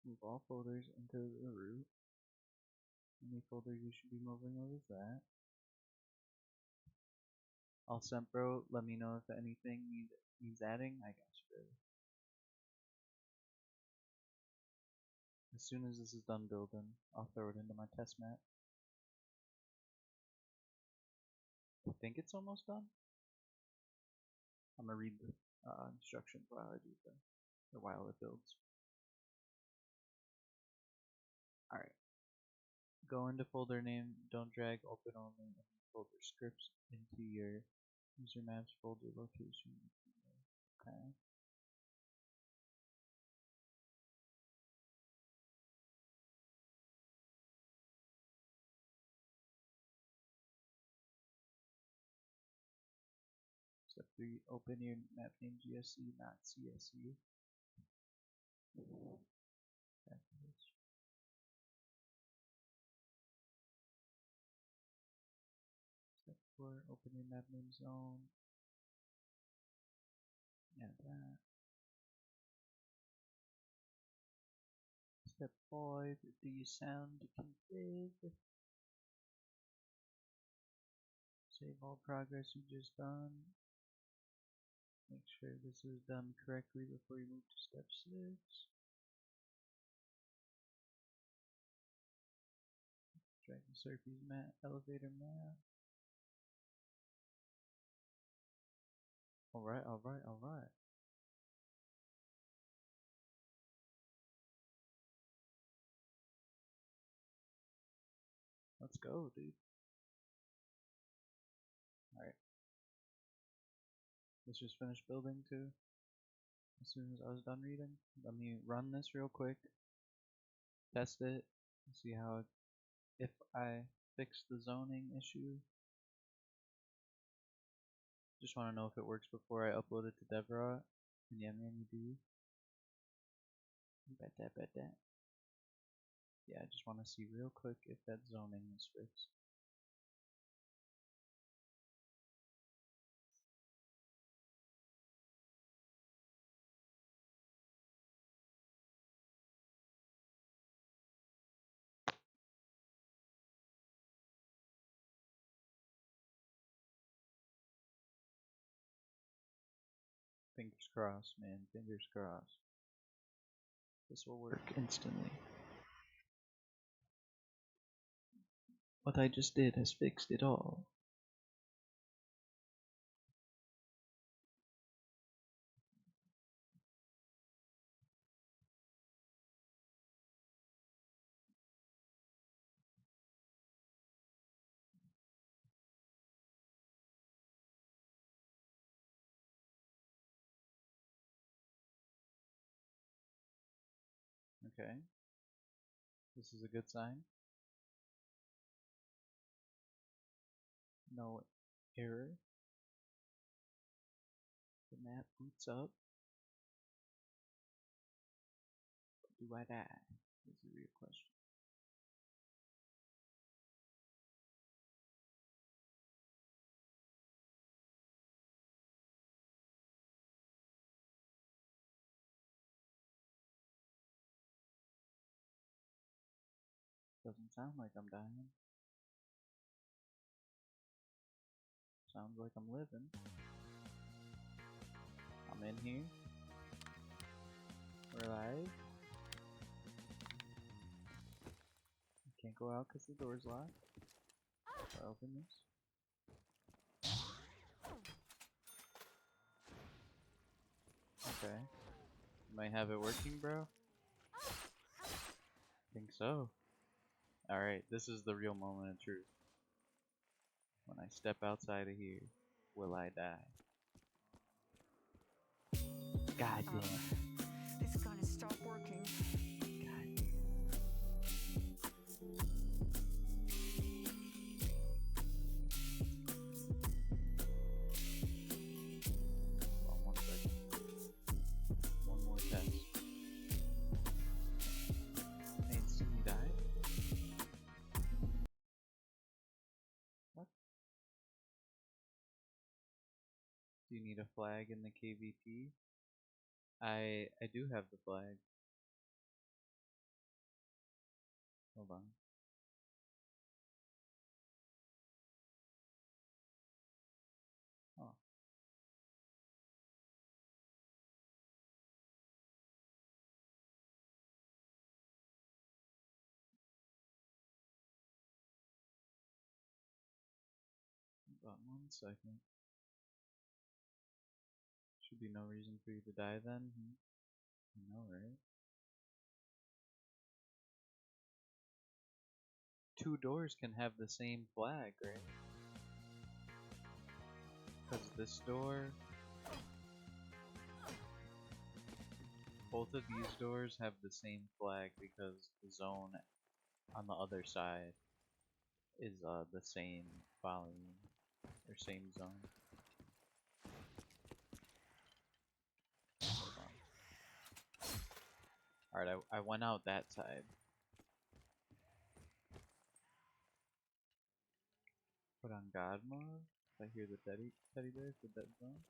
Move all folders into the root. Any folder you should be moving over that. All sent, bro. Let me know if anything needs adding, I got you, baby. As soon as this is done building, I'll throw it into my test map. I think it's almost done. I'm gonna read the instructions while I do or while it builds. Alright. Go into folder name, don't drag, open only, and folder scripts into your user maps folder location. Okay. Step 3, open your map name GSC, not CSU. Step 4, open your map name zone. Add that. Step 5, do your sound config. Save all progress you just done. Make sure this is done correctly before you move to step 6. Drag the surfy's map, elevator map. Alright, alright, alright. Let's go, dude. Alright. Let's just finish building too. As soon as I was done reading, let me run this real quick. Test it. See how it, if I fix the zoning issue. Just want to know if it works before I upload it to DevRot. And yeah, man, you do. Bet that, bet that. Yeah, I just want to see real quick if that zoning is fixed. Fingers crossed, man. Fingers crossed. This will work instantly. What I just did has fixed it all. Okay. This is a good sign. No error. The map boots up. Do I die? Is the real question. Doesn't sound like I'm dying. Sounds like I'm living. I'm in here. We're alive. I can't go out because the door's locked. I'll open this. Okay. You might have it working, bro. Think so. Alright, this is the real moment of truth. When I step outside of here, will I die? God damn. It's gonna stop working. Hold on 1 second. One more test. Ain't seen me die? What? Do you need a flag in the KVP? I do have the flag. Hold on. Oh. on 1 second. Should be no reason for you to die then. You know, right? 2 doors can have the same flag, right? Because this door, both of these doors have the same flag because the zone on the other side is the same volume or same zone. Alright, I went out that side. Put on God mode. If I hear the teddy bear for that zone.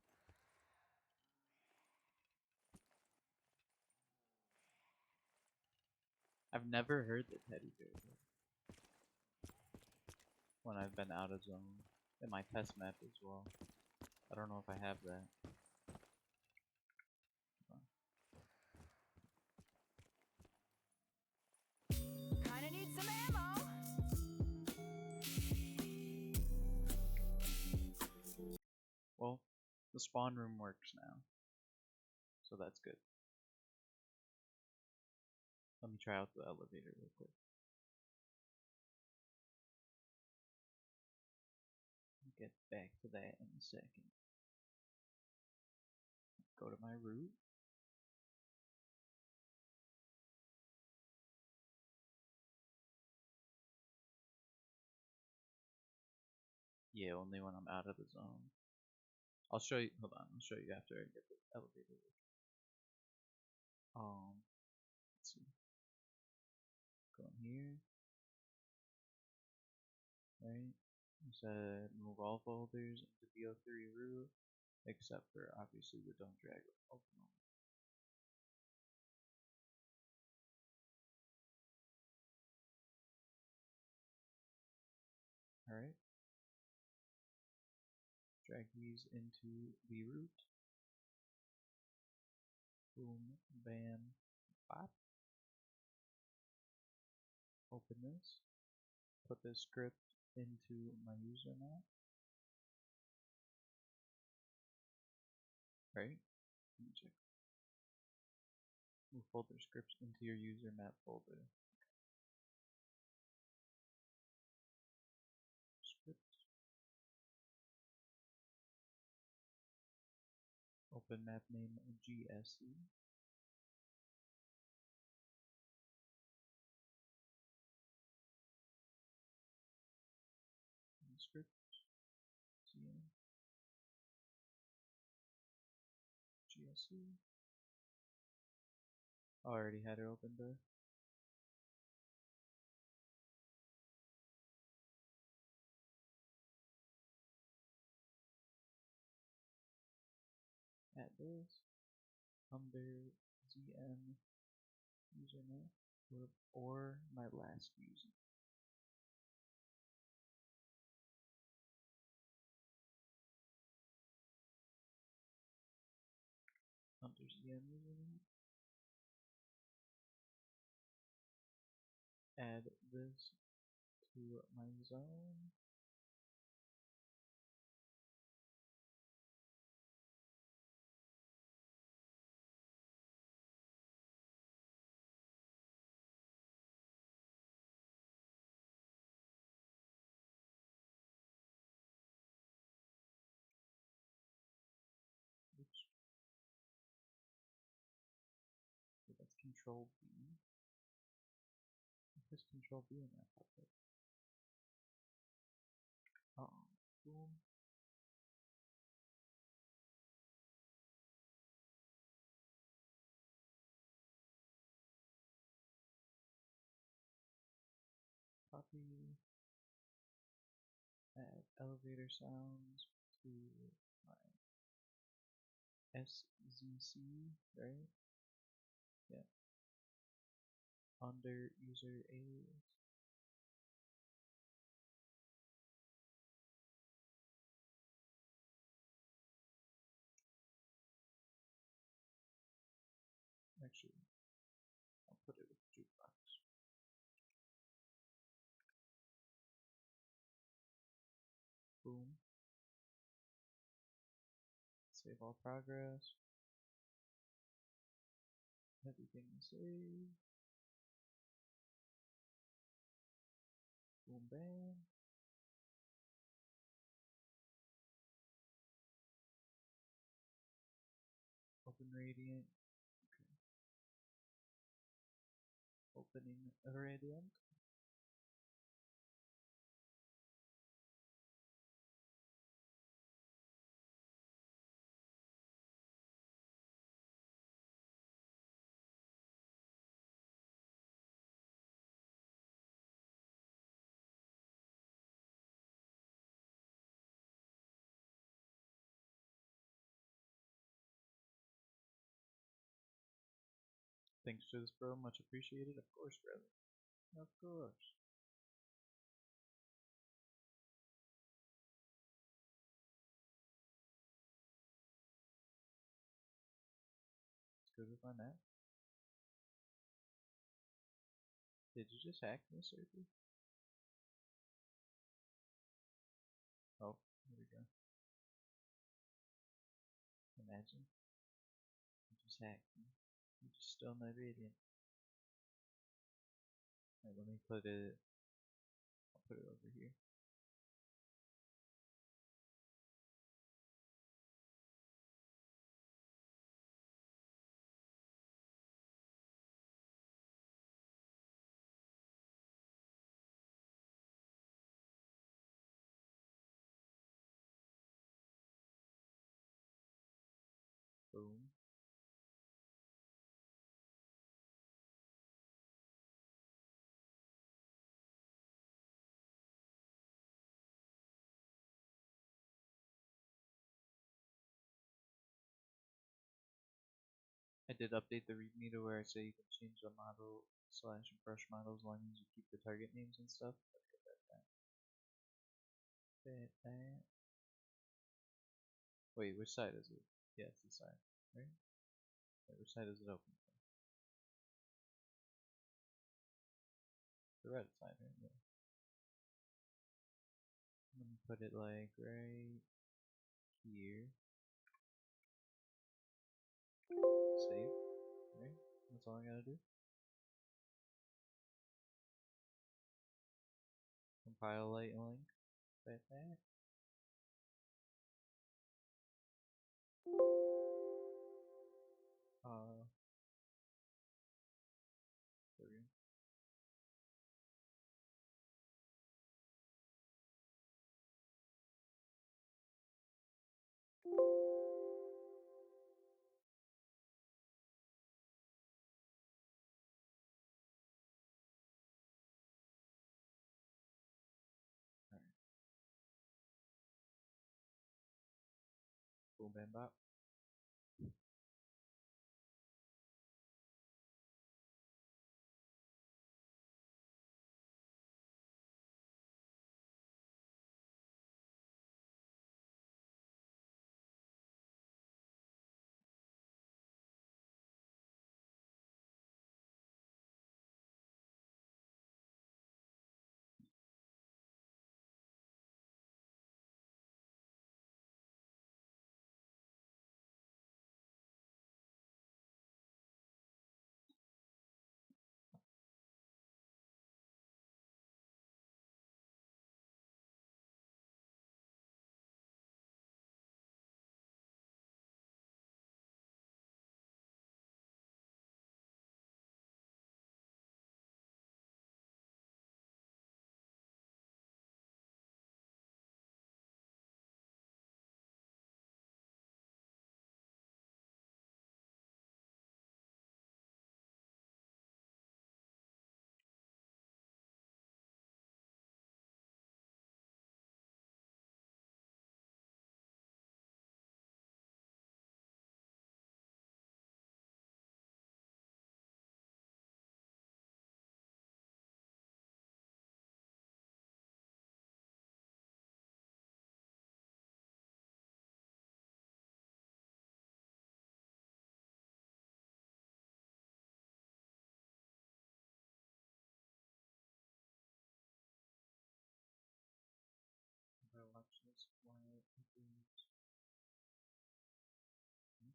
I've never heard the teddy bear when I've been out of zone. In my test map as well. I don't know if I have that. Kinda need some ammo. Well, the spawn room works now. So that's good. Let me try out the elevator real quick. I'll get back to that in a second. Go to my route. Yeah, only when I'm out of the zone. I'll show you. Hold on, I'll show you after I get the elevator. Let's see. Go in here. Right. You said move all folders into BO3 root, except for obviously the don't drag open. Alright. Drag these into the root. Boom, bam, bop. Open this. Put this script into my user map. Right? Let me check. Move folder scripts into your user map folder. Script. Open map name GSE. Script. CN. GSE. Oh, I already had it opened there. Add this under ZM username or my last user. Under ZM username. Add this to my zone. Oops. So that's Control B. Press Control B and that popped up. Boom. Copy. Add elevator sounds to my SZC, right? Yeah. Under user alias. Actually, I'll put it with jukebox. Boom. Save all progress. Everything is saved. Boom bam. Open Radiant. Okay. Opening a Radiant. Thanks to this, bro. Much appreciated. Of course, brother. Of course. It's good with my map. Did you just hack me, surfy? Oh, here we go. Imagine. You just hacked me. You just stole my Radiant. Alright, let me put it. I'll put it over here. Boom. I did update the readme to where I say you can change the model slash brush model as long as you keep the target names and stuff. Okay, that. Wait, which side is it? Yeah, it's this side, right? Wait, which side is it open for? The red side, right? Yeah. Let me put it like right here. Save, right? That's all I gotta do. Compile light link. That. There we go. Alright. Boom bam bop.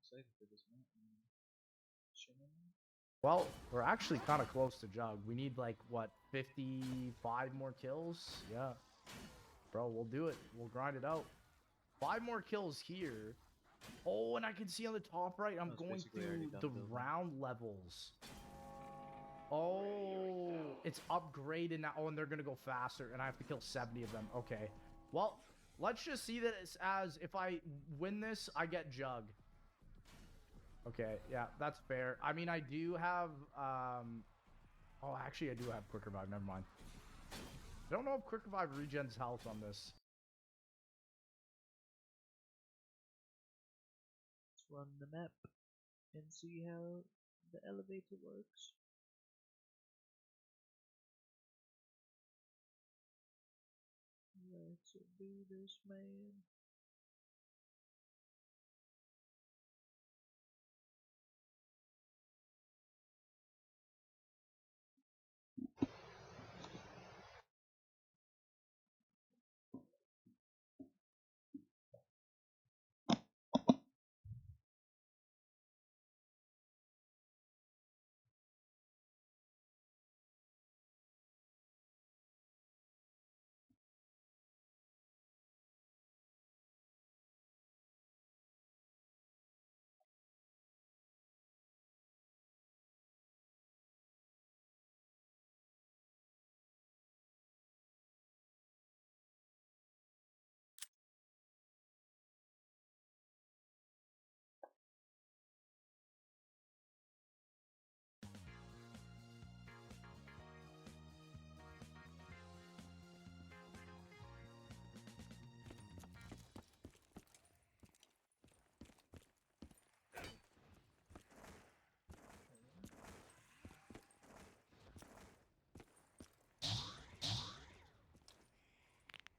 excited for this map. Well, we're actually kind of close to Jug. We need like what, 55 more kills? Yeah. Bro, we'll do it. We'll grind it out. 5 more kills here. Oh, and I can see on the top right, I'm going through the round levels. Oh, it's upgraded now. Oh, and they're going to go faster, and I have to kill 70 of them. Okay. Well, let's just see that it's as if I win this, I get Jug. Okay, yeah, that's fair. I mean, I do have, oh, actually, I do have Quick Revive. Never mind. I don't know if Quick Revive regens health on this. Let's run the map and see how the elevator works. Let's do this, man.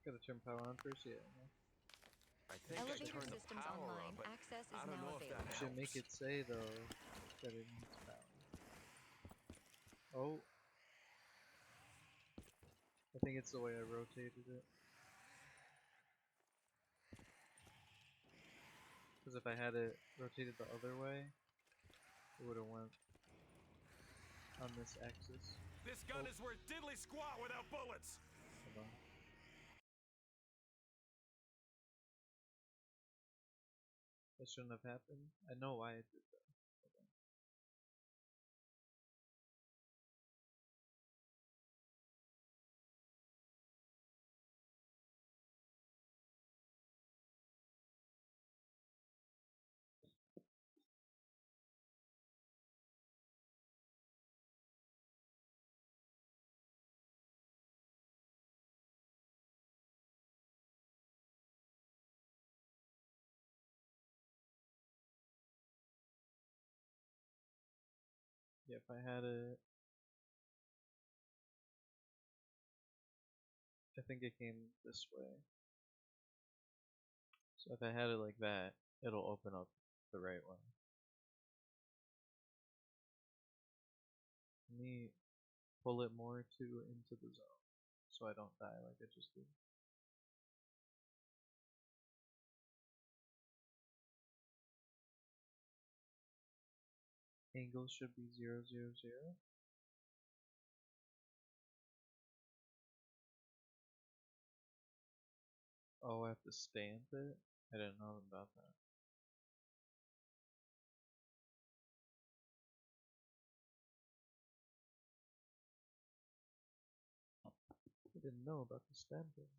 Gotta turn power on first, yeah. Elevator systems online. Access is now available. Should make it say though that it needs power. Oh. I think it's the way I rotated it. Because if I had it rotated the other way, it would have went on this axis. This gun is worth diddly squat without bullets. Hold on. That shouldn't have happened. I know why it did that. Hold on. Yeah, if I had it, I think it came this way. So if I had it like that, it'll open up the right way. Let me pull it more into the zone, so I don't die like I just did. Angles should be 0, 0, 0. Oh, I have to stamp it? I didn't know about that. I didn't know about the stamping.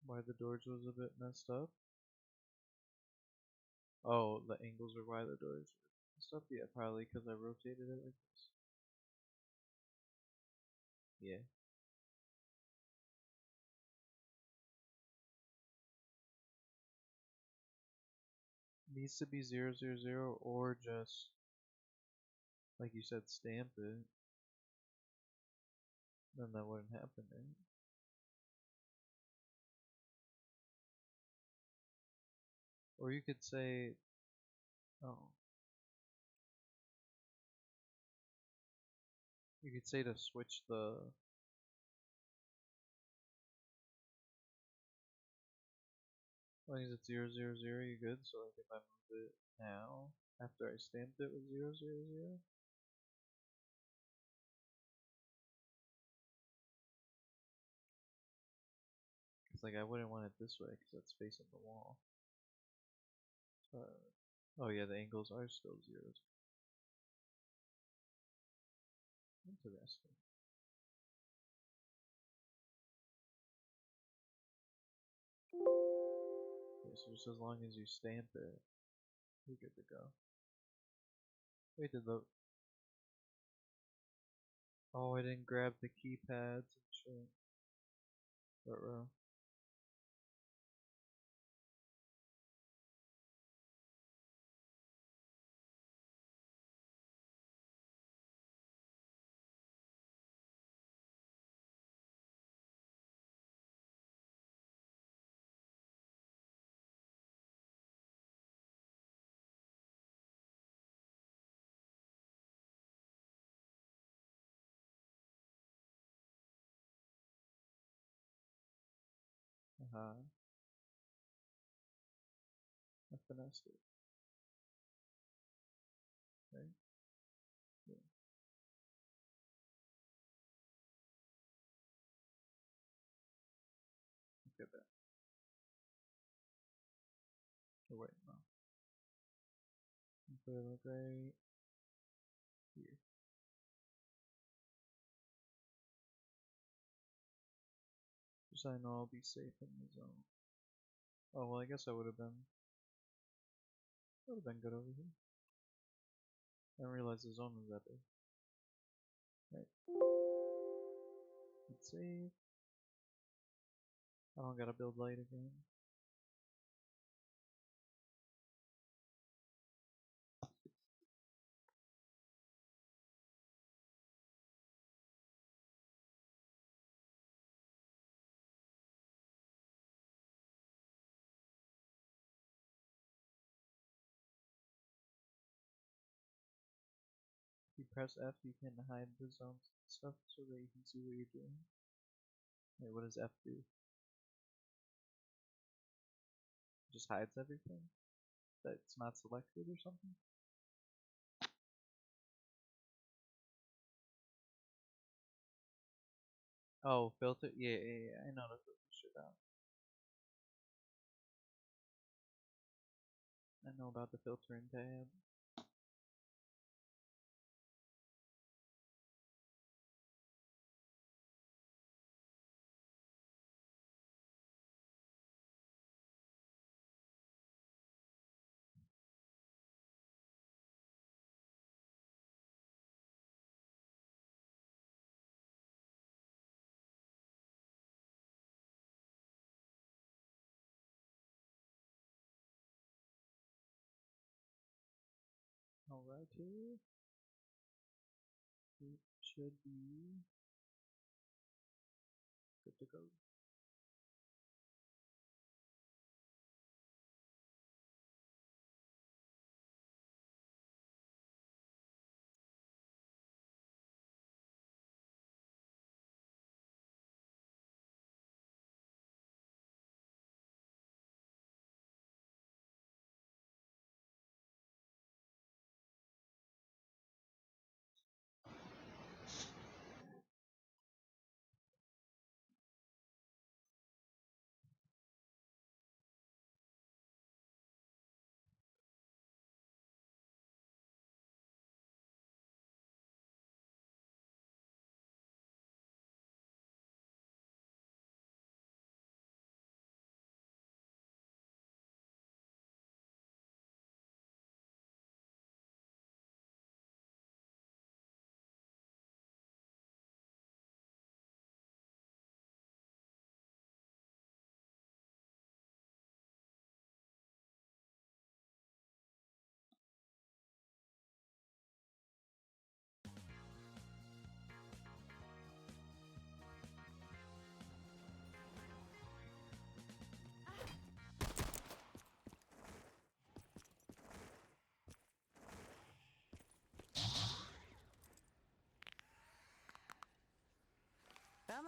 Why the doors was a bit messed up? Oh, the angles are why the doors were messed up? Yeah, probably because I rotated it like this. Yeah. Needs to be 0, 0, 0 or just Like you said, stamp it. Then that wouldn't happen, right? Or you could say, oh. You could say to switch the as long as it's 000, you're good. So like if I move it now, after I stamped it with 000, it's like I wouldn't want it this way because that's facing the wall. Oh yeah, the angles are still zeros. Interesting. Okay, so just as long as you stamp it, you're good to go. Wait, did the... Oh, I didn't grab the keypads and shit. Row. I finessed it. Right? Yeah. Okay, bet. Oh wait, no. Put it like right here. Just so I know I'll be safe in the zone. Oh well, I guess I would have been good over here. I didn't realize the zone was that big. Right. Let's save. I don't gotta build light again. If you press F, you can hide the zones and stuff so that you can see what you're doing. Wait, what does F do? It just hides everything? That's not selected or something? Oh, filter? Yeah, I know to filter shit out. I know about the filtering tab. Alrighty. It should be good to go.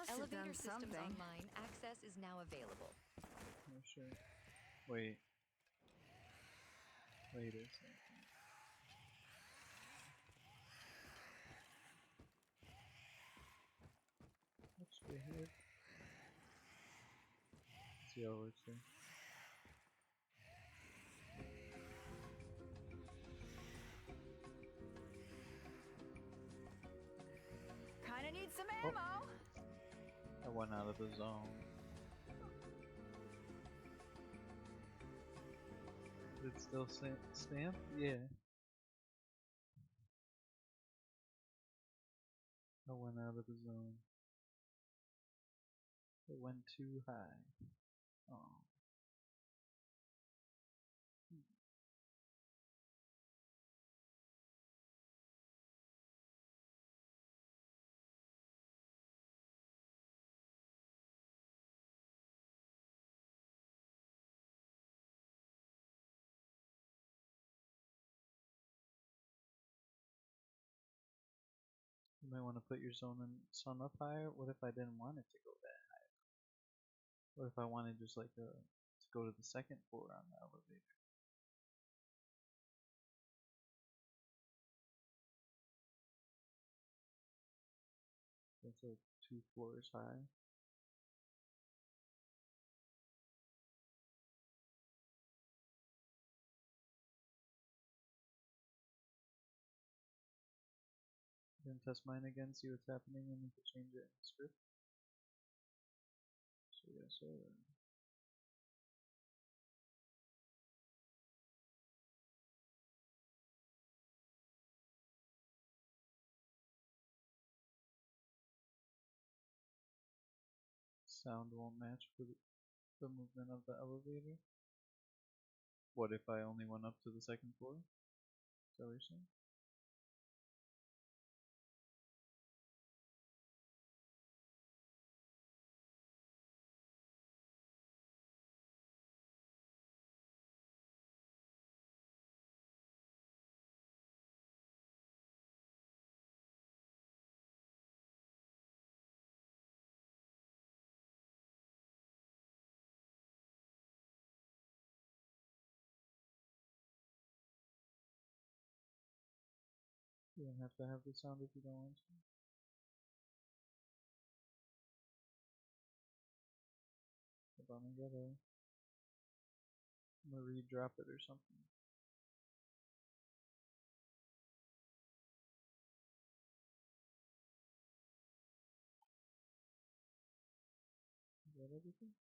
must have done Elevator systems something. online. Access is now available. Oh shit. Wait. Wait a second. What's the heck? Let's see how it works here. Kinda need some ammo. I went out of the zone. Is it still stamped? Yeah. I went out of the zone. It went too high. Oh. You might want to put your zone up higher. What if I didn't want it to go that high? What if I wanted just like to go to the second floor on the elevator? That's like 2 floors high. Then test mine again, see what's happening, and we can change it in the script. So yes, sir. Sound won't match for the movement of the elevator. What if I only went up to the second floor? Is that what you're saying? You don't have to have the sound if you don't want to. Hold on, I'm gonna re-drop it or something. Is that everything?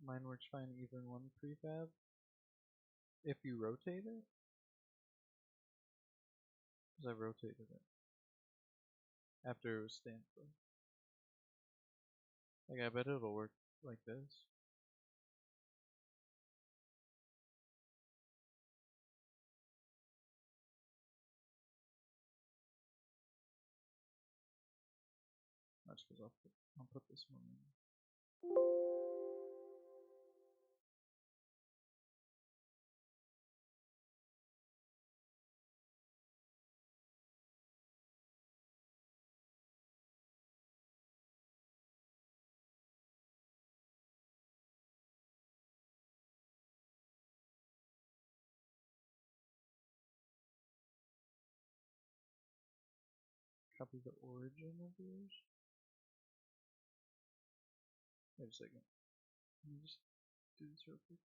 Mine works fine even one prefab. If you rotate it? Because I rotated it. After it was stamped though. Like I bet it'll work like this. That's because I'll put this one in. Copy the origin of yours. Wait a second. Let me just do this real quick.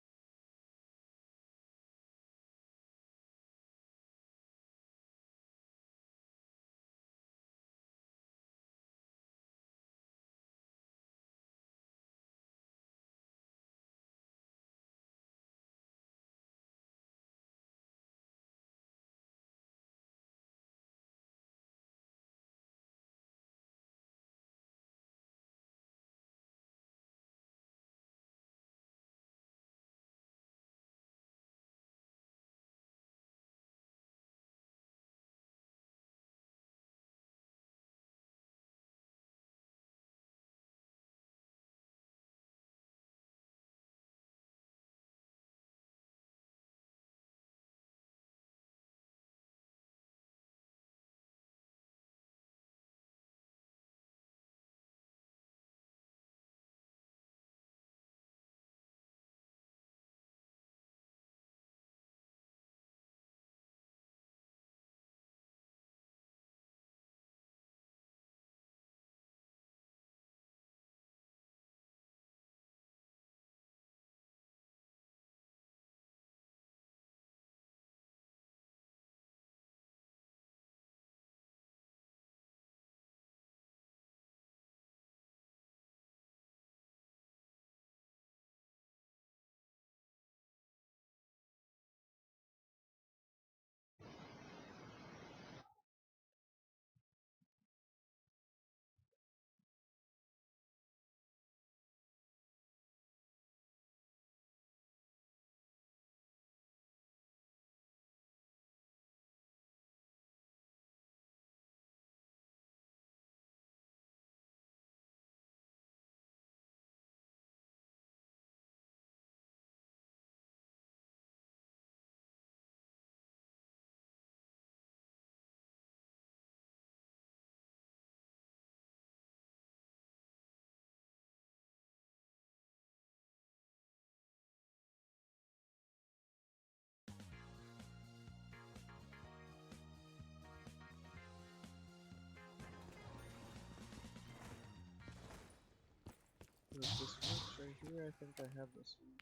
Does this works right here? I think I have the solution.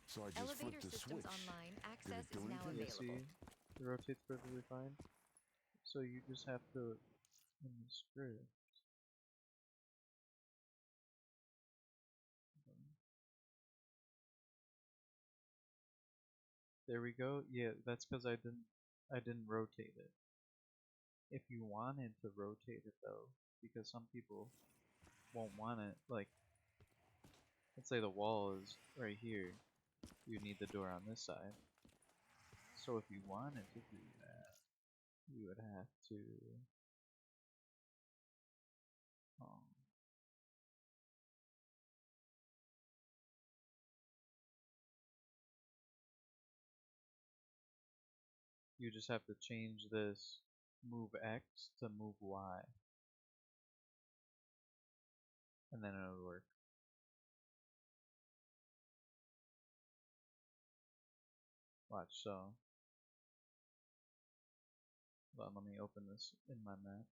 So I just Elevator flipped the systems switch. online. Did Access it do is now anything? Yeah, available. see? It rotates perfectly fine. So you just have to, in the script, there we go. Yeah, that's because I didn't rotate it. If you wanted to rotate it though, because some people won't want it, like, let's say the wall is right here, you need the door on this side. So if you wanted to do that, you would have to, um, you just have to change this move X to move Y, and then it would work. Watch, so, well, let me open this in my map.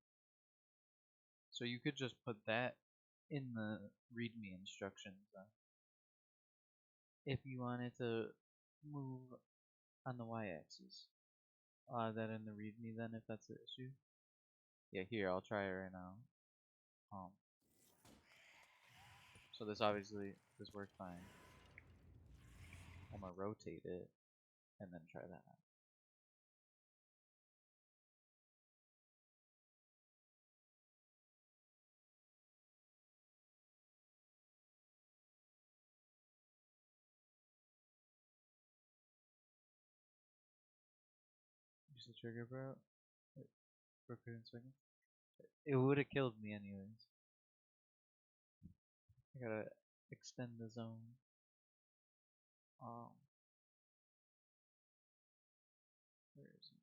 So you could just put that in the README instructions if you wanted to move on the y-axis. I'll add that in the README then if that's the issue. Yeah, here, I'll try it right now. So this obviously, this worked fine. I'm gonna rotate it and then try that. Use the trigger, bro. Wait, for a second. It would have killed me anyways. I gotta extend the zone. Where is it?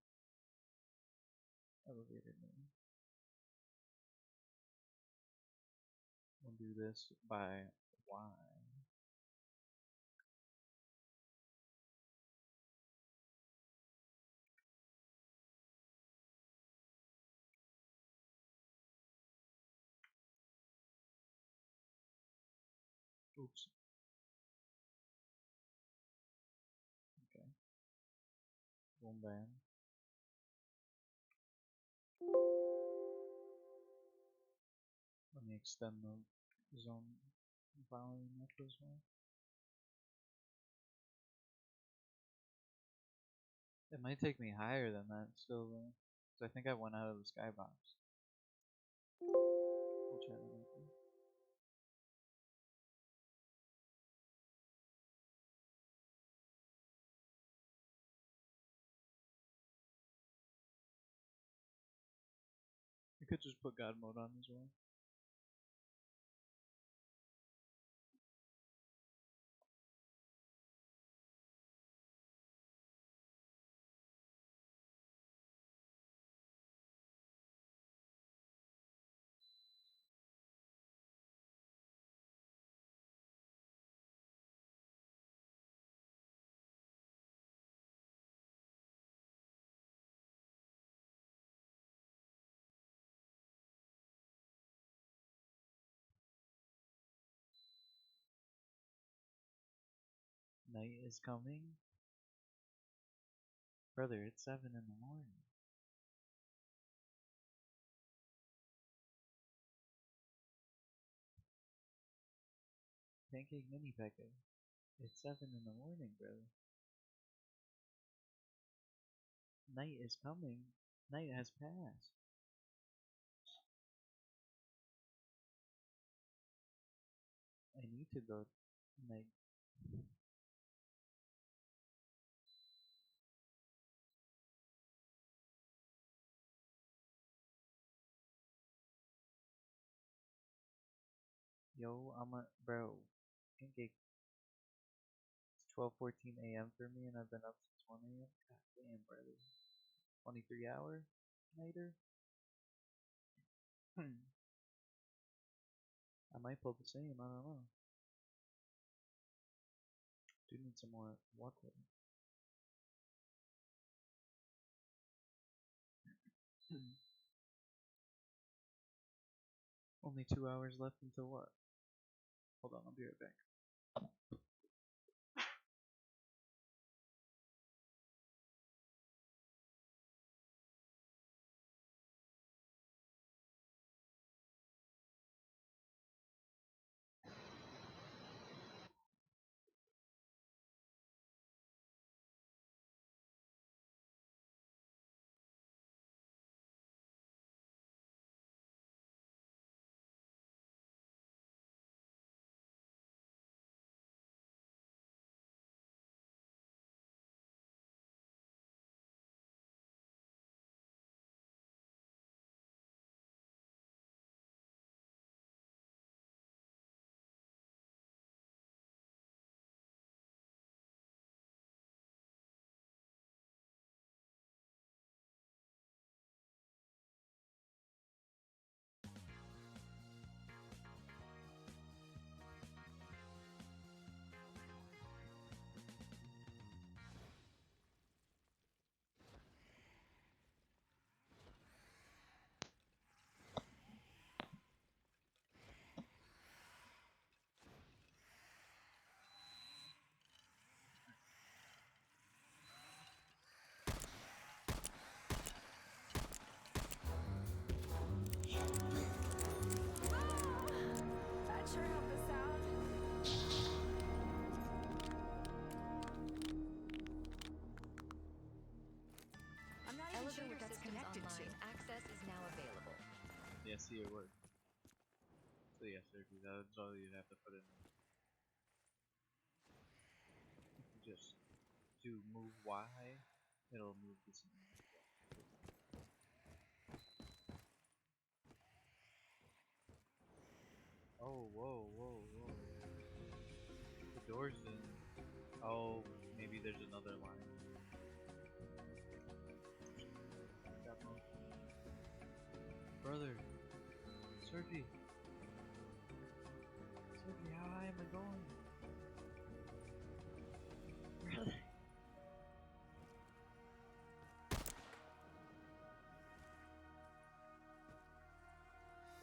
Elevator name. We'll do this by Y. Oops. Okay. Boom bam. Let me extend the zone volume up as well. It might take me higher than that still though. Because I think I went out of the skybox. We'll try that out there. You could just put God mode on as well. Night is coming. Brother, it's 7 in the morning. Pancake mini pecker. It's 7 in the morning, brother. Night is coming. Night has passed. I need to go night. Yo, bro. Pancake. It's 12:14 a.m. for me, and I've been up since 1 a.m. God damn, brother. 23 hour nighter. I might pull the same. I don't know. Do need some more water. Only 2 hours left until what? Hold on, I'll be right back. That sure helped us out. I'm not even sure what that's connected to. Access is now available. Yeah, see, it worked. So yeah, surfy, that's all you'd have to put in. Just to move Y, it'll move the same. Oh, whoa, whoa, whoa. The door's in. Oh, maybe there's another line. That motion. Brother! Surfy! Surfy, how high am I going? Brother!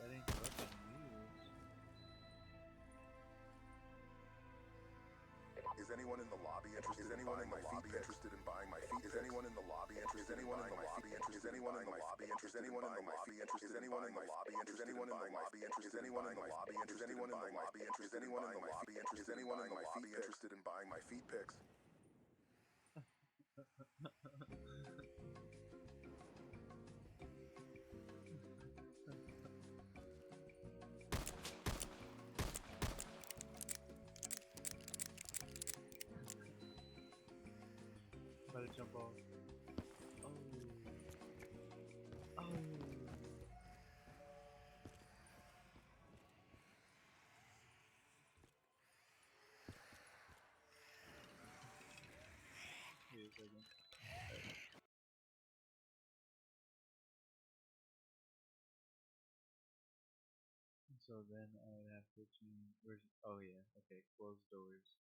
That ain't rubbing wheels. Is anyone in the lobby interested in buying my feet? Interested in buying my feet? Is anyone in the lobby interested in buying my feet? Is anyone in the lobby interested in buying my feet? Is anyone in the lobby interested in buying my feet? Is anyone in the lobby interested in buying my feet? Is anyone in the lobby interested in buying my feet? Interested in buying my feet pics? About to jump off. Oh. Oh. Wait a second. So then I would have to change. Where's? Oh yeah. Okay. Close doors.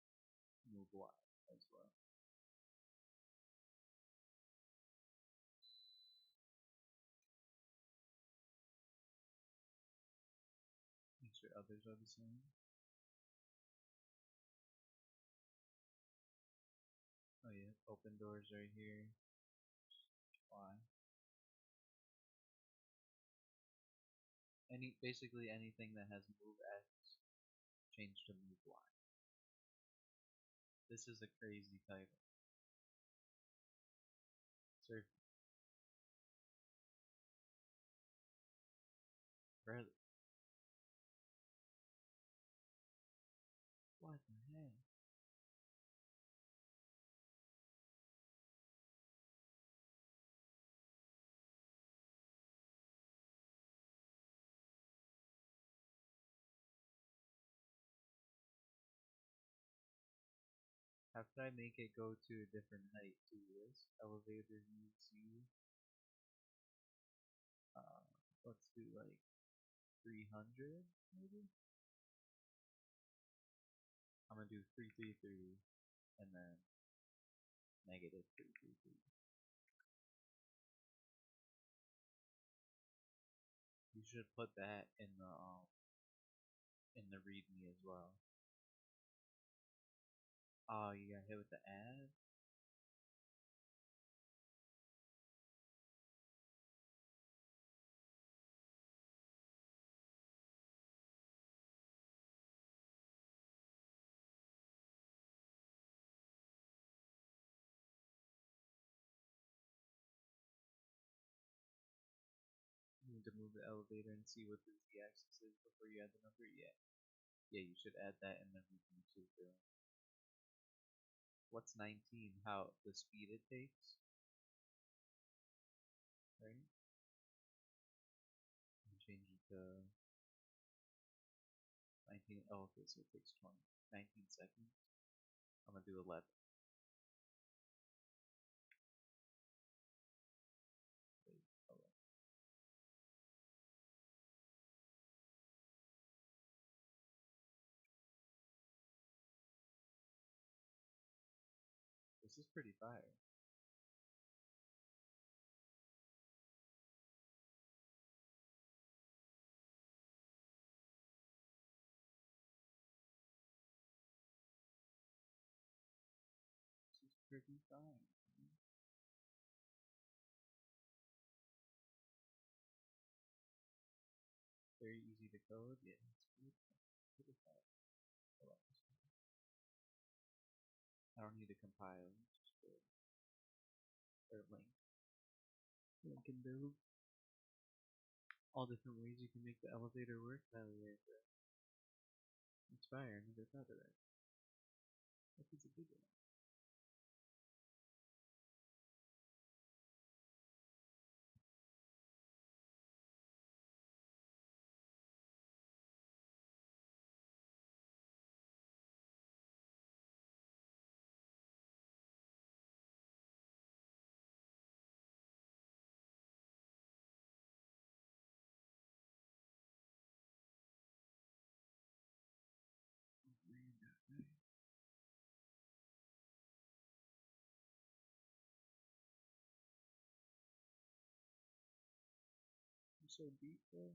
Move Y as well. Make sure others are the same. Oh yeah. Open doors right here. Y. Basically anything that has move X, change to move Y. This is a crazy title. Surf. Really? What the heck? How could I make it go to a different height? Do this. Elevator needs you. Let's do like 300 maybe? I'm gonna do 333 and then negative 333. You should put that in the README as well. Oh, you got hit with the ad? You need to move the elevator and see what the z-axis is before you add the number? Yeah. Yeah, you should add that in the README too, Bill. What's 19? How the speed it takes? Right? And change it to 19. Oh, okay, so it takes 19 seconds. I'm gonna do 11. Wait, hold on. This is pretty fire. This is pretty fire. Very easy to code. Yeah, it's pretty fire. Hold on. I don't need to compile. Just go or link and build. All different ways you can make the elevator work. Hell yeah, bro. It's fire. I never thought of that. That is a good one. I'm so deep, bro.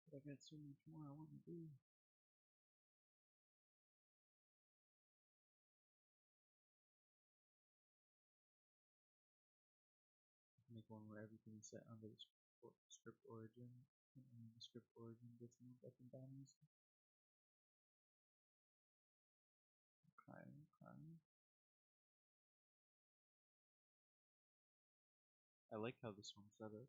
But I got so much more I want to do. Make one where everything is set under the script origin, and the script origin gets moved up and down easily. Okay. I like how this one's set up.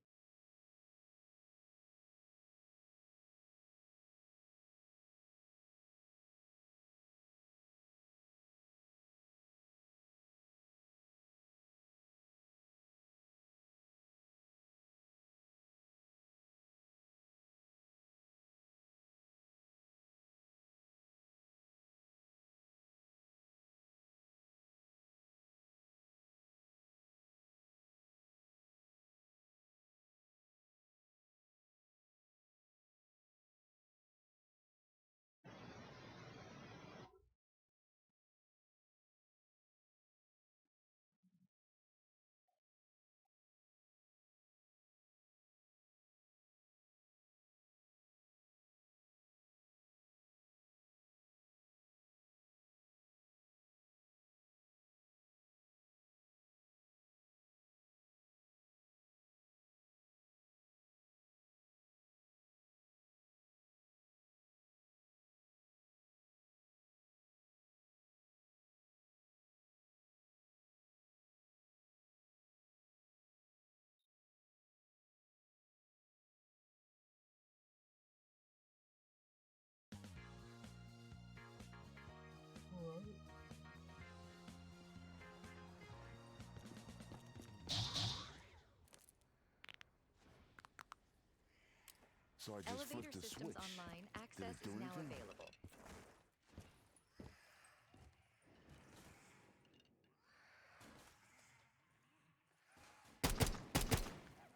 So I just Elevator flipped the systems switch. online. Did Access it do is now anything? available.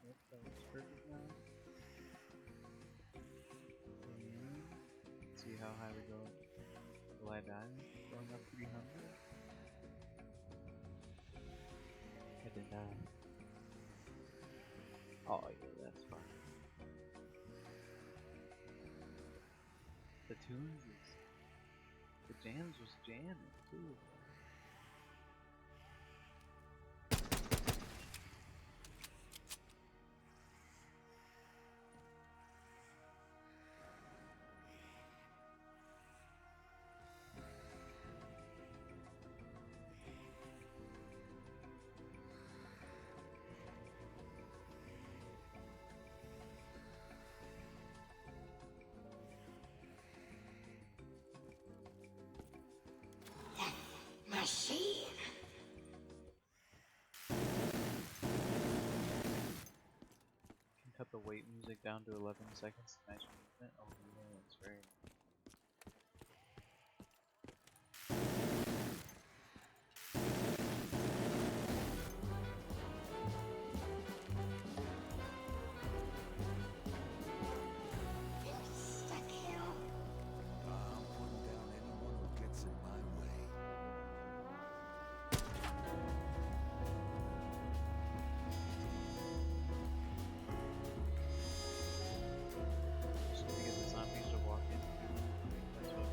Yep, that looks perfect now. And see how high we go. Will I die? Going up 300? I didn't die. Oh yeah, that's fine. tunes is the jams was jamming too. Machine. Can cut the wait music down to 11 seconds to match movement. Oh yeah, that's right. Stuck here. I'm putting down anyone who gets in my way. Just need to get the zombies to walk in. I think that's what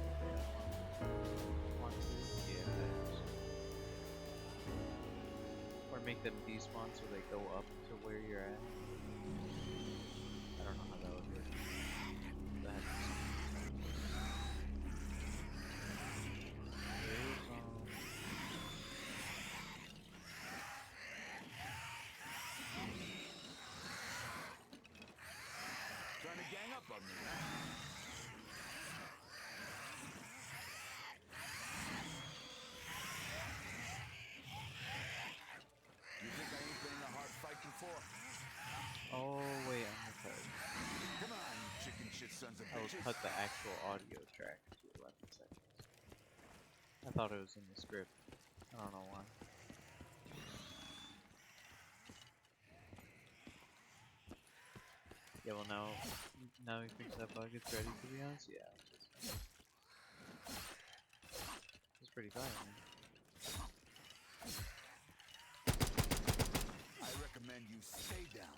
I want to do. Yeah, that is. Or make them despawn so they go up to where you're at. I don't know how that would work. That has to be something. Trying to gang up on me. You think I ain't been in a hard fight before? Oh wait, I'm okay. Come on, you chicken shit sons of I will bitches. cut the actual audio track to 11 seconds. I thought it was in the script. I don't know why. Yeah, well now we fixed that bug, it's ready to be honest? Yeah. It's pretty fire, man. I recommend you stay down.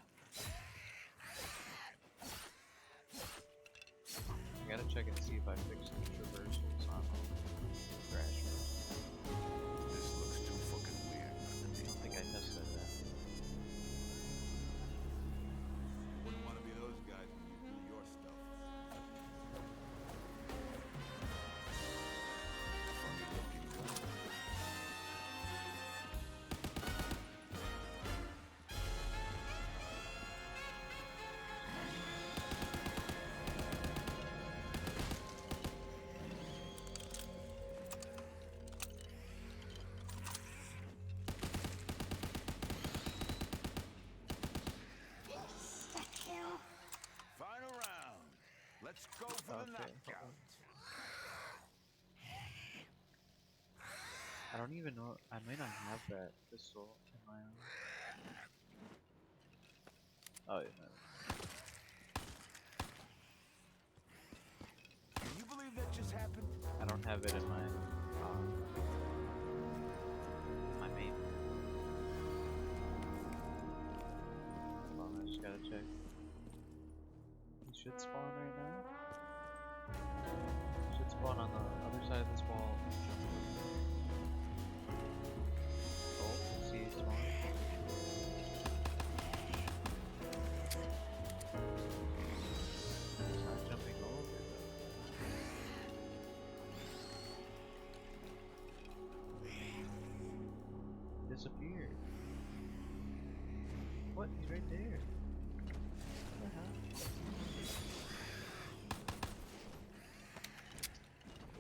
I gotta check and see if I fixed the traversals on Thrasher. This looks too fucking weird. I don't think I tested that. Wouldn't want to be those guys when you do your stuff. Funny looking gun. Stuck here. Final round. Let's go for the knockout. I don't even know. I might not have that pistol in my own. Oh yeah. No. Can you believe that just happened? I don't have it in my my main. Hold on, I just gotta check. He should spawn right now. He should spawn on the other side of this wall and jump over. Oh, see he spawn. He's not jumping over though. Disappeared. What? He's right there. What the hell?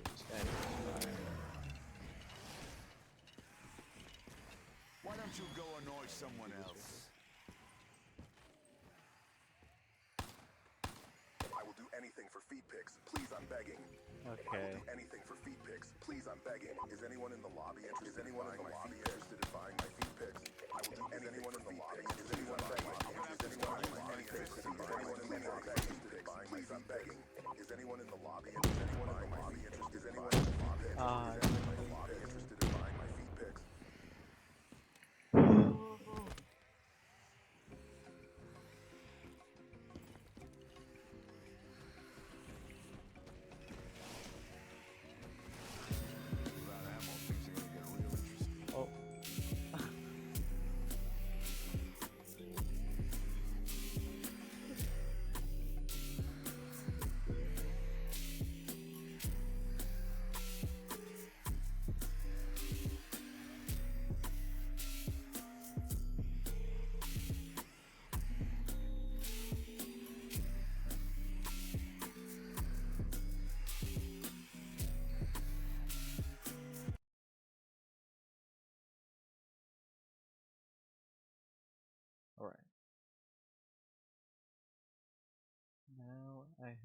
This guy is fire. Why don't you go annoy someone else? I will do anything for feet pics. Please, I'm begging. I will Okay. do anything for feet pics. Please, I'm begging. Is anyone in the lobby interested? Is anyone in the lobby interested in buying my feet pics? I will do anyone in the lobby. Is anyone begging? Is anyone in the lobby interested in buying my feet pics? Please, I'm begging. Is anyone in the lobby? Is anyone in the lobby interested? Is anyone in the lobby interested in buying my feet pics?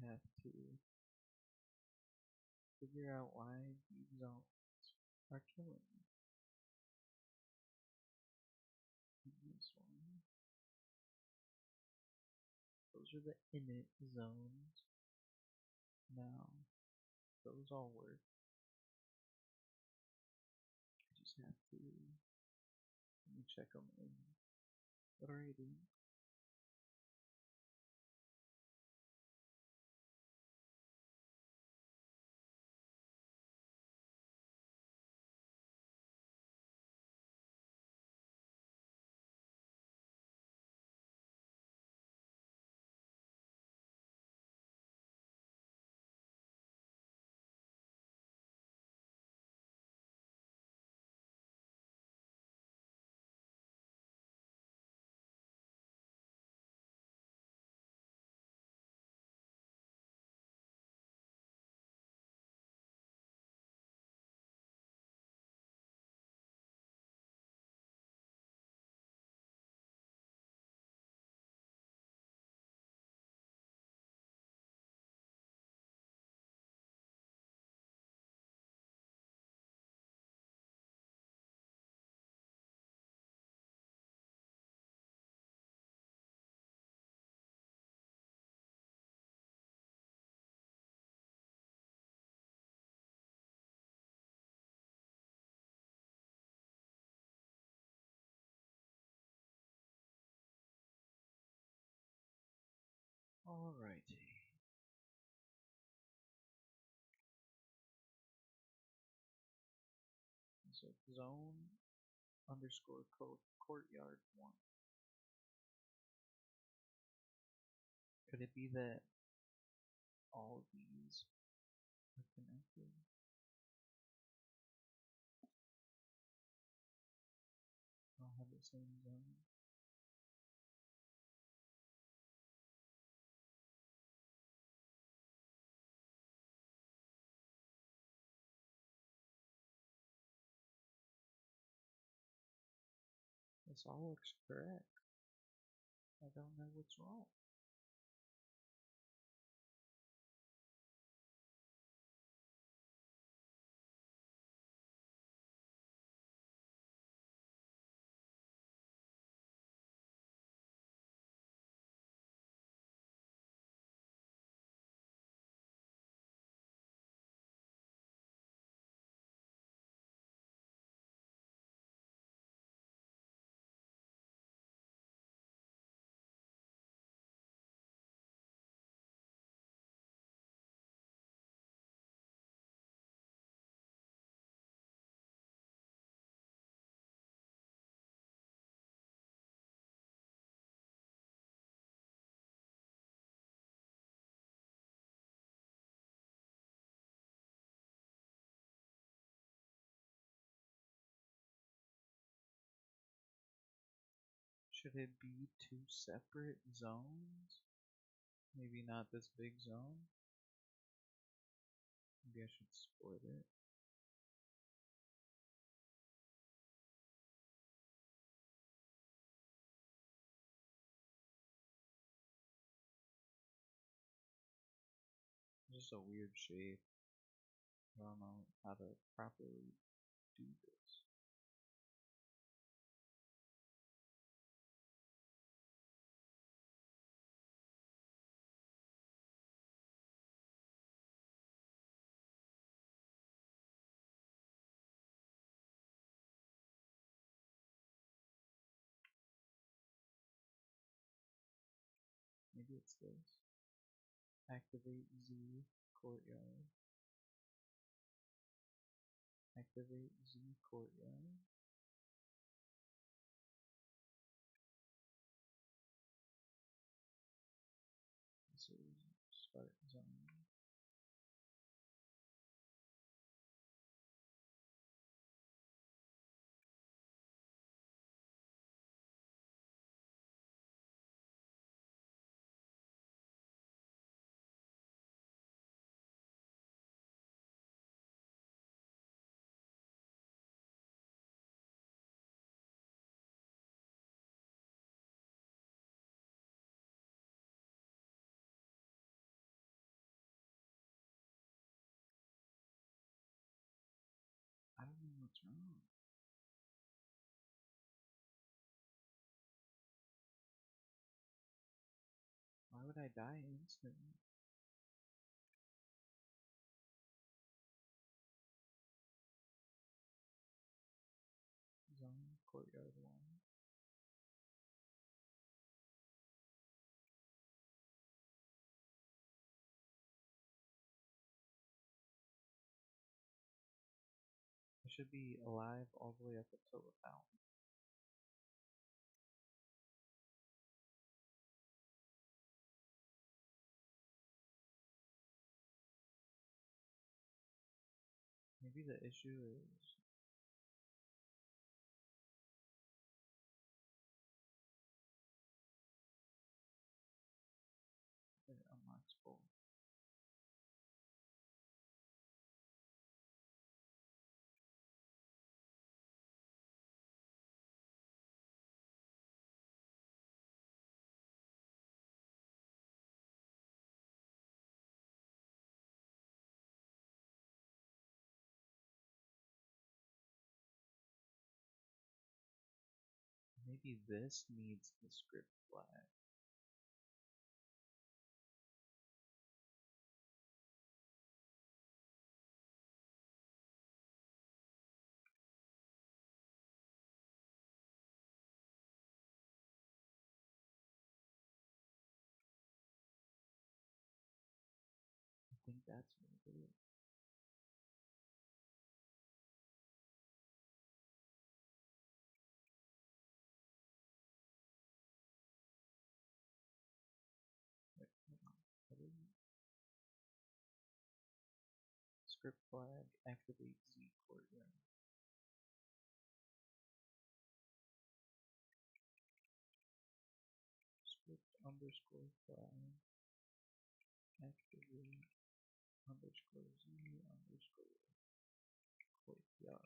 have to figure out why these zones are killing me. This one. Those are the init zones. Now, those all work. I just have to let me check them in. What are you doing? Alrighty. So zone underscore code courtyard 1. Could it be that all of these are connected? All have the same zone? This all looks correct. I don't know what's wrong. Should it be two separate zones? Maybe not this big zone? Maybe I should split it. Just a weird shape. I don't know how to properly do this. Maybe it's this. Activate Z courtyard. Activate Z courtyard. This is start zone. Oh. Why would I die instantly? Zone courtyard 1. I should be alive all the way up until the fountain. Maybe the issue is it unlocks both. Maybe this needs the script flag. I think that's what it is. Wait, hold on. What is it? Script flag, activate Z courtyard. Script underscore flag, activate underscore Z underscore courtyard.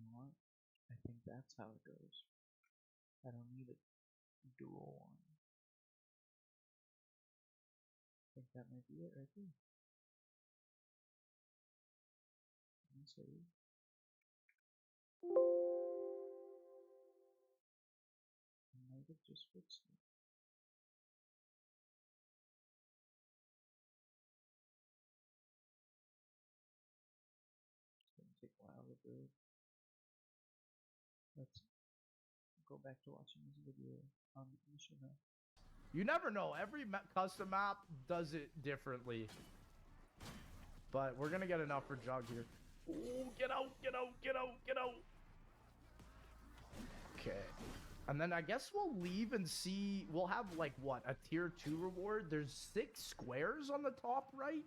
You know what? I think that's how it goes. I don't need a dual one. I think that might be it right there. Let me save. I might have just fixed it. It's gonna take a while to build. Let's go back to watching this video on the mission now. You never know. Every custom map does it differently. But we're gonna get enough for Jug here. Ooh, get out, get out, get out, get out. Okay. And then I guess we'll leave and see. We'll have like what, a tier 2 reward. There's 6 squares on the top right.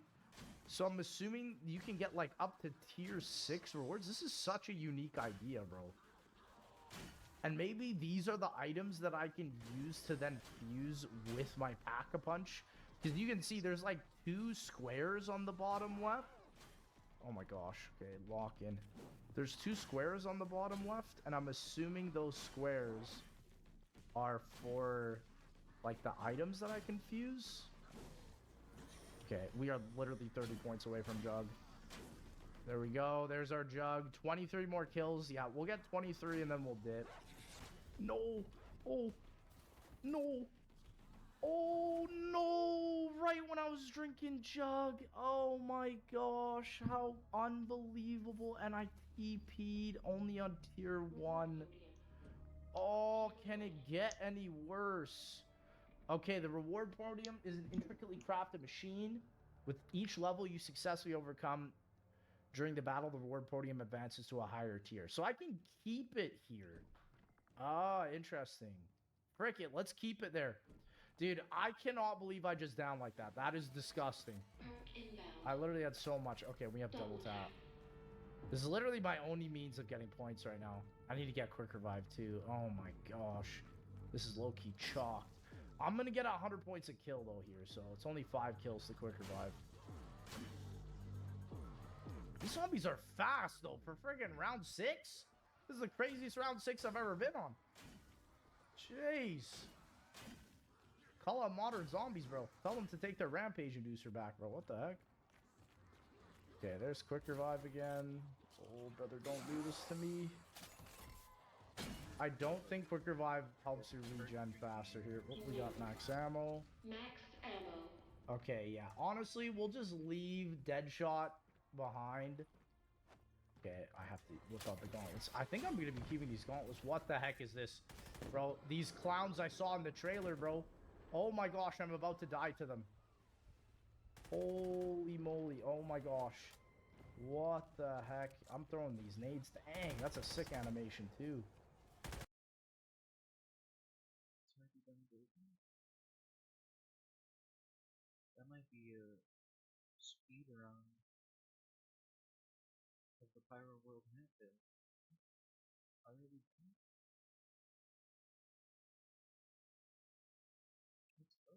So I'm assuming you can get like up to tier 6 rewards. This is such a unique idea, bro. And maybe these are the items that I can use to then fuse with my Pack-a-Punch. Because you can see there's like 2 squares on the bottom left. Oh my gosh. Okay, lock in. There's 2 squares on the bottom left. And I'm assuming those squares are for like the items that I can fuse. Okay, we are literally 30 points away from Jug. There we go. There's our Jug. 23 more kills. Yeah, we'll get 23 and then we'll dip. No. Oh. No. Oh, no. Right when I was drinking Jug. Oh, my gosh. How unbelievable. And I TP'd only on tier 1. Oh, can it get any worse? Okay, the reward podium is an intricately crafted machine. With each level you successfully overcome during the battle, the reward podium advances to a higher tier. So I can keep it here. Ah, interesting. Frick it, let's keep it there. Dude, I cannot believe I just downed like that. That is disgusting. I literally had so much. Okay, we have double tap. This is literally my only means of getting points right now. I need to get quick revive too. Oh my gosh. This is low-key chalked. I'm gonna get 100 points a kill though here, so it's only 5 kills to quick revive. These zombies are fast though for friggin' round 6. This is the craziest round 6 I've ever been on. Jeez. Call out modern zombies, bro. Tell them to take their rampage inducer back, bro. What the heck? Okay, there's quick revive again. Oh, brother, don't do this to me. I don't think quick revive helps you regen faster here. Oh, we got max ammo. Max ammo. Okay, yeah. Honestly, we'll just leave Deadshot behind. Okay, I have to whip out the gauntlets. I think I'm going to be keeping these gauntlets. What the heck is this? Bro, these clowns I saw in the trailer, bro. Oh my gosh, I'm about to die to them. Holy moly. Oh my gosh. What the heck? I'm throwing these nades. Dang, that's a sick animation too. That might be a speed run of the Pyro World map build. Already done? Let's go.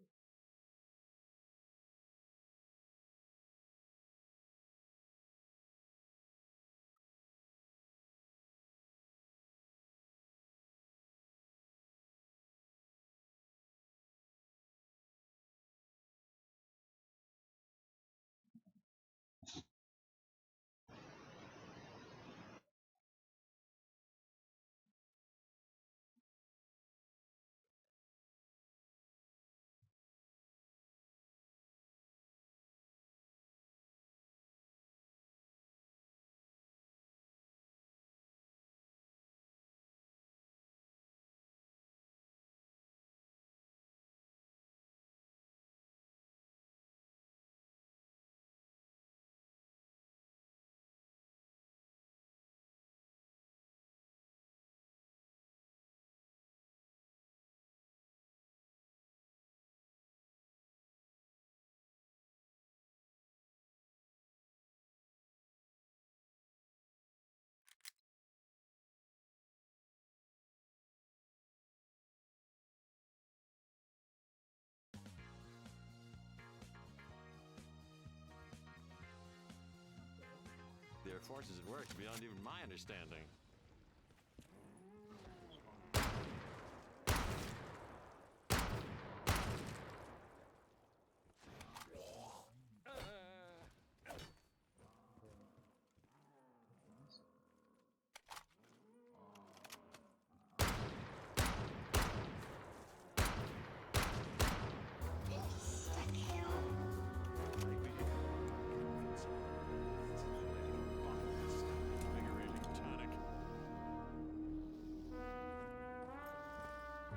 There are forces at work beyond even my understanding.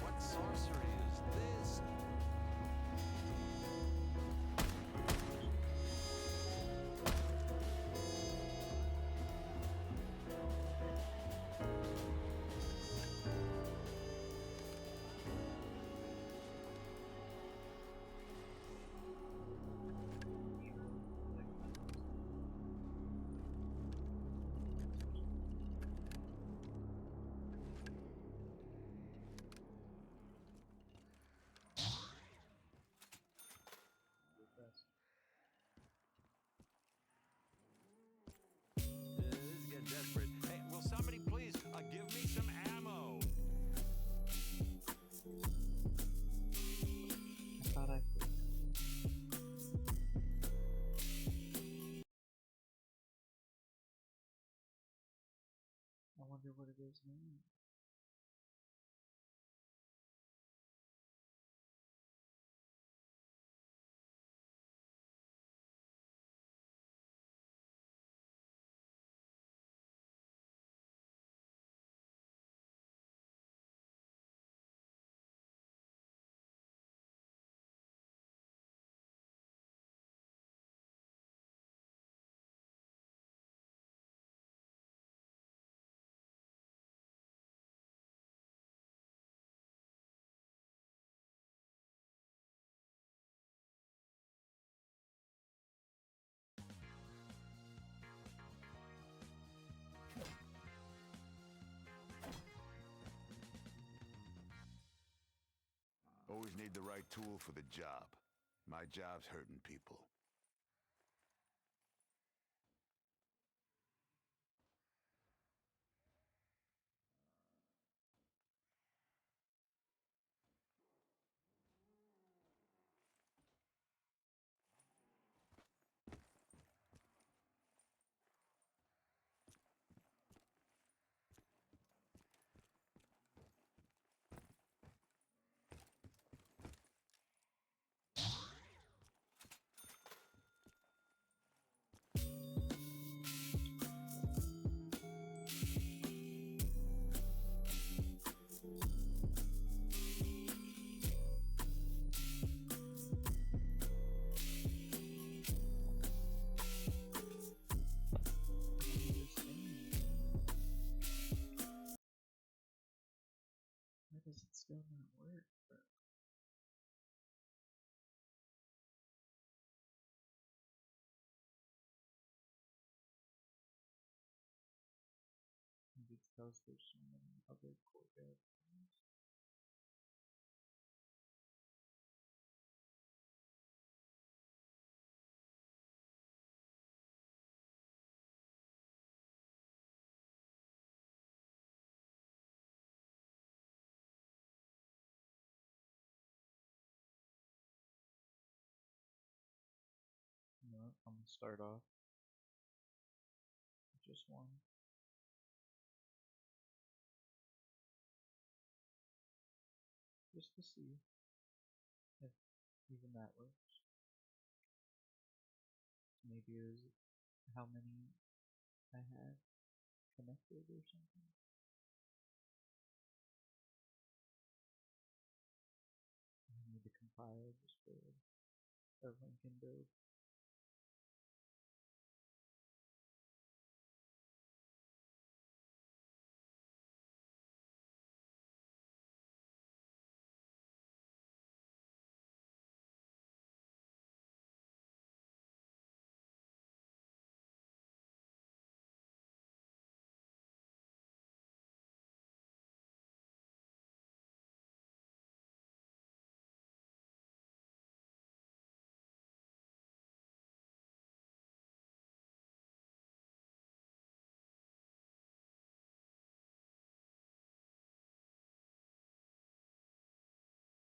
What sorcery is this? This is getting desperate. Hey, will somebody please give me some ammo? I thought I could. I wonder what it is now. always need the right tool for the job. My job's hurting people. Why does it still not work, bro? Maybe it's because there's so many other courtyard things. You know what? I'm gonna start off with just one. Just to see if even that works. Maybe it was how many I had connected or something. I need to compile just for a Lincoln build.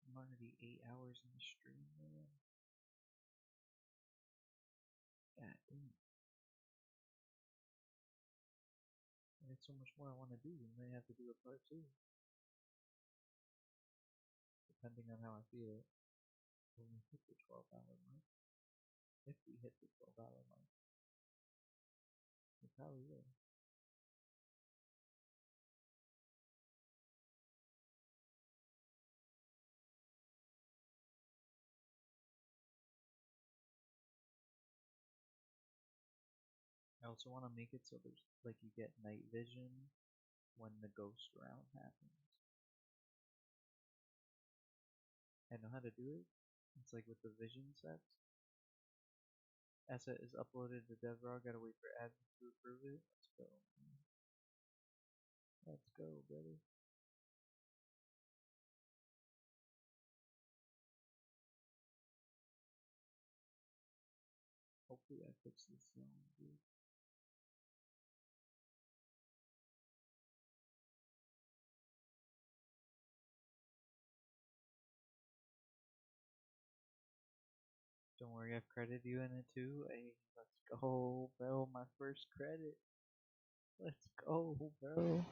I'm already 8 hours in the stream, man. God damn. I got so much more I want to do. We may have to do a part 2. Depending on how I feel. When we hit the 12-hour mark. If we hit the 12-hour mark. We probably will. I also want to make it so there's like you get night vision when the ghost round happens. I know how to do it. It's like with the vision sets. Asset is uploaded to DevRaw. Gotta wait for admin to approve it. Let's go. Let's go, brother. Hopefully I fix this zone, dude. Don't worry, I've credited you in it too. Hey, let's go, bro. My first credit. Let's go, bro.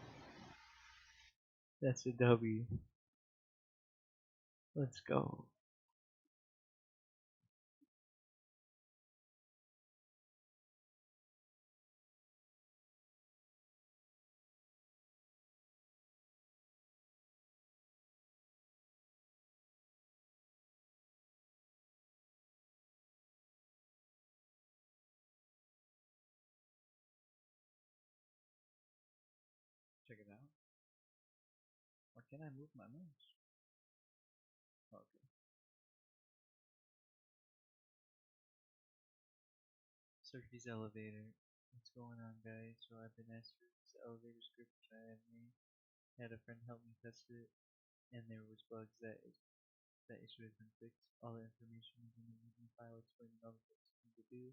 That's a W. Let's go. Check it out. Or can I move my mouse? Okay. Surfy's elevator. What's going on, guys? So I've been asked for this elevator script which I have made. I had a friend help me test it, and there was bugs that That issue has been fixed. All the information is in the meeting file explaining all the things you need to do.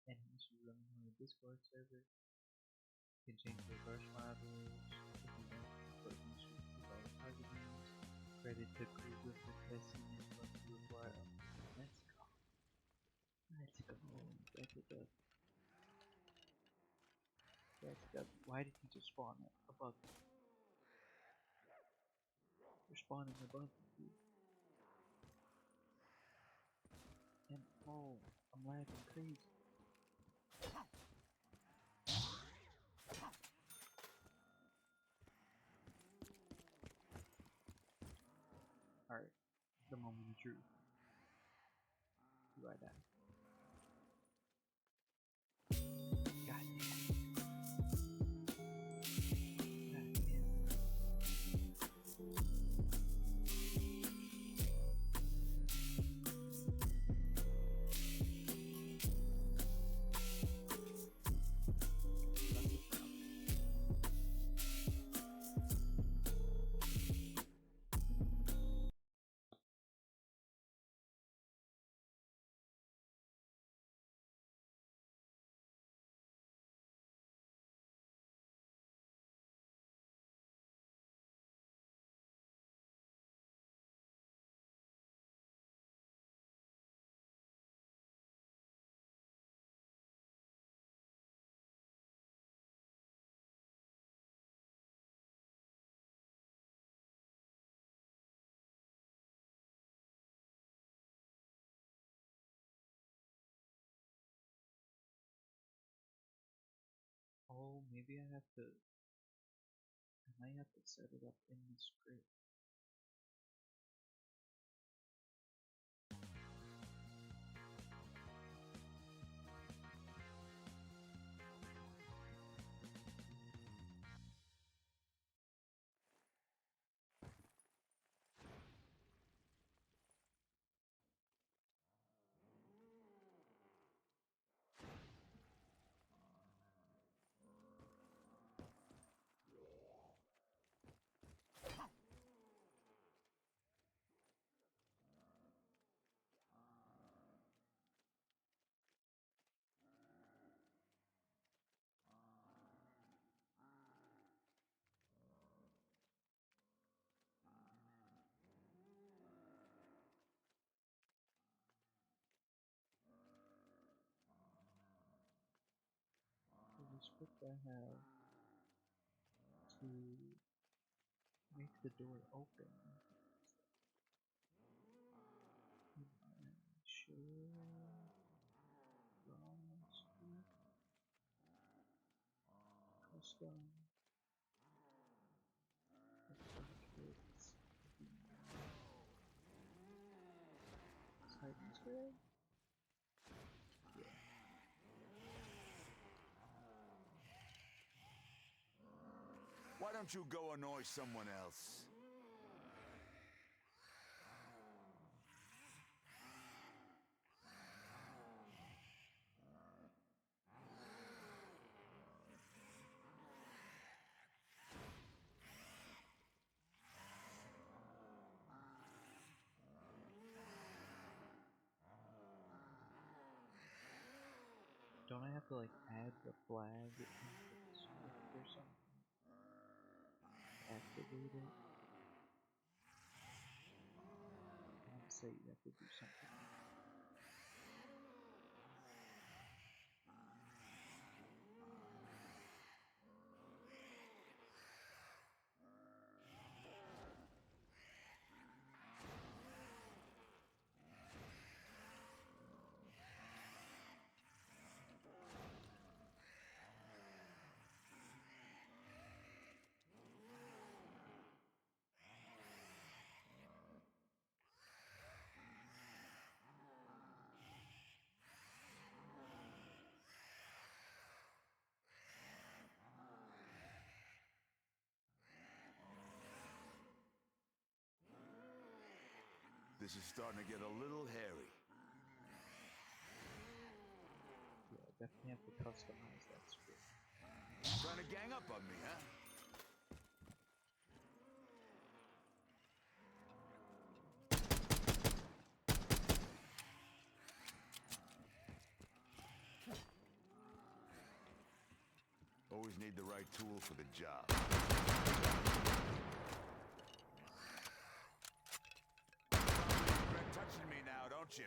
Any issues running on the Discord server. You can change the rush models if you want, but you should keep all the target names. Credit to Kruger for testing this one before I upload. Let's go. Let's go. That's a dub. That's a dub. Why did he just spawn above me? You're spawning above me, dude. And oh, I'm lagging crazy. Alright, the moment of truth. Do I die? God damn. God damn. Oh, maybe I have to. I might have to set it up in the script. For the script I have to make the door open. Share ROM script custom kits Titan square? Yeah. Why don't you go annoy someone else? Don't I have to like add the flag into the script or something? Activate it? I want to say you have to do something like that. This is starting to get a little hairy. Yeah, I definitely have to customize that script. Trying to gang up on me, huh? always need the right tool for the job. You regret touching me now, don't you?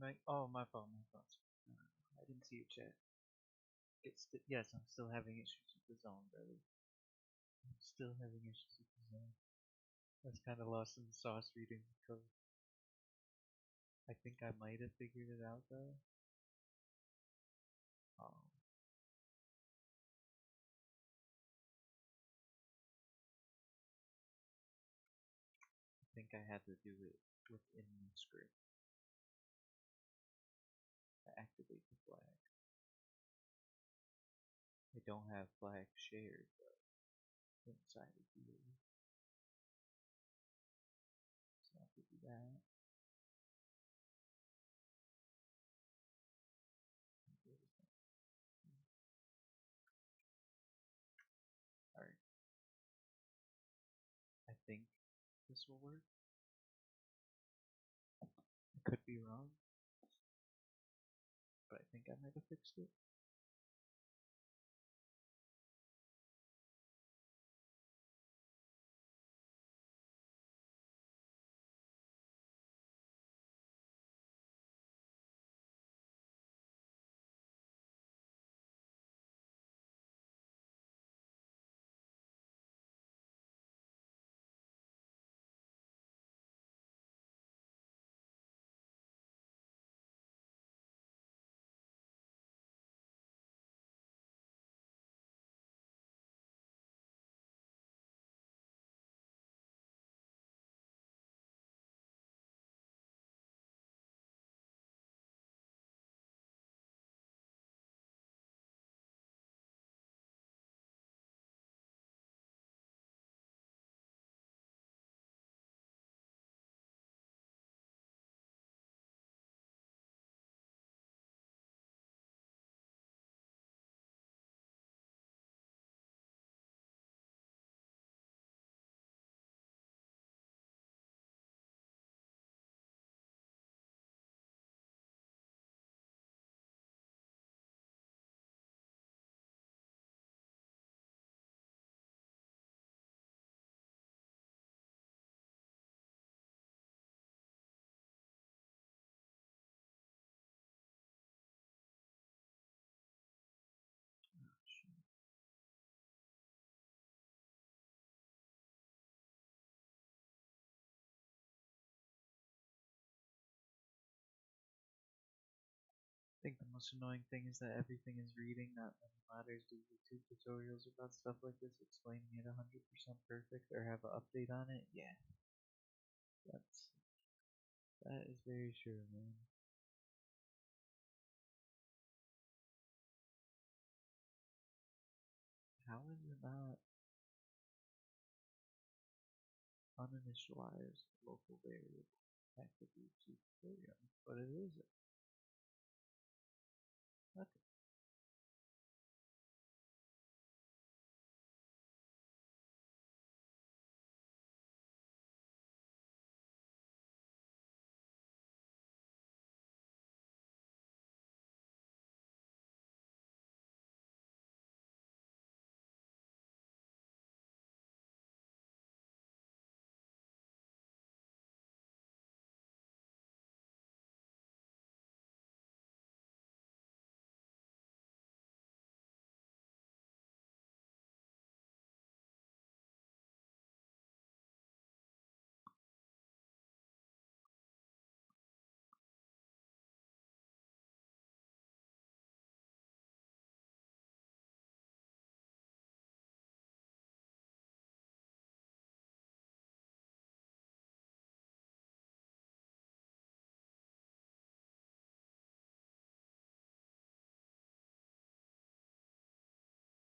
might. Oh, my phone. My phone. I didn't see your chat. Yes, I'm still having issues with the zone, brother. I'm still having issues with the zone. I was kind of lost in the sauce reading the code. I think I might have figured it out though. I think I had to do it within the script to activate the flag. I don't have flag shared though inside of here. So I have to do that. Alright. I think this will work. I could be wrong, but I think I might have fixed it. I think the most annoying thing is that everything is reading, not many modders do YouTube tutorials about stuff like this, explaining it 100% perfect or have an update on it. Yeah, that is very true, man. How is it not uninitialized local variable active YouTube tutorial? But it isn't. Okay.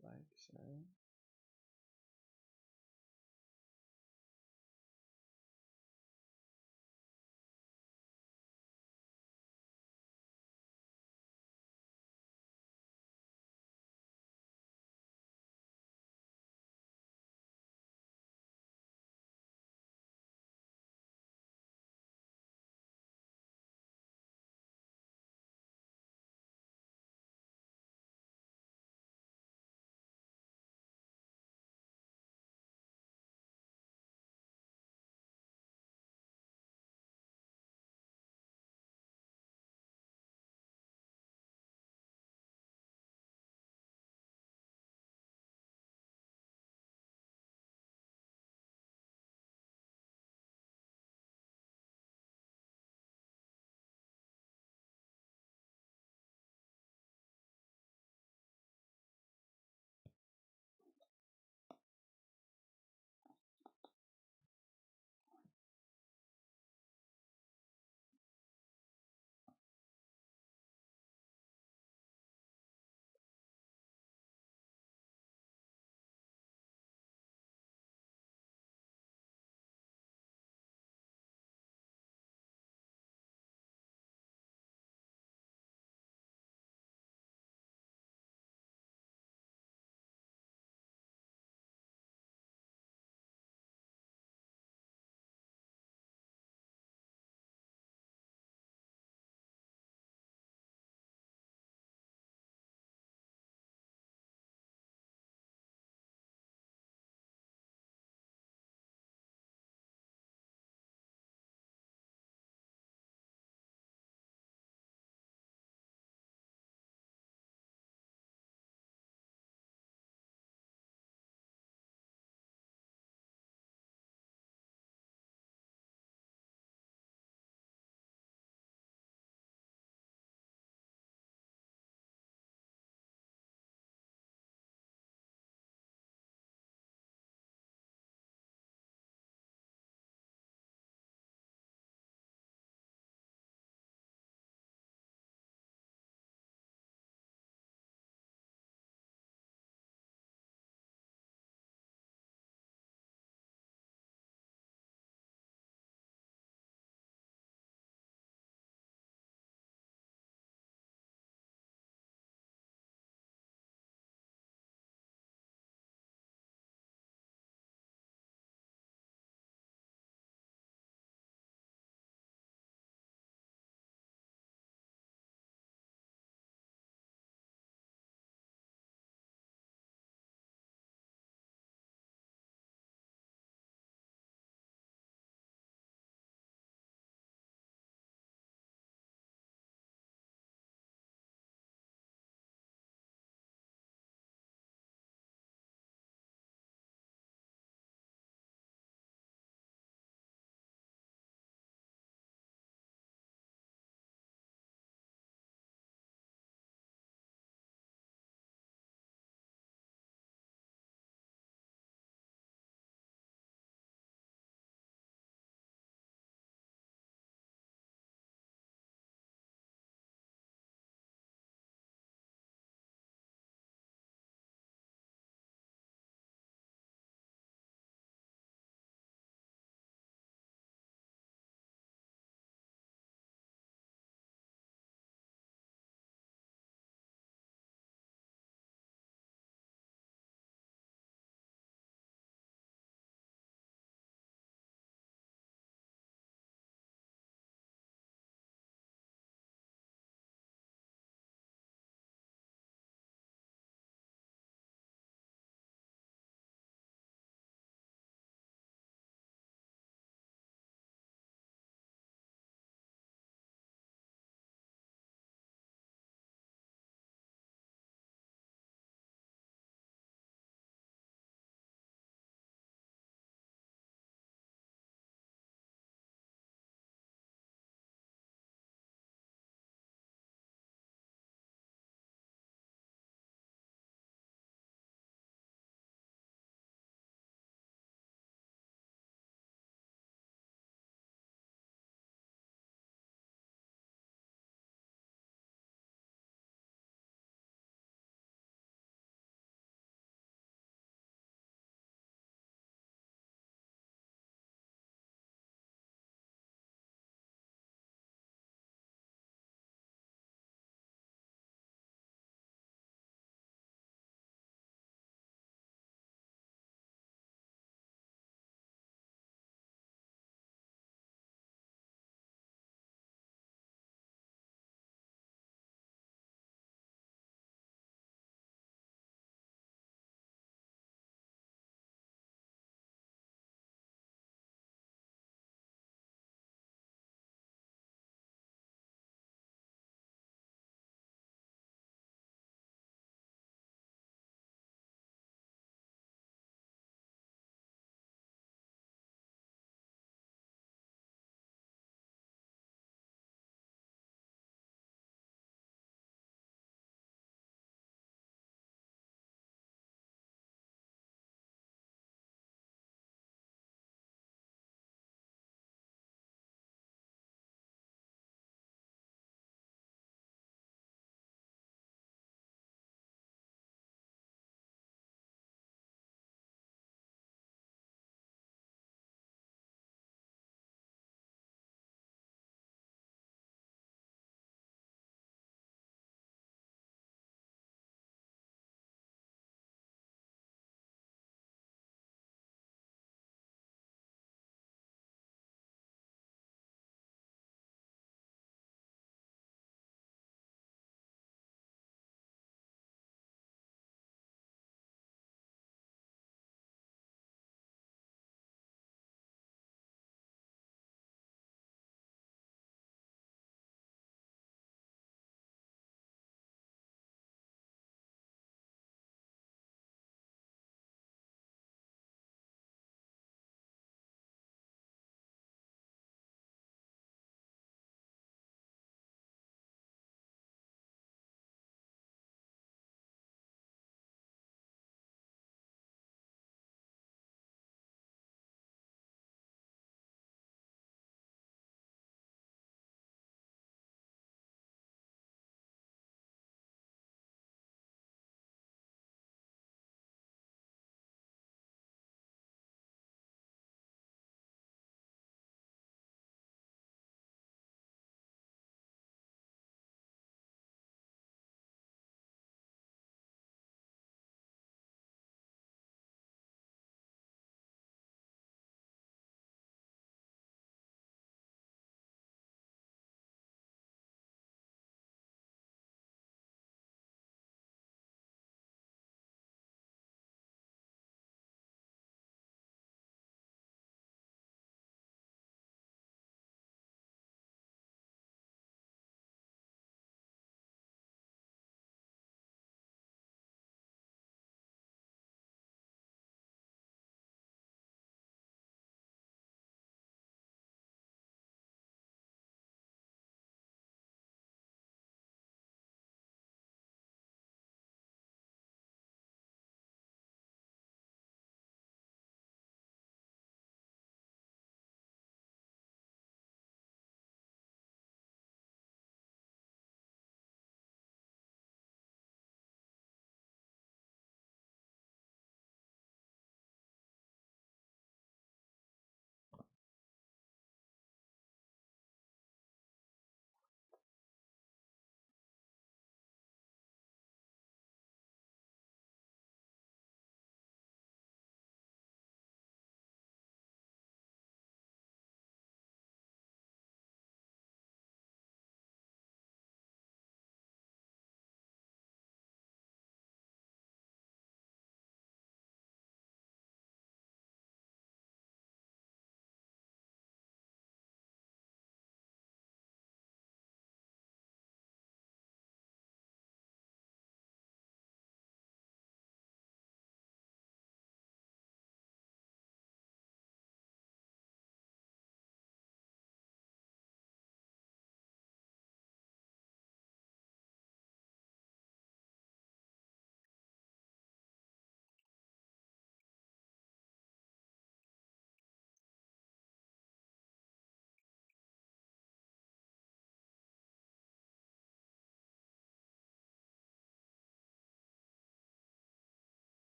Flag set.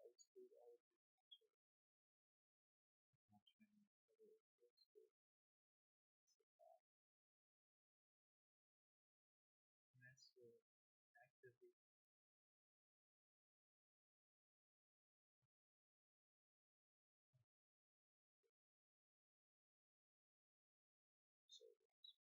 exclude all of your attachment, other inputs to and that's to actively servers.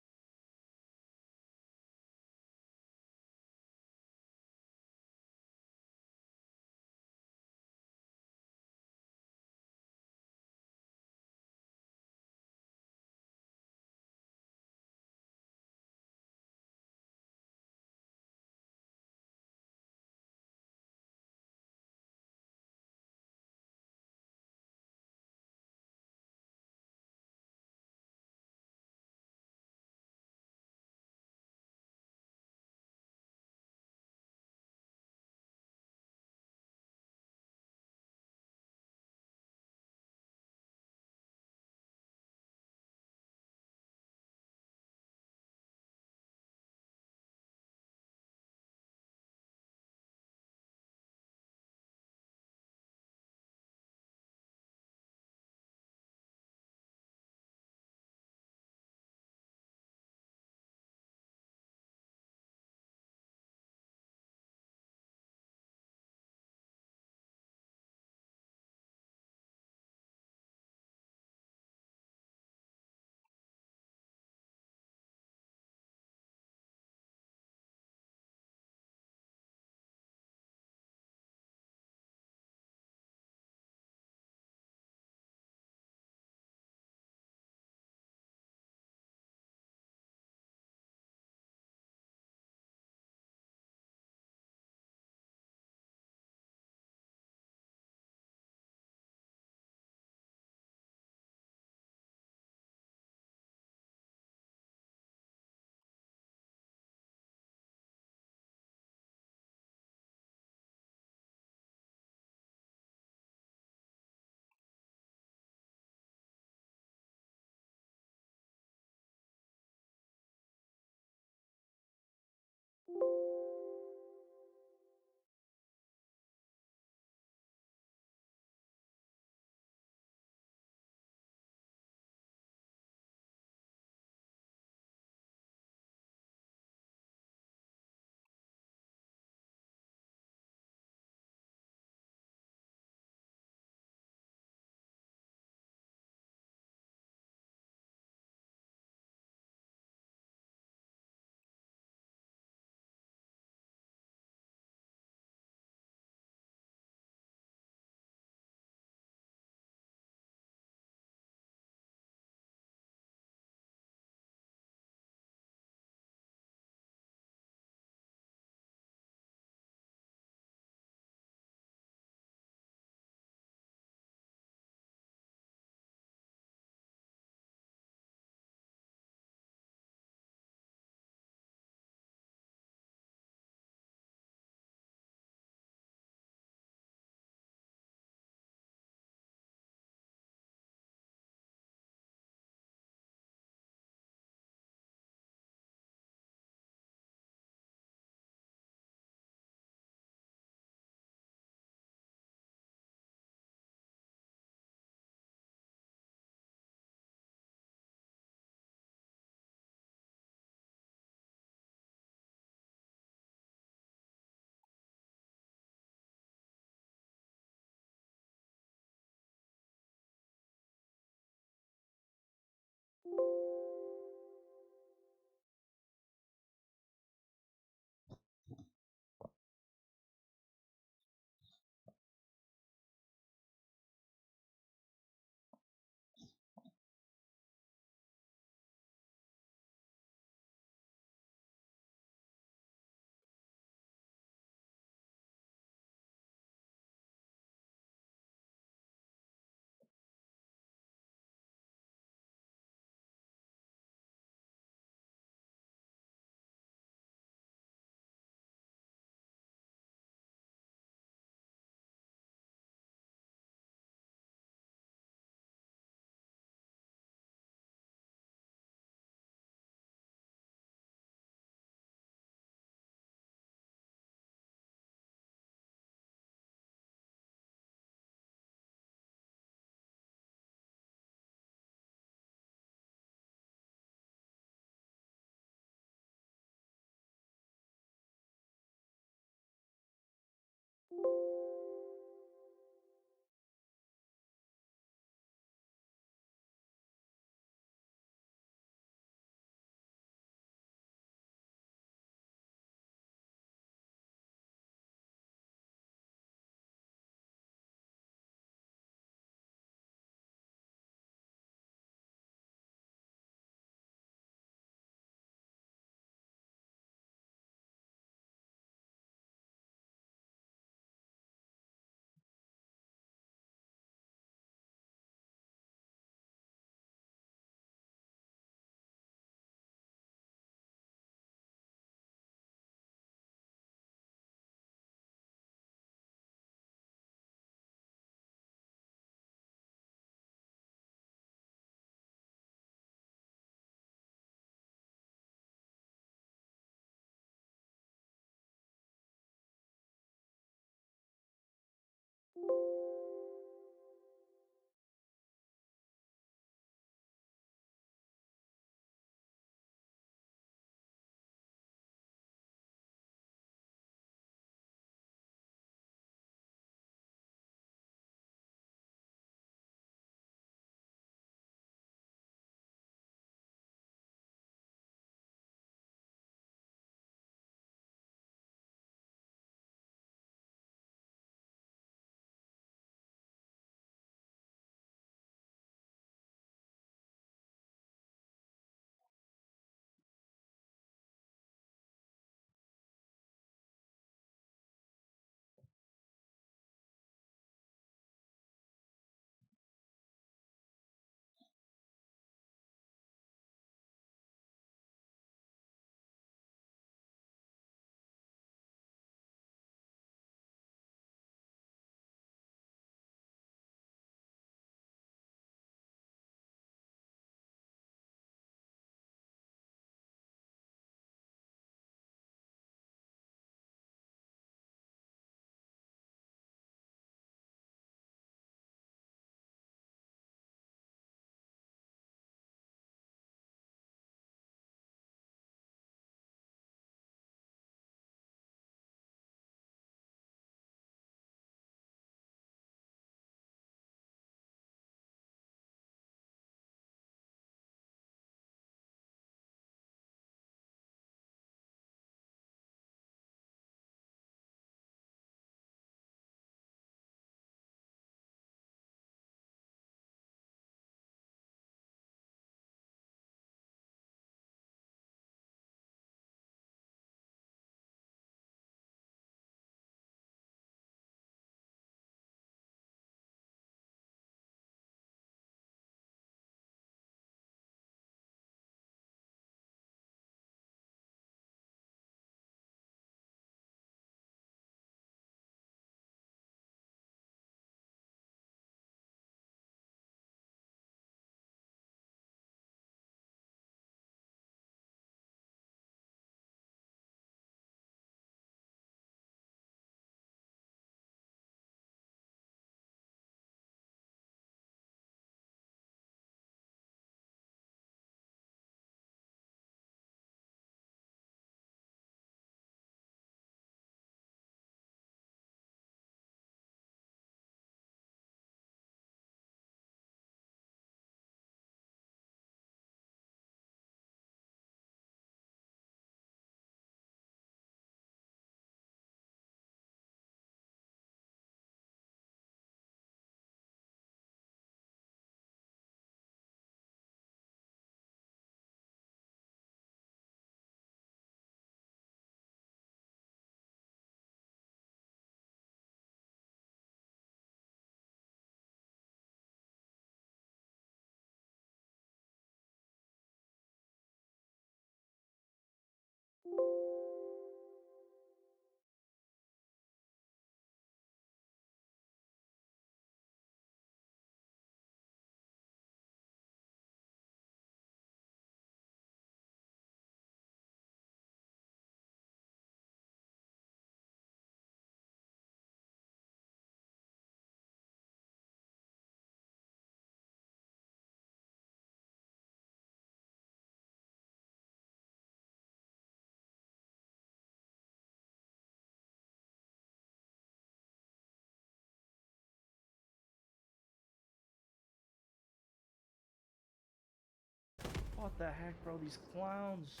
What the heck, bro? These clowns.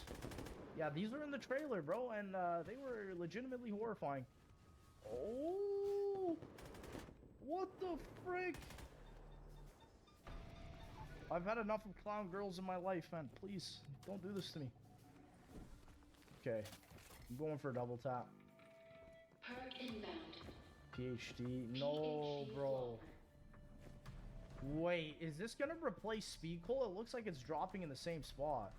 Yeah, these were in the trailer, bro, and they were legitimately horrifying. Oh! What the frick? I've had enough of clown girls in my life, man. Please, don't do this to me. Okay, I'm going for a double tap. Perk inbound. PhD. No, bro. Wait, is this gonna replace Speed Cola? It looks like it's dropping in the same spot.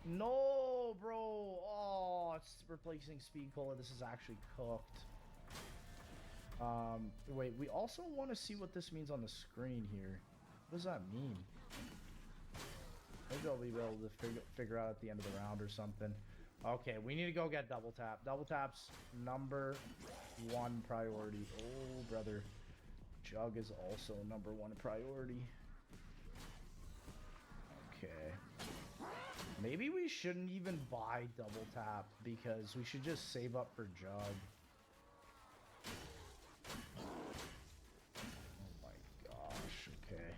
No, bro. Oh, it's replacing Speed Cola. This is actually cooked. Wait, we also want to see what this means on the screen here. What does that mean? Maybe I'll be able to figure out at the end of the round or something. Okay, we need to go get double tap. Double tap's #1 priority. Oh, brother. Jug is also #1 priority. Okay. Maybe we shouldn't even buy double tap because we should just save up for Jug. Oh my gosh, okay.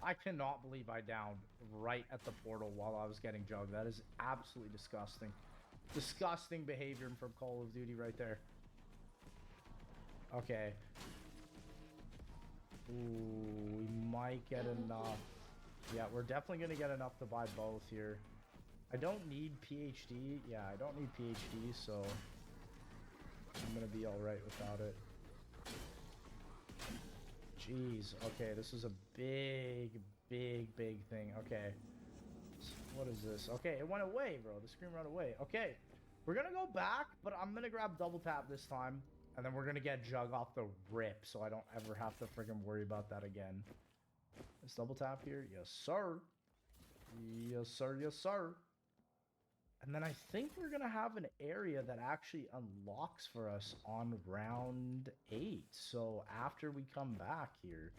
I cannot believe I downed right at the portal while I was getting Jug. That is absolutely disgusting. Disgusting behavior from Call of Duty right there. Okay. Ooh, we might get enough. Yeah, we're definitely going to get enough to buy both here. I don't need PhD. Yeah, I don't need PhD, so I'm going to be alright without it. Jeez. Okay, this is a big thing. Okay. What is this? Okay, it went away, bro. The screen went away. Okay, we're going to go back, but I'm going to grab double tap this time. And then we're going to get Jug off the rip, so I don't ever have to friggin' worry about that again. Let's double tap here. Yes, sir. Yes, sir. Yes, sir. And then I think we're going to have an area that actually unlocks for us on round 8. So after we come back here,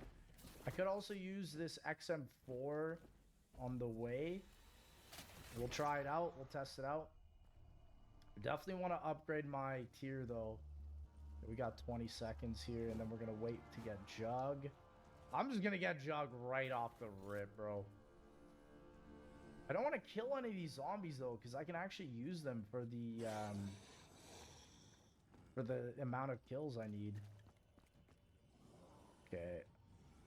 I could also use this XM4 on the way. We'll try it out. We'll test it out. Definitely want to upgrade my tier, though. We got 20 seconds here, and then we're going to wait to get Jug. I'm just going to get Jug right off the rip, bro. I don't want to kill any of these zombies, though, because I can actually use them for the amount of kills I need. Okay.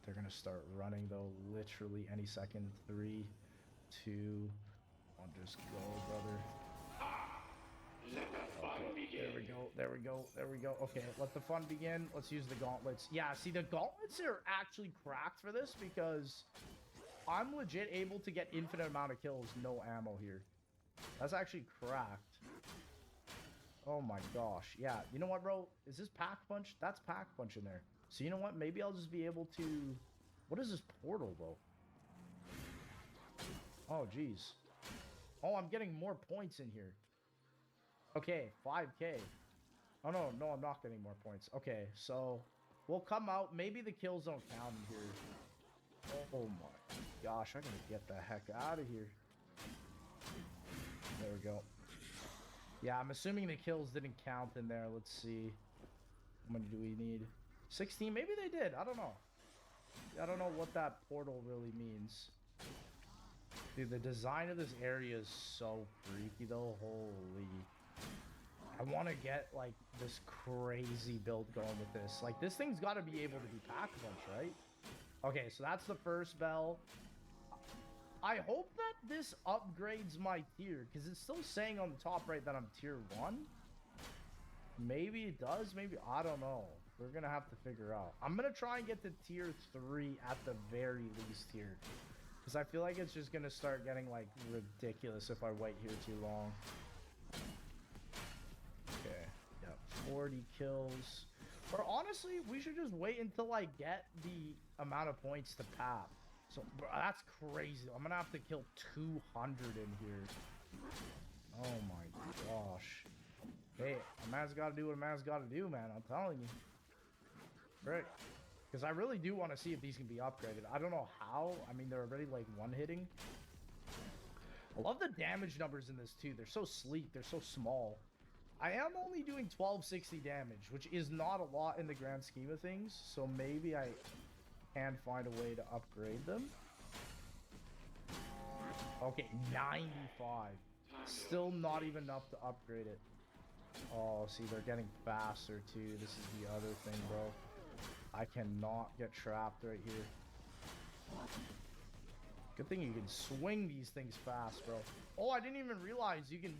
They're going to start running, though, literally any second. 3, 2, 1, just go, brother. Okay, there we go, there we go, there we go. Okay, let the fun begin. Let's use the gauntlets. Yeah, see, the gauntlets are actually cracked for this because I'm legit able to get infinite amount of kills, no ammo here. That's actually cracked. Oh my gosh. Yeah, you know what, bro? Is this pack punch? That's pack punch in there. So you know what? Maybe I'll just be able to... What is this portal, though? Oh, jeez. Oh, I'm getting more points in here. Okay, 5K. Oh, no, I'm not getting more points. Okay, so we'll come out. Maybe the kills don't count in here. Oh my gosh, I'm gonna get the heck out of here. There we go. Yeah, I'm assuming the kills didn't count in there. Let's see. How many do we need? 16? Maybe they did. I don't know. I don't know what that portal really means. Dude, the design of this area is so freaky, though. Holy... I want to get, like, this crazy build going with this. Like, this thing's got to be able to be pack-a-punch, right? Okay, so that's the first bell. I hope that this upgrades my tier, because it's still saying on the top right that I'm tier 1. Maybe it does, maybe, I don't know. We're going to have to figure out. I'm going to try and get to tier 3 at the very least here. Because I feel like it's just going to start getting, like, ridiculous if I wait here too long. Okay, yeah, 40 kills. Or honestly, we should just wait until I get the amount of points to pap. So, bro, that's crazy. I'm gonna have to kill 200 in here. Oh my gosh. Hey, a man's gotta do what a man's gotta do, man. I'm telling you. Right. Because I really do want to see if these can be upgraded. I don't know how. I mean, they're already, like, one-hitting. I love the damage numbers in this, too. They're so sleek. They're so small. I am only doing 1260 damage, which is not a lot in the grand scheme of things, so maybe I can find a way to upgrade them. Okay, 95. Still not even enough to upgrade it. Oh, see, they're getting faster too. This is the other thing, bro. I cannot get trapped right here. Good thing you can swing these things fast, bro. Oh, I didn't even realize you can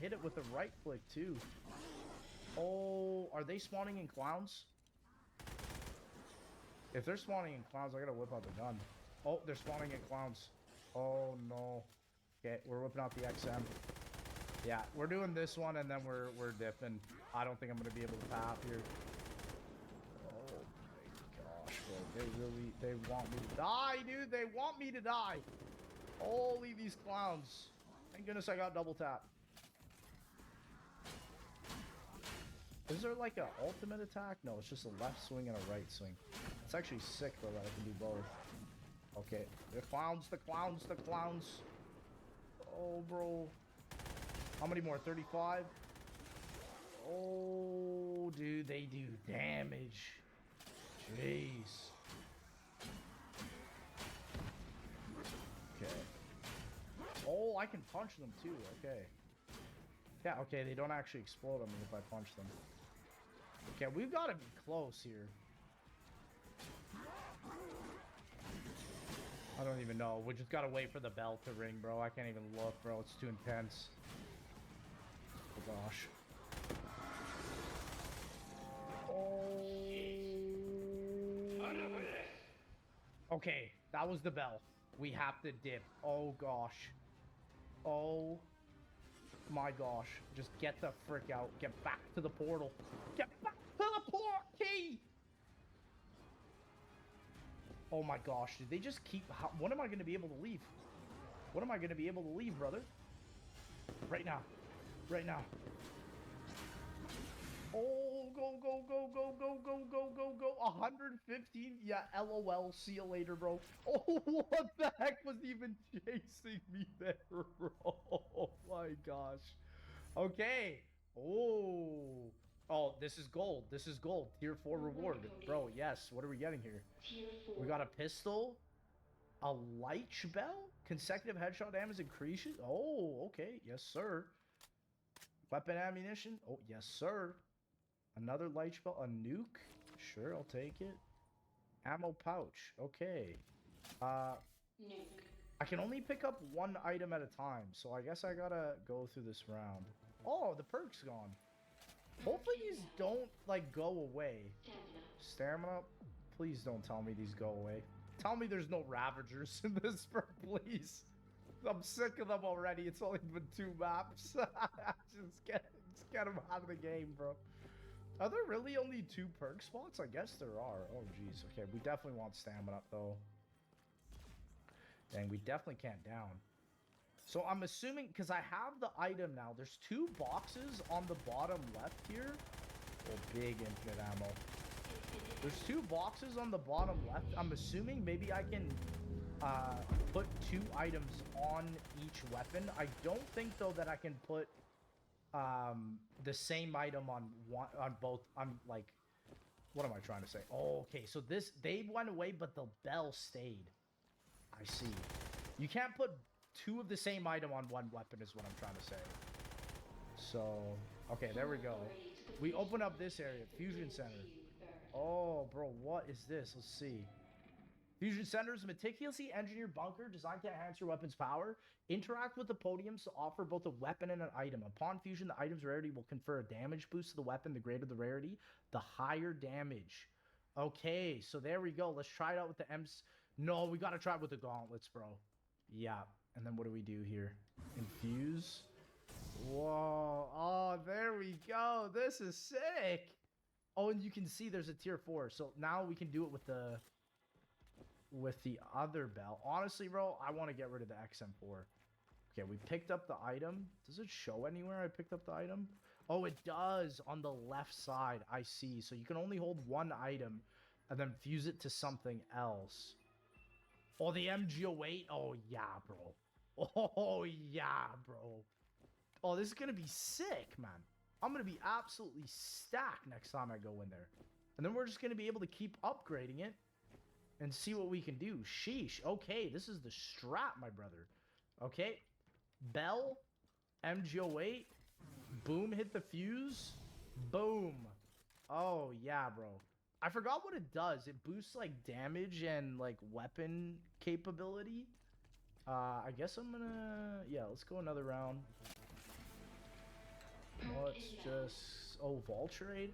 hit it with a right click too. Oh, are they spawning in clowns? If they're spawning in clowns, I gotta whip out the gun. Oh, they're spawning in clowns. Oh no. Okay, we're whipping out the XM. Yeah, we're doing this one and then we're dipping. I don't think I'm gonna be able to tap here. Oh my gosh, bro. They want me to die, dude. They want me to die. Holy, these clowns. Thank goodness I got double tap. Is there like an ultimate attack? No, it's just a left swing and a right swing. It's actually sick though that I can do both. Okay, the clowns, the clowns, the clowns. Oh, bro. How many more? 35? Oh, dude, they do damage. Jeez. Okay. Oh, I can punch them too. Okay. Yeah, okay, they don't actually explode on me if I punch them. Okay, we've got to be close here. I don't even know. We just got to wait for the bell to ring, bro. I can't even look, bro. It's too intense. Oh, gosh. Oh. Okay, that was the bell. We have to dip. Oh, gosh. Oh. My gosh. Just get the frick out. Get back to the portal. Get back to the port key! Oh my gosh. Did they just keep... When am I going to be able to leave? When am I going to be able to leave, brother? Right now. Right now. Oh, go, go, go, go, go, go, go, go, go. 115? Yeah, LOL. See you later, bro. Oh, what the heck was even chasing me there, bro? Oh my gosh. Okay. Oh. Oh, this is gold. This is gold. Tier 4 reward. Bro, yes. What are we getting here? Tier 4. We got a pistol. A light bell? Consecutive headshot damage increases? Oh, okay. Yes, sir. Weapon ammunition? Oh, yes, sir. Another light spell, a nuke? Sure, I'll take it. Ammo pouch. Okay. Nuke. I can only pick up one item at a time, so I guess I gotta go through this round. Oh, the perk's gone. Hopefully these don't, like, go away. Stamina? Please don't tell me these go away. Tell me there's no Ravagers in this perk, please. I'm sick of them already. It's only been 2 maps. just get them out of the game, bro. Are there really only 2 perk spots? I guess there are. Oh, jeez. Okay, we definitely want stamina, though. Dang, we definitely can't down. So I'm assuming, because I have the item now, there's 2 boxes on the bottom left here. Oh, big infinite ammo. There's 2 boxes on the bottom left. I'm assuming maybe I can put 2 items on each weapon. I don't think, though, that I can put the same item on both. I'm like, what am I trying to say? Oh, okay, so they went away, but the bell stayed. I see. You can't put 2 of the same item on one weapon is what I'm trying to say. So, okay, there we go. We open up this area, Fusion Center. Oh, bro, what is this? Let's see. Fusion Center is a meticulously engineered bunker designed to enhance your weapon's power. Interact with the podiums to offer both a weapon and an item. Upon fusion, the item's rarity will confer a damage boost to the weapon. The greater the rarity, the higher damage. Okay, so there we go. Let's try it out with the M's. No, we gotta try it with the gauntlets, bro. Yeah, and then what do we do here? Infuse. Whoa, oh, there we go. This is sick. Oh, and you can see there's a tier 4. So now we can do it with the other bell. Honestly, bro, I want to get rid of the XM4. Okay, we picked up the item. Does it show anywhere I picked up the item? Oh, it does on the left side. I see. So you can only hold one item and then fuse it to something else. Oh, the MG08. Oh, yeah, bro. Oh, yeah, bro. Oh, this is going to be sick, man. I'm going to be absolutely stacked next time I go in there. And then we're just going to be able to keep upgrading it and see what we can do. Sheesh. Okay, this is the strap, my brother. Okay. Bell, MG08. Boom, hit the fuse. Boom. Oh, yeah, bro. I forgot what it does. It boosts, like, damage and, like, weapon capability. I guess I'm gonna... Yeah, let's go another round. Let's just... Oh, Voltrade?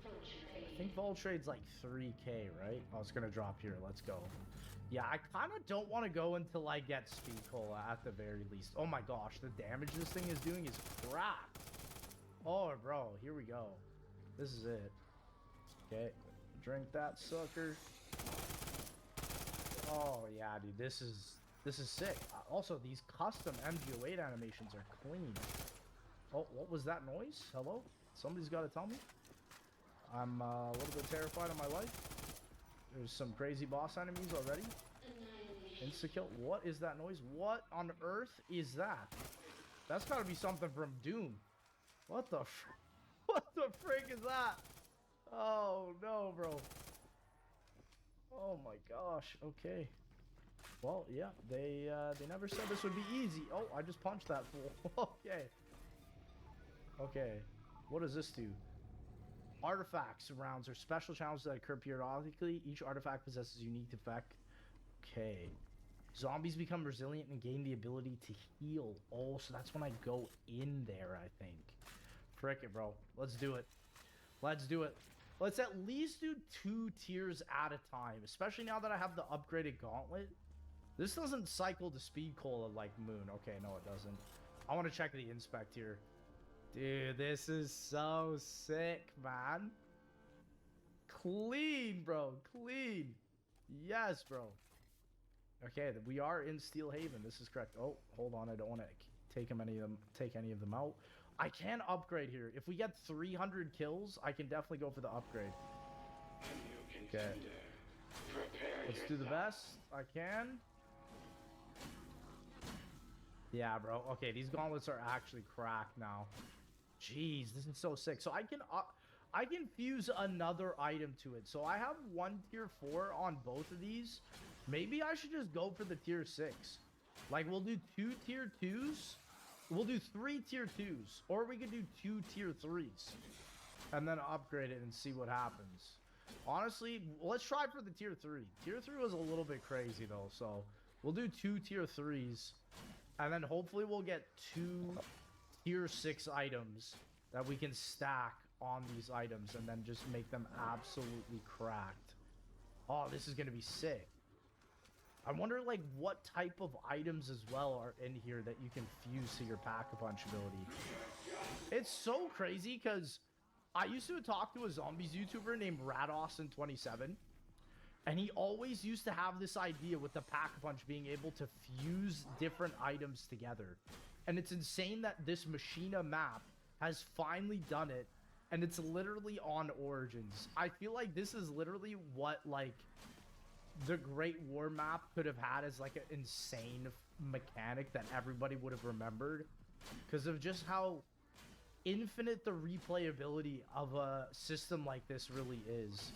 I think Voltrade's like 3k, right? Oh, it's gonna drop here. Let's go. Yeah, I kind of don't want to go until I get Speed Cola at the very least. Oh my gosh, the damage this thing is doing is crap. Oh, bro, here we go. This is it. Okay, drink that sucker. Oh yeah, dude, this is sick. Also, these custom MG08 animations are clean. Oh, what was that noise? Hello? Somebody's got to tell me. I'm a little bit terrified of my life. There's some crazy boss enemies already. Insta-kill. What is that noise? What on earth is that? That's got to be something from Doom. What the what the frick is that? Oh no, bro. Oh my gosh. Okay. Well, yeah, they never said this would be easy. Oh, I just punched that fool. Okay. Okay. What does this do? Artifacts rounds are special challenges that occur periodically. Each artifact possesses a unique effect. Okay. Zombies become resilient and gain the ability to heal. Oh, so that's when I go in there, I think. Frick it, bro. Let's do it. Let's do it. Let's at least do 2 tiers at a time, especially now that I have the upgraded gauntlet. This doesn't cycle to Speed Cola like Moon. Okay, no, it doesn't. I want to check the inspect here. Dude, this is so sick, man. Clean, bro. Clean. Yes, bro. Okay, we are in Steel Haven. This is correct. Oh, hold on. I don't want to take any of them out. I can upgrade here. If we get 300 kills, I can definitely go for the upgrade. Okay. Let's do the best I can. Yeah, bro. Okay, these gauntlets are actually cracked now. Jeez, this is so sick. So I can fuse another item to it. So I have 1 tier 4 on both of these. Maybe I should just go for the tier 6. Like, we'll do 2 tier 2s. We'll do 3 tier 2s. Or we could do 2 tier 3s. And then upgrade it and see what happens. Honestly, let's try for the tier 3. Tier 3 was a little bit crazy, though. So we'll do 2 tier 3s. And then hopefully we'll get 2 tier 6 items that we can stack on these items and then just make them absolutely cracked. Oh, this is going to be sick. I wonder, like, what type of items as well are in here that you can fuse to your Pack-a-Punch ability. It's so crazy because I used to talk to a zombies YouTuber named Radawson27, and he always used to have this idea with the Pack-a-Punch being able to fuse different items together. And it's insane that this Machina map has finally done it, and it's literally on Origins. I feel like this is literally what, like, the Great War map could have had as, like, an insane mechanic that everybody would have remembered. Because of just how infinite the replayability of a system like this really is.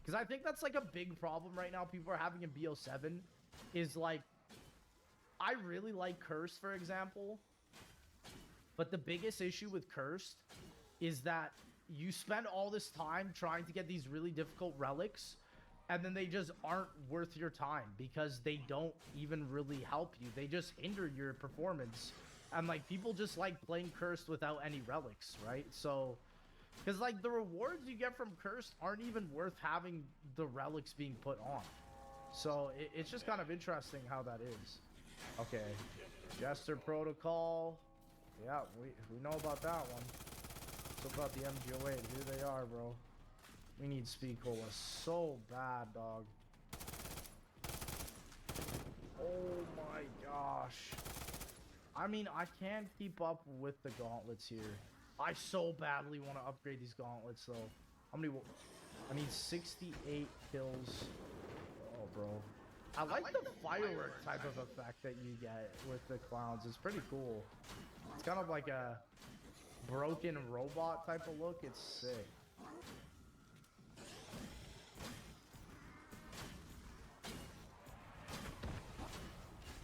Because I think that's, like, a big problem right now people are having in BO7 is, like, I really like Cursed, for example, but the biggest issue with Cursed is that you spend all this time trying to get these really difficult relics, and then they just aren't worth your time because they don't even really help you. They just hinder your performance, and, like, people just like playing Cursed without any relics, right? So, because, like, the rewards you get from Cursed aren't even worth having the relics being put on. So, it's just kind of interesting how that is. Okay, Jester Protocol. Yeah, we know about that one. What's about the MG08? Here they are, bro. We need Speed Cola so bad, dog. Oh my gosh. I mean, I can't keep up with the gauntlets here. I so badly want to upgrade these gauntlets, though. How many? I need 68 kills. Oh, bro. I like the firework type of effect that you get with the clowns. It's pretty cool. It's kind of like a broken robot type of look. It's sick.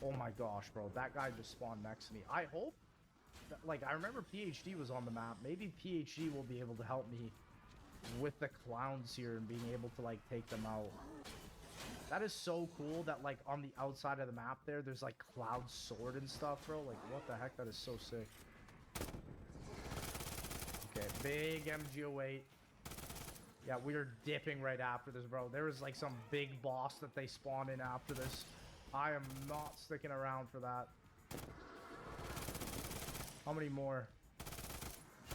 Oh my gosh, bro. That guy just spawned next to me. I hope that, like, I remember PhD was on the map. Maybe PhD will be able to help me with the clowns here and being able to, like, take them out. That is so cool that, like, on the outside of the map there's, like, Cloud Sword and stuff, bro. Like, what the heck? That is so sick. Okay, big MG08. Yeah, we are dipping right after this, bro. There was, like, some big boss that they spawned in after this. I am not sticking around for that. How many more?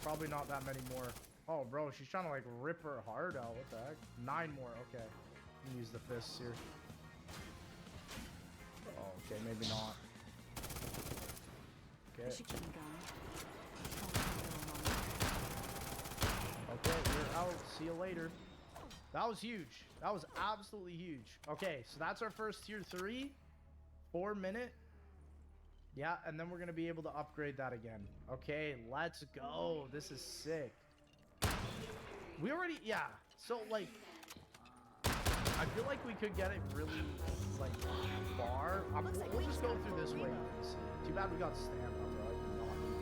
Probably not that many more. Oh, bro, she's trying to, like, rip her heart out. What the heck? 9 more. Okay. Use the fists here. Oh, okay, maybe not. Okay. Okay, we're out. See you later. That was huge. That was absolutely huge. Okay, so that's our first tier 3. 4 minute. Yeah, and then we're going to be able to upgrade that again. Okay, let's go. This is sick. We already, yeah. So, like, I feel like we could get it really, like, far. We'll just go through this way. Too bad we got stamina, bro. I did not need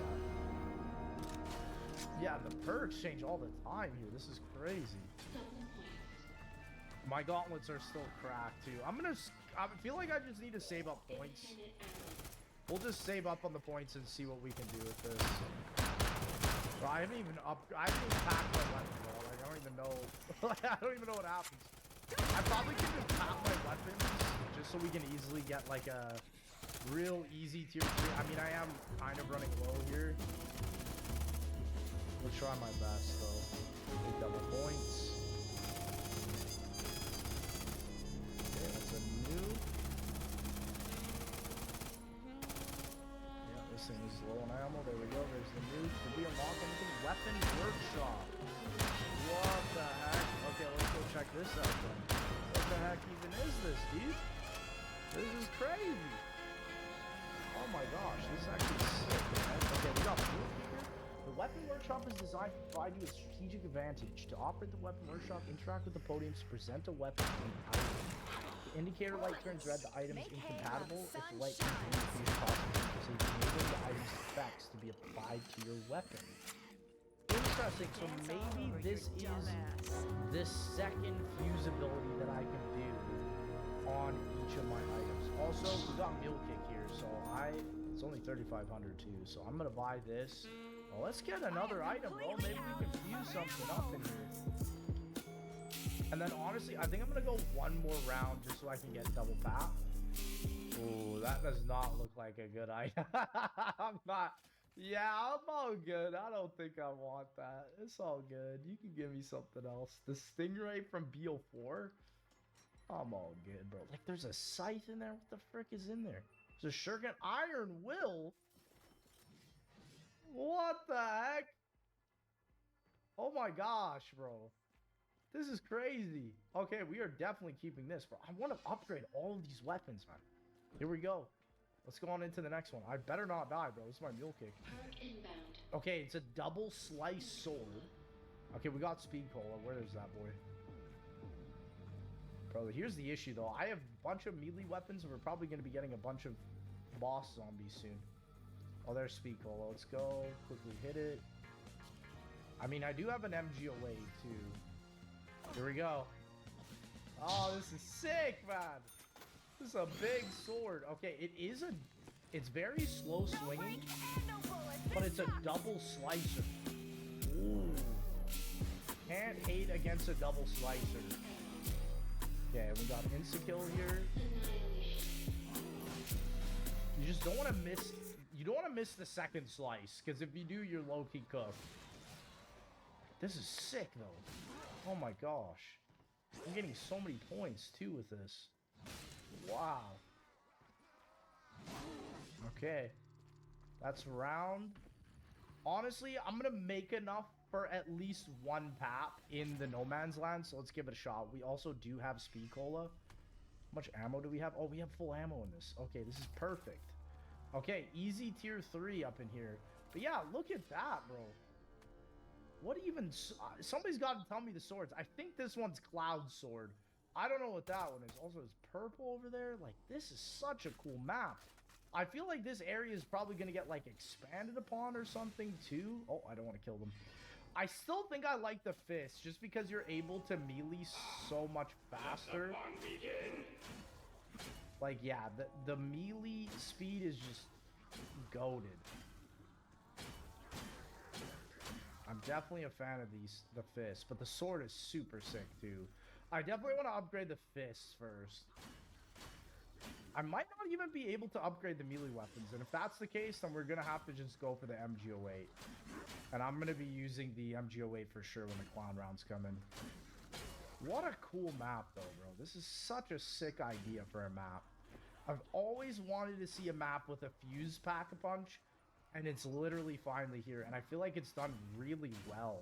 that. Yeah, the perks change all the time here. This is crazy. My gauntlets are still cracked, too. I feel like I just need to save up points. We'll just save up on the points and see what we can do with this. Bro, I haven't even packed my weapon, bro. Like, I don't even know. I don't even know what happens. I probably could just pack my weapons just so we can easily get like a real easy tier 3. I mean, I am kind of running low here. We'll try my best though. Big double points. Okay, that's a new. Yeah, this thing is low on ammo. There we go. There's the new. Did we unlock anything? Weapon workshop. What the heck? Okay, let's go check this out then. What the heck even is this, dude? This is crazy. Oh my gosh, this is actually sick, man. Okay, we got Blue Kicker. The Weapon Workshop is designed to provide you a strategic advantage. To operate the Weapon Workshop, interact with the podium to present a weapon and item. The indicator light turns red, the item is incompatible. If the light continues to use possible, so you can enable the item's effects to be applied to your weapon. Interesting, so maybe this is the second fusibility that I can do on each of my items. Also, we got Mule Kick here, so it's only 3,500 too, so I'm gonna buy this. Well, let's get another item, bro. Maybe we can fuse something up in here. And then honestly, I think I'm gonna go one more round just so I can get double tap. Ooh, that does not look like a good item. I'm not. Yeah, I'm all good. I don't think I want that. It's all good. You can give me something else. The Stingray from BO4? I'm all good, bro. Like, there's a scythe in there? What the frick is in there? There's a Shuriken Iron Will? What the heck? Oh my gosh, bro. This is crazy. Okay, we are definitely keeping this, bro. I want to upgrade all of these weapons, man. Here we go. Let's go on into the next one. I better not die, bro. This is my Mule Kick. Okay, it's a double slice sword. Okay, we got Speed Cola. Where is that boy? Bro, here's the issue, though. I have a bunch of melee weapons, and we're probably going to be getting a bunch of boss zombies soon. Oh, there's Speed Cola. Let's go. Quickly hit it. I mean, I do have an MG08, too. Here we go. Oh, this is sick, man. This is a big sword. Okay, it's very slow swinging, but it's a double slicer. Ooh. Can't hate against a double slicer. Okay, we got insta-kill here. You just don't want to miss, you don't want to miss the second slice, because if you do, you're low-key cooked. This is sick, though. Oh my gosh. I'm getting so many points, too, with this. Wow. Okay. That's round. Honestly, I'm going to make enough for at least one pap in the no man's land, so let's give it a shot. We also do have Speed Cola. How much ammo do we have? Oh, we have full ammo in this. Okay, this is perfect. Okay, easy tier 3 up in here. But yeah, look at that, bro. What even... somebody's got to tell me the swords. I think this one's Cloud Sword. I don't know what that one is. Also, it's purple over there. Like, this is such a cool map. I feel like this area is probably going to get, like, expanded upon or something, too. Oh, I don't want to kill them. I still think I like the fist, just because you're able to melee so much faster. Like, yeah, the melee speed is just goated. I'm definitely a fan of the fist, but the sword is super sick, too. I definitely want to upgrade the fists first. I might not even be able to upgrade the melee weapons, and if that's the case, then we're gonna have to just go for the MG08. And I'm gonna be using the MG08 for sure when the clown rounds come in. What a cool map though, bro. This is such a sick idea for a map. I've always wanted to see a map with a fuse pack-a-punch, and it's literally finally here, and I feel like it's done really well.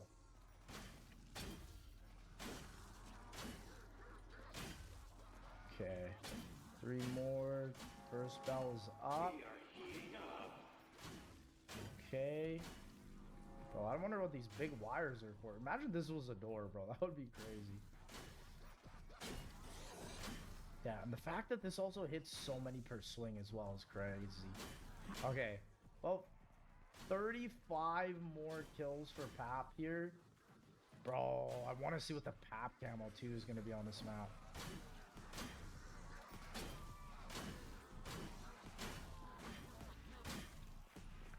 Okay. 3 more. First bell is up. Okay. Bro, I wonder what these big wires are for. Imagine this was a door, bro. That would be crazy. Yeah, and the fact that this also hits so many per swing as well is crazy. Okay. Well, 35 more kills for Pap here. Bro, I want to see what the Pap camo 2 is going to be on this map.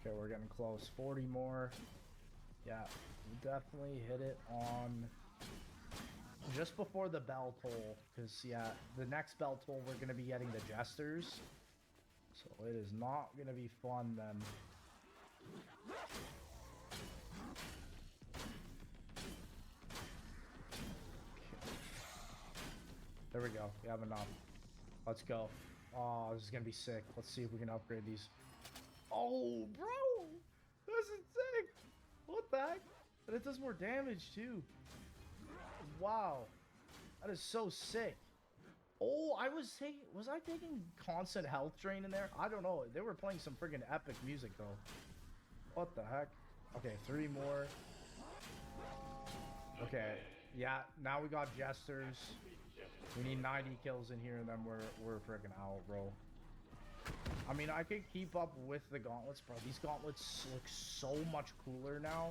Okay, we're getting close. 40 more. Yeah, we definitely hit it on just before the bell toll. Because, yeah, the next bell toll, we're going to be getting the Jesters. So it is not going to be fun then. There we go. We have enough. Let's go. Oh, this is going to be sick. Let's see if we can upgrade these. Oh, bro! This is sick! What the heck? And it does more damage, too. Wow. That is so sick. Oh, was I taking constant health drain in there? I don't know. They were playing some friggin' epic music, though. What the heck? Okay, 3 more. Okay, yeah, now we got Jesters. We need 90 kills in here, and then we're friggin' out, bro. I mean, I could keep up with the gauntlets, bro. These gauntlets look so much cooler now.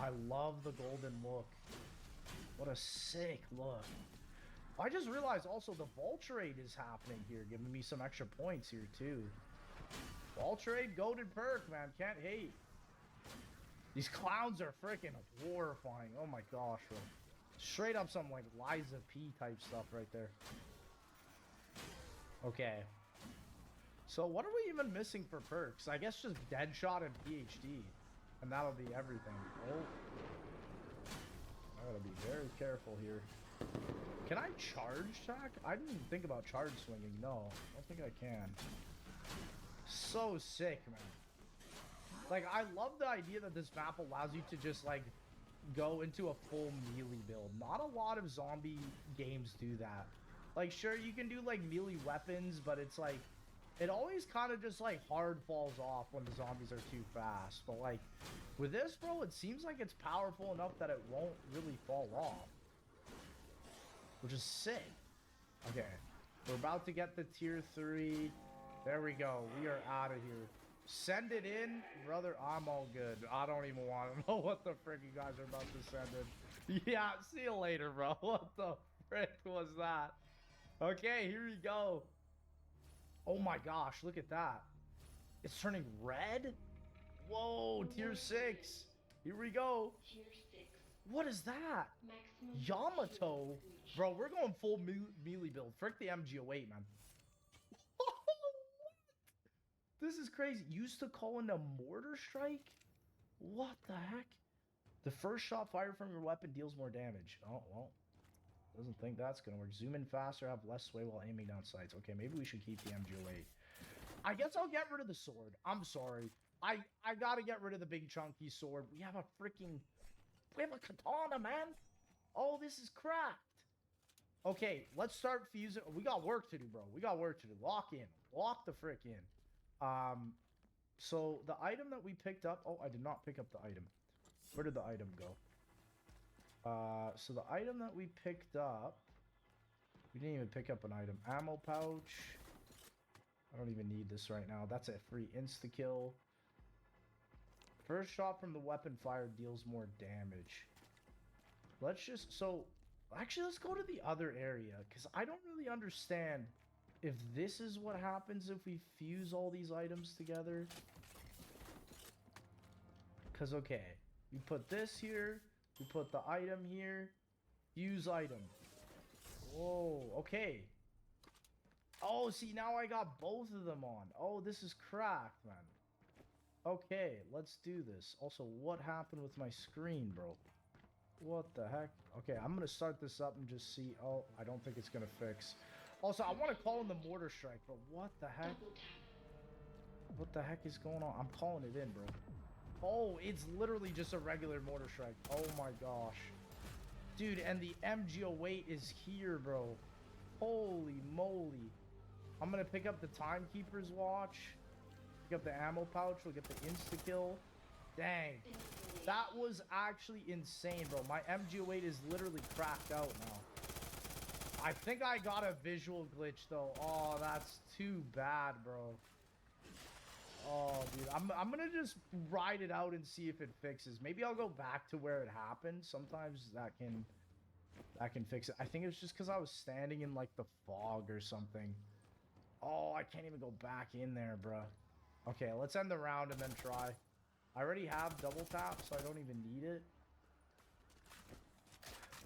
I love the golden look. What a sick look. I just realized also the Vulturade is happening here, giving me some extra points here, too. Vulturade, golden perk, man. Can't hate. These clowns are freaking horrifying. Oh my gosh, bro. Straight up some, like, Liza P type stuff right there. Okay. So what are we even missing for perks? I guess just Deadshot and PhD. And that'll be everything. Oh. I gotta be very careful here. Can I charge attack? I didn't even think about charge swinging. No, I don't think I can. So sick, man. Like, I love the idea that this map allows you to just, like, go into a full melee build. Not a lot of zombie games do that. Like, sure, you can do, like, melee weapons, but it's, like, it always kind of just, like, hard falls off when the zombies are too fast. But, like, with this, bro, it seems like it's powerful enough that it won't really fall off. Which is sick. Okay. We're about to get the tier 3. There we go. We are out of here. Send it in. Brother, I'm all good. I don't even want to know what the frick you guys are about to send in. Yeah, see you later, bro. What the frick was that? Okay, here we go. Oh my gosh, look at that. It's turning red? Whoa, tier 6. Here we go. Tier 6. What is that? Maximum Yamato? Bro, we're going full melee build. Frick the MG08, man. This is crazy. Used to call in a mortar strike? What the heck? The first shot fired from your weapon deals more damage. Oh, well. Doesn't think that's going to work. Zoom in faster, have less sway while aiming down sights. Okay, maybe we should keep the MG08. I guess I'll get rid of the sword. I'm sorry. I got to get rid of the big chunky sword. We have a freaking... We have a katana, man. Oh, this is cracked. Okay, let's start fusing. We got work to do, bro. We got work to do. Lock in. Lock the frick in. So the item that we picked up... Oh, I did not pick up the item. Where did the item go? So the item that we picked up We didn't even pick up an item. Ammo pouch. I don't even need this right now. That's a free insta-kill. First shot from the weapon fire deals more damage. Let's just... So, actually, let's go to the other area. Because I don't really understand if this is what happens if we fuse all these items together. Because, okay. We put this here. We put the item here. Fuse item. Whoa, okay. Oh, see, now I got both of them on. Oh, this is cracked, man. Okay, let's do this. Also, what happened with my screen, bro? What the heck? Okay, I'm gonna start this up and just see. Oh, I don't think it's gonna fix. Also, I want to call in the mortar strike, but what the heck? What the heck is going on? I'm calling it in, bro. Oh, it's literally just a regular mortar strike. Oh my gosh. Dude, and the MGO8 is here, bro. Holy moly. I'm gonna pick up the Timekeeper's watch. Pick up the ammo pouch. We'll get the insta-kill. Dang. That was actually insane, bro. My MGO8 is literally cracked out now. I think I got a visual glitch, though. Oh, that's too bad, bro. Oh, dude. I'm gonna just ride it out and see if it fixes. Maybe I'll go back to where it happened. Sometimes that can fix it. I think it was just because I was standing in, like, the fog or something. Oh, I can't even go back in there, bro. Okay, let's end the round and then try. I already have double tap, so I don't even need it.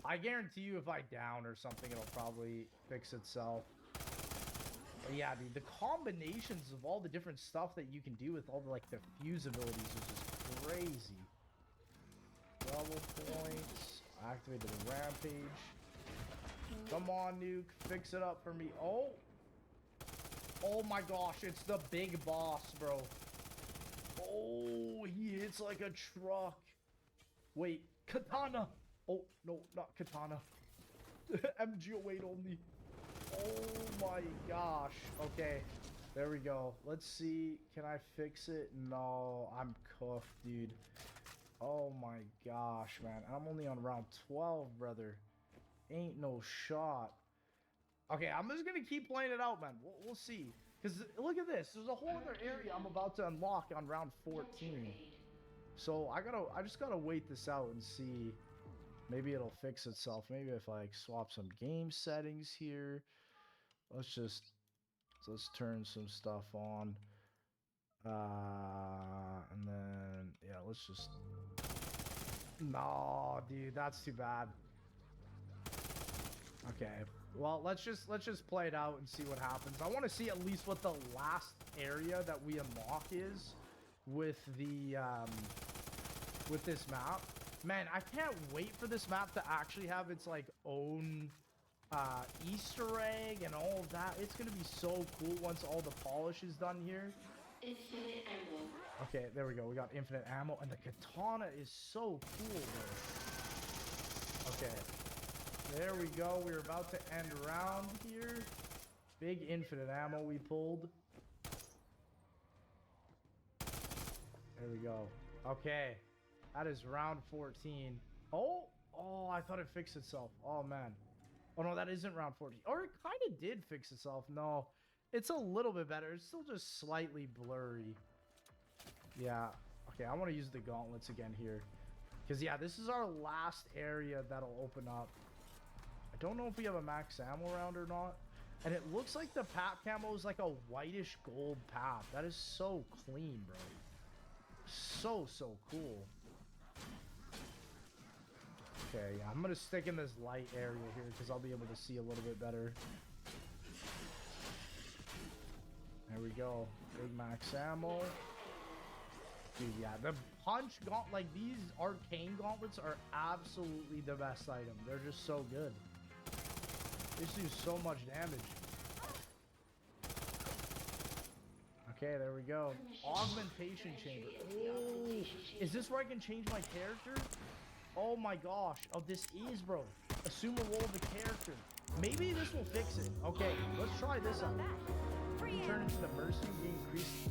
I guarantee you if I down or something, it'll probably fix itself. But yeah, dude, the combinations of all the different stuff that you can do with all the, like, the fuse abilities is just crazy. Double points. Activated the rampage. Come on, Nuke. Fix it up for me. Oh! Oh my gosh, it's the big boss, bro. Oh, he hits like a truck. Wait, katana. Oh, no, not katana. MGO8 only. Oh my gosh. Okay, there we go. Let's see. Can I fix it? No, I'm cooked, dude. Oh my gosh, man. I'm only on round 12, brother. Ain't no shot. Okay, I'm just gonna keep playing it out, man. We'll see. Because look at this. There's a whole other area I'm about to unlock on round 14. So I just gotta wait this out and see. Maybe it'll fix itself. Maybe if I like swap some game settings here. Let's turn some stuff on. And then yeah, let's just. No, dude, that's too bad. Okay. Well, let's just play it out and see what happens. I want to see at least what the last area that we unlock is with the with this map. Man, I can't wait for this map to actually have its like own Easter egg and all of that. It's gonna be so cool once all the polish is done here. Infinite ammo. Okay, there we go. We got infinite ammo, and the katana is so cool, bro. Okay. There we go. We're about to end round here. Big infinite ammo we pulled. There we go. Okay. That is round 14. Oh! Oh, I thought it fixed itself. Oh, man. Oh, no, that isn't round 14. Or it kind of did fix itself. No. It's a little bit better. It's still just slightly blurry. Yeah. Okay, I want to use the gauntlets again here. Because, yeah, this is our last area that'll open up. I don't know if we have a max ammo round or not. And it looks like the pap camo is like a whitish gold pap. That is so clean, bro. So cool. Okay, yeah, I'm going to stick in this light area here because I'll be able to see a little bit better. There we go. Big max ammo. Dude, yeah, the punch gauntlet, like these arcane gauntlets are absolutely the best item. They're just so good. They just do so much damage. Okay, there we go. Augmentation chamber. Oh, is this where I can change my character? Oh my gosh. Oh, this is, bro. Assume a role of the character. Maybe this will fix it. Okay, let's try this out. You turn into the Mercy and gain increased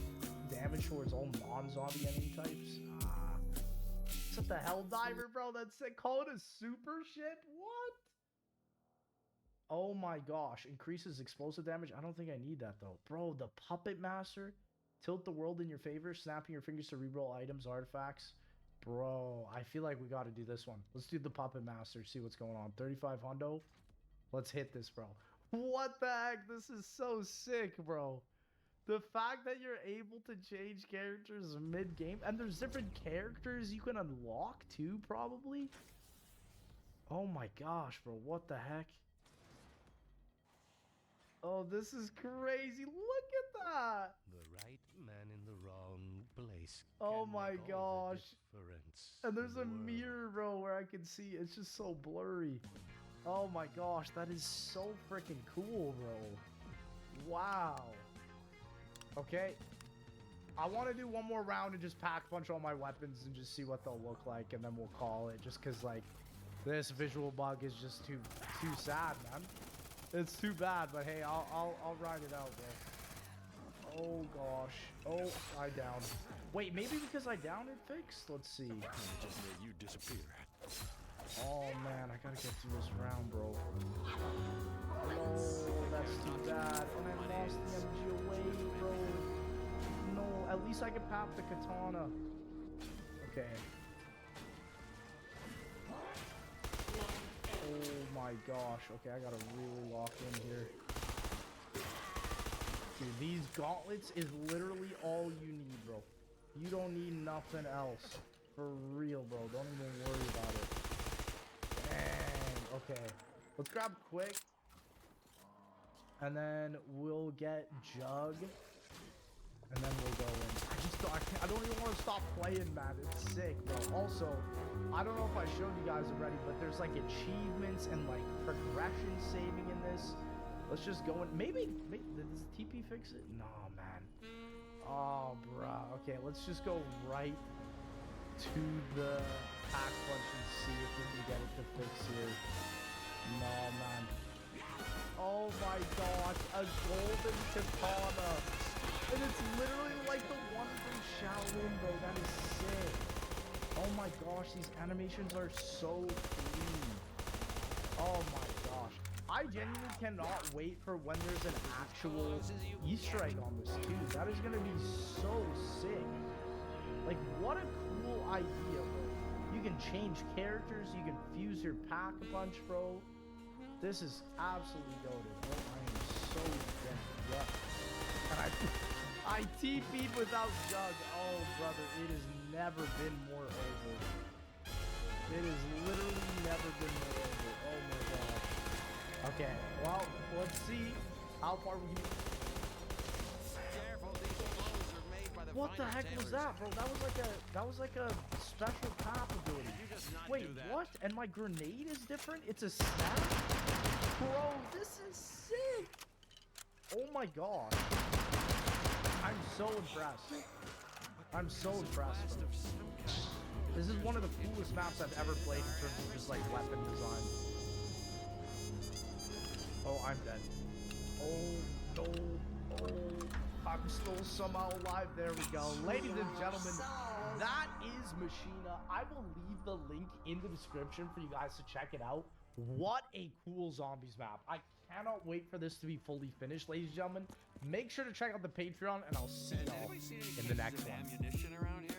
damage towards all non-zombie enemy types. Is that the Hell Diver, bro? That's it. Call it a super shit? What? Oh my gosh. Increases explosive damage. I don't think I need that though. Bro, the Puppet Master. Tilt the world in your favor. Snapping your fingers to reroll items, artifacts. Bro, I feel like we got to do this one. Let's do the Puppet Master. See what's going on. 35 hundo. Let's hit this, bro. What the heck? This is so sick, bro. The fact that you're able to change characters mid-game. And there's different characters you can unlock too, probably. Oh my gosh, bro. What the heck? Oh, this is crazy. Look at that. The right man in the wrong place. Oh can my make all the gosh. difference And there's in the a world. mirror, bro, where I can see. It's just so blurry. Oh my gosh, that is so freaking cool, bro. Wow. Okay. I want to do one more round and just pack punch all my weapons and just see what they'll look like, and then we'll call it. Just because, like, this visual bug is just too sad, man. It's too bad, but hey, I'll ride it out, bro. Oh gosh. Oh, I downed. Wait, maybe because I downed it fixed? Let's see. Just made you disappear. Oh man, I gotta get through this round, bro. No, that's too bad. And I lost the MG away, bro. No, at least I can pop the katana. Okay. Oh my gosh. Okay, I gotta really lock in here. Dude, these gauntlets is literally all you need, bro. You don't need nothing else. For real, bro. Don't even worry about it. Dang. Okay. Let's grab quick. And then we'll get Jug. And then we'll go in. I don't even want to stop playing, man. It's sick, bro. Also, I don't know if I showed you guys already, but there's like achievements and like progression saving in this. Let's just go in. Maybe does TP fix it? No, man. Oh, bruh. Okay, let's just go right to the pack punch and see if we can get it to fix here. No, man. Oh my gosh, a golden katana. And it's literally like the one from Shaolin, bro. That is sick. Oh my gosh, these animations are so clean. Oh my gosh. I genuinely cannot wait for when there's an actual Easter egg on this too. That is gonna be so sick. Like, what a cool idea, bro. You can change characters, you can fuse your pack a bunch, bro. This is absolutely goated, bro. I am so dead. Yeah. And I TP'd without Jug. Oh, brother, it has never been more over. It has literally never been more over. Oh my gosh. Okay, well, let's see how far we can. Careful, these clothes are made by the What the heck was that, bro? That was like a special path ability. Wait, what? And my grenade is different? It's a snap? Bro, this is sick. Oh my gosh. I'm so impressed. I'm so impressed, bro. This is one of the coolest maps I've ever played in terms of just like weapon design. Oh, I'm dead. Oh, no. Oh, I'm still somehow alive. There we go. Ladies and gentlemen, that is Machina. I will leave the link in the description for you guys to check it out. What a cool zombies map. I cannot wait for this to be fully finished, ladies and gentlemen. Make sure to check out the Patreon, and I'll see y'all in the next one. Ammunition around here?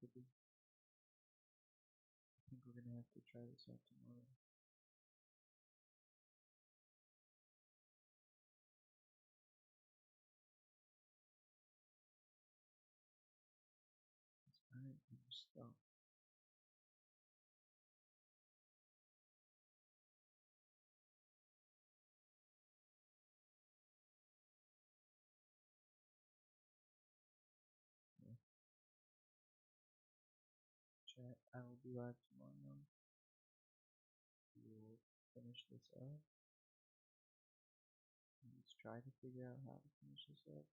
to do. I think we're gonna have to try this out tomorrow. Alright, I'm stuck. Yeah. Chat, I will be live tomorrow. We will finish this up. Let's try to figure out how to finish this up.